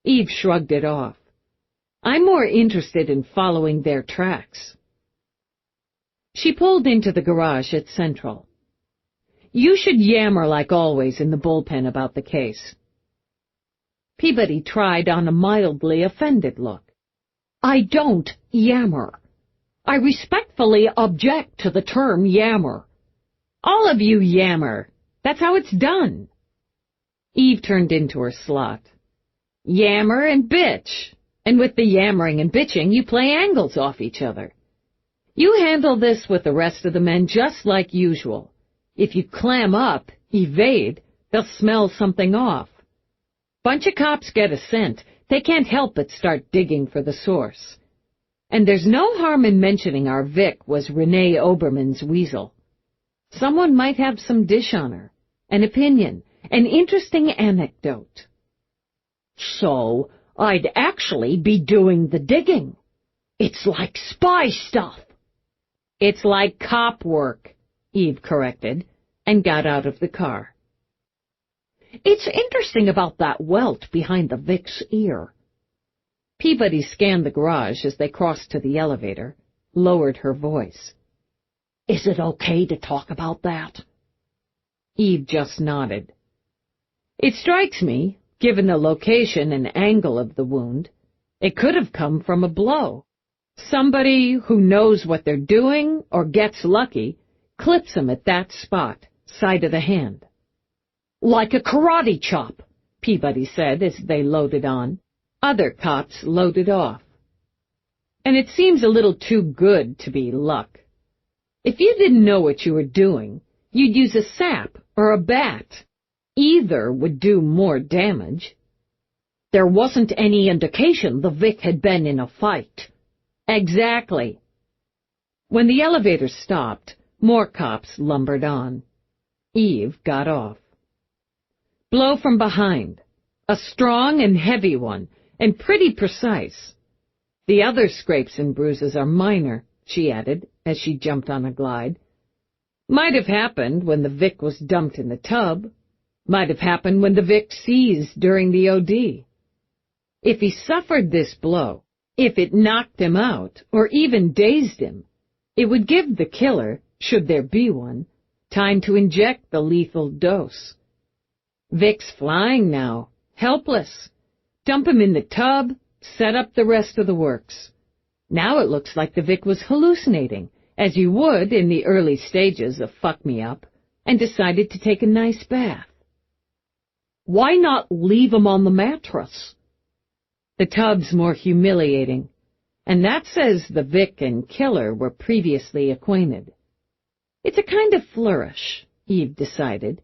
Speaker 1: Eve shrugged it off. I'm more interested in following their tracks. She pulled into the garage at Central. You should yammer like always in the bullpen about the case. Peabody tried on a mildly offended look.
Speaker 2: I don't yammer. I respectfully object to the term yammer.
Speaker 1: All of you yammer. That's how it's done. Eve turned into her slot. Yammer and bitch. And with the yammering and bitching, you play angles off each other. You handle this with the rest of the men just like usual. If you clam up, evade, they'll smell something off. Bunch of cops get a scent, they can't help but start digging for the source. And there's no harm in mentioning our Vic was Renee Oberman's weasel. Someone might have some dish on her, an opinion, an interesting anecdote.
Speaker 2: So, I'd actually be doing the digging. It's like spy stuff.
Speaker 1: It's like cop work, Eve corrected, and got out of the car.
Speaker 2: It's interesting about that welt behind the Vic's ear.
Speaker 1: Peabody scanned the garage as they crossed to the elevator, lowered her voice.
Speaker 2: Is it okay to talk about that?
Speaker 1: Eve just nodded. It strikes me, given the location and angle of the wound, it could have come from a blow. Somebody who knows what they're doing or gets lucky clips them at that spot, side of the hand.
Speaker 2: Like a karate chop,
Speaker 1: Peabody said as they loaded on. Other cops loaded off. And it seems a little too good to be luck. If you didn't know what you were doing, you'd use a sap or a bat. Either would do more damage.
Speaker 2: There wasn't any indication the Vic had been in a fight.
Speaker 1: Exactly. When the elevator stopped, more cops lumbered on. Eve got off. Blow from behind. A strong and heavy one, and pretty precise. The other scrapes and bruises are minor, she added, as she jumped on a glide. Might have happened when the Vic was dumped in the tub. Might have happened when the Vic seized during the OD. If he suffered this blow, If it knocked him out, or even dazed him, it would give the killer, should there be one, time to inject the lethal dose. Vic's flying now, helpless. Dump him in the tub, set up the rest of the works. Now it looks like the Vic was hallucinating, as you would in the early stages of Fuck Me Up, and decided to take a nice bath.
Speaker 2: Why not leave him on the mattress?
Speaker 1: The tub's more humiliating, and that says the Vic and killer were previously acquainted. It's a kind of flourish, Eve decided,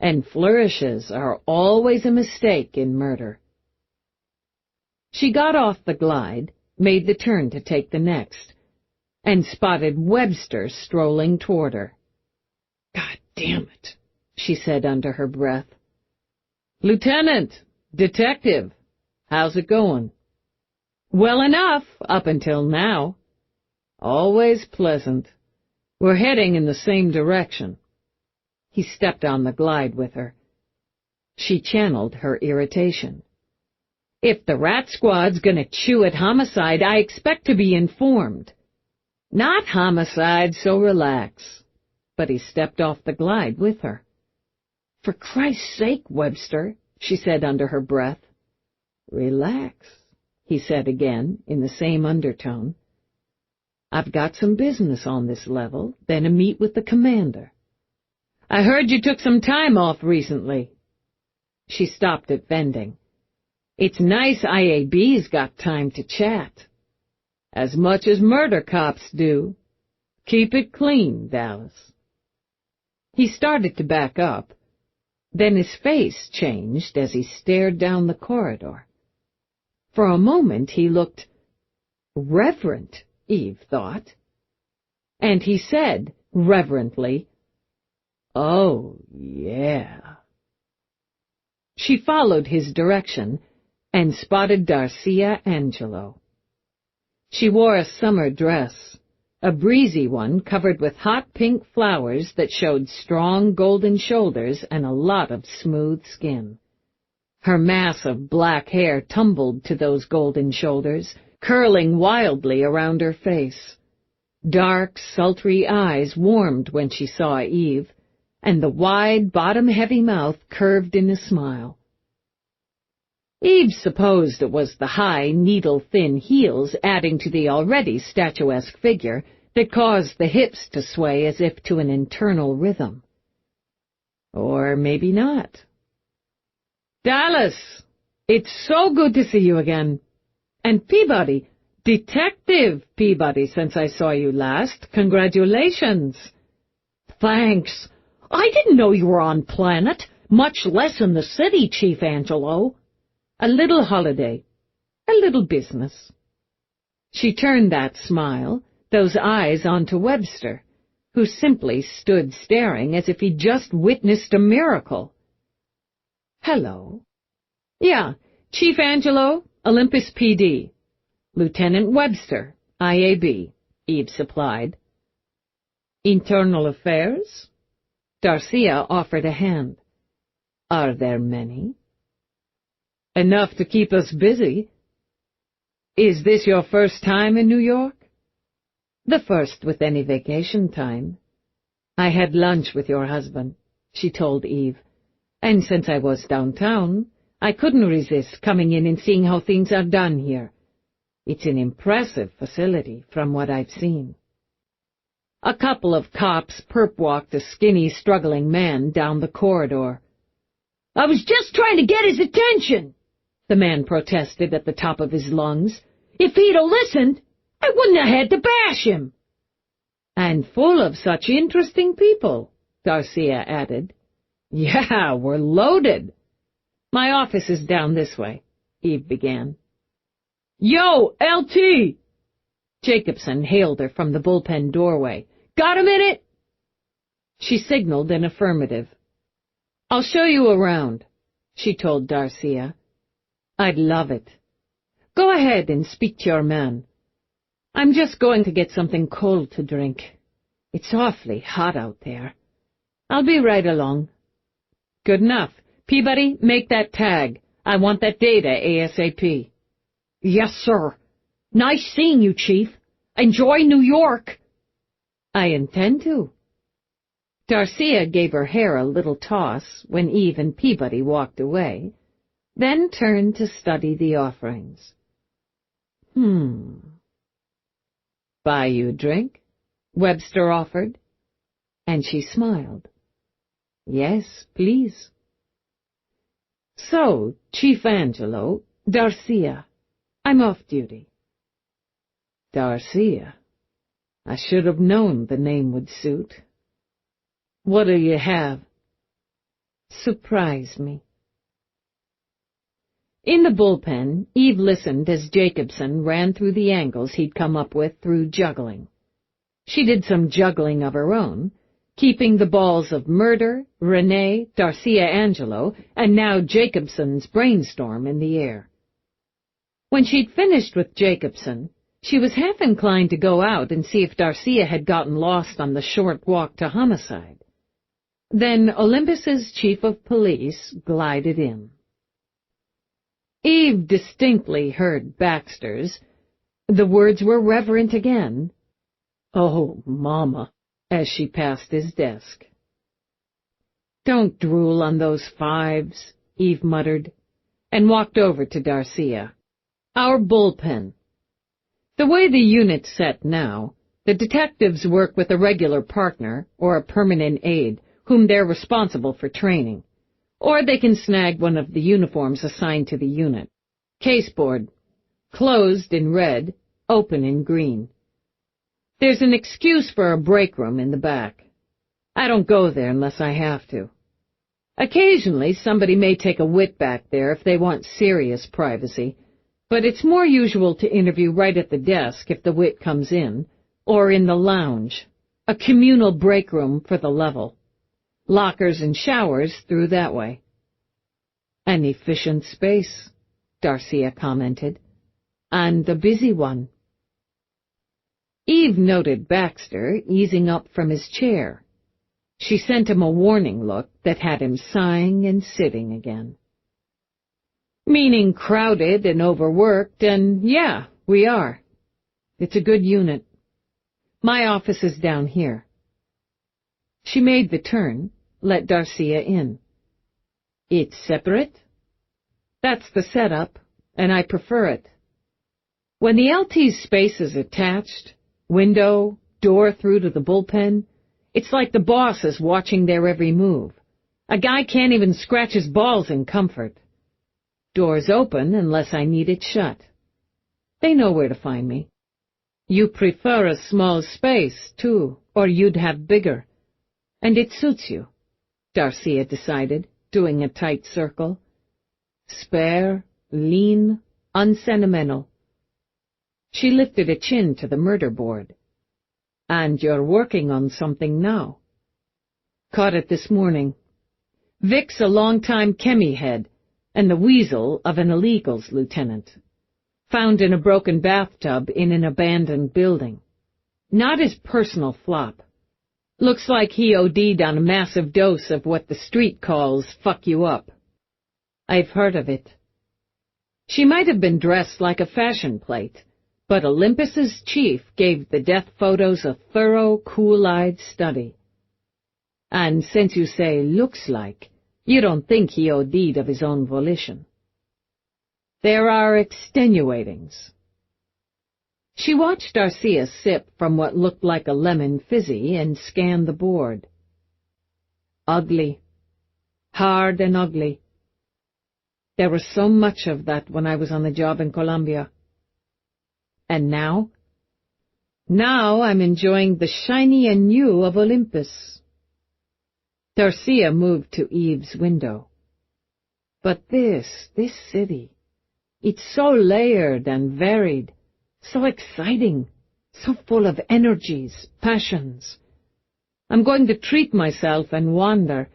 Speaker 1: and flourishes are always a mistake in murder. She got off the glide, made the turn to take the next, and spotted Webster strolling toward her. "God damn it," she said under her breath. "Lieutenant, detective, how's it going?" "Well enough, up until now." "Always pleasant. We're heading in the same direction." He stepped on the glide with her. She channeled her irritation. "If the rat squad's gonna chew at homicide, I expect to be informed." "Not homicide, so relax." But he stepped off the glide with her. "For Christ's sake, Webster," she said under her breath. "Relax," he said again, in the same undertone. "I've got some business on this level, then a meet with the commander." "I heard you took some time off recently." She stopped at vending. "It's nice IAB's got time to chat." "As much as murder cops do. Keep it clean, Dallas." He started to back up. Then his face changed as he stared down the corridor. For a moment he looked reverent, Eve thought. And he said, reverently, "Oh, yeah." She followed his direction and spotted Darcia Angelo. She wore a summer dress, a breezy one covered with hot pink flowers that showed strong golden shoulders and a lot of smooth skin. Her mass of black hair tumbled to those golden shoulders, curling wildly around her face. Dark, sultry eyes warmed when she saw Eve, and the wide, bottom-heavy mouth curved in a smile. Eve supposed it was the high, needle-thin heels adding to the already statuesque figure that caused the hips to sway as if to an internal rhythm. Or maybe not. "Dallas, it's so good to see you again. And Peabody, Detective Peabody, since I saw you last. Congratulations."
Speaker 2: "Thanks. I didn't know you were on planet, much less in the city, Chief Angelo."
Speaker 1: "A little holiday, a little business." She turned that smile, those eyes onto Webster, who simply stood staring as if he'd just witnessed a miracle. "Hello." "Yeah, Chief Angelo, Olympus PD. Lieutenant Webster, IAB, Eve supplied. "Internal affairs?" Darcia offered a hand. "Are there many?" "Enough to keep us busy." "Is this your first time in New York?" "The first with any vacation time. I had lunch with your husband," she told Eve, "and since I was downtown, I couldn't resist coming in and seeing how things are done here. It's an impressive facility from what I've seen." A couple of cops perp-walked a skinny, struggling man down the corridor.
Speaker 2: "I was just trying to get his attention," the man protested at the top of his lungs. "If he'd have listened, I wouldn't have had to bash him."
Speaker 1: "And full of such interesting people," Darcia added. "Yeah, we're loaded." "My office is down this way," Eve began.
Speaker 2: "Yo, LT!"
Speaker 1: Jacobson hailed her from the bullpen doorway.
Speaker 2: "Got a minute?"
Speaker 1: She signaled an affirmative. "I'll show you around," she told Darcia. "I'd love it. Go ahead and speak to your man. I'm just going to get something cold to drink. It's awfully hot out there. I'll be right along." "Good enough. Peabody, make that tag. I want that data ASAP."
Speaker 2: "Yes, sir." Nice seeing you, Chief. Enjoy New York.
Speaker 1: I intend to. Darcia gave her hair a little toss when Eve and Peabody walked away, then turned to study the offerings. Buy you a drink? Webster offered, and she smiled. Yes, please. So, Chief Angelo, Darcia, I'm off duty. Darcia. I should have known the name would suit. What'll you have? Surprise me. In the bullpen, Eve listened as Jacobson ran through the angles he'd come up with through juggling. She did some juggling of her own, keeping the balls of murder, Renee, Darcia Angelo, and now Jacobson's brainstorm in the air. When she'd finished with Jacobson, she was half inclined to go out and see if Darcia had gotten lost on the short walk to homicide. Then Olympus's chief of police glided in. Eve distinctly heard Baxter's. The words were reverent again. "Oh, Mama," as she passed his desk. "Don't drool on those fives," Eve muttered, and walked over to Darcia. "Our bullpen. The way the unit's set now, the detectives work with a regular partner or a permanent aide whom they're responsible for training, or they can snag one of the uniforms assigned to the unit. Caseboard, closed in red, open in green. There's an excuse for a break room in the back. I don't go there unless I have to. Occasionally somebody may take a wit back there if they want serious privacy, but it's more usual to interview right at the desk if the wit comes in, or in the lounge, a communal break room for the level. Lockers and showers through that way." "An efficient space," Darcia commented, "and a busy one." Eve noted Baxter easing up from his chair. She sent him a warning look that had him sighing and sitting again. "Meaning crowded and overworked, and yeah, we are. It's a good unit. My office is down here." She made the turn, let Darcia in. "It's separate?" "That's the setup, and I prefer it. When the LT's space is attached, window, door through to the bullpen, it's like the boss is watching their every move. A guy can't even scratch his balls in comfort. Door's open unless I need it shut. They know where to find me. You prefer a small space, too, or you'd have bigger. And it suits you," Darcia decided, doing a tight circle. "Spare, lean, unsentimental." She lifted a chin to the murder board. "And you're working on something now." "Caught it this morning. Vic's a long-time chemie head, and the weasel of an illegals lieutenant. Found in a broken bathtub in an abandoned building. Not his personal flop. Looks like he OD'd on a massive dose of what the street calls fuck you up." "I've heard of it." She might have been dressed like a fashion plate, but Olympus's chief gave the death photos a thorough, cool-eyed study. "And since you say looks like, you don't think he OD'd of his own volition?" "There are extenuatings." She watched Darcia sip from what looked like a lemon fizzy and scan the board. "Ugly. Hard and ugly. There was so much of that when I was on the job in Colombia." "And now?" "Now I'm enjoying the shiny and new of Olympus." Darcia moved to Eve's window. "But this city, it's so layered and varied, so exciting, so full of energies, passions. I'm going to treat myself and wander,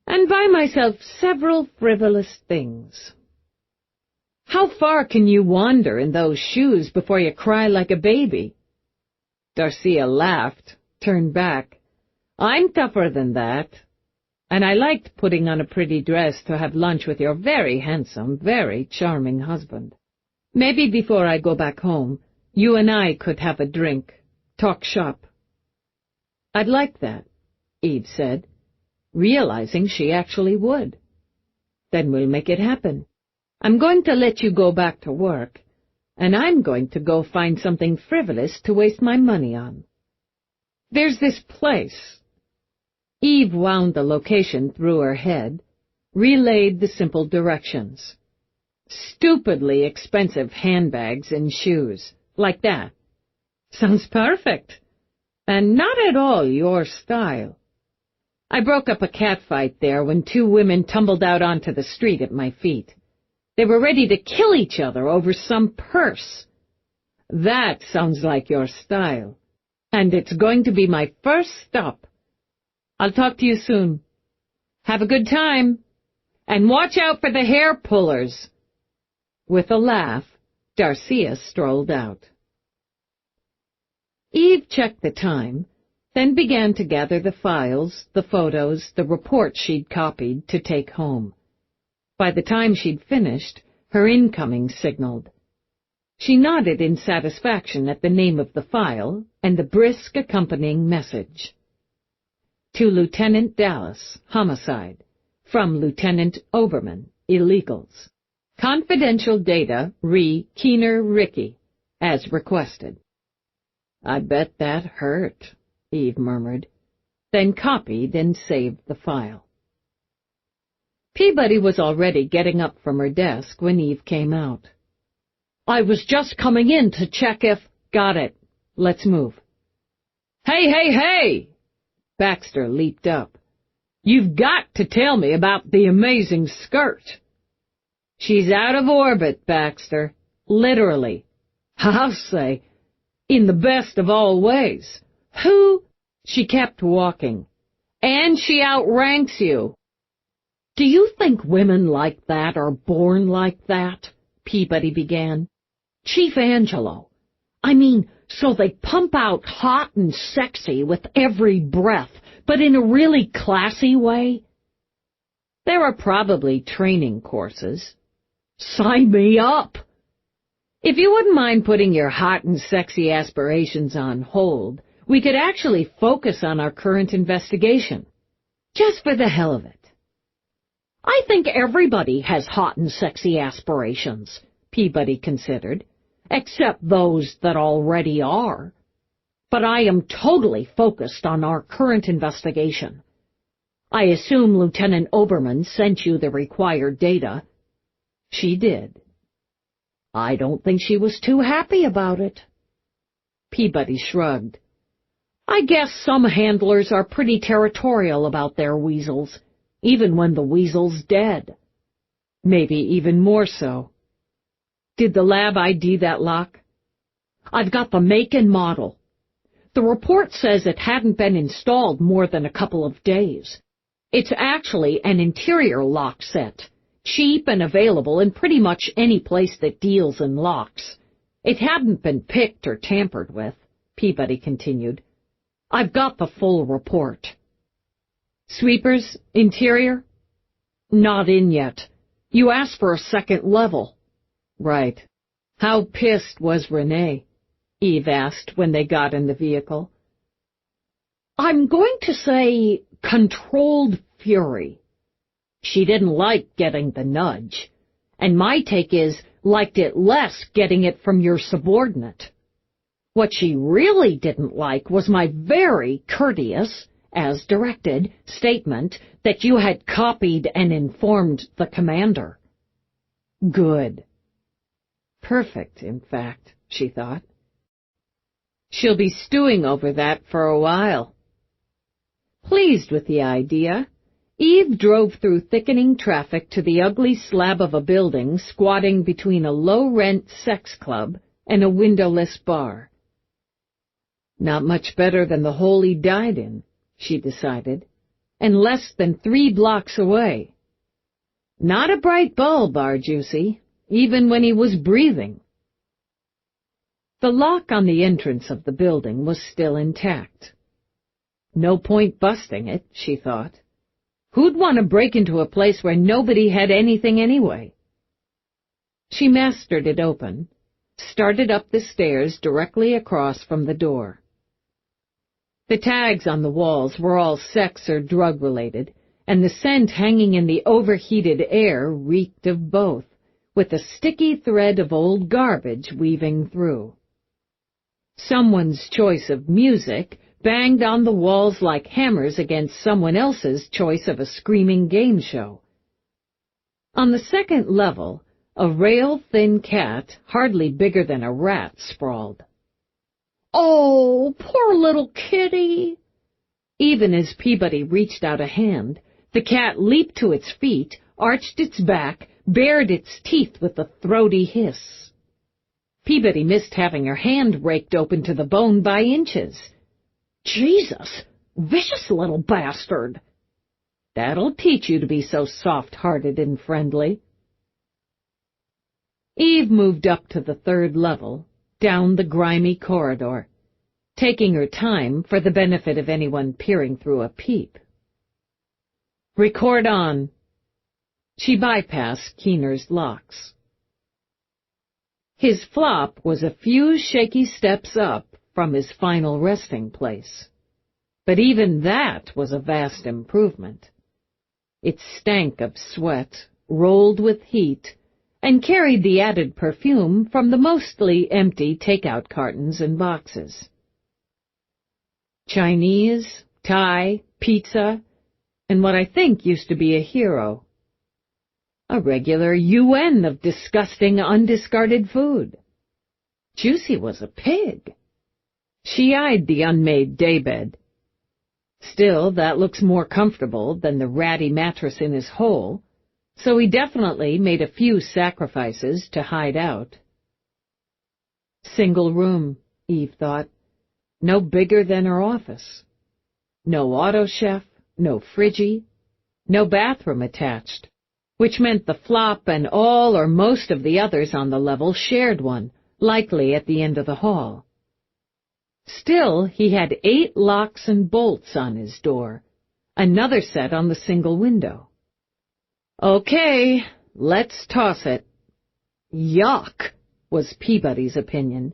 Speaker 1: and buy myself several frivolous things." "How far can you wander in those shoes before you cry like a baby?" Darcia laughed, turned back. "I'm tougher than that. And I liked putting on a pretty dress to have lunch with your very handsome, very charming husband. Maybe before I go back home, You and I could have a drink, talk shop." "I'd like that," Eve said, realizing she actually would. "Then we'll make it happen. I'm going to let you go back to work, and I'm going to go find something frivolous to waste my money on. There's this place." Eve wound the location through her head, relayed the simple directions. "Stupidly expensive handbags and shoes, like that. Sounds perfect. And not at all your style. I broke up a catfight there when two women tumbled out onto the street at my feet. They were ready to kill each other over some purse. That sounds like your style, and it's going to be my first stop. I'll talk to you soon. Have a good time, and watch out for the hair pullers." With a laugh, Darcia strolled out. Eve checked the time, then began to gather the files, the photos, the reports she'd copied to take home. By the time she'd finished, her incoming signaled. She nodded in satisfaction at the name of the file and the brisk accompanying message. To Lieutenant Dallas, homicide. From Lieutenant Oberman, illegals. Confidential data, re Keener Ricky, as requested. "I bet that hurt," Eve murmured, then copied and saved the file. Peabody was already getting up from her desk when Eve came out. "I was just coming in to check if—" "Got it. Let's move." Hey! Baxter leaped up. "You've got to tell me about the amazing skirt." "She's out of orbit, Baxter. Literally. I'll say, in the best of all ways. Who—" She kept walking. "And she outranks you." "Do you think women like that are born like that?" Peabody began. "Chief Angelo. I mean, so they pump out hot and sexy with every breath, but in a really classy way?" "There are probably training courses." "Sign me up!" "If you wouldn't mind putting your hot and sexy aspirations on hold, we could actually focus on our current investigation. Just for the hell of it." "I think everybody has hot and sexy aspirations," Peabody considered, "except those that already are. But I am totally focused on our current investigation. I assume Lieutenant Oberman sent you the required data." "She did." "I don't think she was too happy about it." Peabody shrugged. "I guess some handlers are pretty territorial about their weasels, even when the weasel's dead." "Maybe even more so." "Did the lab ID that lock?" "I've got the make and model. The report says it hadn't been installed more than a couple of days. It's actually an interior lock set, cheap and available in pretty much any place that deals in locks. It hadn't been picked or tampered with," Peabody continued. "I've got the full report." "Sweepers, interior?" "Not in yet. You asked for a second level." "Right. How pissed was Renee?" Eve asked when they got in the vehicle. "I'm going to say controlled fury. She didn't like getting the nudge, and my take is liked it less getting it from your subordinate. What she really didn't like was my very courteous, as directed, statement that you had copied and informed the commander." "Good." Perfect, in fact, she thought. She'll be stewing over that for a while. Pleased with the idea, Eve drove through thickening traffic to the ugly slab of a building squatting between a low-rent sex club and a windowless bar. Not much better than the hole he died in, she decided, and less than 3 blocks away. Not a bright bulb, Juicy, even when he was breathing. The lock on the entrance of the building was still intact. No point busting it, she thought. Who'd want to break into a place where nobody had anything anyway? She mastered it open, started up the stairs directly across from the door. The tags on the walls were all sex or drug-related, and the scent hanging in the overheated air reeked of both, with a sticky thread of old garbage weaving through. Someone's choice of music banged on the walls like hammers against someone else's choice of a screaming game show. On the second level, a rail-thin cat, hardly bigger than a rat, sprawled. "Oh, poor little kitty!" Even as Peabody reached out a hand, the cat leaped to its feet, arched its back, bared its teeth with a throaty hiss. Peabody missed having her hand raked open to the bone by inches. "Jesus! Vicious little bastard!" "That'll teach you to be so soft-hearted and friendly." Eve moved up to the third level, down the grimy corridor, taking her time for the benefit of anyone peering through a peep. "Record on." She bypassed Keener's locks. His flop was a few shaky steps up from his final resting place, but even that was a vast improvement. It stank of sweat, rolled with heat, and carried the added perfume from the mostly empty takeout cartons and boxes. Chinese, Thai, pizza, and what I think used to be a hero. A regular UN of disgusting, undiscarded food. Juicy was a pig. She eyed the unmade daybed. Still, that looks more comfortable than the ratty mattress in his hole, so he definitely made a few sacrifices to hide out. Single room, Eve thought. No bigger than her office. No auto chef, no friggy, no bathroom attached, which meant the flop and all or most of the others on the level shared one, likely at the end of the hall. Still, he had 8 locks and bolts on his door, another set on the single window. "Okay, let's toss it." "Yuck," was Peabody's opinion.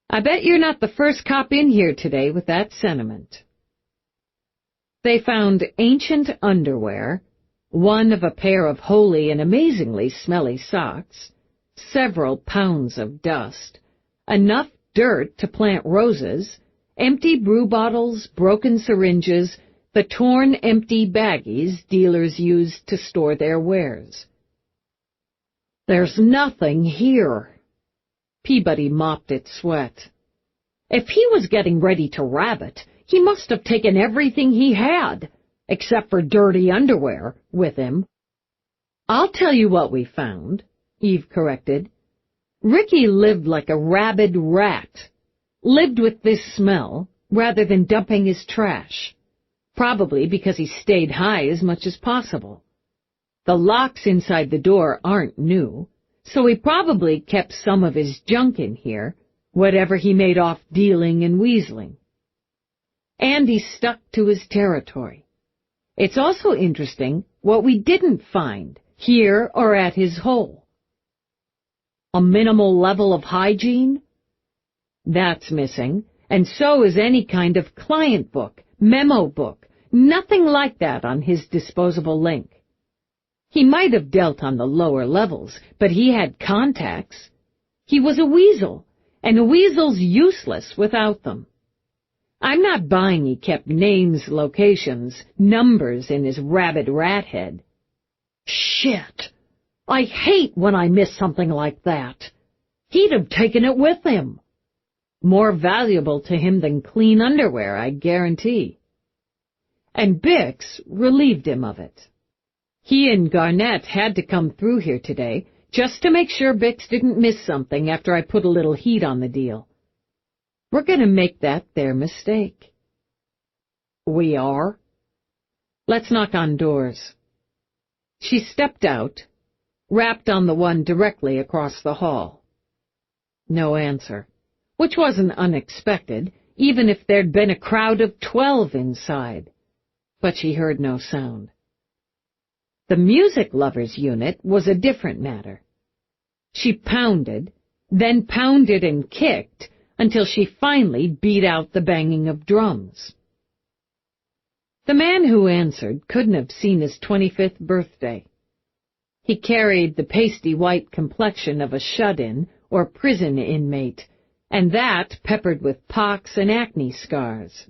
Speaker 1: "I bet you're not the first cop in here today with that sentiment." They found ancient underwear, one of a pair of holy and amazingly smelly socks, several pounds of dust, enough dirt to plant roses, empty brew bottles, broken syringes, the torn, empty baggies dealers used to store their wares. "There's nothing here." Peabody mopped at sweat. If he was getting ready to rabbit, he must have taken everything he had, except for dirty underwear, with him. "I'll tell you what we found," Eve corrected. "Ricky lived like a rabid rat. Lived with this smell, rather than dumping his trash. Probably because he stayed high as much as possible. The locks inside the door aren't new, so he probably kept some of his junk in here, whatever he made off dealing and weaseling. And he stuck to his territory. It's also interesting what we didn't find, here or at his hole. A minimal level of hygiene? That's missing, and so is any kind of client book, memo book, nothing like that on his disposable link. He might have dealt on the lower levels, but he had contacts. He was a weasel, and a weasel's useless without them. I'm not buying he kept names, locations, numbers in his rabid rat head. Shit! I hate when I miss something like that. He'd have taken it with him. More valuable to him than clean underwear, I guarantee. And Bix relieved him of it. He and Garnett had to come through here today just to make sure Bix didn't miss something after I put a little heat on the deal. We're going to make that their mistake. We are? Let's knock on doors. She stepped out, rapped on the one directly across the hall. No answer, which wasn't unexpected, even if there'd been a crowd of 12 inside. But she heard no sound. The music lovers unit was a different matter. She pounded, then pounded and kicked until she finally beat out the banging of drums. The man who answered couldn't have seen his 25th birthday. He carried the pasty white complexion of a shut-in or prison inmate, and that peppered with pox and acne scars.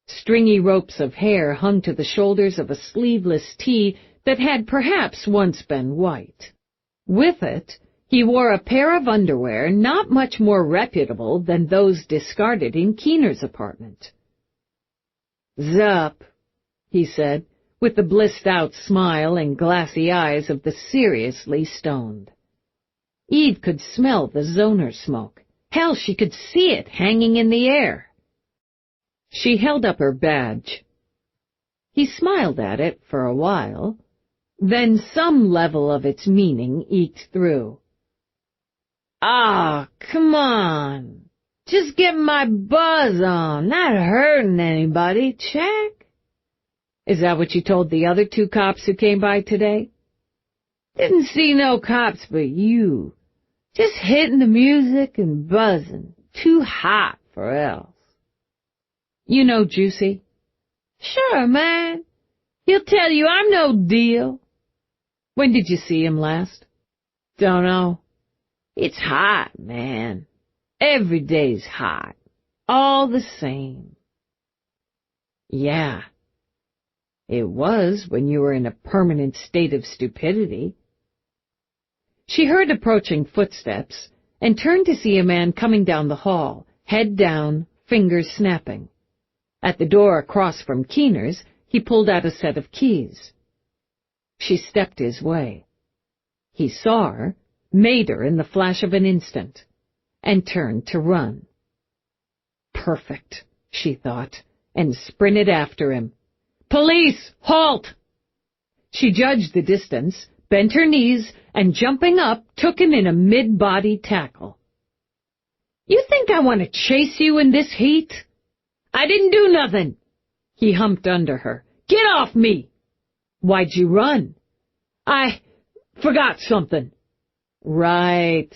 Speaker 1: Stringy ropes of hair hung to the shoulders of a sleeveless tee that had perhaps once been white. With it, he wore a pair of underwear not much more reputable than those discarded in Keener's apartment. "Zup," he said, with the blissed-out smile and glassy eyes of the seriously stoned. Eve could smell the zoner smoke. Hell, she could see it hanging in the air. She held up her badge. He smiled at it for a while, then some level of its meaning eked through. "Ah, come on. Just getting my buzz on, not hurting anybody, check." "Is that what you told the other 2 cops who came by today?" "Didn't see no cops but you. Just hitting the music and buzzing. Too hot for else." "You know Juicy?" "Sure, man. He'll tell you I'm no deal." "When did you see him last?" "Dunno. It's hot, man. Every day's hot. All the same." "Yeah. It was when you were in a permanent state of stupidity." She heard approaching footsteps and turned to see a man coming down the hall, head down, fingers snapping. At the door across from Keener's, he pulled out a set of keys. She stepped his way. He saw her, made her in the flash of an instant, and turned to run. Perfect, she thought, and sprinted after him. "Police! Halt!" She judged the distance, bent her knees, and jumping up, took him in a mid-body tackle. "You think I want to chase you in this heat?" "I didn't do nothing." He humped under her. "Get off me!" "Why'd you run?" "I forgot something." "Right.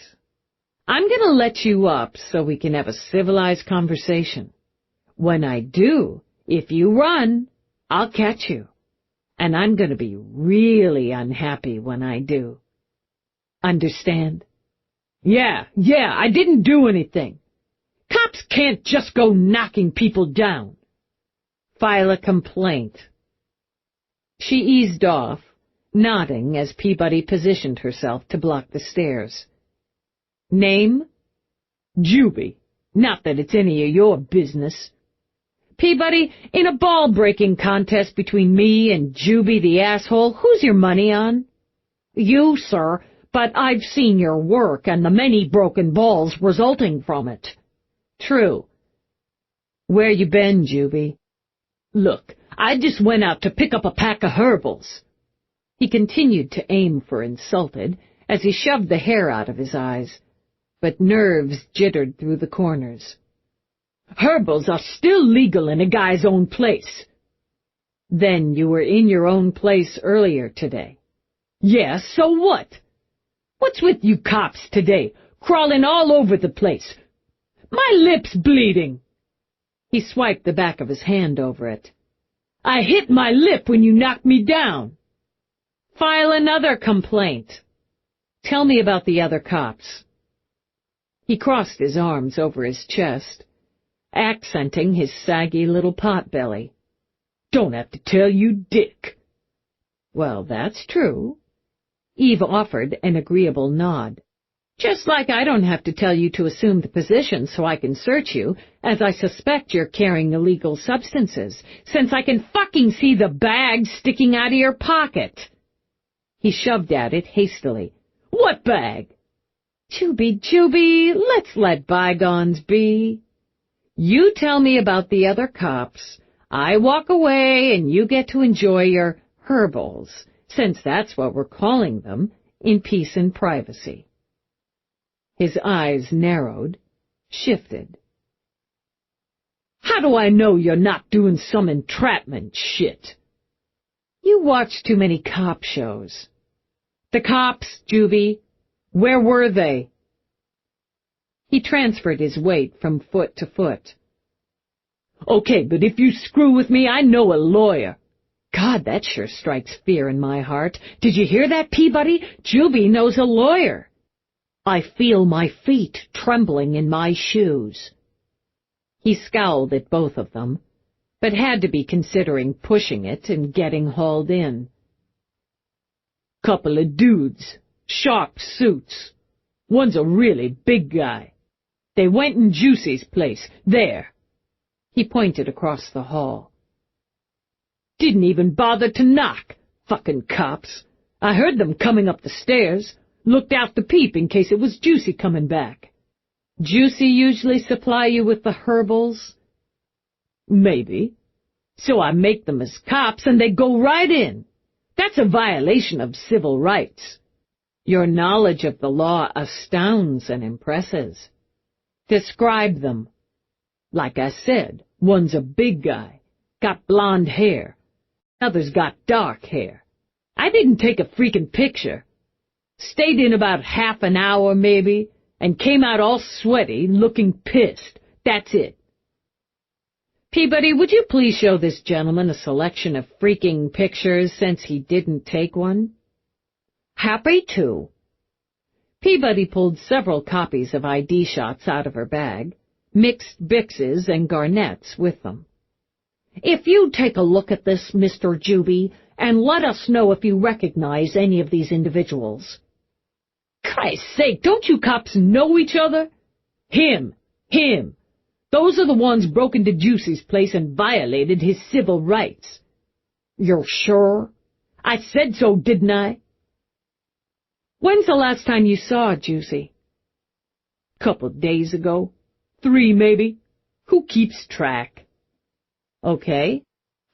Speaker 1: I'm going to let you up so we can have a civilized conversation. When I do, if you run, I'll catch you. And I'm going to be really unhappy when I do. Understand?" Yeah, I didn't do anything. Cops can't just go knocking people down." "File a complaint." She eased off, nodding as Peabody positioned herself to block the stairs. "Name?" "Juby. Not that it's any of your business." "Peabody, in a ball-breaking contest between me and Juby the asshole, who's your money on?" "You, sir, but I've seen your work and the many broken balls resulting from it." "True. Where you been, Juby?" "Look, I just went out to pick up a pack of herbals." He continued to aim for insulted as he shoved the hair out of his eyes, but nerves jittered through the corners. "Herbals are still legal in a guy's own place." "Then you were in your own place earlier today." "Yeah, so what? What's with you cops today, crawling all over the place? My lip's bleeding." He swiped the back of his hand over it. "I hit my lip when you knocked me down." "File another complaint. Tell me about the other cops." He crossed his arms over his chest, accenting his saggy little potbelly. "Don't have to tell you, Dick." "Well, that's true." Eve offered an agreeable nod. "Just like I don't have to tell you to assume the position so I can search you, as I suspect you're carrying illegal substances, since I can fucking see the bag sticking out of your pocket." He shoved at it hastily. "What bag?" Juby, let's let bygones be. You tell me about the other cops. I walk away and you get to enjoy your herbals, since that's what we're calling them, in peace and privacy." His eyes narrowed, shifted. "How do I know you're not doing some entrapment shit?" "You watch too many cop shows." "The cops, Juby, where were they?" He transferred his weight from foot to foot.
Speaker 2: Okay, but if you screw with me, I know a lawyer.
Speaker 1: God, that sure strikes fear in my heart. Did you hear that, Peabody? Juby knows a lawyer.
Speaker 2: I feel my feet trembling in my shoes.
Speaker 1: He scowled at both of them, but had to be considering pushing it and getting hauled in.
Speaker 2: Couple of dudes, sharp suits. One's a really big guy. They went in Juicy's place, there.
Speaker 1: He pointed across the hall.
Speaker 2: Didn't even bother to knock. Fucking cops. I heard them coming up the stairs. Looked out the peep in case it was Juicy coming back.
Speaker 1: Juicy usually supply you with the herbals?
Speaker 2: Maybe. So I make them as cops and they go right in. That's a violation of civil rights.
Speaker 1: Your knowledge of the law astounds and impresses. Describe them.
Speaker 2: Like I said, one's a big guy. Got blonde hair. Other's got dark hair. I didn't take a freaking picture. Stayed in about half an hour, maybe, and came out all sweaty, looking pissed. That's it.
Speaker 1: Peabody, would you please show this gentleman a selection of freaking pictures since he didn't take one?
Speaker 2: Happy to.
Speaker 1: Peabody pulled several copies of ID shots out of her bag, mixed Bixes and Garnets with them.
Speaker 2: If you take a look at this, Mr. Juby, and let us know if you recognize any of these individuals. Christ's sake, don't you cops know each other? Him. Those are the ones broke into Juicy's place and violated his civil rights. You're sure? I said so, didn't I?
Speaker 1: When's the last time you saw Juicy?
Speaker 2: Couple days ago. 3, maybe. Who keeps track?
Speaker 1: Okay.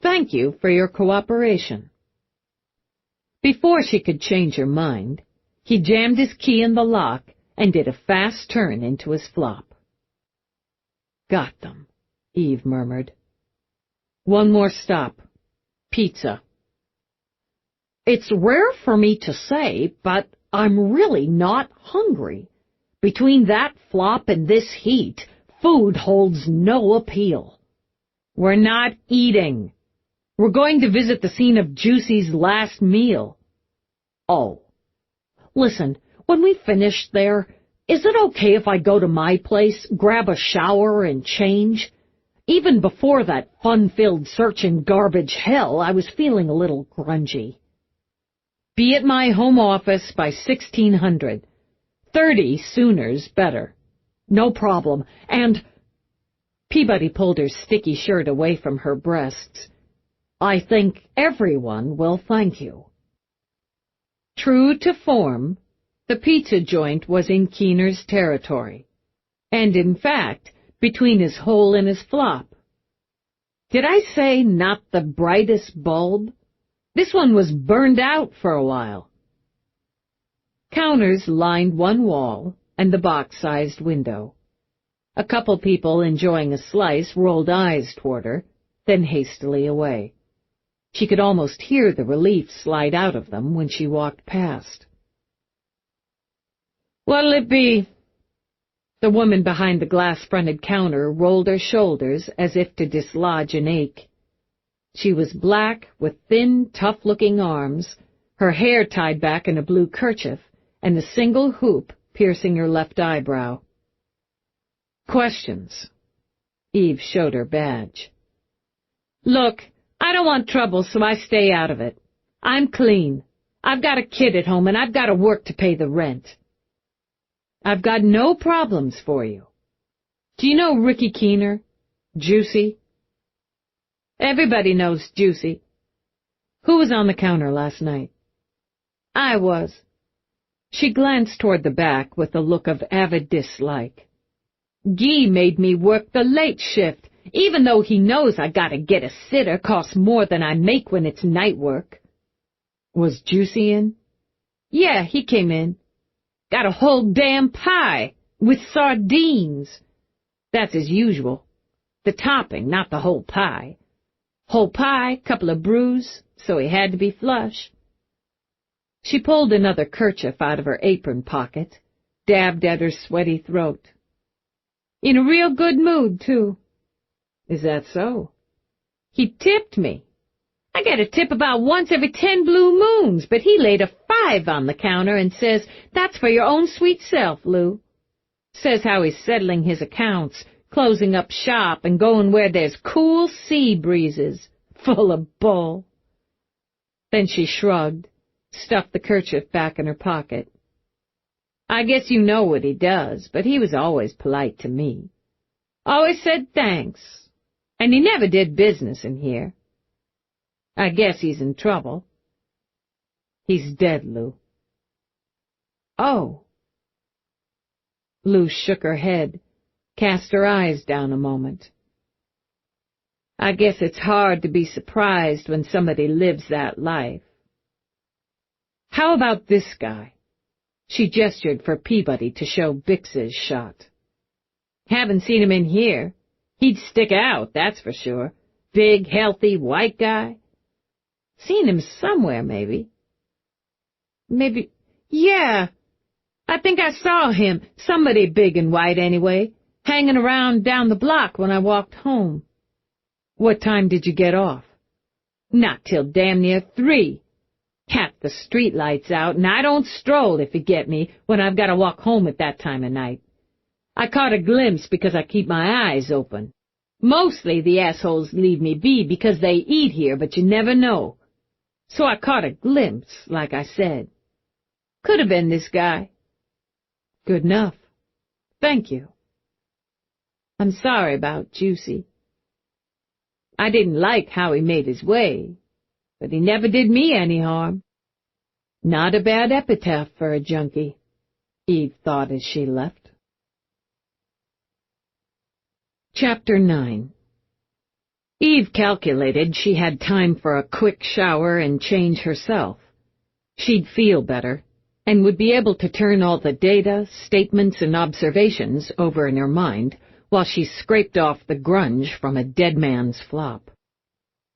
Speaker 1: Thank you for your cooperation. Before she could change her mind, he jammed his key in the lock and did a fast turn into his flop. Got them, Eve murmured. One more stop. Pizza.
Speaker 2: It's rare for me to say, but I'm really not hungry. Between that flop and this heat, food holds no appeal.
Speaker 1: We're not eating. We're going to visit the scene of Juicy's last meal.
Speaker 2: Oh. Listen, when we finish there, is it okay if I go to my place, grab a shower, and change? Even before that fun-filled search in garbage hell, I was feeling a little grungy.
Speaker 1: Be at my home office by 1600. 30 sooner's better.
Speaker 2: No problem. And
Speaker 1: Peabody pulled her sticky shirt away from her breasts.
Speaker 2: I think everyone will thank you.
Speaker 1: True to form, the pizza joint was in Keener's territory, and in fact, between his hole and his flop. Did I say not the brightest bulb? This one was burned out for a while. Counters lined one wall and the box-sized window. A couple people enjoying a slice rolled eyes toward her, then hastily away. She could almost hear the relief slide out of them when she walked past. What'll it be? The woman behind the glass-fronted counter rolled her shoulders as if to dislodge an ache. She was black, with thin, tough-looking arms, her hair tied back in a blue kerchief, and a single hoop piercing her left eyebrow. Questions. Eve showed her badge. Look, I don't want trouble, so I stay out of it. I'm clean. I've got a kid at home, and I've got to work to pay the rent. I've got no problems for you. Do you know Ricky Keener? Juicy? Everybody knows Juicy. Who was on the counter last night? I was. She glanced toward the back with a look of avid dislike. Guy made me work the late shift, even though he knows I gotta get a sitter costs more than I make when it's night work. Was Juicy in? Yeah, he came in. Got a whole damn pie with sardines. That's as usual. The topping, not the whole pie. Whole pie, couple of brews, so he had to be flush. She pulled another kerchief out of her apron pocket, dabbed at her sweaty throat. In a real good mood, too.
Speaker 2: Is that so?
Speaker 1: He tipped me. I get a tip about once every 10 blue moons, but he laid a 5 on the counter and says, "That's for your own sweet self, Lou." Says how he's settling his accounts, closing up shop and going where there's cool sea breezes. Full of bull. Then she shrugged, stuffed the kerchief back in her pocket. I guess you know what he does, but he was always polite to me. Always said thanks, and he never did business in here. I guess he's in trouble. He's dead, Lou.
Speaker 2: Oh.
Speaker 1: Lou shook her head, cast her eyes down a moment. I guess it's hard to be surprised when somebody lives that life. How about this guy? She gestured for Peabody to show Bix's shot. Haven't seen him in here. He'd stick out, that's for sure. Big, healthy, white guy. Seen him somewhere, maybe. Yeah. I think I saw him, somebody big and white anyway, hanging around down the block when I walked home.
Speaker 2: What time did you get off?
Speaker 1: Not till damn near 3. Had the street lights out, and I don't stroll, if you get me, when I've got to walk home at that time of night. I caught a glimpse because I keep my eyes open. Mostly the assholes leave me be because they eat here, but you never know. So I caught a glimpse, like I said. Could have been this guy.
Speaker 2: Good enough. Thank you.
Speaker 1: I'm sorry about Juicy. I didn't like how he made his way, but he never did me any harm. Not a bad epitaph for a junkie, Eve thought as she left. Chapter 9. Eve calculated she had time for a quick shower and change herself. She'd feel better, and would be able to turn all the data, statements, and observations over in her mind while she scraped off the grunge from a dead man's flop.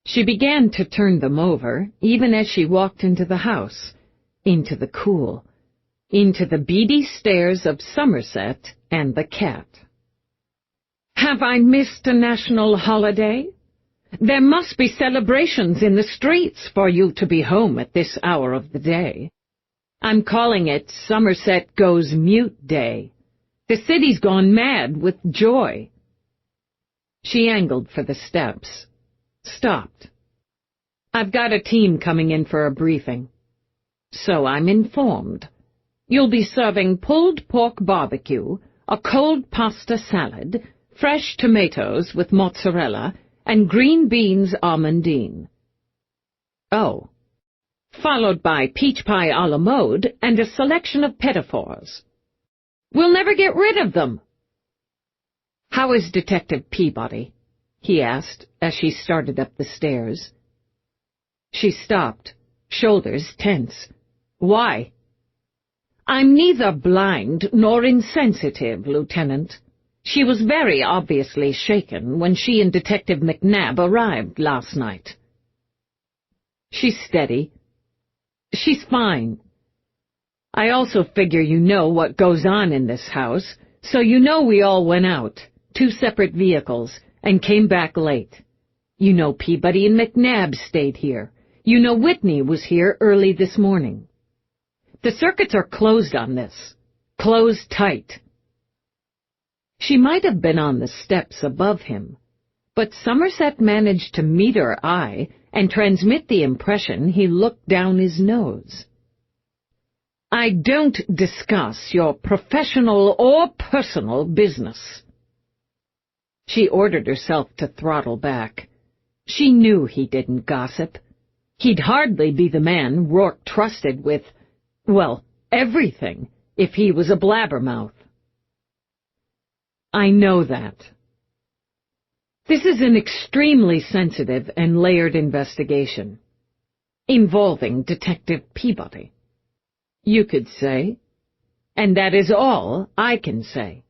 Speaker 1: She began to turn them over, even as she walked into the house, into the cool, into the beady stares of Somerset and the cat. Have I missed a national holiday? There must be celebrations in the streets for you to be home at this hour of the day. I'm calling it Somerset Goes Mute Day. The city's gone mad with joy. She angled for the steps. Stopped. I've got a team coming in for a briefing. So I'm informed. You'll be serving pulled pork barbecue, a cold pasta salad, fresh tomatoes with mozzarella, and green beans almondine. Oh. Followed by peach pie a la mode and a selection of petitfours. We'll never get rid of them. How is Detective Peabody? He asked as she started up the stairs. She stopped, shoulders tense. Why? I'm neither blind nor insensitive, Lieutenant. She was very obviously shaken when she and Detective McNabb arrived last night. She's steady. She's fine. I also figure you know what goes on in this house, so you know we all went out, 2 separate vehicles, and came back late. You know Peabody and McNabb stayed here. You know Whitney was here early this morning. The circuits are closed on this. Closed tight. She might have been on the steps above him, but Somerset managed to meet her eye and transmit the impression he looked down his nose. I don't discuss your professional or personal business. She ordered herself to throttle back. She knew he didn't gossip. He'd hardly be the man Rourke trusted with, well, everything, if he was a blabbermouth. I know that. This is an extremely sensitive and layered investigation, involving Detective Peabody. You could say, and that is all I can say.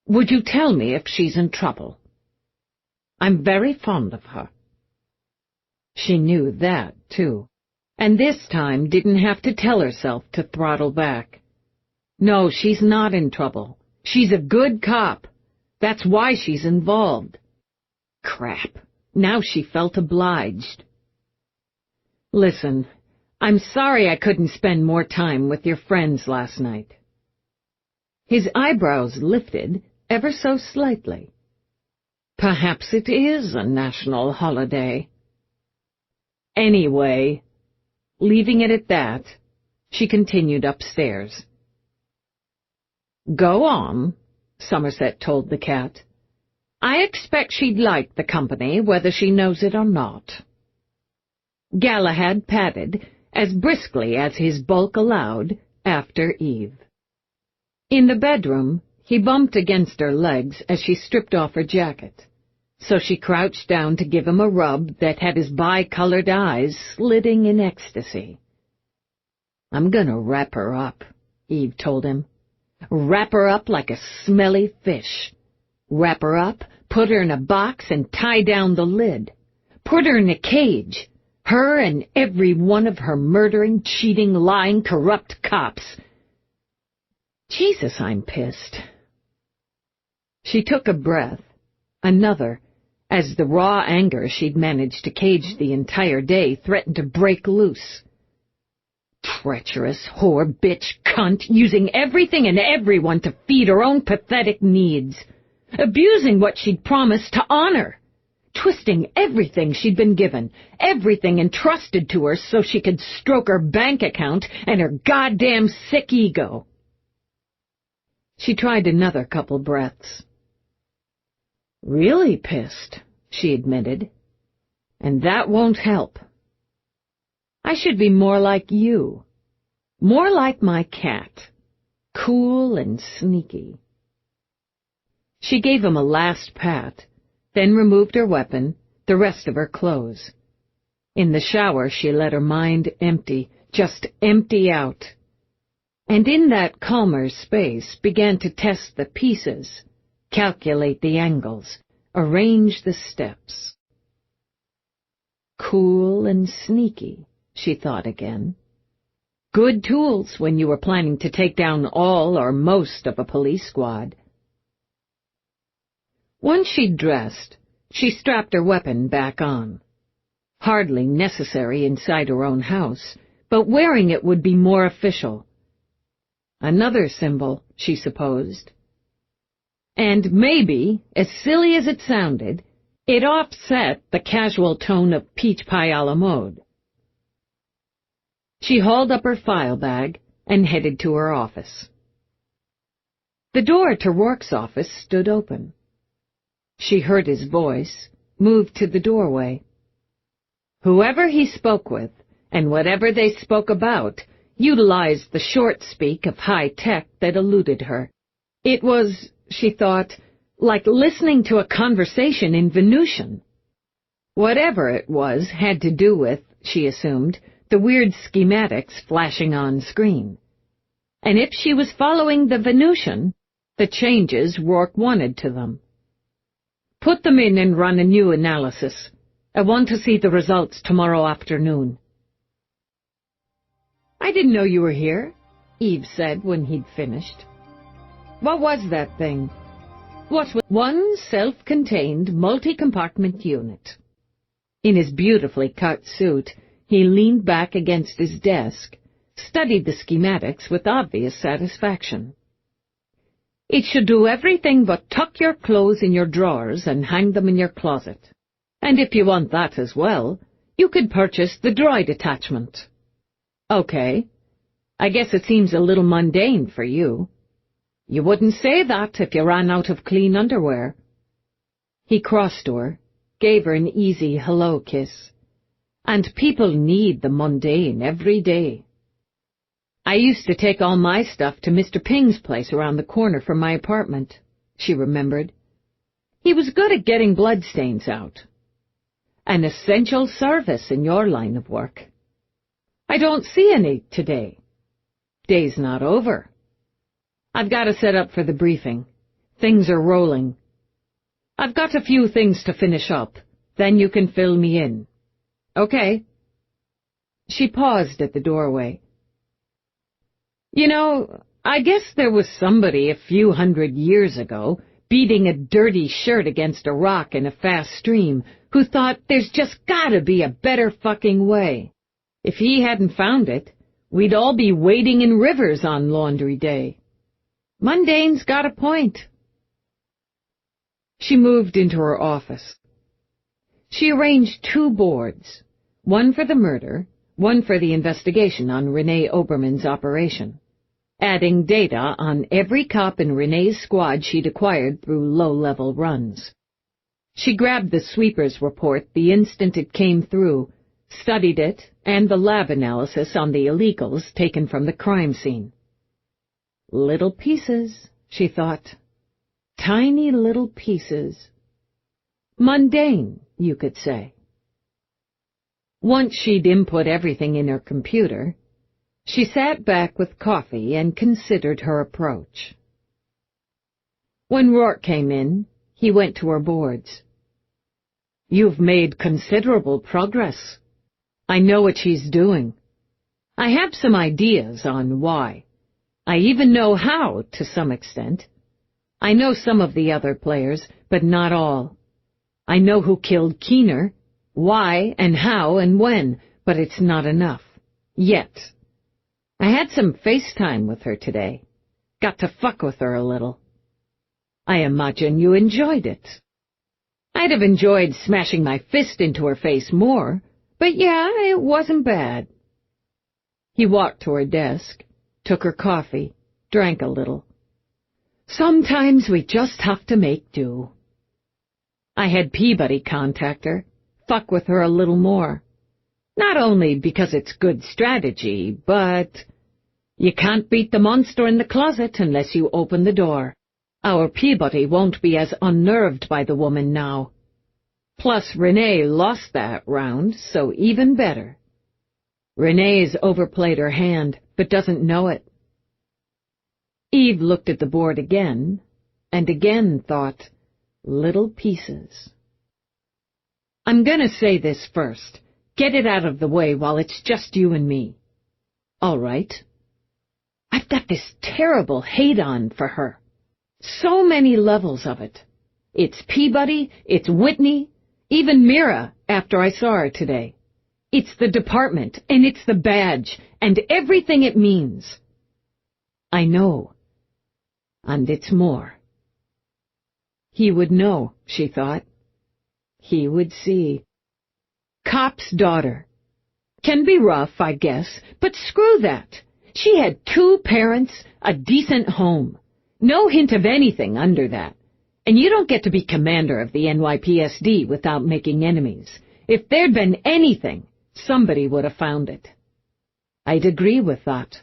Speaker 1: Would you tell me if she's in trouble? I'm very fond of her. She knew that, too, and this time didn't have to tell herself to throttle back. No, she's not in trouble. She's a good cop. That's why she's involved. Crap. Now she felt obliged. Listen, I'm sorry I couldn't spend more time with your friends last night. His eyebrows lifted ever so slightly. Perhaps it is a national holiday. Anyway, leaving it at that, she continued upstairs. Go on, Somerset told the cat. I expect she'd like the company, whether she knows it or not. Galahad padded, as briskly as his bulk allowed, after Eve. In the bedroom, he bumped against her legs as she stripped off her jacket, so she crouched down to give him a rub that had his bi-colored eyes slitting in ecstasy. I'm gonna wrap her up, Eve told him. Wrap her up like a smelly fish. Wrap her up, put her in a box, and tie down the lid. Put her in a cage. Her and every one of her murdering, cheating, lying, corrupt cops. Jesus, I'm pissed. She took a breath, another, as the raw anger she'd managed to cage the entire day threatened to break loose. Treacherous, whore, bitch, cunt, using everything and everyone to feed her own pathetic needs. Abusing what she'd promised to honor. Twisting everything she'd been given, everything entrusted to her so she could stroke her bank account and her goddamn sick ego. She tried another couple breaths. Really pissed, she admitted. And that won't help. I should be more like you. More like my cat. Cool and sneaky. She gave him a last pat, then removed her weapon, the rest of her clothes. In the shower she let her mind empty, just empty out. And in that calmer space began to test the pieces, calculate the angles, arrange the steps. Cool and sneaky, she thought again. Good tools when you were planning to take down all or most of a police squad. Once she'd dressed, she strapped her weapon back on. Hardly necessary inside her own house, but wearing it would be more official. Another symbol, she supposed. And maybe, as silly as it sounded, it offset the casual tone of peach pie a la mode. She hauled up her file bag and headed to her office. The door to Rourke's office stood open. She heard his voice, moved to the doorway. Whoever he spoke with, and whatever they spoke about, utilized the short speak of high tech that eluded her. It was, she thought, like listening to a conversation in Venusian. Whatever it was had to do with, she assumed, the weird schematics flashing on screen. And if she was following the Venusian, the changes Rourke wanted to them. Put them in and run a new analysis. I want to see the results tomorrow afternoon. I didn't know you were here, Eve said when he'd finished. What was that thing? What was one self-contained multi-compartment unit? In his beautifully cut suit, he leaned back against his desk, studied the schematics with obvious satisfaction. It should do everything but tuck your clothes in your drawers and hang them in your closet. And if you want that as well, you could purchase the droid attachment. Okay. I guess it seems a little mundane for you. You wouldn't say that if you ran out of clean underwear. He crossed to her, gave her an easy hello kiss. And people need the mundane every day. I used to take all my stuff to Mr. Ping's place around the corner from my apartment, she remembered. He was good at getting bloodstains out. An essential service in your line of work. I don't see any today. Day's not over. I've got to set up for the briefing. Things are rolling. I've got a few things to finish up. Then you can fill me in. Okay. She paused at the doorway. You know, I guess there was somebody a few 100 years ago beating a dirty shirt against a rock in a fast stream who thought there's just gotta be a better fucking way. If he hadn't found it, we'd all be wading in rivers on Laundry Day. Mundane's got a point. She moved into her office. She arranged 2 boards, one for the murder, one for the investigation on Renee Oberman's operation, adding data on every cop in Renee's squad she'd acquired through low-level runs. She grabbed the sweeper's report the instant it came through, studied it, and the lab analysis on the illegals taken from the crime scene. Little pieces, she thought. Tiny little pieces. Mundane, you could say. Once she'd input everything in her computer, she sat back with coffee and considered her approach. When Rourke came in, he went to her boards. You've made considerable progress. I know what she's doing. I have some ideas on why. I even know how, to some extent. I know some of the other players, but not all. I know who killed Keener, why and how and when, but it's not enough. Yet. I had some FaceTime with her today. Got to fuck with her a little. I imagine you enjoyed it. I'd have enjoyed smashing my fist into her face more, but yeah, it wasn't bad. He walked to her desk, took her coffee, drank a little. Sometimes we just have to make do. I had Peabody contact her, fuck with her a little more. Not only because it's good strategy, but you can't beat the monster in the closet unless you open the door. Our Peabody won't be as unnerved by the woman now. Plus, Renee lost that round, so even better. Renee's overplayed her hand, but doesn't know it. Eve looked at the board again, and again thought, little pieces. I'm gonna say this first. Get it out of the way while it's just you and me. All right? I've got this terrible hate-on for her. So many levels of it. It's Peabody, it's Whitney, even Mira, after I saw her today. It's the department, and it's the badge, and everything it means. I know. And it's more. He would know, she thought. He would see. Cop's daughter. Can be rough, I guess, but screw that. She had 2 parents, a decent home. No hint of anything under that. And you don't get to be commander of the NYPSD without making enemies. If there'd been anything, somebody would have found it. I'd agree with that.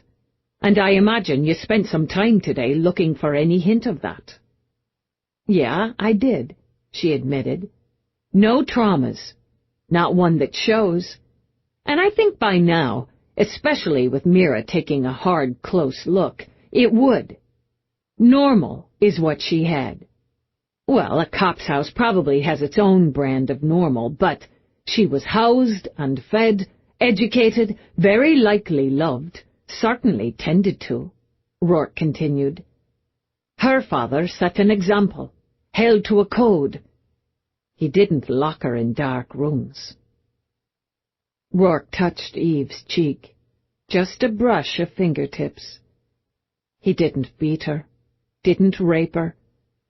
Speaker 1: And I imagine you spent some time today looking for any hint of that. Yeah, I did, she admitted. No traumas. Not one that shows. And I think by now, especially with Mira taking a hard, close look, it would. Normal is what she had. Well, a cop's house probably has its own brand of normal, but she was housed and fed, educated, very likely loved, certainly tended to, Rourke continued. Her father set an example, held to a code. He didn't lock her in dark rooms. Rourke touched Eve's cheek, just a brush of fingertips. He didn't beat her, didn't rape her,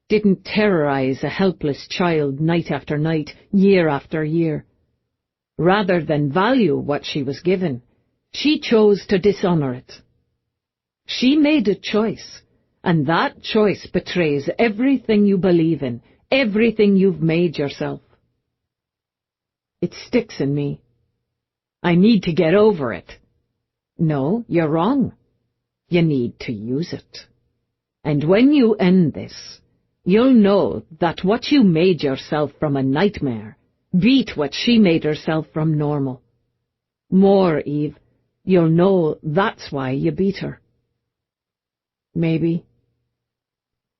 Speaker 1: didn't terrorize a helpless child night after night, year after year. Rather than value what she was given, she chose to dishonor it. She made a choice, and that choice betrays everything you believe in, everything you've made yourself. It sticks in me. I need to get over it. No, you're wrong. You need to use it. And when you end this, you'll know that what you made yourself from a nightmare beat what she made herself from normal. More, Eve, you'll know that's why you beat her. Maybe.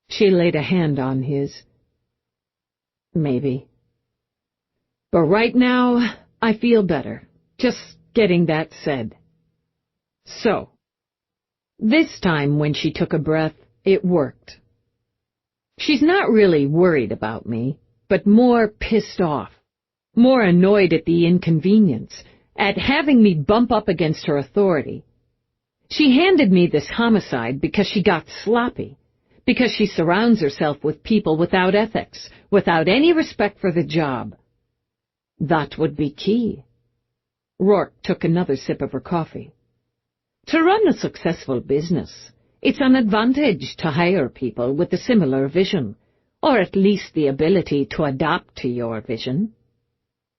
Speaker 1: She laid a hand on his. Maybe. But right now, I feel better, just getting that said. So, This time, when she took a breath, it worked. She's not really worried about me, but more pissed off, more annoyed at the inconvenience, at having me bump up against her authority. She handed me this homicide because she got sloppy, because she surrounds herself with people without ethics, without any respect for the job. That would be key. Rourke took another sip of her coffee. To run a successful business, it's an advantage to hire people with a similar vision, or at least the ability to adapt to your vision.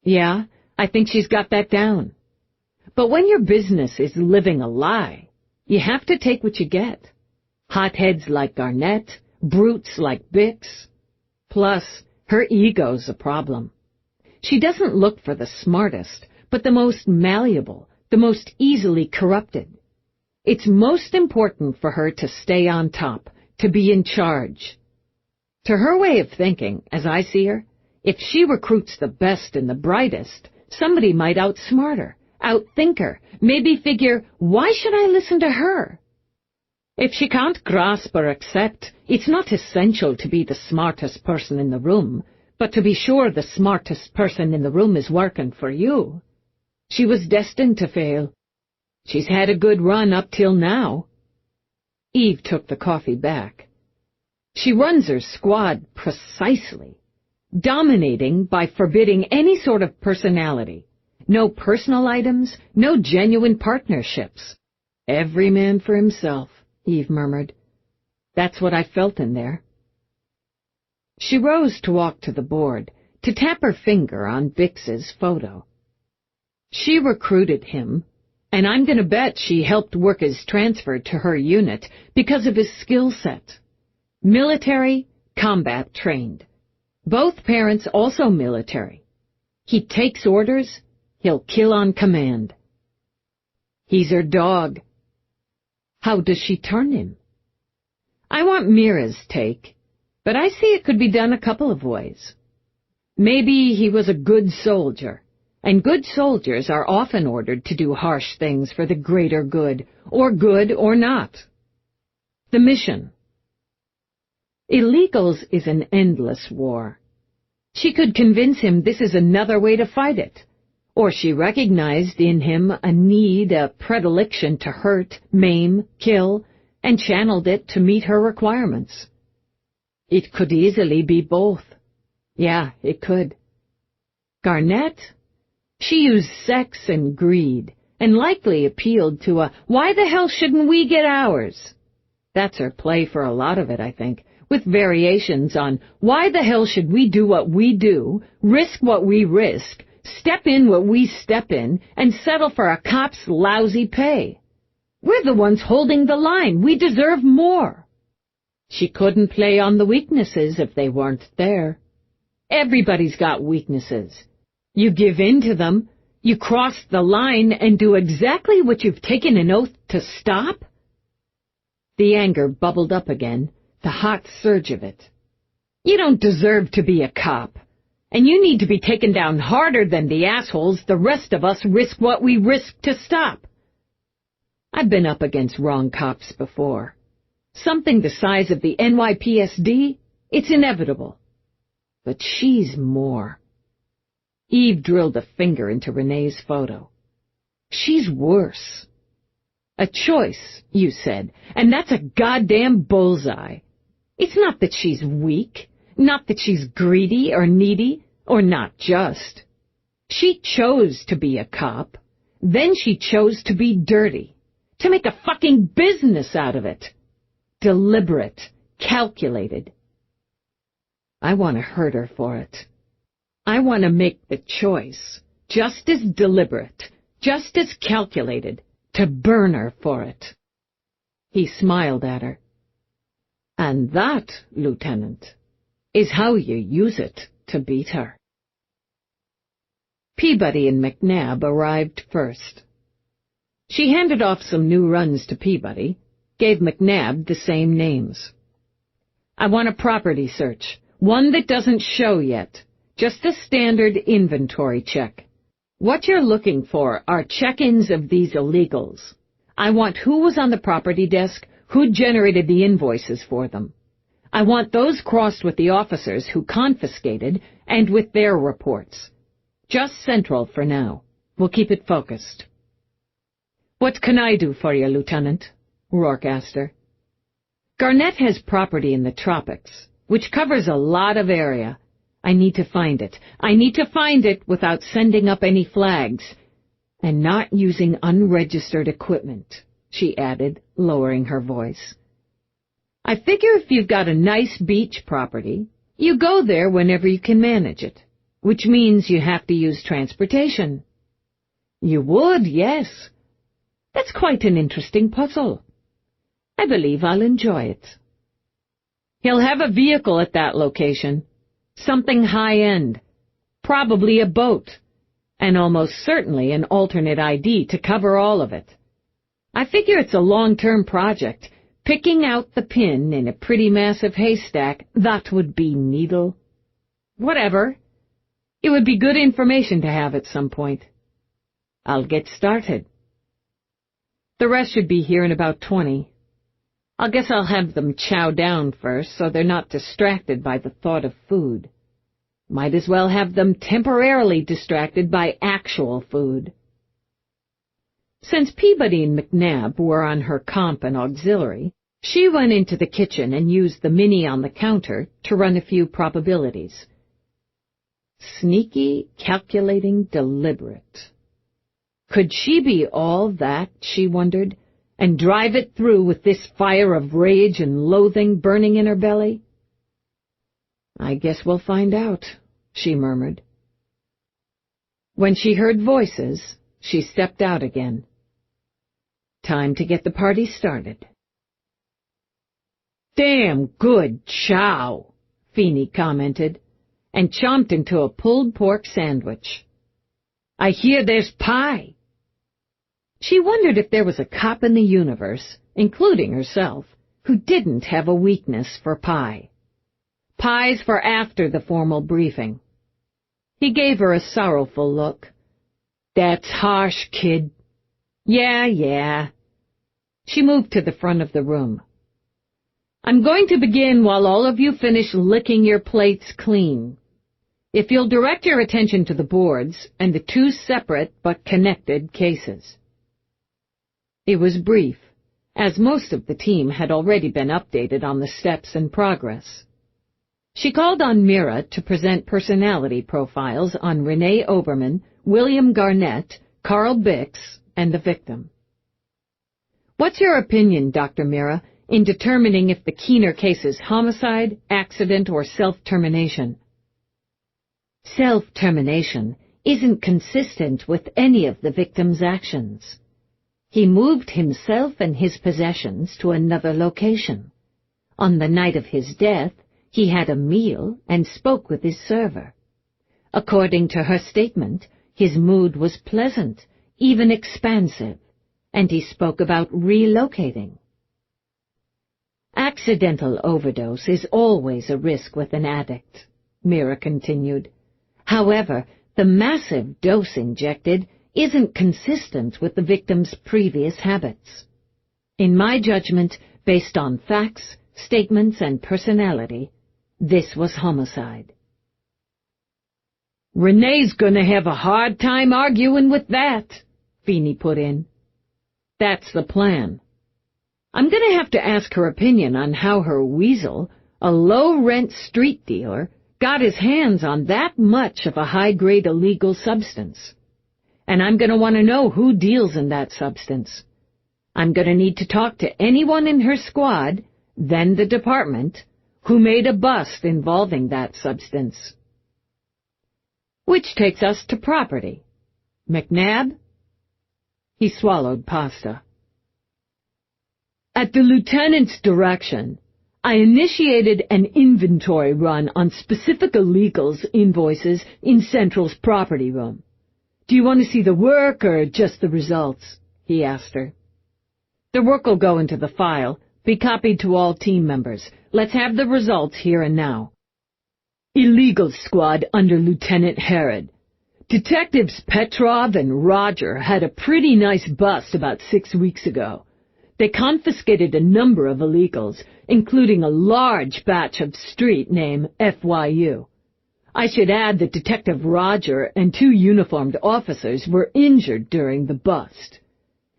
Speaker 1: Yeah, I think she's got that down. But when your business is living a lie, you have to take what you get. Hotheads like Garnett, brutes like Bix. Plus, her ego's a problem. She doesn't look for the smartest, but the most malleable, the most easily corrupted. It's most important for her to stay on top, to be in charge. To her way of thinking, as I see her, if she recruits the best and the brightest, somebody might outsmart her, outthink her, maybe figure, why should I listen to her? If she can't grasp or accept, it's not essential to be the smartest person in the room, but to be sure the smartest person in the room is working for you. She was destined to fail. She's had a good run up till now. Eve took the coffee back. She runs her squad precisely, dominating by forbidding any sort of personality. No personal items, no genuine partnerships. Every man for himself, Eve murmured. That's what I felt in there. She rose to walk to the board, to tap her finger on Bix's photo. She recruited him, and I'm going to bet she helped work his transfer to her unit because of his skill set. Military, combat trained. Both parents also military. He takes orders, he'll kill on command. He's her dog. How does she turn him? I want Mira's take, but I see it could be done a couple of ways. Maybe he was a good soldier, and good soldiers are often ordered to do harsh things for the greater good or not. The mission. Illegals is an endless war. She could convince him this is another way to fight it, or she recognized in him a need, a predilection to hurt, maim, kill, and channeled it to meet her requirements. It could easily be both. Yeah, it could. Garnett? She used sex and greed, and likely appealed to a, why the hell shouldn't we get ours? That's her play for a lot of it, I think, with variations on, why the hell should we do what we do, risk what we risk, step in what we step in, and settle for a cop's lousy pay? We're the ones holding the line. We deserve more. She couldn't play on the weaknesses if they weren't there. Everybody's got weaknesses. You give in to them, you cross the line and do exactly what you've taken an oath to stop? The anger bubbled up again, the hot surge of it. You don't deserve to be a cop, and you need to be taken down harder than the assholes the rest of us risk what we risk to stop. I've been up against wrong cops before. Something the size of the NYPSD, it's inevitable. But she's more. Eve drilled a finger into Renee's photo. She's worse. A choice, you said, and that's a goddamn bullseye. It's not that she's weak, not that she's greedy or needy, or not just. She chose to be a cop. Then she chose to be dirty, to make a fucking business out of it. Deliberate, calculated. I want to hurt her for it. I want to make the choice, just as deliberate, just as calculated, to burn her for it. He smiled at her. And that, Lieutenant, is how you use it to beat her. Peabody and McNabb arrived first. She handed off some new runs to Peabody, gave McNabb the same names. I want a property search, one that doesn't show yet, just a standard inventory check. What you're looking for are check-ins of these illegals. I want who was on the property desk, who generated the invoices for them. I want those crossed with the officers who confiscated and with their reports. Just Central for now. We'll keep it focused. "What can I do for you, Lieutenant?" Rourke asked her. "Garnett has property in the tropics, which covers a lot of area. I need to find it. I need to find it without sending up any flags, and not using unregistered equipment," she added, lowering her voice. "I figure if you've got a nice beach property, you go there whenever you can manage it, which means you have to use transportation." "You would, yes. That's quite an interesting puzzle. I believe I'll enjoy it." "He'll have a vehicle at that location. Something high-end. Probably a boat. And almost certainly an alternate ID to cover all of it. I figure it's a long-term project. Picking out the pin in a pretty massive haystack, that would be needle. Whatever. It would be good information to have at some point. I'll get started. The rest should be here in about 20. I guess I'll have them chow down first so they're not distracted by the thought of food. Might as well have them temporarily distracted by actual food." Since Peabody and McNabb were on her comp and auxiliary, she went into the kitchen and used the mini on the counter to run a few probabilities. Sneaky, calculating, deliberate. Could she be all that, she wondered, and drive it through with this fire of rage and loathing burning in her belly? "I guess we'll find out," she murmured. When she heard voices, she stepped out again. Time to get the party started. "Damn good chow," Feeney commented, and chomped into a pulled pork sandwich. "I hear there's pie." She wondered if there was a cop in the universe, including herself, who didn't have a weakness for pie. Pies for after the formal briefing. He gave her a sorrowful look. "That's harsh, kid." Yeah. She moved to the front of the room. "I'm going to begin while all of you finish licking your plates clean. If you'll direct your attention to the boards and the two separate but connected cases." It was brief, as most of the team had already been updated on the steps and progress. She called on Mira to present personality profiles on Renee Oberman, William Garnett, Carl Bix, and the victim. "What's your opinion, Dr. Mira, in determining if the Keener case is homicide, accident, or self-termination?" "Self-termination isn't consistent with any of the victim's actions. He moved himself and his possessions to another location. On the night of his death, he had a meal and spoke with his server. According to her statement, his mood was pleasant, even expansive, and he spoke about relocating." "Accidental overdose is always a risk with an addict," Mira continued. "However, the massive dose injected isn't consistent with the victim's previous habits. In my judgment, based on facts, statements, and personality, this was homicide." "Renee's gonna have a hard time arguing with that," Feeney put in. "That's the plan. I'm gonna have to ask her opinion on how her weasel, a low-rent street dealer, got his hands on that much of a high-grade illegal substance. And I'm going to want to know who deals in that substance. I'm going to need to talk to anyone in her squad, then the department, who made a bust involving that substance." Which takes us to property. McNabb? He swallowed pasta. "At the lieutenant's direction, I initiated an inventory run on specific illegals' invoices in Central's property room. Do you want to see the work or just the results?" he asked her. "The work will go into the file, be copied to all team members. Let's have the results here and now." "Illegal squad under Lieutenant Herod.
Speaker 2: Detectives Petrov and Roger had a pretty nice bust about 6 weeks ago. They confiscated a number of illegals, including a large batch of street name FYU. I should add that Detective Roger and 2 uniformed officers were injured during the bust.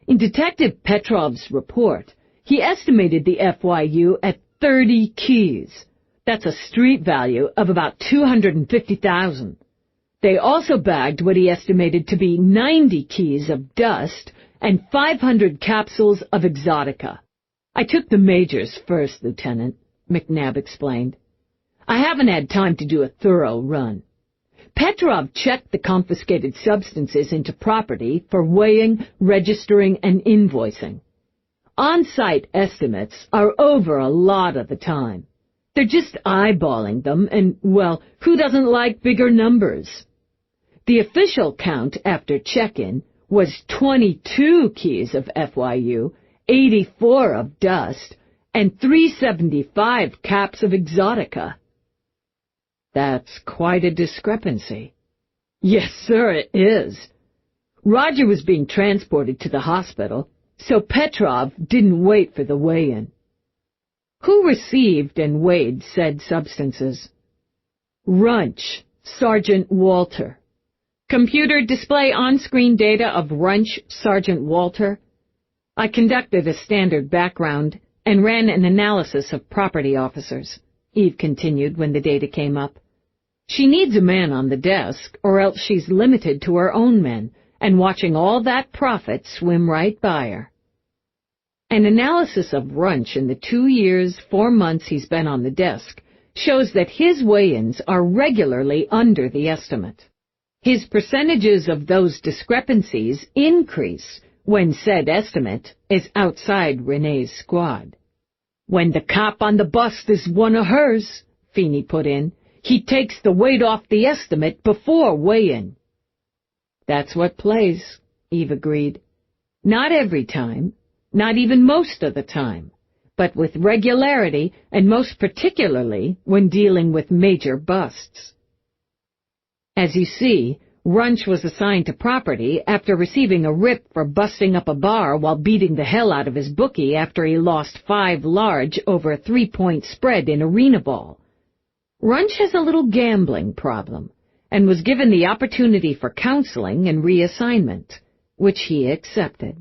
Speaker 2: In Detective Petrov's report, he estimated the FYU at 30 keys. That's a street value of about $250,000. They also bagged what he estimated to be 90 keys of dust and 500 capsules of exotica. I took the majors first, Lieutenant, McNabb explained. I haven't had time to do a thorough run. Petrov checked the confiscated substances into property for weighing, registering, and invoicing. On-site estimates are over a lot of the time. They're just eyeballing them, and, well, who doesn't like bigger numbers? The official count after check-in was 22 keys of FYU, 84 of dust, and 375 caps of exotica. That's quite a discrepancy. Yes, sir, it is. Roger was being transported to the hospital, so Petrov didn't wait for the weigh-in. Who received and weighed said substances? Runch, Sergeant Walter. Computer display on-screen data of Runch, Sergeant Walter. I conducted a standard background and ran an analysis of property officers, Eve continued when the data came up. She needs a man on the desk, or else she's limited to her own men, and watching all that profit swim right by her. An analysis of Runch in the 2 years, 4 months he's been on the desk shows that his weigh-ins are regularly under the estimate. His percentages of those discrepancies increase when said estimate is outside Renee's squad. When the cop on the bust is one of hers, Feeney put in, he takes the weight off the estimate before weigh-in. That's what plays, Eve agreed. Not every time, not even most of the time, but with regularity and most particularly when dealing with major busts. As you see, Runch was assigned to property after receiving a rip for busting up a bar while beating the hell out of his bookie after he lost 5 large over a 3-point spread in arena ball. Runch has a little gambling problem and was given the opportunity for counseling and reassignment, which he accepted.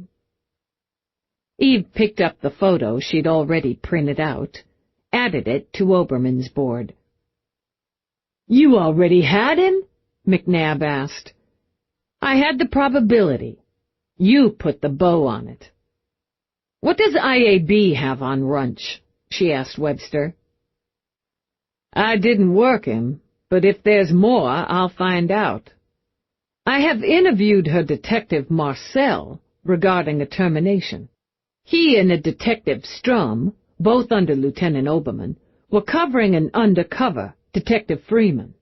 Speaker 2: Eve picked up the photo she'd already printed out, added it to Obermann's board. "You already had him?" McNabb asked. "I had the probability. You put the bow on it." "What does IAB have on Runch?" she asked Webster. "I didn't work him, but if there's more, I'll find out. I have interviewed her detective Marcel regarding a termination. He and a detective Strum, both under Lieutenant Obermann, were covering an undercover, Detective Freeman.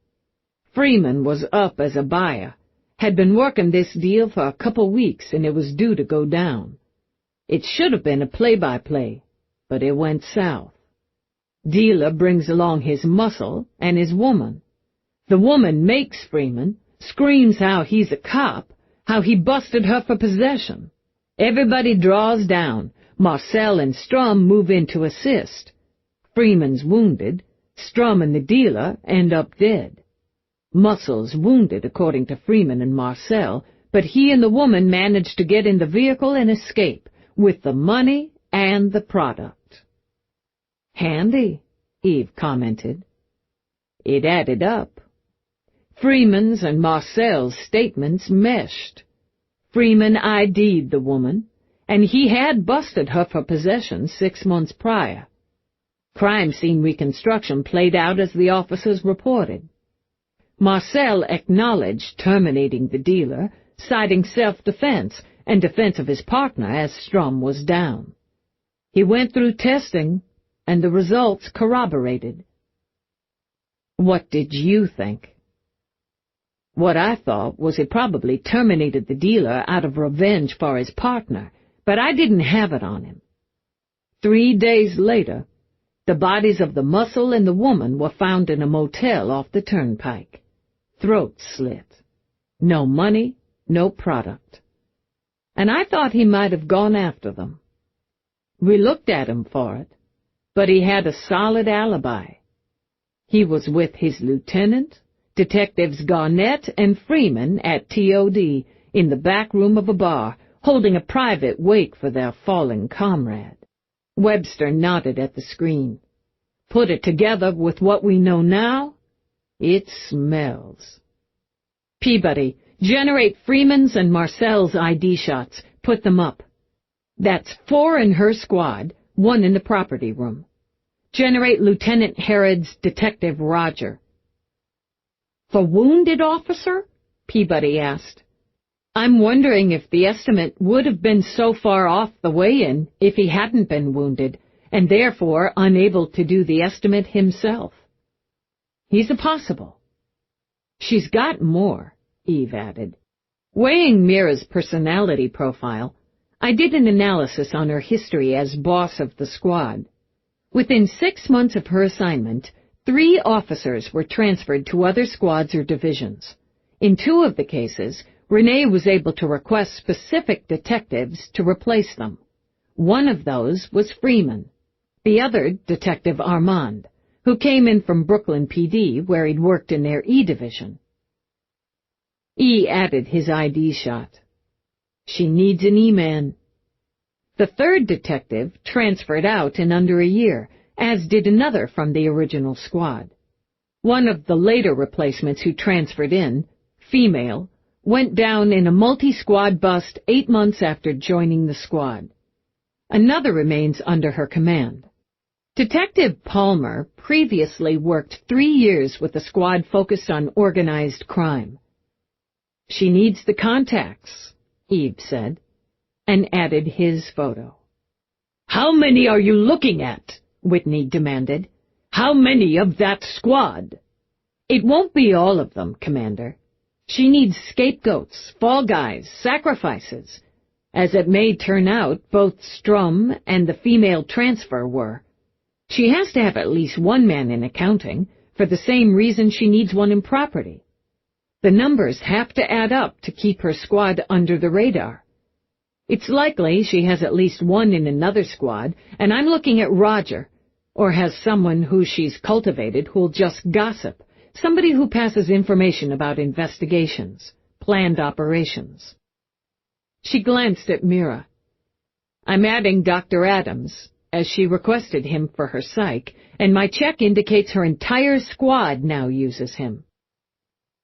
Speaker 2: Freeman was up as a buyer, had been working this deal for a couple weeks, and it was due to go down. It should have been a play-by-play, but it went south. Dealer brings along his muscle and his woman. The woman makes Freeman, screams how he's a cop, how he busted her for possession. Everybody draws down. Marcel and Strum move in to assist. Freeman's wounded. Strum and the dealer end up dead. Muscle's wounded, according to Freeman and Marcel, but he and the woman managed to get in the vehicle and escape, with the money and the product. "Handy," Eve commented. It added up. Freeman's and Marcel's statements meshed. Freeman ID'd the woman, and he had busted her for possession 6 months prior. Crime scene reconstruction played out as the officers reported. Marcel acknowledged terminating the dealer, citing self-defense and defense of his partner as Strum was down. He went through testing, and the results corroborated. What did you think? What I thought was he probably terminated the dealer out of revenge for his partner, but I didn't have it on him. 3 days later, the bodies of the muscle and the woman were found in a motel off the turnpike. Throats slit.
Speaker 1: No money, no product. And I thought he might have gone after them. We looked at him for it, but he had a solid alibi. He was with his lieutenant, Detectives Garnett and Freeman at TOD in the back room of a bar, holding a private wake for their fallen comrade. Webster nodded at the screen. Put it together with what we know now, it smells. Peabody, generate Freeman's and Marcel's ID shots. Put them up. That's 4 in her squad, 1 in the property room. Generate Lieutenant Harrod's Detective Roger. For wounded officer? Peabody asked. I'm wondering if the estimate would have been so far off the weigh-in if he hadn't been wounded, and therefore unable to do the estimate himself. He's a possible. She's got more, Eve added. Weighing Mira's personality profile, I did an analysis on her history as boss of the squad. Within 6 months of her assignment, 3 officers were transferred to other squads or divisions. In 2 of the cases, Renee was able to request specific detectives to replace them. One of those was Freeman. The other, Detective Armand, who came in from Brooklyn PD, where he'd worked in their E division. E added his ID shot. She needs an E-man. The third detective transferred out in under a year, as did another from the original squad. One of the later replacements who transferred in, female, went down in a multi-squad bust 8 months after joining the squad. Another remains under her command. Detective Palmer previously worked 3 years with a squad focused on organized crime. She needs the contacts, Eve said, and added his photo. How many are you looking at? Whitney demanded. How many of that squad? It won't be all of them, Commander. She needs scapegoats, fall guys, sacrifices. As it may turn out, both Strum and the female transfer were. She has to have at least 1 man in accounting, for the same reason she needs 1 in property. The numbers have to add up to keep her squad under the radar. It's likely she has at least 1 in another squad, and I'm looking at Roger, or has someone who she's cultivated who'll just gossip, somebody who passes information about investigations, planned operations. She glanced at Mira. I'm adding Dr. Adams, as she requested him for her psych, and my check indicates her entire squad now uses him.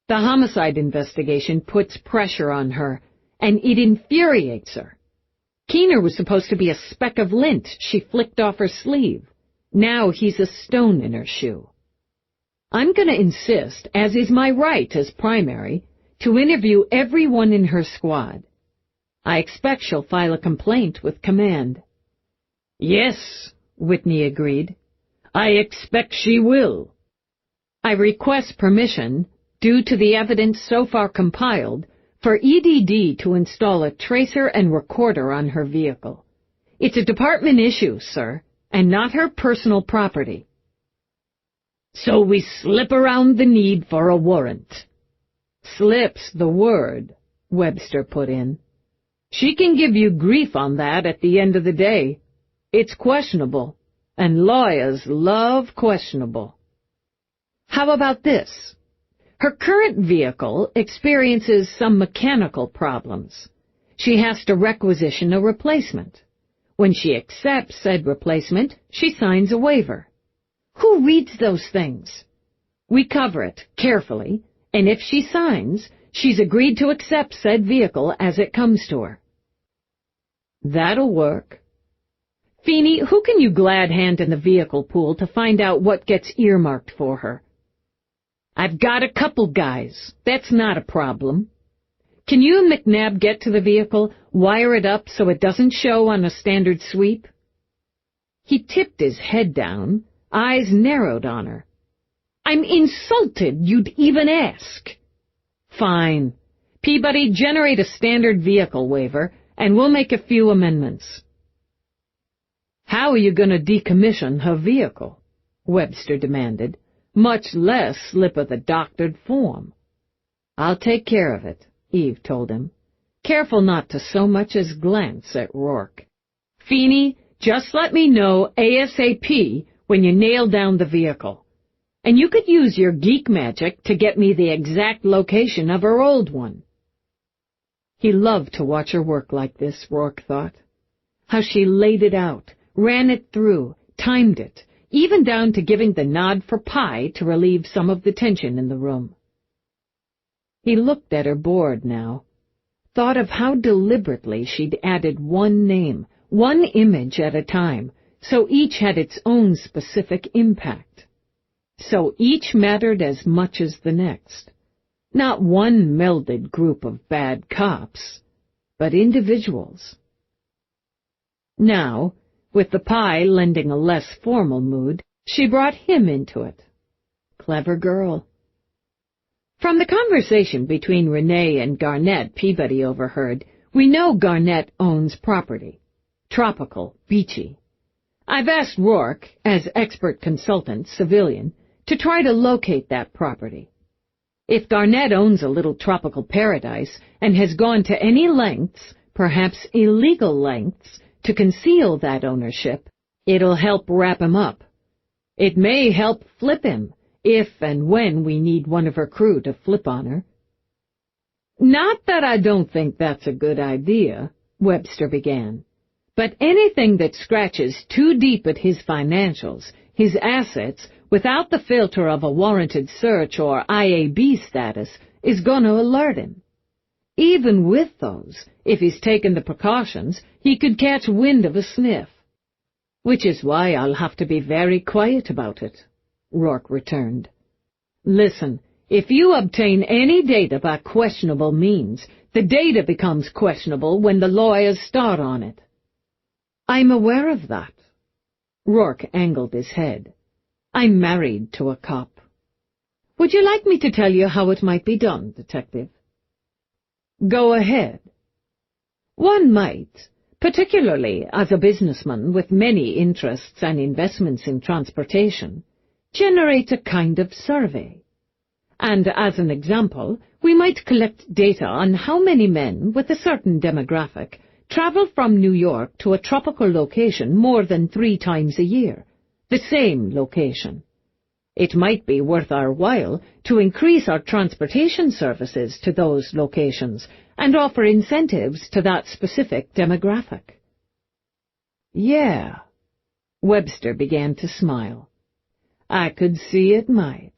Speaker 1: The homicide investigation puts pressure on her, and it infuriates her. Keener was supposed to be a speck of lint she flicked off her sleeve. Now he's a stone in her shoe. I'm going to insist, as is my right as primary, to interview everyone in her squad. I expect she'll file a complaint with command. Yes, Whitney agreed. I expect she will. I request permission, due to the evidence so far compiled, for EDD to install a tracer and recorder on her vehicle. It's a department issue, sir, and not her personal property. So we slip around the need for a warrant. Slip's the word, Webster put in. She can give you grief on that at the end of the day. It's questionable, and lawyers love questionable. How about this? Her current vehicle experiences some mechanical problems. She has to requisition a replacement. When she accepts said replacement, she signs a waiver. Who reads those things? We cover it carefully, and if she signs, she's agreed to accept said vehicle as it comes to her. That'll work. Feeney, who can you glad hand in the vehicle pool to find out what gets earmarked for her? I've got a couple guys. That's not a problem. Can you and McNabb get to the vehicle, wire it up so it doesn't show on a standard sweep? He tipped his head down, eyes narrowed on her. I'm insulted you'd even ask. Fine. Peabody, generate a standard vehicle waiver, and we'll make a few amendments. How are you going to decommission her vehicle? Webster demanded, much less slip her the doctored form. I'll take care of it, Eve told him, careful not to so much as glance at Rourke. Feeney, just let me know ASAP when you nail down the vehicle. And you could use your geek magic to get me the exact location of her old one. He loved to watch her work like this, Rourke thought. How she laid it out, ran it through, timed it, even down to giving the nod for pie to relieve some of the tension in the room. He looked at her board now, thought of how deliberately she'd added one name, one image at a time, so each had its own specific impact. So each mattered as much as the next. Not one melded group of bad cops, but individuals. Now, with the pie lending a less formal mood, she brought him into it. Clever girl. From the conversation between Renee and Garnett Peabody overheard, we know Garnett owns property. Tropical, beachy. I've asked Rourke, as expert consultant, civilian, to try to locate that property. If Garnett owns a little tropical paradise and has gone to any lengths, perhaps illegal lengths, to conceal that ownership, it'll help wrap him up. It may help flip him, if and when we need one of her crew to flip on her. Not that I don't think that's a good idea, Webster began, but anything that scratches too deep at his financials, his assets, without the filter of a warranted search or IAB status, is going to alert him. Even with those, if he's taken the precautions, he could catch wind of a sniff. Which is why I'll have to be very quiet about it, Rourke returned. Listen, if you obtain any data by questionable means, the data becomes questionable when the lawyers start on it. I'm aware of that. Rourke angled his head. I'm married to a cop. Would you like me to tell you how it might be done, Detective? Go ahead. One might, particularly as a businessman with many interests and investments in transportation, generate a kind of survey. And as an example, we might collect data on how many men with a certain demographic travel from New York to a tropical location more than 3 times a year, the same location. It might be worth our while to increase our transportation services to those locations and offer incentives to that specific demographic. Yeah, Webster began to smile. I could see it might.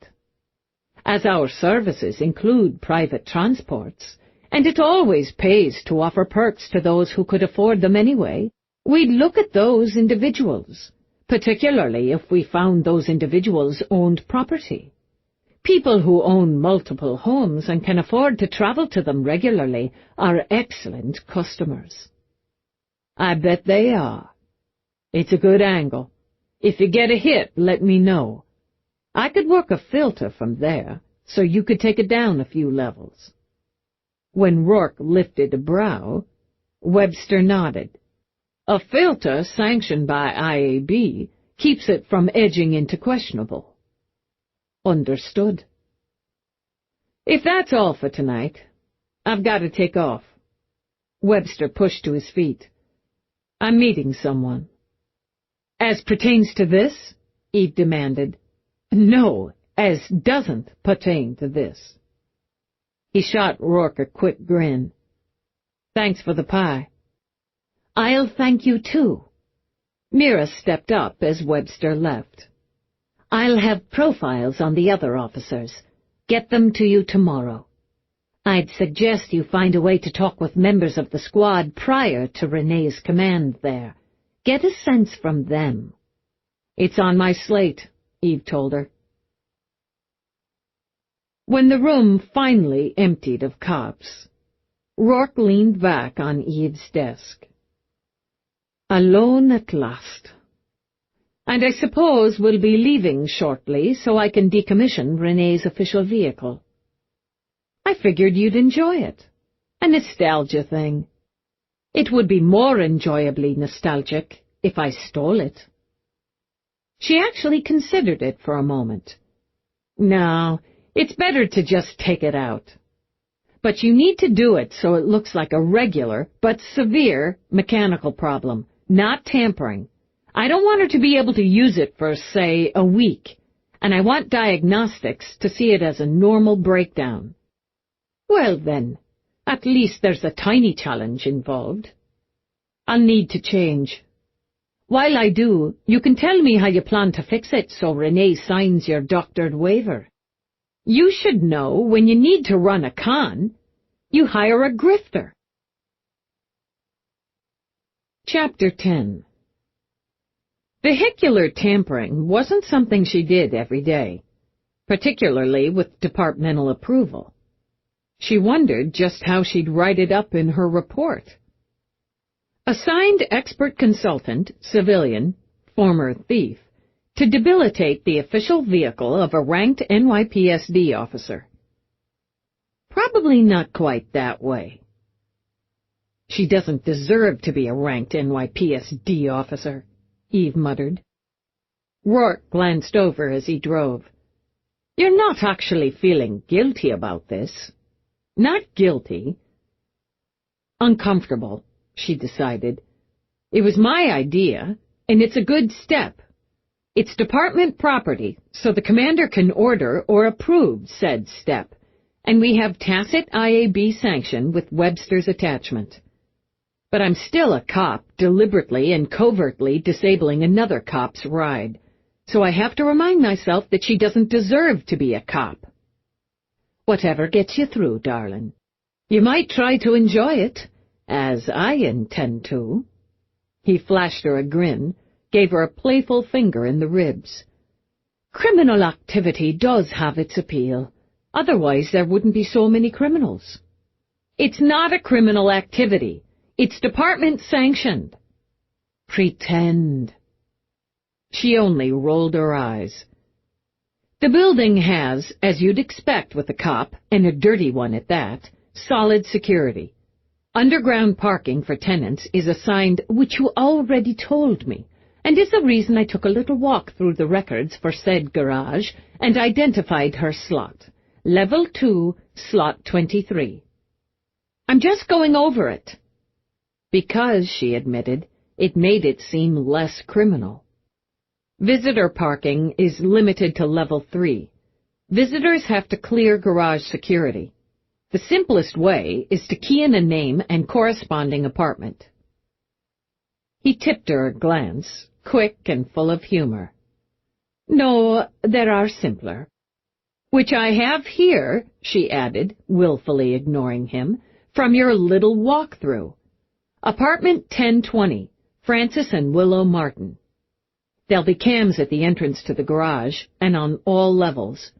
Speaker 1: As our services include private transports, and it always pays to offer perks to those who could afford them anyway, we'd look at those individuals, particularly if we found those individuals owned property. People who own multiple homes and can afford to travel to them regularly are excellent customers. I bet they are. It's a good angle. If you get a hit, let me know. I could work a filter from there, so you could take it down a few levels. When Rourke lifted a brow, Webster nodded. A filter sanctioned by IAB keeps it from edging into questionable. Understood. If that's all for tonight, I've got to take off. Webster pushed to his feet. I'm meeting someone. As pertains to this? Eve demanded. No, as doesn't pertain to this. He shot Rourke a quick grin. Thanks for the pie. I'll thank you, too. Mira stepped up as Webster left. I'll have profiles on the other officers. Get them to you tomorrow. I'd suggest you find a way to talk with members of the squad prior to Renee's command there. Get a sense from them. It's on my slate, Eve told her. When the room finally emptied of cops, Rourke leaned back on Eve's desk. Alone at last. And I suppose we'll be leaving shortly so I can decommission Renee's official vehicle. I figured you'd enjoy it. A nostalgia thing. It would be more enjoyably nostalgic if I stole it. She actually considered it for a moment. No, it's better to just take it out. but you need to do it so it looks like a regular but severe mechanical problem, not tampering. I don't want her to be able to use it for, say, a week, and I want diagnostics to see it as a normal breakdown. Well then, at least there's a tiny challenge involved. I'll need to change. While I do, you can tell me how you plan to fix it so Renee signs your doctored waiver. You should know when you need to run a con, you hire a grifter. Chapter 10. Vehicular tampering wasn't something she did every day, particularly with departmental approval. She wondered just how she'd write it up in her report. Assigned expert consultant, civilian, former thief, to debilitate the official vehicle of a ranked NYPSD officer. Probably not quite that way. She doesn't deserve to be a ranked NYPSD officer, Eve muttered. Rourke glanced over as he drove. You're not actually feeling guilty about this. Not guilty. Uncomfortable, she decided. It was my idea, and it's a good step. It's department property, so the commander can order or approve said step, and we have tacit IAB sanction with Webster's attachment. But I'm still a cop deliberately and covertly disabling another cop's ride, so I have to remind myself that she doesn't deserve to be a cop. Whatever gets you through, darling. You might try to enjoy it, as I intend to. He flashed her a grin, gave her a playful finger in the ribs. Criminal activity does have its appeal. Otherwise there wouldn't be so many criminals. It's not a criminal activity. It's department-sanctioned. Pretend. She only rolled her eyes. The building has, as you'd expect with a cop, and a dirty one at that, solid security. Underground parking for tenants is assigned, which you already told me, and is the reason I took a little walk through the records for said garage and identified her slot. Level 2, slot 23. I'm just going over it. Because, she admitted, it made it seem less criminal. Visitor parking is limited to level 3. Visitors have to clear garage security. The simplest way is to key in a name and corresponding apartment. He tipped her a glance, quick and full of humor. No, there are simpler. Which I have here, she added, willfully ignoring him, from your little walk-through. Apartment 1020, Francis and Willow Martin. There'll be cams at the entrance to the garage, and on all levels.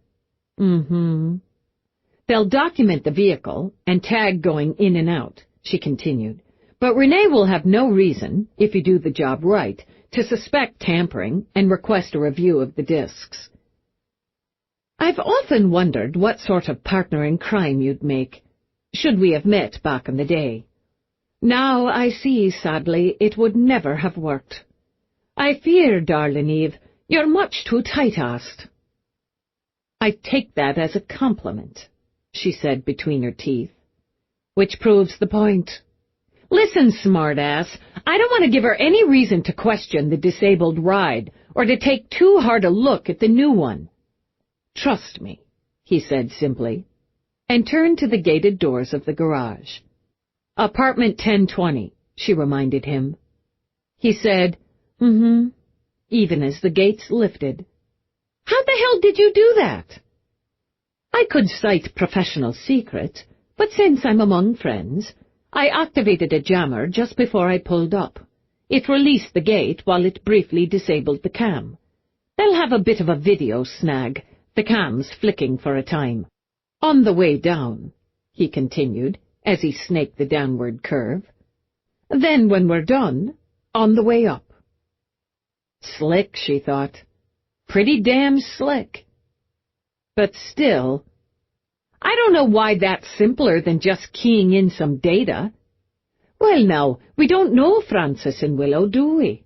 Speaker 1: They'll document the vehicle and tag going in and out, she continued. But Renee will have no reason, if you do the job right, to suspect tampering and request a review of the discs. I've often wondered what sort of partner in crime you'd make, should we have met back in the day. Now I see, sadly, it would never have worked. I fear, darling Eve, you're much too tight-assed. I take that as a compliment, she said between her teeth. Which proves the point. Listen, smartass, I don't want to give her any reason to question the disabled ride or to take too hard a look at the new one. Trust me, he said simply, and turned to the gated doors of the garage. Apartment 1020, she reminded him. He said, even as the gates lifted. How the hell did you do that? I could cite professional secret, but since I'm among friends, I activated a jammer just before I pulled up. It released the gate while it briefly disabled the cam. They'll have a bit of a video snag, the cam's flicking for a time. On the way down, he continued, as he snaked the downward curve. Then when we're done, on the way up. Slick, she thought. Pretty damn slick. But still, I don't know why that's simpler than just keying in some data. Well, now, we don't know Francis and Willow, do we?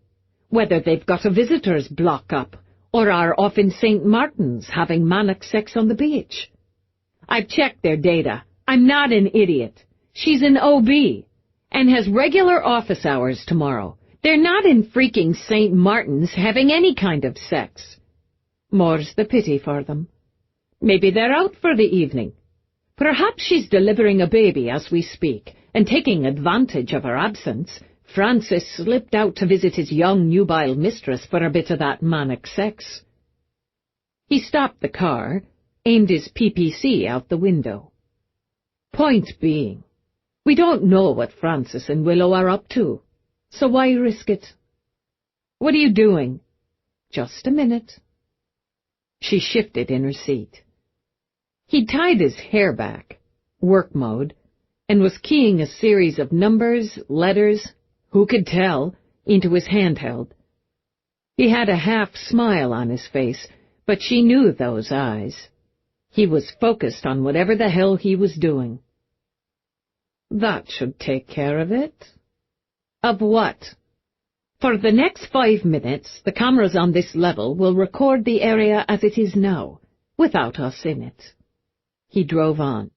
Speaker 1: Whether they've got a visitor's block up, or are off in St. Martin's having manic sex on the beach. I've checked their data, I'm not an idiot. She's an OB, and has regular office hours tomorrow. They're not in freaking St. Martin's having any kind of sex. More's the pity for them. Maybe they're out for the evening. Perhaps she's delivering a baby as we speak, and taking advantage of her absence, Francis slipped out to visit his young nubile mistress for a bit of that manic sex. He stopped the car, aimed his PPC out the window. Point being, we don't know what Francis and Willow are up to, so why risk it? What are you doing? Just a minute. She shifted in her seat. He'd tied his hair back, work mode, and was keying a series of numbers, letters, who could tell, into his handheld. He had a half-smile on his face, but she knew those eyes. He was focused on whatever the hell he was doing. That should take care of it. Of what? For the next 5 minutes, the cameras on this level will record the area as it is now, without us in it. He drove on.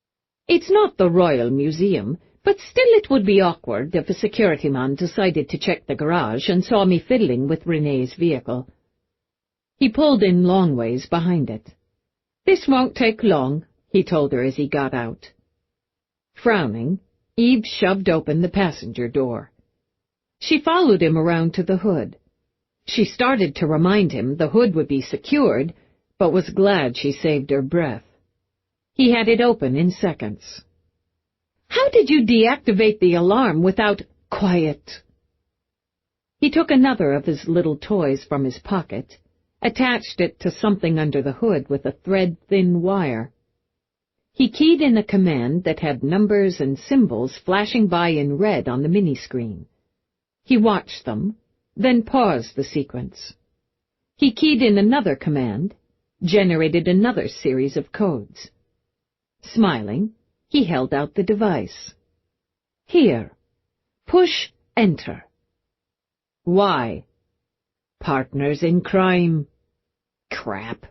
Speaker 1: It's not the Royal Museum, but still it would be awkward if a security man decided to check the garage and saw me fiddling with Renee's vehicle. He pulled in long ways behind it. This won't take long, he told her as he got out. Frowning, Eve shoved open the passenger door. She followed him around to the hood. She started to remind him the hood would be secured, but was glad she saved her breath. He had it open in seconds. How did you deactivate the alarm without quiet? He took another of his little toys from his pocket, attached it to something under the hood with a thread-thin wire. He keyed in a command that had numbers and symbols flashing by in red on the mini-screen. He watched them, then paused the sequence. He keyed in another command, generated another series of codes. Smiling, he held out the device. Here. Push Enter. Why? Partners in crime. Crap.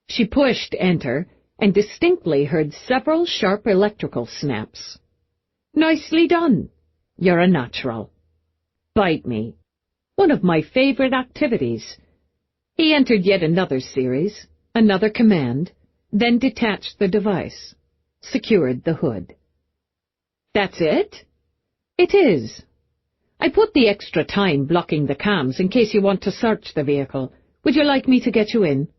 Speaker 1: She pushed Enter and distinctly heard several sharp electrical snaps. Nicely done. You're a natural. Bite me. One of my favorite activities. He entered yet another series, another command, then detached the device, secured the hood. That's it? It is. I put the extra time blocking the cams in case you want to search the vehicle. Would you like me to get you in?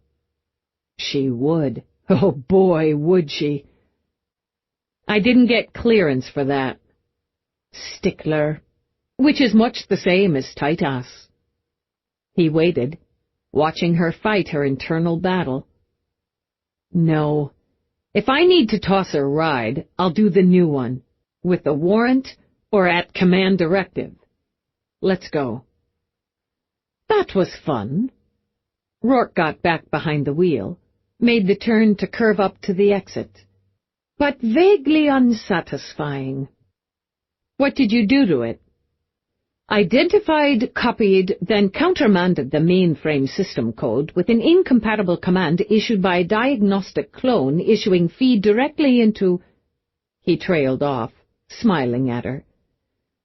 Speaker 1: She would. Oh boy, would she. I didn't get clearance for that. Stickler. Which is much the same as tight ass. He waited, watching her fight her internal battle. No. If I need to toss a ride, I'll do the new one, with a warrant or at command directive. Let's go. That was fun. Rourke got back behind the wheel, made the turn to curve up to the exit. But vaguely unsatisfying. What did you do to it? Identified, copied, then countermanded the mainframe system code with an incompatible command issued by a diagnostic clone issuing feed directly into... He trailed off, smiling at her.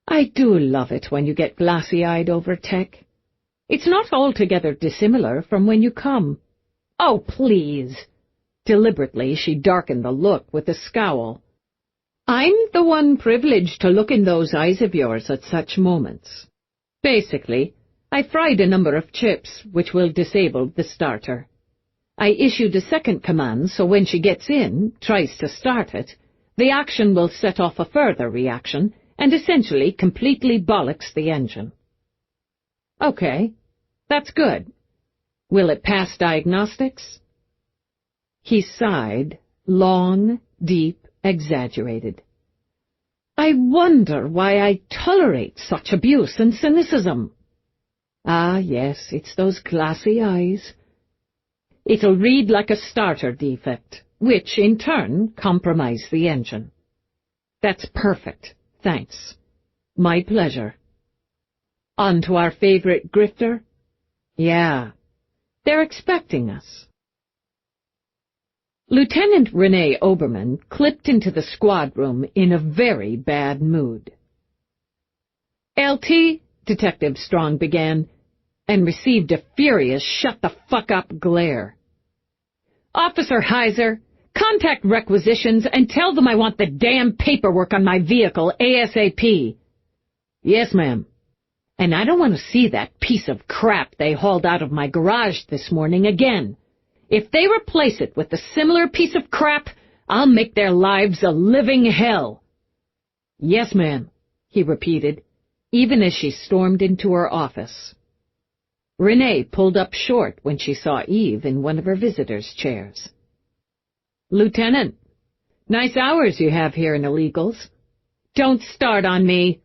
Speaker 1: I do love it when you get glassy-eyed over tech. It's not altogether dissimilar from when you come. Oh, please. Deliberately, she darkened the look with a scowl. I'm the one privileged to look in those eyes of yours at such moments. Basically, I fried a number of chips, which will disable the starter. I issued a second command so when she gets in, tries to start it, the action will set off a further reaction and essentially completely bollocks the engine. Okay, that's good. Will it pass diagnostics? He sighed, long, deep, exaggerated. I wonder why I tolerate such abuse and cynicism. Ah, yes, it's those glassy eyes. It'll read like a starter defect, which, in turn, compromise the engine. That's perfect, thanks. My pleasure. On to our favorite grifter? Yeah, they're expecting us. Lieutenant Renee Oberman clipped into the squad room in a very bad mood. "LT," Detective Strong began, and received a furious shut-the-fuck-up glare. "Officer Heiser, contact requisitions and tell them I want the damn paperwork on my vehicle ASAP." "Yes, ma'am." "And I don't want to see that piece of crap they hauled out of my garage this morning again. If they replace it with a similar piece of crap, I'll make their lives a living hell." "Yes, ma'am," he repeated, even as she stormed into her office. Renee pulled up short when she saw Eve in one of her visitors' chairs. "Lieutenant, nice hours you have here in illegals." "Don't start on me."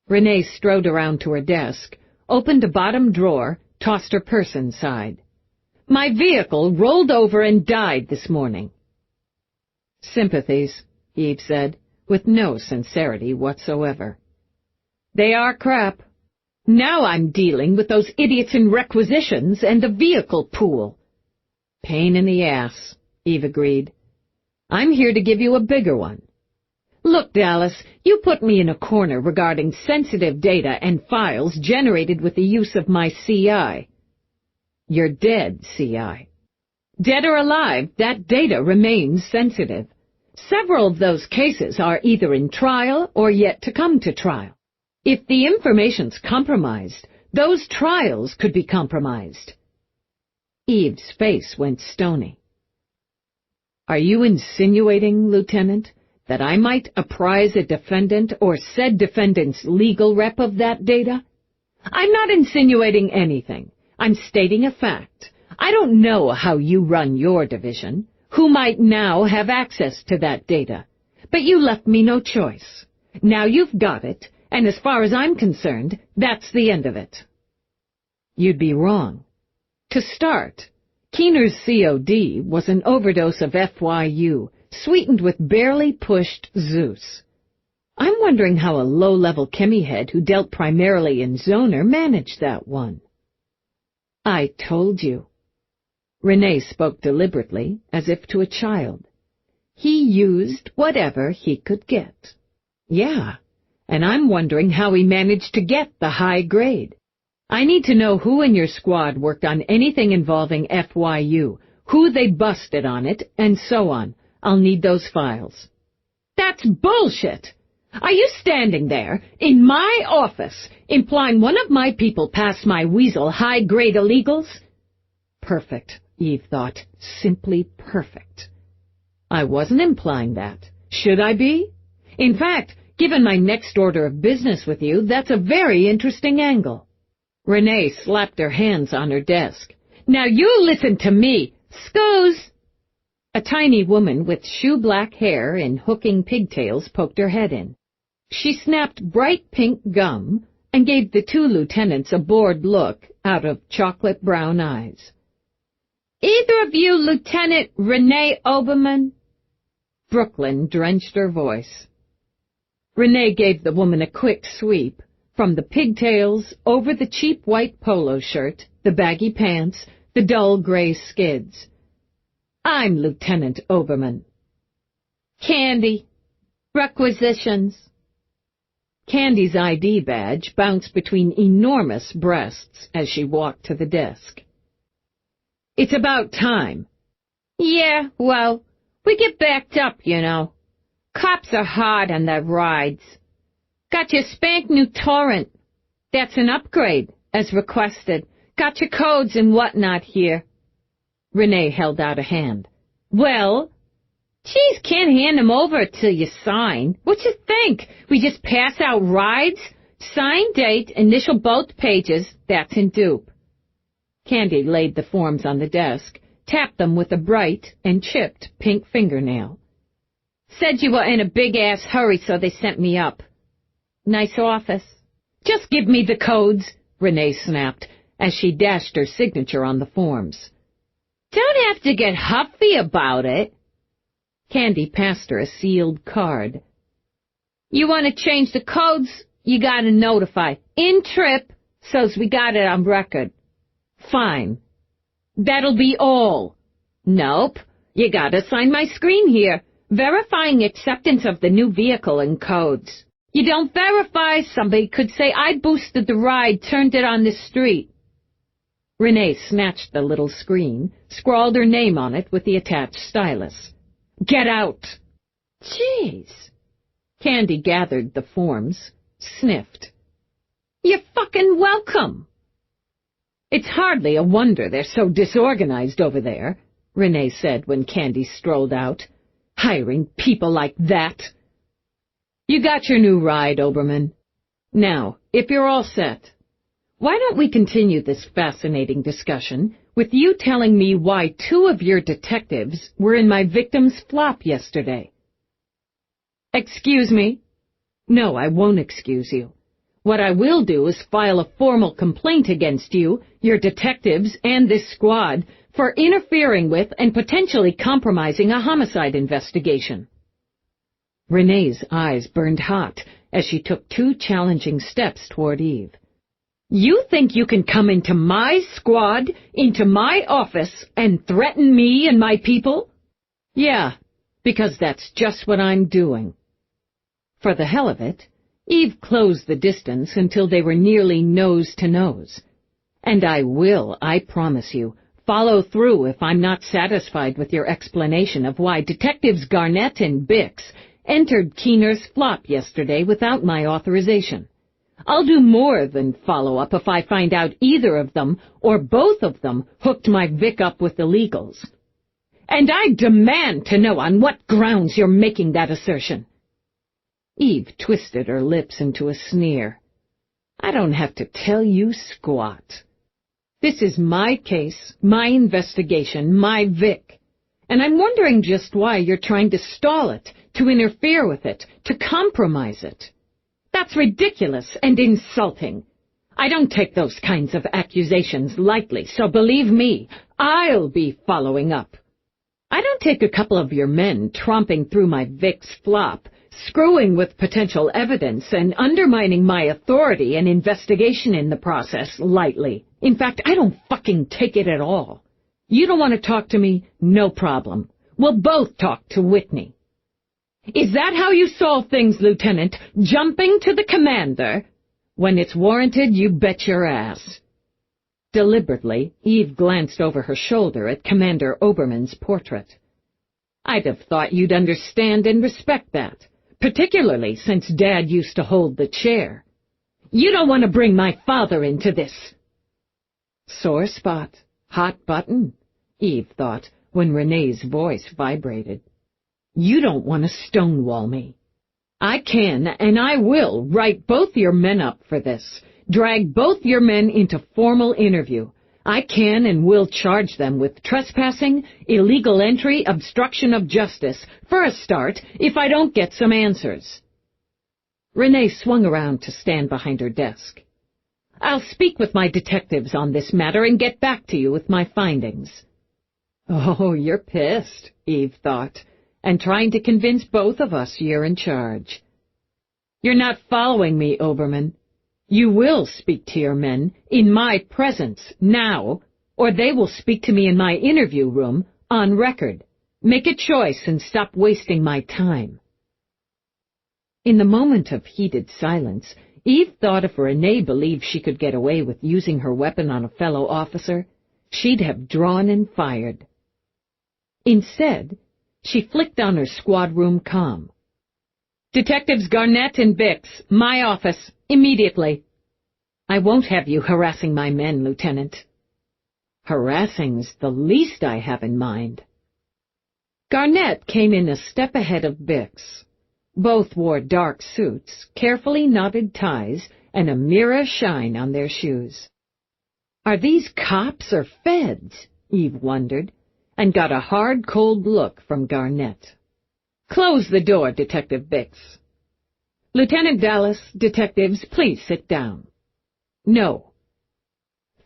Speaker 1: Renee strode around to her desk, opened a bottom drawer, tossed her purse inside. "My vehicle rolled over and died this morning." "Sympathies," Eve said, with no sincerity whatsoever. "They are crap. Now I'm dealing with those idiots in requisitions and the vehicle pool." "Pain in the ass," Eve agreed. "I'm here to give you a bigger one. Look, Dallas, you put me in a corner regarding sensitive data and files generated with the use of my CI. You're dead, CI. Dead or alive, that data remains sensitive. Several of those cases are either in trial or yet to come to trial. If the information's compromised, those trials could be compromised." Eve's face went stony. "Are you insinuating, Lieutenant, that I might apprise a defendant or said defendant's legal rep of that data?" "I'm not insinuating anything. I'm stating a fact. I don't know how you run your division, who might now have access to that data, but you left me no choice. Now you've got it, and as far as I'm concerned, that's the end of it." "You'd be wrong. To start, Keener's COD was an overdose of FYU, sweetened with barely pushed Zeus. I'm wondering how a low-level chemihead who dealt primarily in Zoner managed that one." "I told you." Renee spoke deliberately, as if to a child. "He used whatever he could get." "Yeah, and I'm wondering how he managed to get the high grade. I need to know who in your squad worked on anything involving FYU, who they busted on it, and so on. I'll need those files." "That's bullshit! Are you standing there, in my office, implying one of my people passed my weasel high-grade illegals?" Perfect, Eve thought. Simply perfect. "I wasn't implying that. Should I be? In fact, given my next order of business with you, that's a very interesting angle." Renee slapped her hands on her desk. "Now you listen to me! Scuse!" A tiny woman with shoe-black hair and hooking pigtails poked her head in. She snapped bright pink gum and gave the two lieutenants a bored look out of chocolate-brown eyes. "Either of you Lieutenant Renee Oberman?" Brooklyn drenched her voice. Renee gave the woman a quick sweep, from the pigtails, over the cheap white polo shirt, the baggy pants, the dull gray skids. "I'm Lieutenant Oberman." "Candy. Requisitions." Candy's ID badge bounced between enormous breasts as she walked to the desk. "It's about time." "Yeah, well, we get backed up, you know. Cops are hard on their rides. Got your spank-new torrent. That's an upgrade, as requested. Got your codes and whatnot here." Renee held out a hand. "Well, geez, can't hand them over till you sign. What you think? We just pass out rides? Sign date, initial both pages, that's in dupe." Candy laid the forms on the desk, tapped them with a bright and chipped pink fingernail. "Said you were in a big-ass hurry, so they sent me up. Nice office." "Just give me the codes," Renee snapped, as she dashed her signature on the forms. "Don't have to get huffy about it." Candy passed her a sealed card. "You want to change the codes, you got to notify. In trip, so's we got it on record." "Fine. That'll be all." "Nope. You gotta sign my screen here, verifying acceptance of the new vehicle and codes. You don't verify, somebody could say I boosted the ride, turned it on the street. Renee snatched the little screen, scrawled her name on it with the attached stylus. Get out! Jeez. Candy gathered the forms, sniffed. You're fucking welcome. It's hardly a wonder they're so disorganized over there, Renee said when Candy strolled out. Hiring people like that. You got your new ride, Oberman. Now, if you're all set, why don't we continue this fascinating discussion with you telling me why 2 of your detectives were in my victim's flop yesterday? Excuse me? No, I won't excuse you. What I will do is file a formal complaint against you, your detectives, and this squad for interfering with and potentially compromising a homicide investigation. Renee's eyes burned hot as she took 2 challenging steps toward Eve. You think you can come into my squad, into my office, and threaten me and my people? Yeah, because that's just what I'm doing. For the hell of it, Eve closed the distance until they were nearly nose to nose. And I will, I promise you, follow through if I'm not satisfied with your explanation of why Detectives Garnett and Bix entered Keener's flop yesterday without my authorization. I'll do more than follow up if I find out either of them or both of them hooked my Vic up with illegals. And I demand to know on what grounds you're making that assertion. Eve twisted her lips into a sneer. I don't have to tell you squat. This is my case, my investigation, my Vic. And I'm wondering just why you're trying to stall it, to interfere with it, to compromise it. That's ridiculous and insulting. I don't take those kinds of accusations lightly, so believe me, I'll be following up. I don't take a couple of your men tromping through my Vic's flop, screwing with potential evidence and undermining my authority and investigation in the process lightly. In fact, I don't fucking take it at all. You don't want to talk to me? No problem. We'll both talk to Whitney. Is that how you solve things, Lieutenant? Jumping to the commander? When it's warranted, you bet your ass. Deliberately, Eve glanced over her shoulder at Commander Oberman's portrait. I'd have thought you'd understand and respect that, particularly since Dad used to hold the chair. You don't want to bring my father into this. Sore spot, hot button, Eve thought when Renee's voice vibrated. You don't want to stonewall me. I can and I will write both your men up for this, drag both your men into formal interview. I can and will charge them with trespassing, illegal entry, obstruction of justice, for a start, if I don't get some answers. Renee swung around to stand behind her desk. I'll speak with my detectives on this matter and get back to you with my findings. Oh, you're pissed, Eve thought, and trying to convince both of us you're in charge. You're not following me, Oberman. You will speak to your men in my presence now, or they will speak to me in my interview room on record. Make a choice and stop wasting my time. In the moment of heated silence, Eve thought if Renee believed she could get away with using her weapon on a fellow officer, she'd have drawn and fired. Instead, she flicked on her squad room comm. Detectives Garnett and Bix, my office, immediately. I won't have you harassing my men, Lieutenant. Harassing's the least I have in mind. Garnett came in a step ahead of Bix. Both wore dark suits, carefully knotted ties, and a mirror shine on their shoes. Are these cops or feds? Eve wondered, and got a hard, cold look from Garnett. Close the door, Detective Bix. Lieutenant Dallas, detectives, please sit down. No.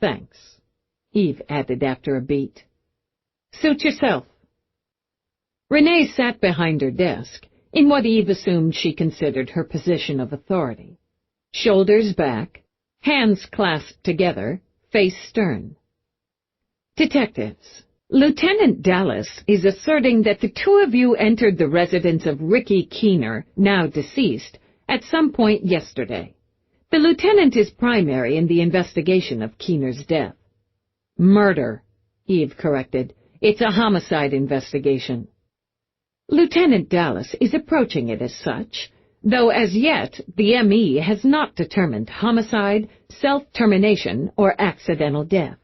Speaker 1: Thanks, Eve added after a beat. Suit yourself. Renee sat behind her desk, in what Eve assumed she considered her position of authority. Shoulders back, hands clasped together, face stern. Detectives, Lieutenant Dallas is asserting that the two of you entered the residence of Ricky Keener, now deceased, at some point yesterday. The lieutenant is primary in the investigation of Keener's death. Murder, Eve corrected. It's a homicide investigation. Lieutenant Dallas is approaching it as such, though as yet the ME has not determined homicide, self-termination, or accidental death.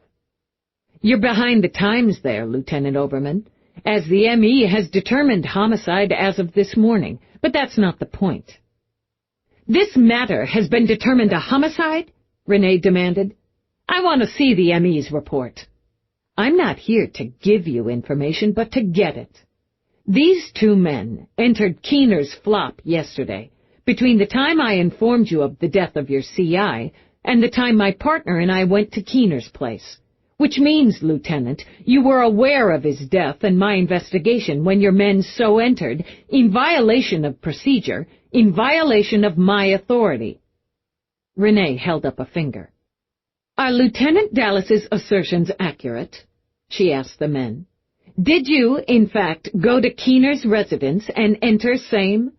Speaker 1: You're behind the times there, Lieutenant Oberman, as the ME has determined homicide as of this morning, but that's not the point. This matter has been determined a homicide? Renee demanded. I want to see the ME's report. I'm not here to give you information, but to get it. These two men entered Keener's flop yesterday, between the time I informed you of the death of your CI and the time my partner and I went to Keener's place. Which means, Lieutenant, you were aware of his death and my investigation when your men so entered, in violation of procedure, in violation of my authority. Renee held up a finger. Are Lieutenant Dallas's assertions accurate? She asked the men. Did you, in fact, go to Keener's residence and enter same?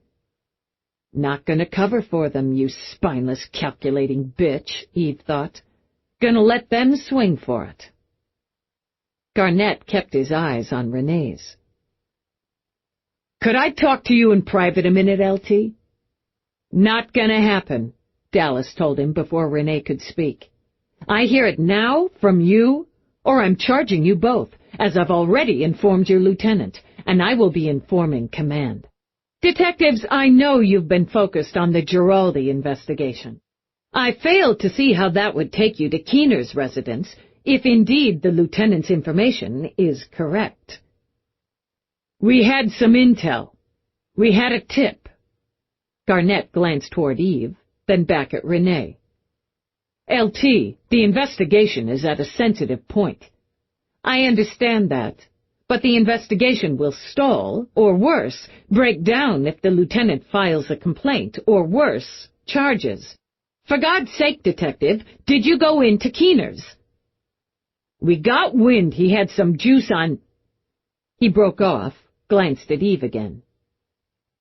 Speaker 1: Not gonna cover for them, you spineless, calculating bitch, Eve thought. Gonna let them swing for it. Garnett kept his eyes on Renee's. Could I talk to you in private a minute, LT? Not gonna happen, Dallas told him before Renee could speak. I hear it now from you, or I'm charging you both, as I've already informed your lieutenant, and I will be informing command. Detectives, I know you've been focused on the Giraldi investigation. I failed to see how that would take you to Keener's residence, if indeed the lieutenant's information is correct. We had some intel. We had a tip. Garnett glanced toward Eve, then back at Renee. LT, the investigation is at a sensitive point. I understand that, but the investigation will stall, or worse, break down if the lieutenant files a complaint, or worse, charges. For God's sake, Detective, did you go into Keener's? We got wind he had some juice on... He broke off, glanced at Eve again.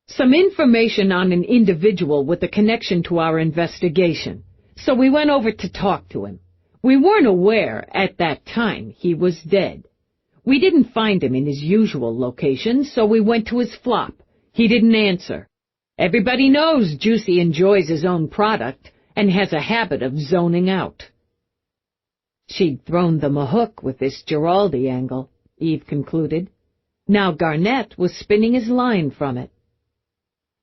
Speaker 1: Some information on an individual with a connection to our investigation, so we went over to talk to him. We weren't aware, at that time, he was dead. We didn't find him in his usual location, so we went to his flop. He didn't answer. Everybody knows Juicy enjoys his own product and has a habit of zoning out. She'd thrown them a hook with this Giraldi angle, Eve concluded. Now Garnett was spinning his line from it.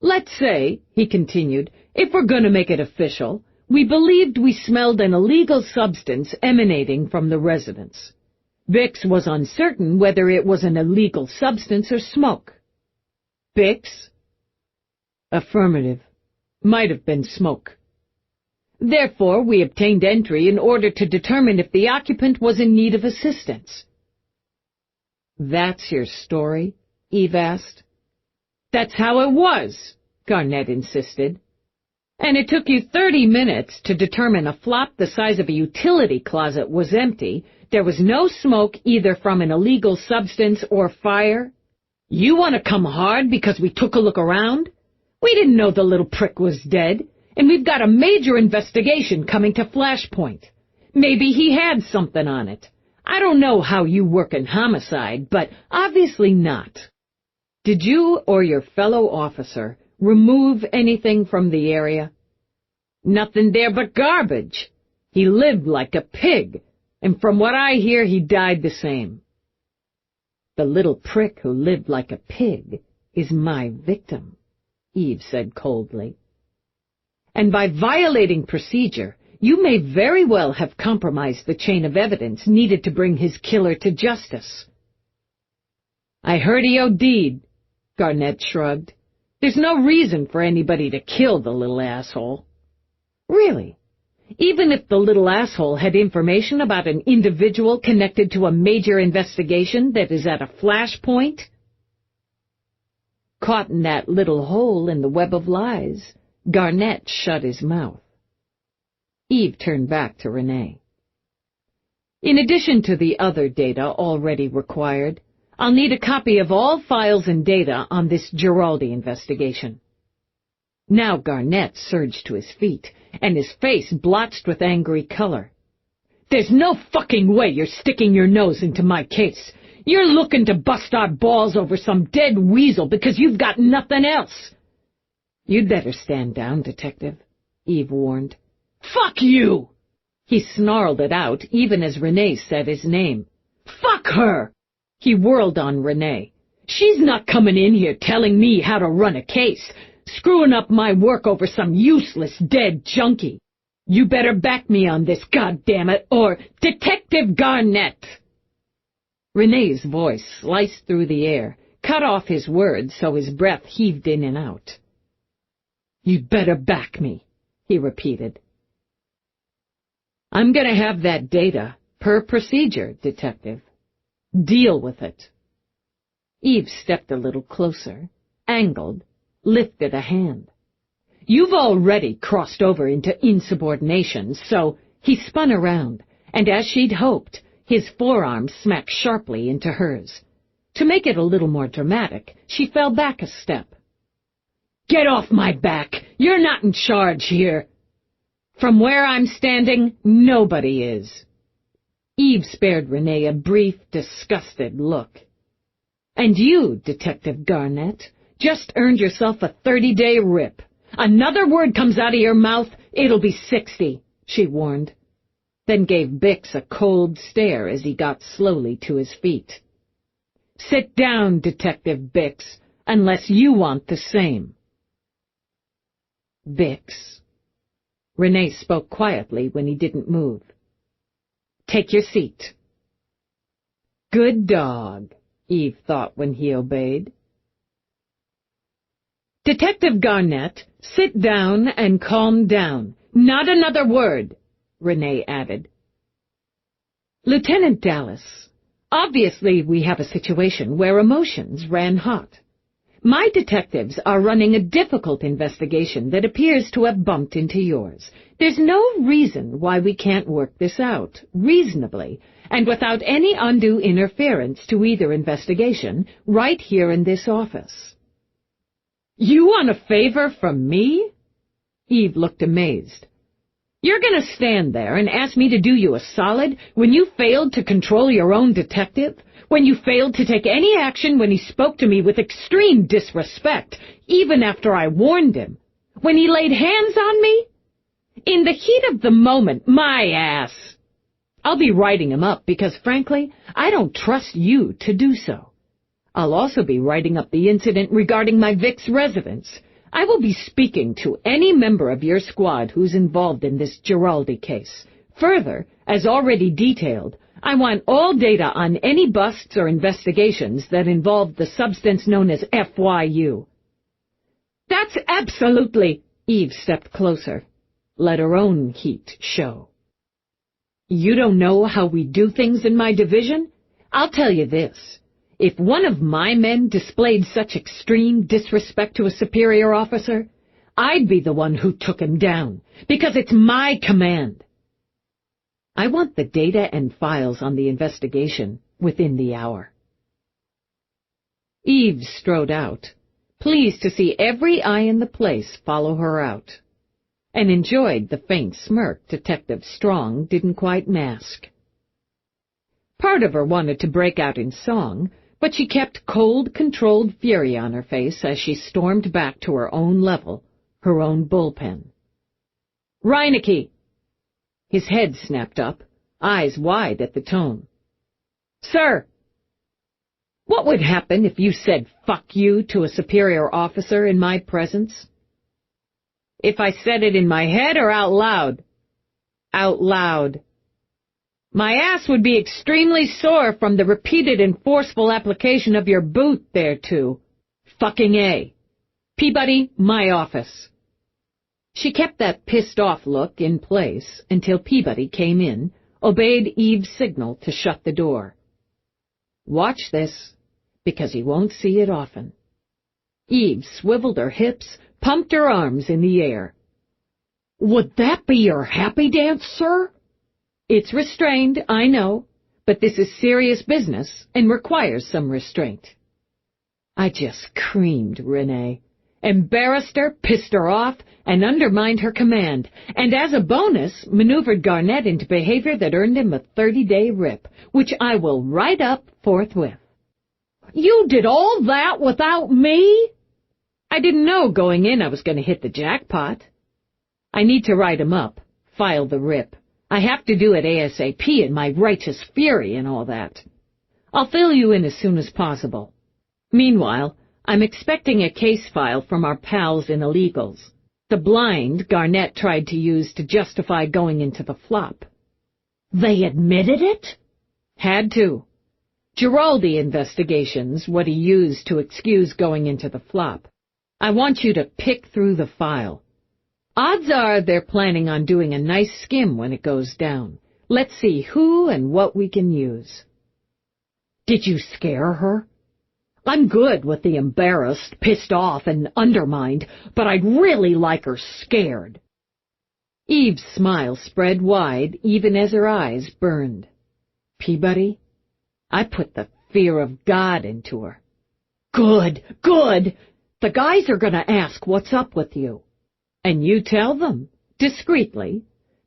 Speaker 1: Let's say, he continued, if we're going to make it official, we believed we smelled an illegal substance emanating from the residence. Bix was uncertain whether it was an illegal substance or smoke. Bix? Affirmative. Might have been smoke. Therefore, we obtained entry in order to determine if the occupant was in need of assistance. That's your story? Eve asked. That's how it was, Garnett insisted. And it took you 30 minutes to determine a flop the size of a utility closet was empty, there was no smoke either from an illegal substance or fire? You want to come hard because we took a look around? We didn't know the little prick was dead, and we've got a major investigation coming to Flashpoint. Maybe he had something on it. I don't know how you work in homicide, but obviously not. Did you or your fellow officer remove anything from the area? Nothing there but garbage. He lived like a pig, and from what I hear, he died the same. The little prick who lived like a pig is my victim, Eve said coldly. And by violating procedure, you may very well have compromised the chain of evidence needed to bring his killer to justice. I heard he OD'd, Garnett shrugged. There's no reason for anybody to kill the little asshole. Really? Even if the little asshole had information about an individual connected to a major investigation that is at a flashpoint? Caught in that little hole in the web of lies, Garnett shut his mouth. Eve turned back to Renee. In addition to the other data already required, I'll need a copy of all files and data on this Giraldi investigation." Now Garnett surged to his feet, and his face blotched with angry color. "There's no fucking way you're sticking your nose into my case. You're looking to bust our balls over some dead weasel because you've got nothing else." "You'd better stand down, Detective," Eve warned. "Fuck you!" He snarled it out even as Renee said his name. "Fuck her!" He whirled on Renee. "She's not coming in here telling me how to run a case, screwing up my work over some useless dead junkie. You better back me on this, goddammit, or Detective Garnett!" Renee's voice sliced through the air, cut off his words so his breath heaved in and out. "You'd better back me," he repeated. "I'm going to have that data, per procedure, Detective. Deal with it." Eve stepped a little closer, angled, lifted a hand. "You've already crossed over into insubordination, so—" He spun around, and as she'd hoped, his forearm smacked sharply into hers. To make it a little more dramatic, she fell back a step. "Get off my back! You're not in charge here!" "From where I'm standing, nobody is." Eve spared Renee a brief, disgusted look. "And you, Detective Garnett, just earned yourself a 30-day rip. Another word comes out of your mouth, it'll be 60, she warned, then gave Bix a cold stare as he got slowly to his feet. "Sit down, Detective Bix, unless you want the same." "Bix." Renee spoke quietly when he didn't move. "Take your seat." Good dog, Eve thought when he obeyed. "Detective Garnett, sit down and calm down. Not another word," Renee added. "Lieutenant Dallas, obviously we have a situation where emotions ran hot. My detectives are running a difficult investigation that appears to have bumped into yours. There's no reason why we can't work this out, reasonably, and without any undue interference to either investigation, right here in this office." "You want a favor from me?" Eve looked amazed. "You're going to stand there and ask me to do you a solid when you failed to control your own detective? When you failed to take any action when he spoke to me with extreme disrespect, even after I warned him? When he laid hands on me? In the heat of the moment, my ass! I'll be writing him up because, frankly, I don't trust you to do so. I'll also be writing up the incident regarding my Vic's residence. I will be speaking to any member of your squad who's involved in this Giraldi case. Further, as already detailed, I want all data on any busts or investigations that involve the substance known as FYU. That's absolutely... Eve stepped closer. Let her own heat show. You don't know how we do things in my division? I'll tell you this. If one of my men displayed such extreme disrespect to a superior officer, I'd be the one who took him down, because it's my command. I want the data and files on the investigation within the hour. Eve strode out, pleased to see every eye in the place follow her out, and enjoyed the faint smirk Detective Strong didn't quite mask. Part of her wanted to break out in song, but she kept cold, controlled fury on her face as she stormed back to her own level, her own bullpen. "Reinecke!" His head snapped up, eyes wide at the tone. "Sir!" "What would happen if you said fuck you to a superior officer in my presence?" "If I said it in my head or out loud?" "Out loud." "My ass would be extremely sore from the repeated and forceful application of your boot thereto. Fucking A. Peabody, my office." She kept that pissed-off look in place until Peabody came in, obeyed Eve's signal to shut the door. Watch this, because he won't see it often. Eve swiveled her hips, pumped her arms in the air. "Would that be your happy dance, sir?" It's restrained, I know, but this is serious business and requires some restraint. I just creamed Renee, embarrassed her, pissed her off, and undermined her command, and as a bonus, maneuvered Garnett into behavior that earned him a 30-day rip, which I will write up forthwith.
Speaker 2: You did all that without me?
Speaker 1: I didn't know going in I was going to hit the jackpot. I need to write him up, file the rip. I have to do it ASAP in my righteous fury and all that. I'll fill you in as soon as possible. Meanwhile, I'm expecting a case file from our pals in illegals. The blind Garnett tried to use to justify going into the flop.
Speaker 2: They admitted it?
Speaker 1: Had to. Giraldi investigations, what he used to excuse going into the flop. I want you to pick through the file. Odds are they're planning on doing a nice skim when it goes down. Let's see who and what we can use.
Speaker 2: Did you scare her? I'm good with the embarrassed, pissed off, and undermined, but I'd really like her scared.
Speaker 1: Eve's smile spread wide even as her eyes burned. Peabody, I put the fear of God into her.
Speaker 2: Good, good. The guys are going to ask what's up with you.
Speaker 1: And you tell them, discreetly,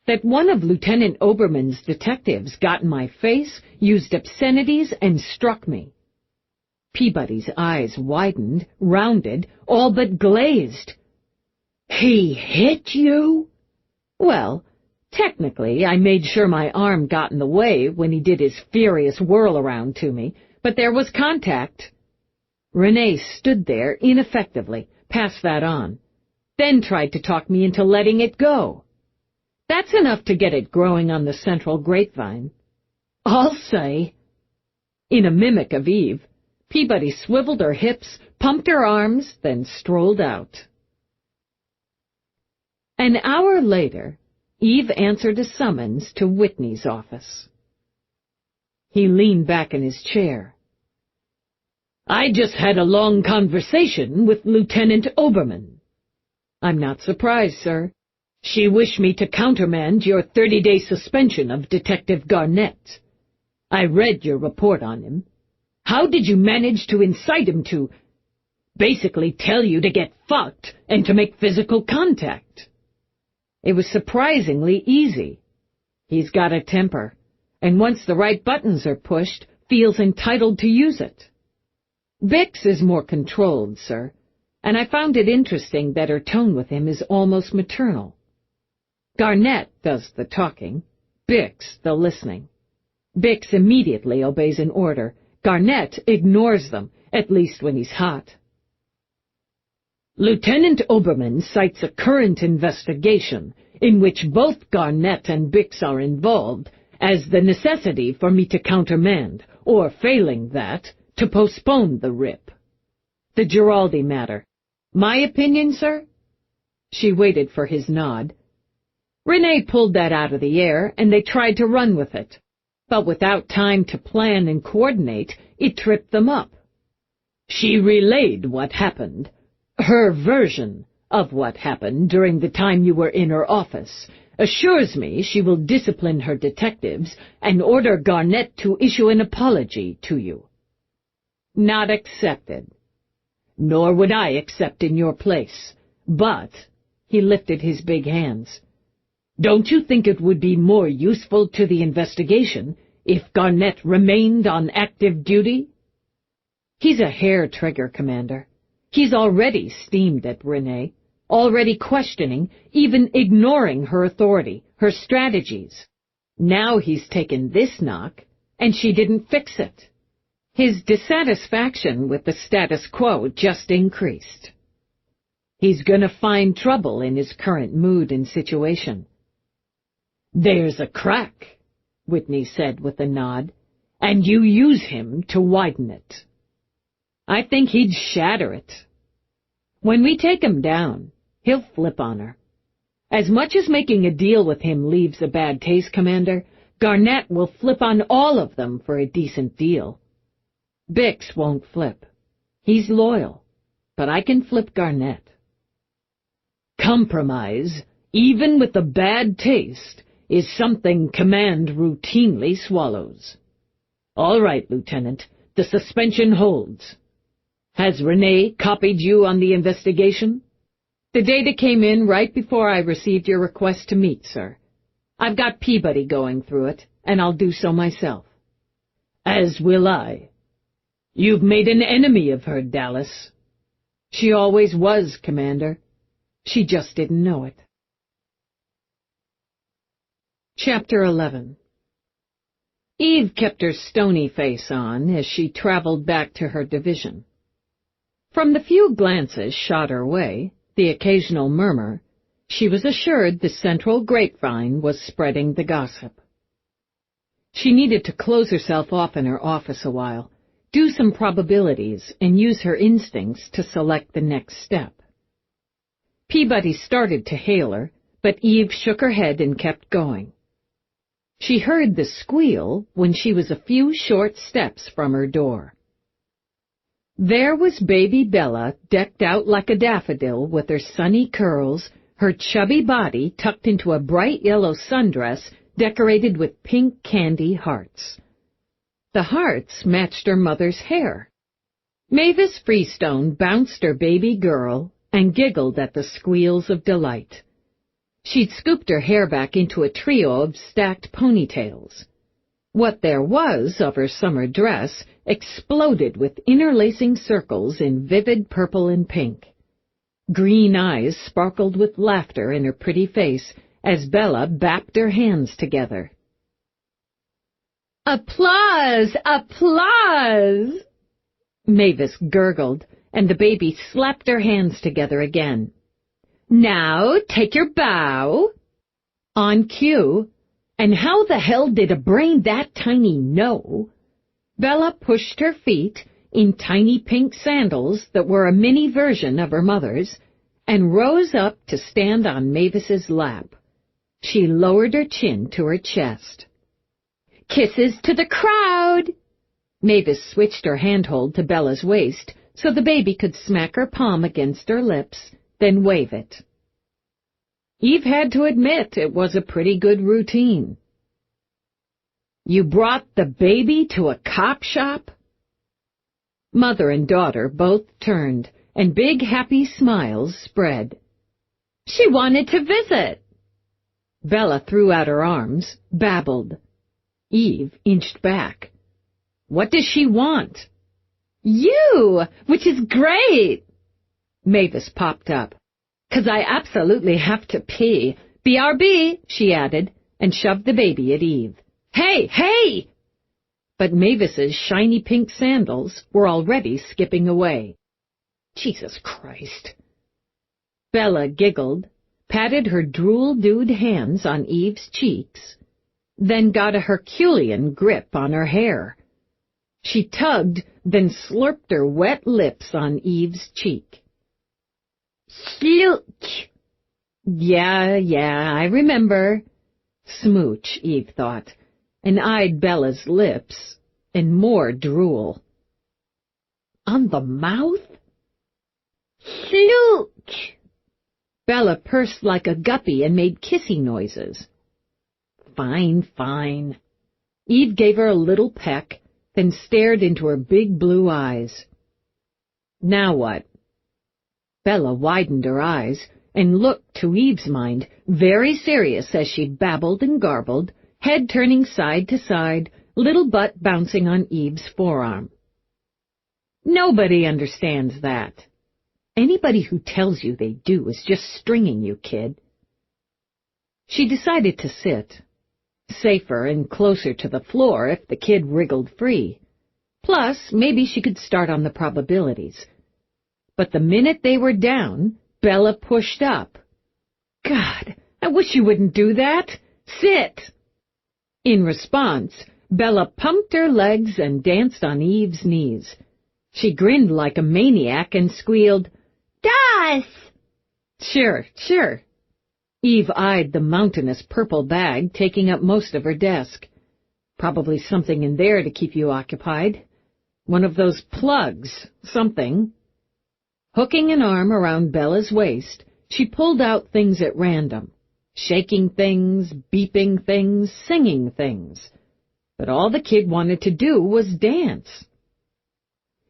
Speaker 1: that one of Lieutenant Obermann's detectives got in my face, used obscenities, and struck me. Peabody's eyes widened, rounded, all but glazed.
Speaker 2: He hit you?
Speaker 1: Well, technically, I made sure my arm got in the way when he did his furious whirl-around to me, but there was contact. Renee stood there ineffectively, passed that on, then tried to talk me into letting it go. That's enough to get it growing on the central grapevine.
Speaker 2: I'll say.
Speaker 1: In a mimic of Eve, Peabody swiveled her hips, pumped her arms, then strolled out. An hour later, Eve answered a summons to Whitney's office. He leaned back in his chair.
Speaker 2: I just had a long conversation with Lieutenant Obermann.
Speaker 1: I'm not surprised, sir.
Speaker 2: She wished me to countermand your 30-day suspension of Detective Garnett. I read your report on him. How did you manage to incite him to basically tell you to get fucked and to make physical contact?
Speaker 1: It was surprisingly easy. He's got a temper, and once the right buttons are pushed, feels entitled to use it. Bix is more controlled, sir, and I found it interesting that her tone with him is almost maternal. Garnett does the talking, Bix the listening. Bix immediately obeys an order. Garnett ignores them, at least when he's hot.
Speaker 2: Lieutenant Obermann cites a current investigation in which both Garnett and Bix are involved as the necessity for me to countermand, or failing that, to postpone the rip.
Speaker 1: The Giraldi matter. My opinion, sir? She waited for his nod. Renee pulled that out of the air, and they tried to run with it. But without time to plan and coordinate, it tripped them up.
Speaker 2: She relayed what happened, her version of what happened during the time you were in her office, assures me she will discipline her detectives and order Garnett to issue an apology to you.
Speaker 1: Not accepted.
Speaker 2: Nor would I accept in your place, but,
Speaker 1: he lifted his big hands,
Speaker 2: don't you think it would be more useful to the investigation if Garnett remained on active duty?
Speaker 1: He's a hair-trigger, Commander. He's already steamed at Renee, already questioning, even ignoring her authority, her strategies. Now he's taken this knock, and she didn't fix it. His dissatisfaction with the status quo just increased. He's gonna find trouble in his current mood and situation.
Speaker 2: There's a crack, Whitney said with a nod, and you use him to widen it.
Speaker 1: I think he'd shatter it. When we take him down, he'll flip on her. As much as making a deal with him leaves a bad taste, Commander, Garnett will flip on all of them for a decent deal. Bix won't flip. He's loyal, but I can flip Garnett.
Speaker 2: Compromise, even with the bad taste, is something command routinely swallows. All right, Lieutenant, the suspension holds. Has Renee copied you on the investigation?
Speaker 1: The data came in right before I received your request to meet, sir. I've got Peabody going through it, and I'll do so myself.
Speaker 2: As will I. You've made an enemy of her, Dallas.
Speaker 1: She always was, Commander. She just didn't know it. Chapter 11. Eve kept her stony face on as she traveled back to her division. From the few glances shot her way, the occasional murmur, she was assured the central grapevine was spreading the gossip. She needed to close herself off in her office a while, do some probabilities, and use her instincts to select the next step. Peabody started to hail her, but Eve shook her head and kept going. She heard the squeal when she was a few short steps from her door. There was baby Bella, decked out like a daffodil with her sunny curls, her chubby body tucked into a bright yellow sundress decorated with pink candy hearts. The hearts matched her mother's hair. Mavis Freestone bounced her baby girl and giggled at the squeals of delight. She'd scooped her hair back into a trio of stacked ponytails. What there was of her summer dress exploded with interlacing circles in vivid purple and pink. Green eyes sparkled with laughter in her pretty face as Bella bapped her hands together.
Speaker 3: Applause! Applause!
Speaker 1: Mavis gurgled, and the baby slapped her hands together again.
Speaker 3: Now, take your bow.
Speaker 1: On cue, and how the hell did a brain that tiny know? Bella pushed her feet in tiny pink sandals that were a mini version of her mother's, and rose up to stand on Mavis's lap. She lowered her chin to her chest.
Speaker 3: Kisses to the crowd!
Speaker 1: Mavis switched her handhold to Bella's waist so the baby could smack her palm against her lips, then wave it. Eve had to admit it was a pretty good routine. You brought the baby to a cop shop? Mother and daughter both turned, and big happy smiles spread.
Speaker 3: She wanted to visit.
Speaker 1: Bella threw out her arms, babbled. Eve inched back. What does she want?
Speaker 3: You, which is great.
Speaker 1: Mavis popped up.
Speaker 3: 'Cause I absolutely have to pee.
Speaker 1: BRB, she added, and shoved the baby at Eve. Hey, hey! But Mavis's shiny pink sandals were already skipping away. Jesus Christ. Bella giggled, patted her drool-dewed hands on Eve's cheeks, then got a Herculean grip on her hair. She tugged, then slurped her wet lips on Eve's cheek.
Speaker 3: Slooch.
Speaker 1: Yeah, I remember. Smooch, Eve thought, and eyed Bella's lips, and more drool. On the mouth?
Speaker 3: Slooch.
Speaker 1: Bella pursed like a guppy and made kissy noises. Fine. Eve gave her a little peck, then stared into her big blue eyes. Now what? Bella widened her eyes and looked, to Eve's mind, very serious as she babbled and garbled, head turning side to side, little butt bouncing on Eve's forearm. Nobody understands that. Anybody who tells you they do is just stringing you, kid. She decided to sit. Safer and closer to the floor if the kid wriggled free. Plus, maybe she could start on the probabilities. But the minute they were down, Bella pushed up. God, I wish you wouldn't do that. Sit! In response, Bella pumped her legs and danced on Eve's knees. She grinned like a maniac and squealed,
Speaker 3: Das!
Speaker 1: Sure. Eve eyed the mountainous purple bag taking up most of her desk. Probably something in there to keep you occupied. One of those plugs, something. Hooking an arm around Bella's waist, she pulled out things at random. shaking things, beeping things, singing things. But all the kid wanted to do was dance.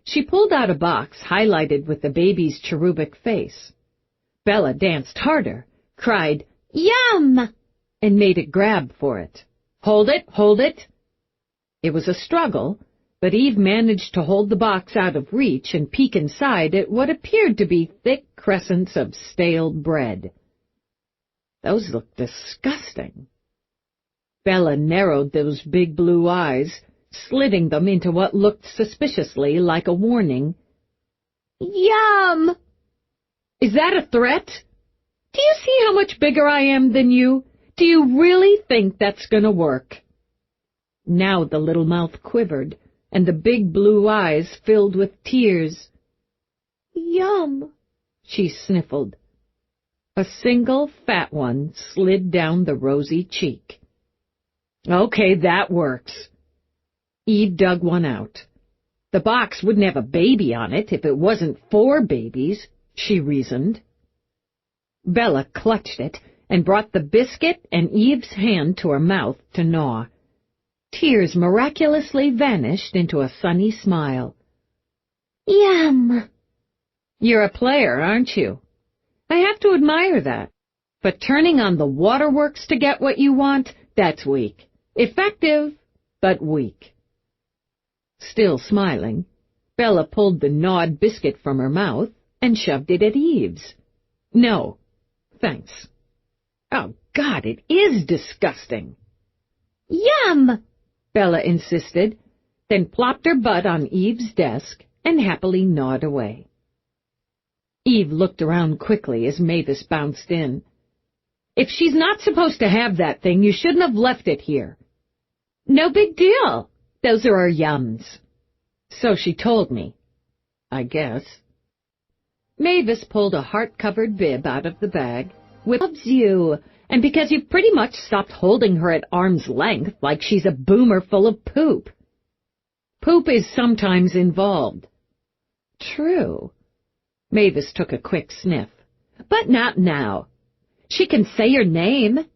Speaker 1: She pulled out a box highlighted with the baby's cherubic face. Bella danced harder, cried, "Yum!" and made it grab for it. "Hold it, hold it!" It was a struggle, but Eve managed to hold the box out of reach and peek inside at what appeared to be thick crescents of stale bread. Those looked disgusting. Bella narrowed those big blue eyes, slitting them into what looked suspiciously like a warning. "Yum!" "Is that a threat? Do you see how much bigger I am than you? Do you really think that's going to work?" Now the little mouth quivered, and the big blue eyes filled with tears. "Yum," she sniffled. A single fat one slid down the rosy cheek. "Okay, that works." Eve dug one out. The box wouldn't have a baby on it if it wasn't for babies, she reasoned. Bella clutched it and brought the biscuit and Eve's hand to her mouth to gnaw. Tears miraculously vanished into a sunny smile. "Yum!" "You're a player, aren't you? I have to admire that. But turning on the waterworks to get what you want, that's weak. Effective, but weak." Still smiling, Bella pulled the gnawed biscuit from her mouth and shoved it at Eve's. "No, thanks." "Oh, God, it is disgusting." "Yum!" Bella insisted, then plopped her butt on Eve's desk and happily gnawed away. Eve looked around quickly as Mavis bounced in. "If she's not supposed to have that thing, you shouldn't have left it here." "No big deal. Those are her yums." "So she told me, I guess." Mavis pulled a heart-covered bib out of the bag. "Loves you, and because you've pretty much stopped holding her at arm's length like she's a boomer full of poop." "Poop is sometimes involved." "True." Mavis took a quick sniff. "But not now. She can say your name."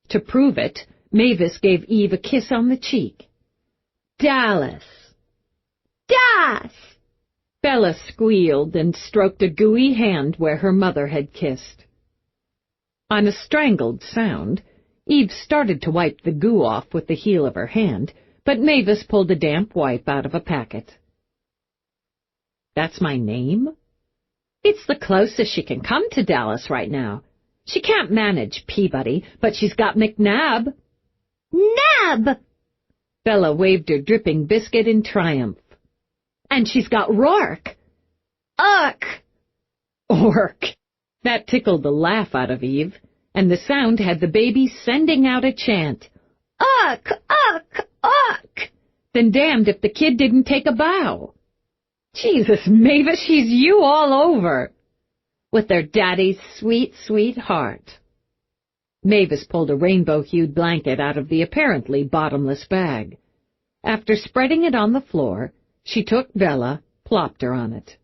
Speaker 1: To prove it, Mavis gave Eve a kiss on the cheek. "Dallas." "Das!" Bella squealed and stroked a gooey hand where her mother had kissed. On a strangled sound, Eve started to wipe the goo off with the heel of her hand, but Mavis pulled a damp wipe out of a packet. "That's my name?" "It's the closest she can come to Dallas right now. She can't manage Peabody, but she's got McNabb." "Nab!" Bella waved her dripping biscuit in triumph. "And she's got Rourke." "Urk!" "Ork!" That tickled the laugh out of Eve, and the sound had the baby sending out a chant. "Urk! Urk! Urk!" Then damned if the kid didn't take a bow. "Jesus, Mavis, she's you all over." With their daddy's sweet, sweet heart. Mavis pulled a rainbow-hued blanket out of the apparently bottomless bag. After spreading it on the floor, she took Bella, plopped her on it.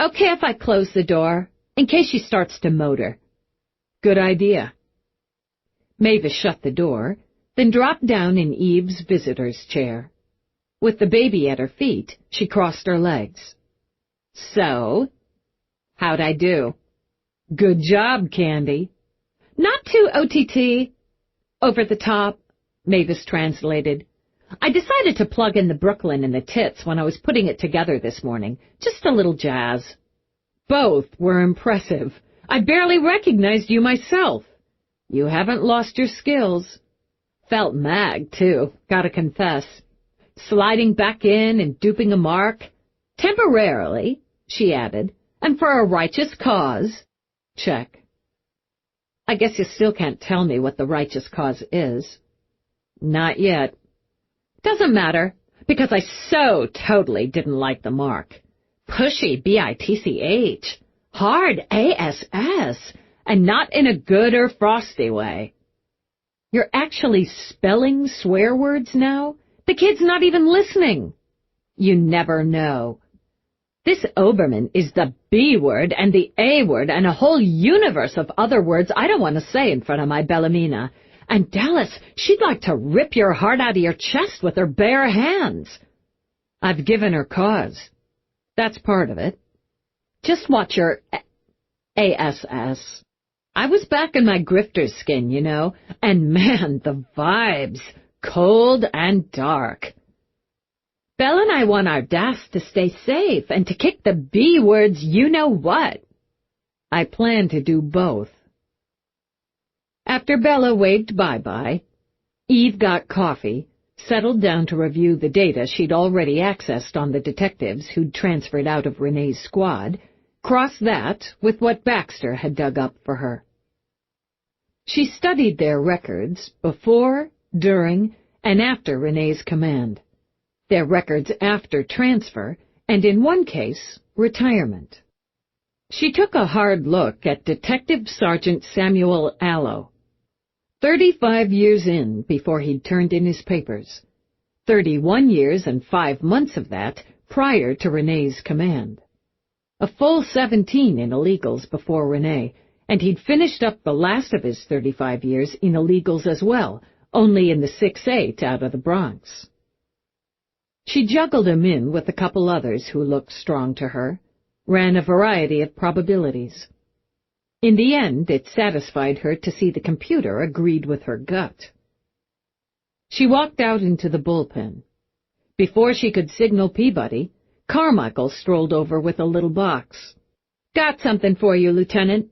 Speaker 1: "Okay if I close the door, in case she starts to motor." "Good idea." Mavis shut the door, then dropped down in Eve's visitor's chair. With the baby at her feet, she crossed her legs. "So, how'd I do?" "Good job, Candy." "Not too OTT. Over the top," Mavis translated. "I decided to plug in the Brooklyn and the tits when I was putting it together this morning. Just a little jazz." "Both were impressive. I barely recognized you myself." "You haven't lost your skills." "Felt mag, too, gotta confess. Sliding back in and duping a mark. Temporarily," she added, "and for a righteous cause." "Check." "I guess you still can't tell me what the righteous cause is." "Not yet." "Doesn't matter, because I so totally didn't like the mark. Pushy, bitch. Hard, ass, and not in a good or frosty way." "You're actually spelling swear words now? The kid's not even listening." "You never know." This Oberman is the B word and the A word and a whole universe of other words I don't want to say in front of my Bellamina. And Dallas, she'd like to rip your heart out of your chest with her bare hands. I've given her cause. That's part of it. Just watch your ASS. I was back in my grifter's skin, you know, and man, the vibes, cold and dark. Belle and I want our DAS to stay safe and to kick the B words you-know-what. I plan to do both. After Bella waved bye-bye, Eve got coffee, settled down to review the data she'd already accessed on the detectives who'd transferred out of Renee's squad, cross that with what Baxter had dug up for her. She studied their records before, during, and after Renee's command, their records after transfer, and in one case, retirement. She took a hard look at Detective Sergeant Samuel Allo, 35 years in before he'd turned in his papers, 31 years and 5 months of that prior to Renee's command. A full 17 in illegals before Renee, and he'd finished up the last of his 35 years in illegals as well, only in the 6-8 out of the Bronx. She juggled him in with a couple others who looked strong to her, ran a variety of probabilities. In the end, it satisfied her to see the computer agreed with her gut. She walked out into the bullpen. Before she could signal Peabody, Carmichael strolled over with a little box. "Got something for you, Lieutenant."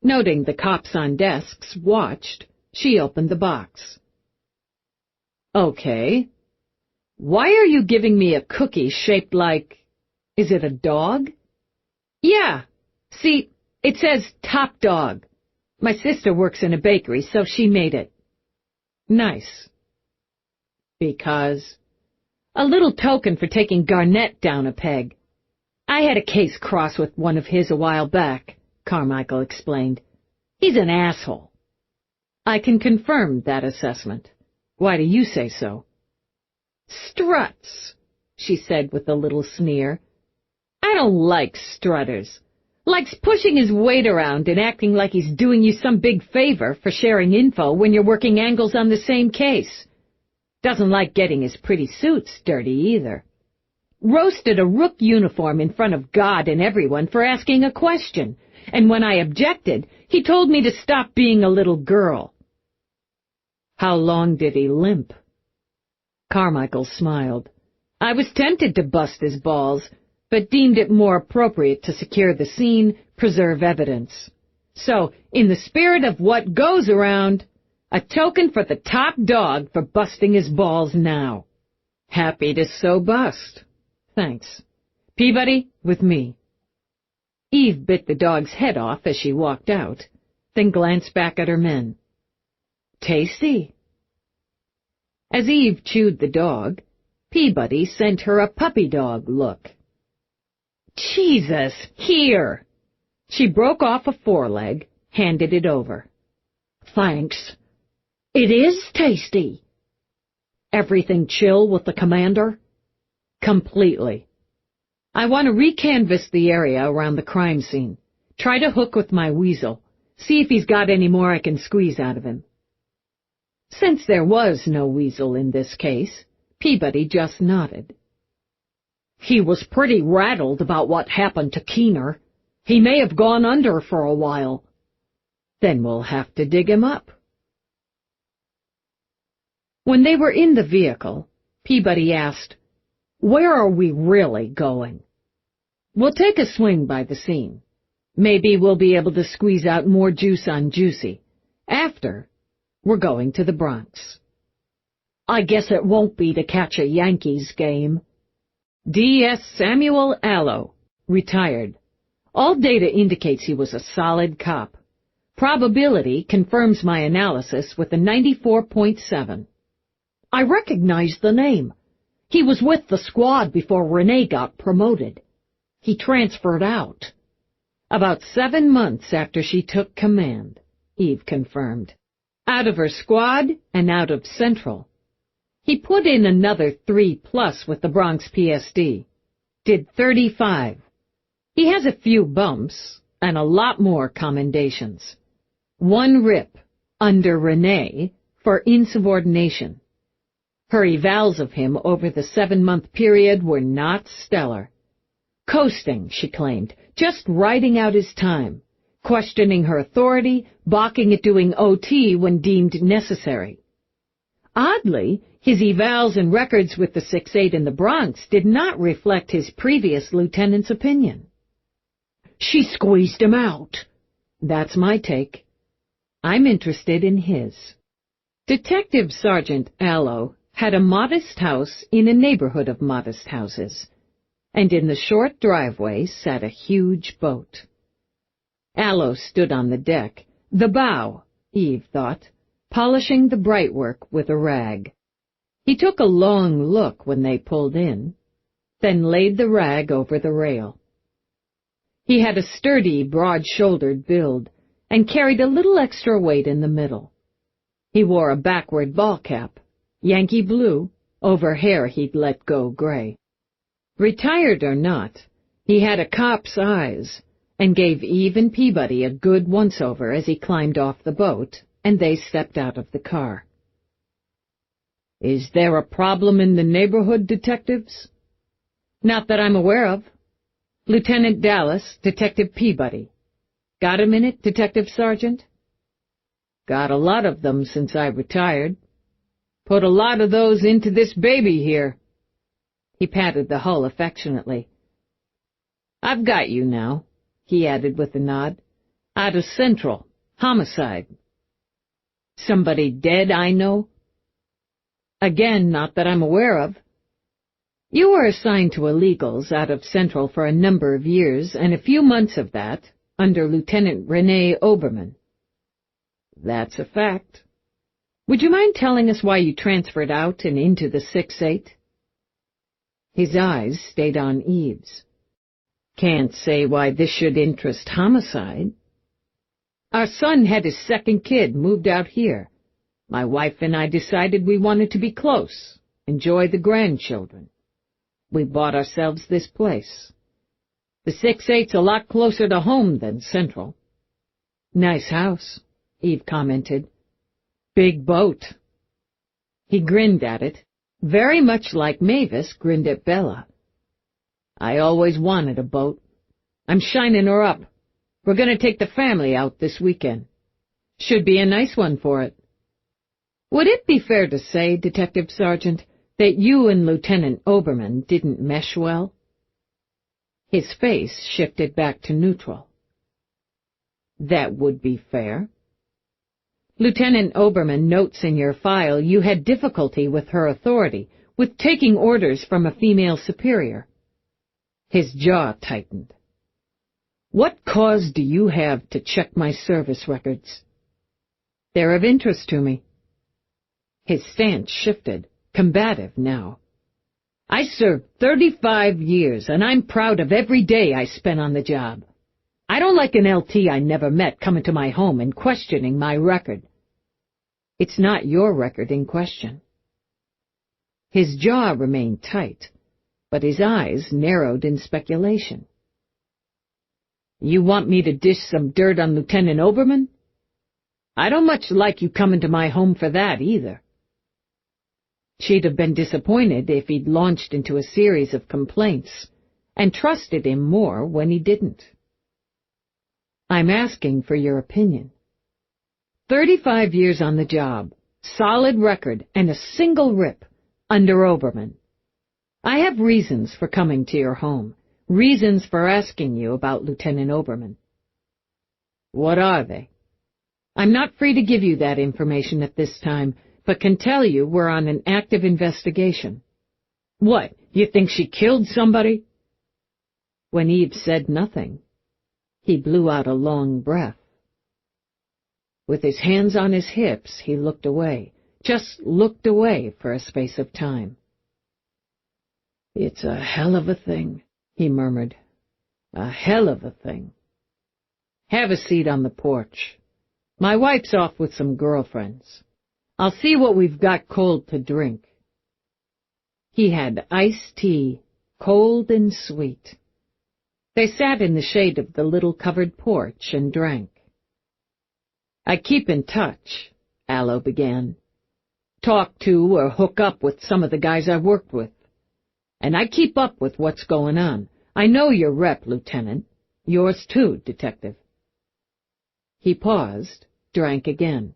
Speaker 1: Noting the cops on desks watched, she opened the box. "Okay. Why are you giving me a cookie shaped like... is it a dog?" "Yeah. See, it says Top Dog. My sister works in a bakery, so she made it." "Nice." "Because... a little token for taking Garnett down a peg. I had a case cross with one of his a while back," Carmichael explained. "He's an asshole." "I can confirm that assessment. Why do you say so?" "Struts," she said with a little sneer. "I don't like strutters. Likes pushing his weight around and acting like he's doing you some big favor for sharing info when you're working angles on the same case. Doesn't like getting his pretty suits dirty either. Roasted a rook uniform in front of God and everyone for asking a question, and when I objected, he told me to stop being a little girl." "How long did he limp?" Carmichael smiled. "I was tempted to bust his balls, but deemed it more appropriate to secure the scene, preserve evidence. So, in the spirit of what goes around, a token for the top dog for busting his balls now." "Happy to so bust. Thanks. Peabody, with me." Eve bit the dog's head off as she walked out, then glanced back at her men. "Tasty." As Eve chewed the dog, Peabody sent her a puppy dog look. "Jesus, here!" She broke off a foreleg, handed it over. "Thanks. It is tasty." "Everything chill with the commander?" "Completely. I want to recanvass the area around the crime scene. Try to hook with my weasel. See if he's got any more I can squeeze out of him." Since there was no weasel in this case, Peabody just nodded. "He was pretty rattled about what happened to Keener. He may have gone under for a while." "Then we'll have to dig him up." When they were in the vehicle, Peabody asked, "Where are we really going?" "We'll take a swing by the scene. Maybe we'll be able to squeeze out more juice on Juicy. After, we're going to the Bronx." "I guess it won't be to catch a Yankees game." D.S. Samuel Allo, retired. All data indicates he was a solid cop. Probability confirms my analysis with a 94.7. "I recognize the name. He was with the squad before Renee got promoted. He transferred out." "About 7 months after she took command," Eve confirmed. "Out of her squad and out of Central. He put in another 3+ with the Bronx PSD. Did 35. He has a few bumps and a lot more commendations. 1 rip under Renee for insubordination. Her evals of him over the 7-month period were not stellar. Coasting, she claimed, just riding out his time, questioning her authority, balking at doing OT when deemed necessary. Oddly, his evals and records with the 6'8" in the Bronx did not reflect his previous lieutenant's opinion. She squeezed him out. That's my take. I'm interested in his. Detective Sergeant Allo had a modest house in a neighborhood of modest houses, and in the short driveway sat a huge boat. Allo stood on the deck, the bow, Eve thought, polishing the brightwork with a rag. He took a long look when they pulled in, then laid the rag over the rail. He had a sturdy, broad-shouldered build, and carried a little extra weight in the middle. He wore a backward ball cap, Yankee blue, over hair he'd let go gray. Retired or not, he had a cop's eyes, and gave Eve and Peabody a good once-over as he climbed off the boat, and they stepped out of the car. "Is there a problem in the neighborhood, detectives?" "Not that I'm aware of. Lieutenant Dallas, Detective Peabody. Got a minute, Detective Sergeant?" "Got a lot of them since I retired. Put a lot of those into this baby here." He patted the hull affectionately. "I've got you now," he added with a nod. "Out of Central. Homicide." "Somebody dead I know?" "Again, not that I'm aware of." "You were assigned to illegals out of Central for a number of years, and a few months of that under Lieutenant Renee Oberman." "That's a fact. Would you mind telling us why you transferred out and into the 6'8"? His eyes stayed on Eve's. "Can't say why this should interest homicide. Our son had his second kid, moved out here. My wife and I decided we wanted to be close, enjoy the grandchildren. We bought ourselves this place. The 6'8's a lot closer to home than Central." "Nice house," Eve commented. "Big boat." He grinned at it, very much like Mavis grinned at Bella. "I always wanted a boat. I'm shining her up. We're going to take the family out this weekend. Should be a nice one for it." "Would it be fair to say, Detective Sergeant, that you and Lieutenant Oberman didn't mesh well?" His face shifted back to neutral. "That would be fair. Lieutenant Oberman notes in your file you had difficulty with her authority, with taking orders from a female superior." His jaw tightened. "What cause do you have to check my service records?" "They're of interest to me." His stance shifted, combative now. "I served 35 years, and I'm proud of every day I spent on the job. I don't like an LT I never met coming to my home and questioning my record." "It's not your record in question." His jaw remained tight, but his eyes narrowed in speculation. "You want me to dish some dirt on Lieutenant Oberman? I don't much like you coming to my home for that, either." She'd have been disappointed if he'd launched into a series of complaints, and trusted him more when he didn't. "I'm asking for your opinion. 35 years on the job, solid record, and a single rip under Oberman. I have reasons for coming to your home, reasons for asking you about Lieutenant Oberman." "What are they?" "I'm not free to give you that information at this time, but can tell you we're on an active investigation." "What, you think she killed somebody?" When Eve said nothing, he blew out a long breath. With his hands on his hips, he looked away, just looked away for a space of time. "It's a hell of a thing," he murmured. "A hell of a thing. Have a seat on the porch. My wife's off with some girlfriends. I'll see what we've got cold to drink." He had iced tea, cold and sweet. They sat in the shade of the little covered porch and drank. "I keep in touch," Aloe began. "Talk to or hook up with some of the guys I've worked with. And I keep up with what's going on. I know your rep, Lieutenant. Yours too, Detective." He paused, drank again.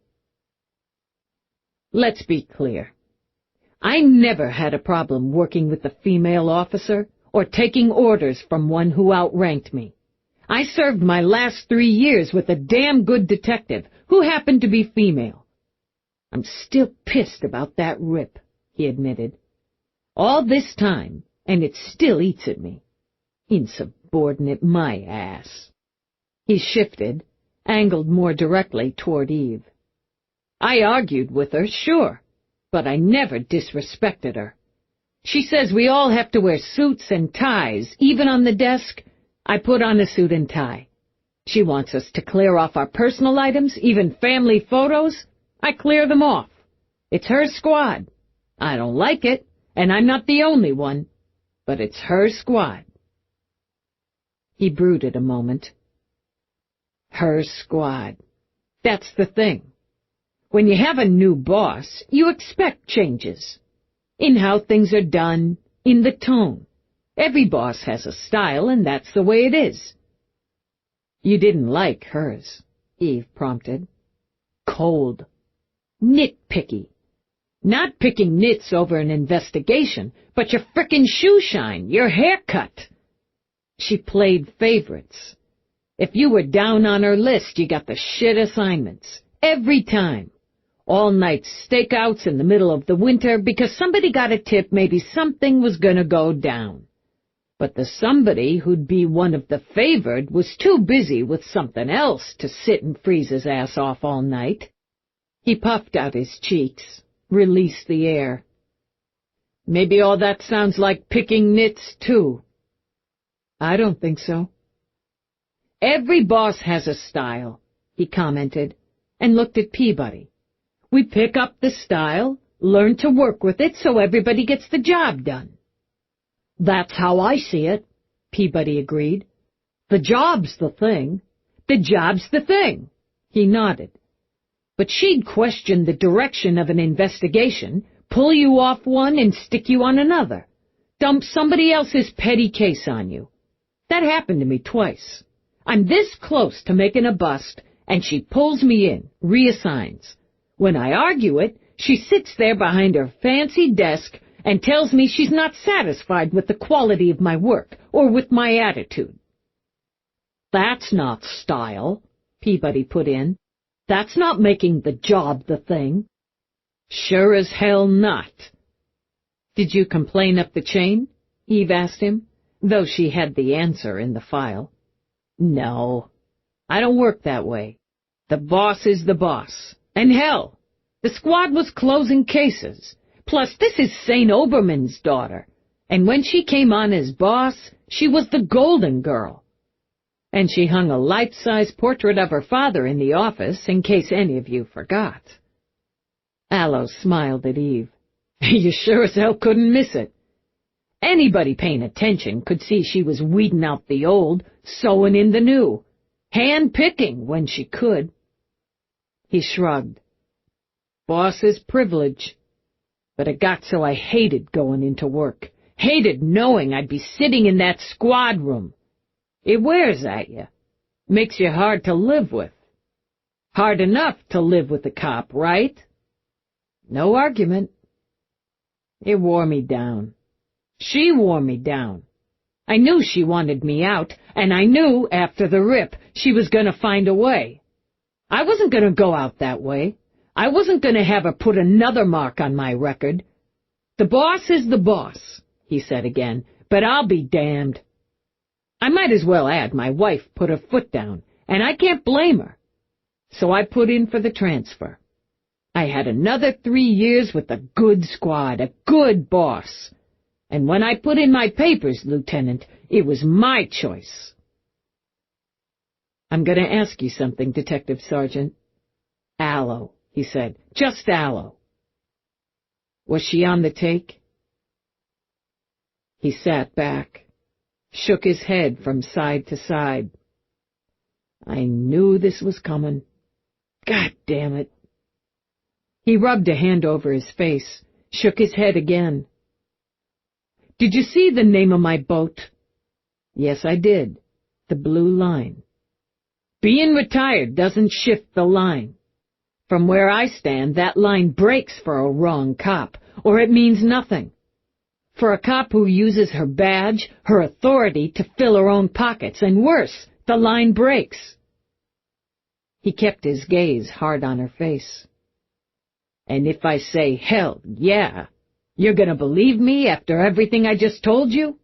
Speaker 1: "Let's be clear. I never had a problem working with a female officer or taking orders from one who outranked me. I served my last 3 years with a damn good detective who happened to be female. I'm still pissed about that rip," he admitted. "All this time, and it still eats at me. Insubordinate my ass." He shifted, angled more directly toward Eve. "I argued with her, sure, but I never disrespected her. She says we all have to wear suits and ties, even on the desk. I put on a suit and tie. She wants us to clear off our personal items, even family photos. I clear them off. It's her squad. I don't like it, and I'm not the only one, but it's her squad." He brooded a moment. Her squad. That's the thing. When you have a new boss, you expect changes. In how things are done, in the tone. Every boss has a style, and that's the way it is. "You didn't like hers," Eve prompted. "Cold. Nitpicky. Not picking nits over an investigation, but your frickin' shoe shine, your haircut. She played favorites. If you were down on her list, you got the shit assignments. Every time. All-night stakeouts in the middle of the winter because somebody got a tip maybe something was gonna go down. But the somebody who'd be one of the favored was too busy with something else to sit and freeze his ass off all night." He puffed out his cheeks, released the air. "Maybe all that sounds like picking nits, too." "I don't think so." "Every boss has a style," he commented, and looked at Peabody. "We pick up the style, learn to work with it so everybody gets the job done." "That's how I see it," Peabody agreed. "The job's the thing. The job's the thing." He nodded. "But she'd question the direction of an investigation, pull you off one and stick you on another, dump somebody else's petty case on you. That happened to me twice. I'm this close to making a bust, and she pulls me in, reassigns. When I argue it, she sits there behind her fancy desk and tells me she's not satisfied with the quality of my work or with my attitude." "That's not style," Peabody put in. "That's not making the job the thing." "Sure as hell not." "Did you complain up the chain?" Eve asked him, though she had the answer in the file. "No, I don't work that way. The boss is the boss. And hell, the squad was closing cases. Plus, this is St. Oberman's daughter, and when she came on as boss, she was the golden girl. And she hung a life-size portrait of her father in the office, in case any of you forgot." Aloe smiled at Eve. "You sure as hell couldn't miss it. Anybody paying attention could see she was weeding out the old, sewing in the new, hand-picking when she could." He shrugged. "Boss's privilege. But it got so I hated going into work, hated knowing I'd be sitting in that squad room. It wears at you, makes you hard to live with. Hard enough to live with a cop, right?" No argument. It wore me down. She wore me down. I knew she wanted me out, and I knew, after the rip, she was going to find a way. I wasn't going to go out that way. I wasn't going to have her put another mark on my record. "The boss is the boss," he said again, "but I'll be damned." I might as well add my wife put her foot down, and I can't blame her. So I put in for the transfer. I had another 3 years with a good squad, a good boss. And when I put in my papers, Lieutenant, it was my choice. "I'm going to ask you something, Detective Sergeant." "Aloe," he said. "Just Aloe." "Was she on the take?" He sat back, shook his head from side to side. I knew this was coming. God damn it. He rubbed a hand over his face, shook his head again. Did you see the name of my boat? Yes, I did. The Blue Line. Being retired doesn't shift the line. From where I stand, that line breaks for a wrong cop, or it means nothing. For a cop who uses her badge, her authority to fill her own pockets, and worse, the line breaks. He kept his gaze hard on her face. And if I say, hell, yeah, you're gonna believe me after everything I just told you?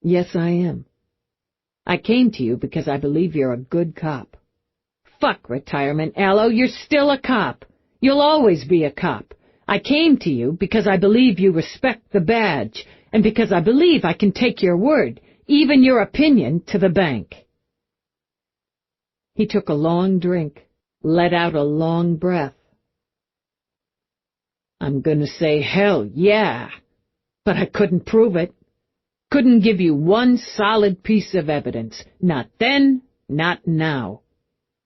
Speaker 1: Yes, I am. I came to you because I believe you're a good cop. Fuck retirement, Aloe, you're still a cop. You'll always be a cop. I came to you because I believe you respect the badge, and because I believe I can take your word, even your opinion, to the bank. He took a long drink, let out a long breath. I'm gonna say hell, yeah, but I couldn't prove it. Couldn't give you one solid piece of evidence. Not then, not now.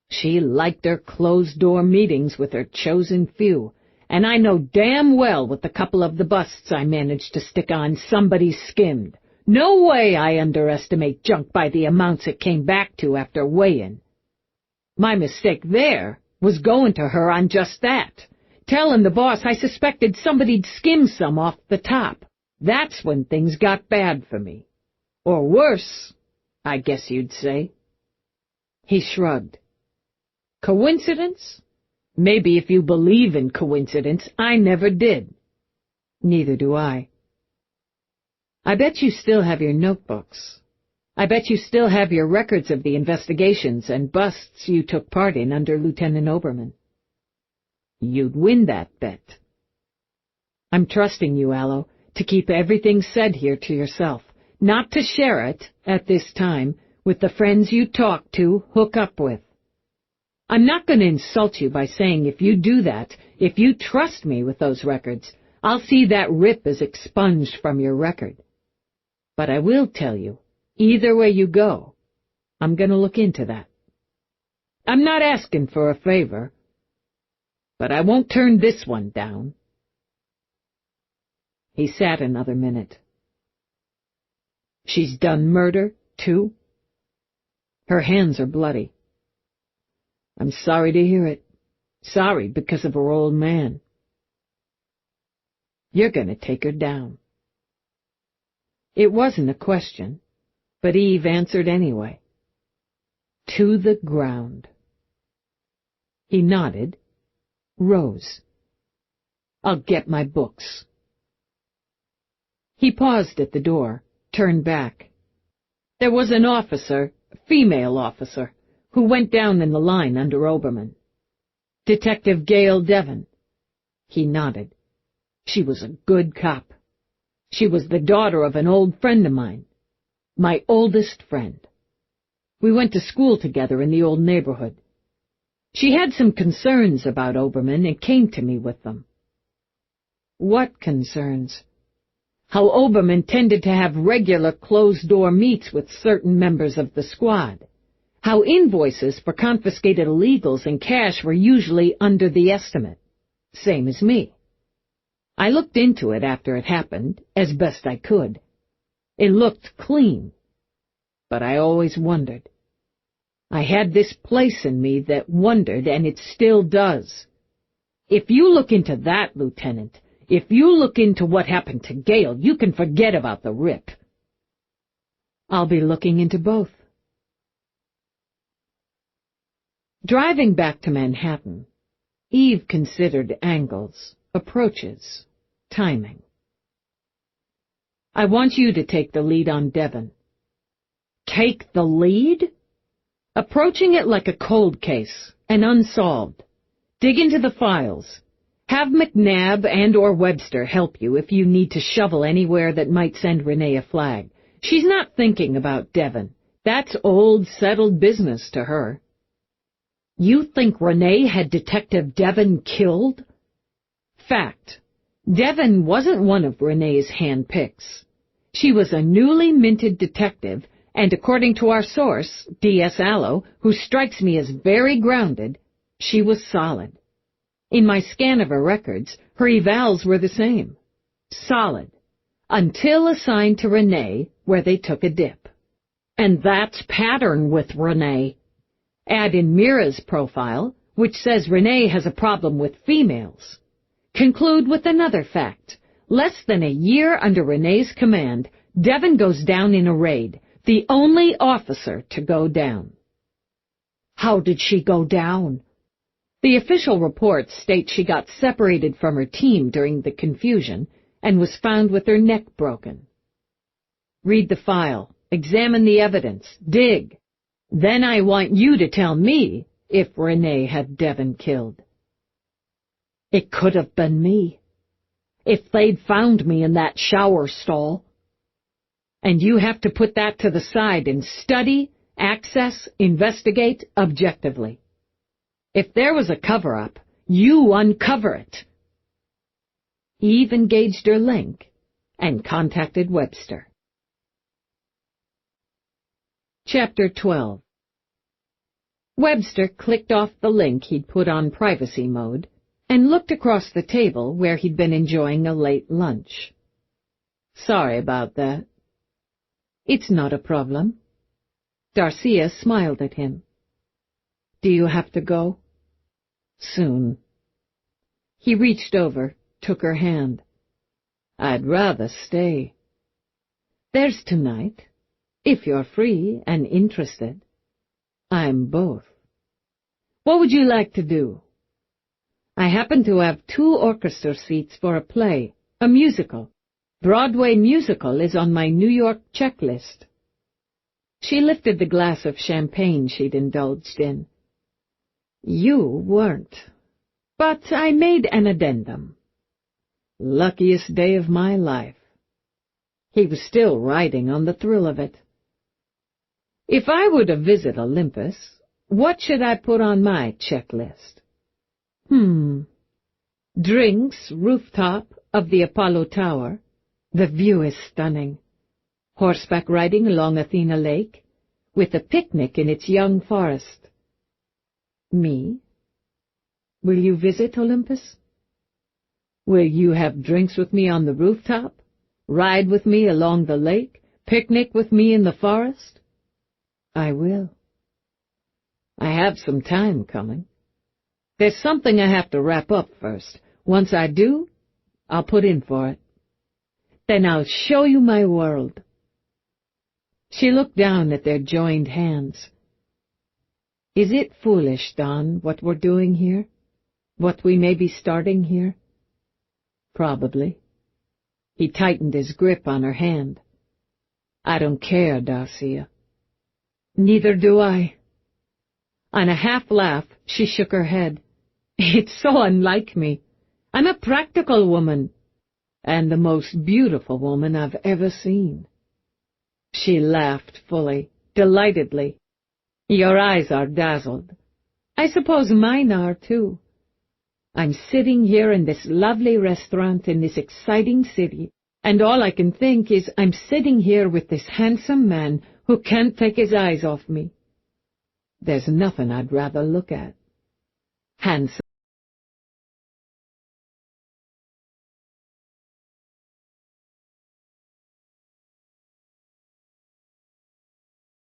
Speaker 1: She liked her closed-door meetings with her chosen few, and I know damn well with the couple of the busts I managed to stick on, somebody skimmed. No way I underestimate junk by the amounts it came back to after weigh-in. My mistake there was going to her on just that, telling the boss I suspected somebody'd skimmed some off the top. That's when things got bad for me. Or worse, I guess you'd say. He shrugged. Coincidence? Maybe if you believe in coincidence, I never did. Neither do I. I bet you still have your notebooks. I bet you still have your records of the investigations and busts you took part in under Lieutenant Oberman. You'd win that bet. I'm trusting you, Aloe, to keep everything said here to yourself, not to share it, at this time, with the friends you talk to, hook up with. I'm not going to insult you by saying if you do that, if you trust me with those records, I'll see that rip is expunged from your record. But I will tell you, either way you go, I'm going to look into that. I'm not asking for a favor, but I won't turn this one down. He sat another minute. She's done murder, too? Her hands are bloody. I'm sorry to hear it. Sorry because of her old man. You're going to take her down. It wasn't a question, but Eve answered anyway. To the ground. He nodded, rose. I'll get my books. He paused at the door, turned back. There was an officer, a female officer, who went down in the line under Oberman. Detective Gail Devon. He nodded. She was a good cop. She was the daughter of an old friend of mine. My oldest friend. We went to school together in the old neighborhood. She had some concerns about Oberman and came to me with them. What concerns? How Oberman tended to have regular closed-door meets with certain members of the squad. How invoices for confiscated illegals and cash were usually under the estimate. Same as me. I looked into it after it happened, as best I could. It looked clean. But I always wondered. I had this place in me that wondered, and it still does. If you look into that, Lieutenant, if you look into what happened to Gail, you can forget about the rip. I'll be looking into both. Driving back to Manhattan, Eve considered angles, approaches, timing. I want you to take the lead on Devon. Take the lead? Approaching it like a cold case, an unsolved. Dig into the files. Have McNabb and or Webster help you if you need to shovel anywhere that might send Renee a flag. She's not thinking about Devon. That's old, settled business to her. You think Renee had Detective Devon killed? Fact. Devon wasn't one of Renee's handpicks. She was a newly minted detective, and according to our source, D.S. Allo, who strikes me as very grounded, she was solid. In my scan of her records, her evals were the same. Solid. Until assigned to Renee, where they took a dip. And that's pattern with Renee. Add in Mira's profile, which says Renee has a problem with females. Conclude with another fact. Less than a year under Renee's command, Devon goes down in a raid, the only officer to go down. How did she go down? The official reports state she got separated from her team during the confusion and was found with her neck broken. Read the file, examine the evidence, dig. Then I want you to tell me if Renee had Devon killed. It could have been me. If they'd found me in that shower stall. And you have to put that to the side and study, access, investigate objectively. If there was a cover-up, you uncover it. Eve engaged her link and contacted Webster. Chapter 12. Webster clicked off the link he'd put on privacy mode and looked across the table where he'd been enjoying a late lunch. Sorry about that. It's not a problem. Darcia smiled at him. Do you have to go? Soon. He reached over, took her hand. I'd rather stay. There's tonight, if you're free and interested. I'm both. What would you like to do? I happen to have 2 orchestra seats for a play, a musical. Broadway musical is on my New York checklist. She lifted the glass of champagne she'd indulged in. You weren't, but I made an addendum. Luckiest day of my life. He was still riding on the thrill of it. If I were to visit Olympus, what should I put on my checklist? Drinks, rooftop of the Apollo Tower. The view is stunning. Horseback riding along Athena Lake, with a picnic in its young forest. Me? Will you visit Olympus? Will you have drinks with me on the rooftop? Ride with me along the lake? Picnic with me in the forest? I will. I have some time coming. There's something I have to wrap up first. Once I do, I'll put in for it. Then I'll show you my world. She looked down at their joined hands. Is it foolish, Don, what we're doing here? What we may be starting here? Probably. He tightened his grip on her hand. I don't care, Darcia. Neither do I. On a half-laugh, she shook her head. It's so unlike me. I'm a practical woman, and the most beautiful woman I've ever seen. She laughed fully, delightedly. Your eyes are dazzled. I suppose mine are, too. I'm sitting here in this lovely restaurant in this exciting city, and all I can think is I'm sitting here with this handsome man who can't take his eyes off me. There's nothing I'd rather look at. Handsome.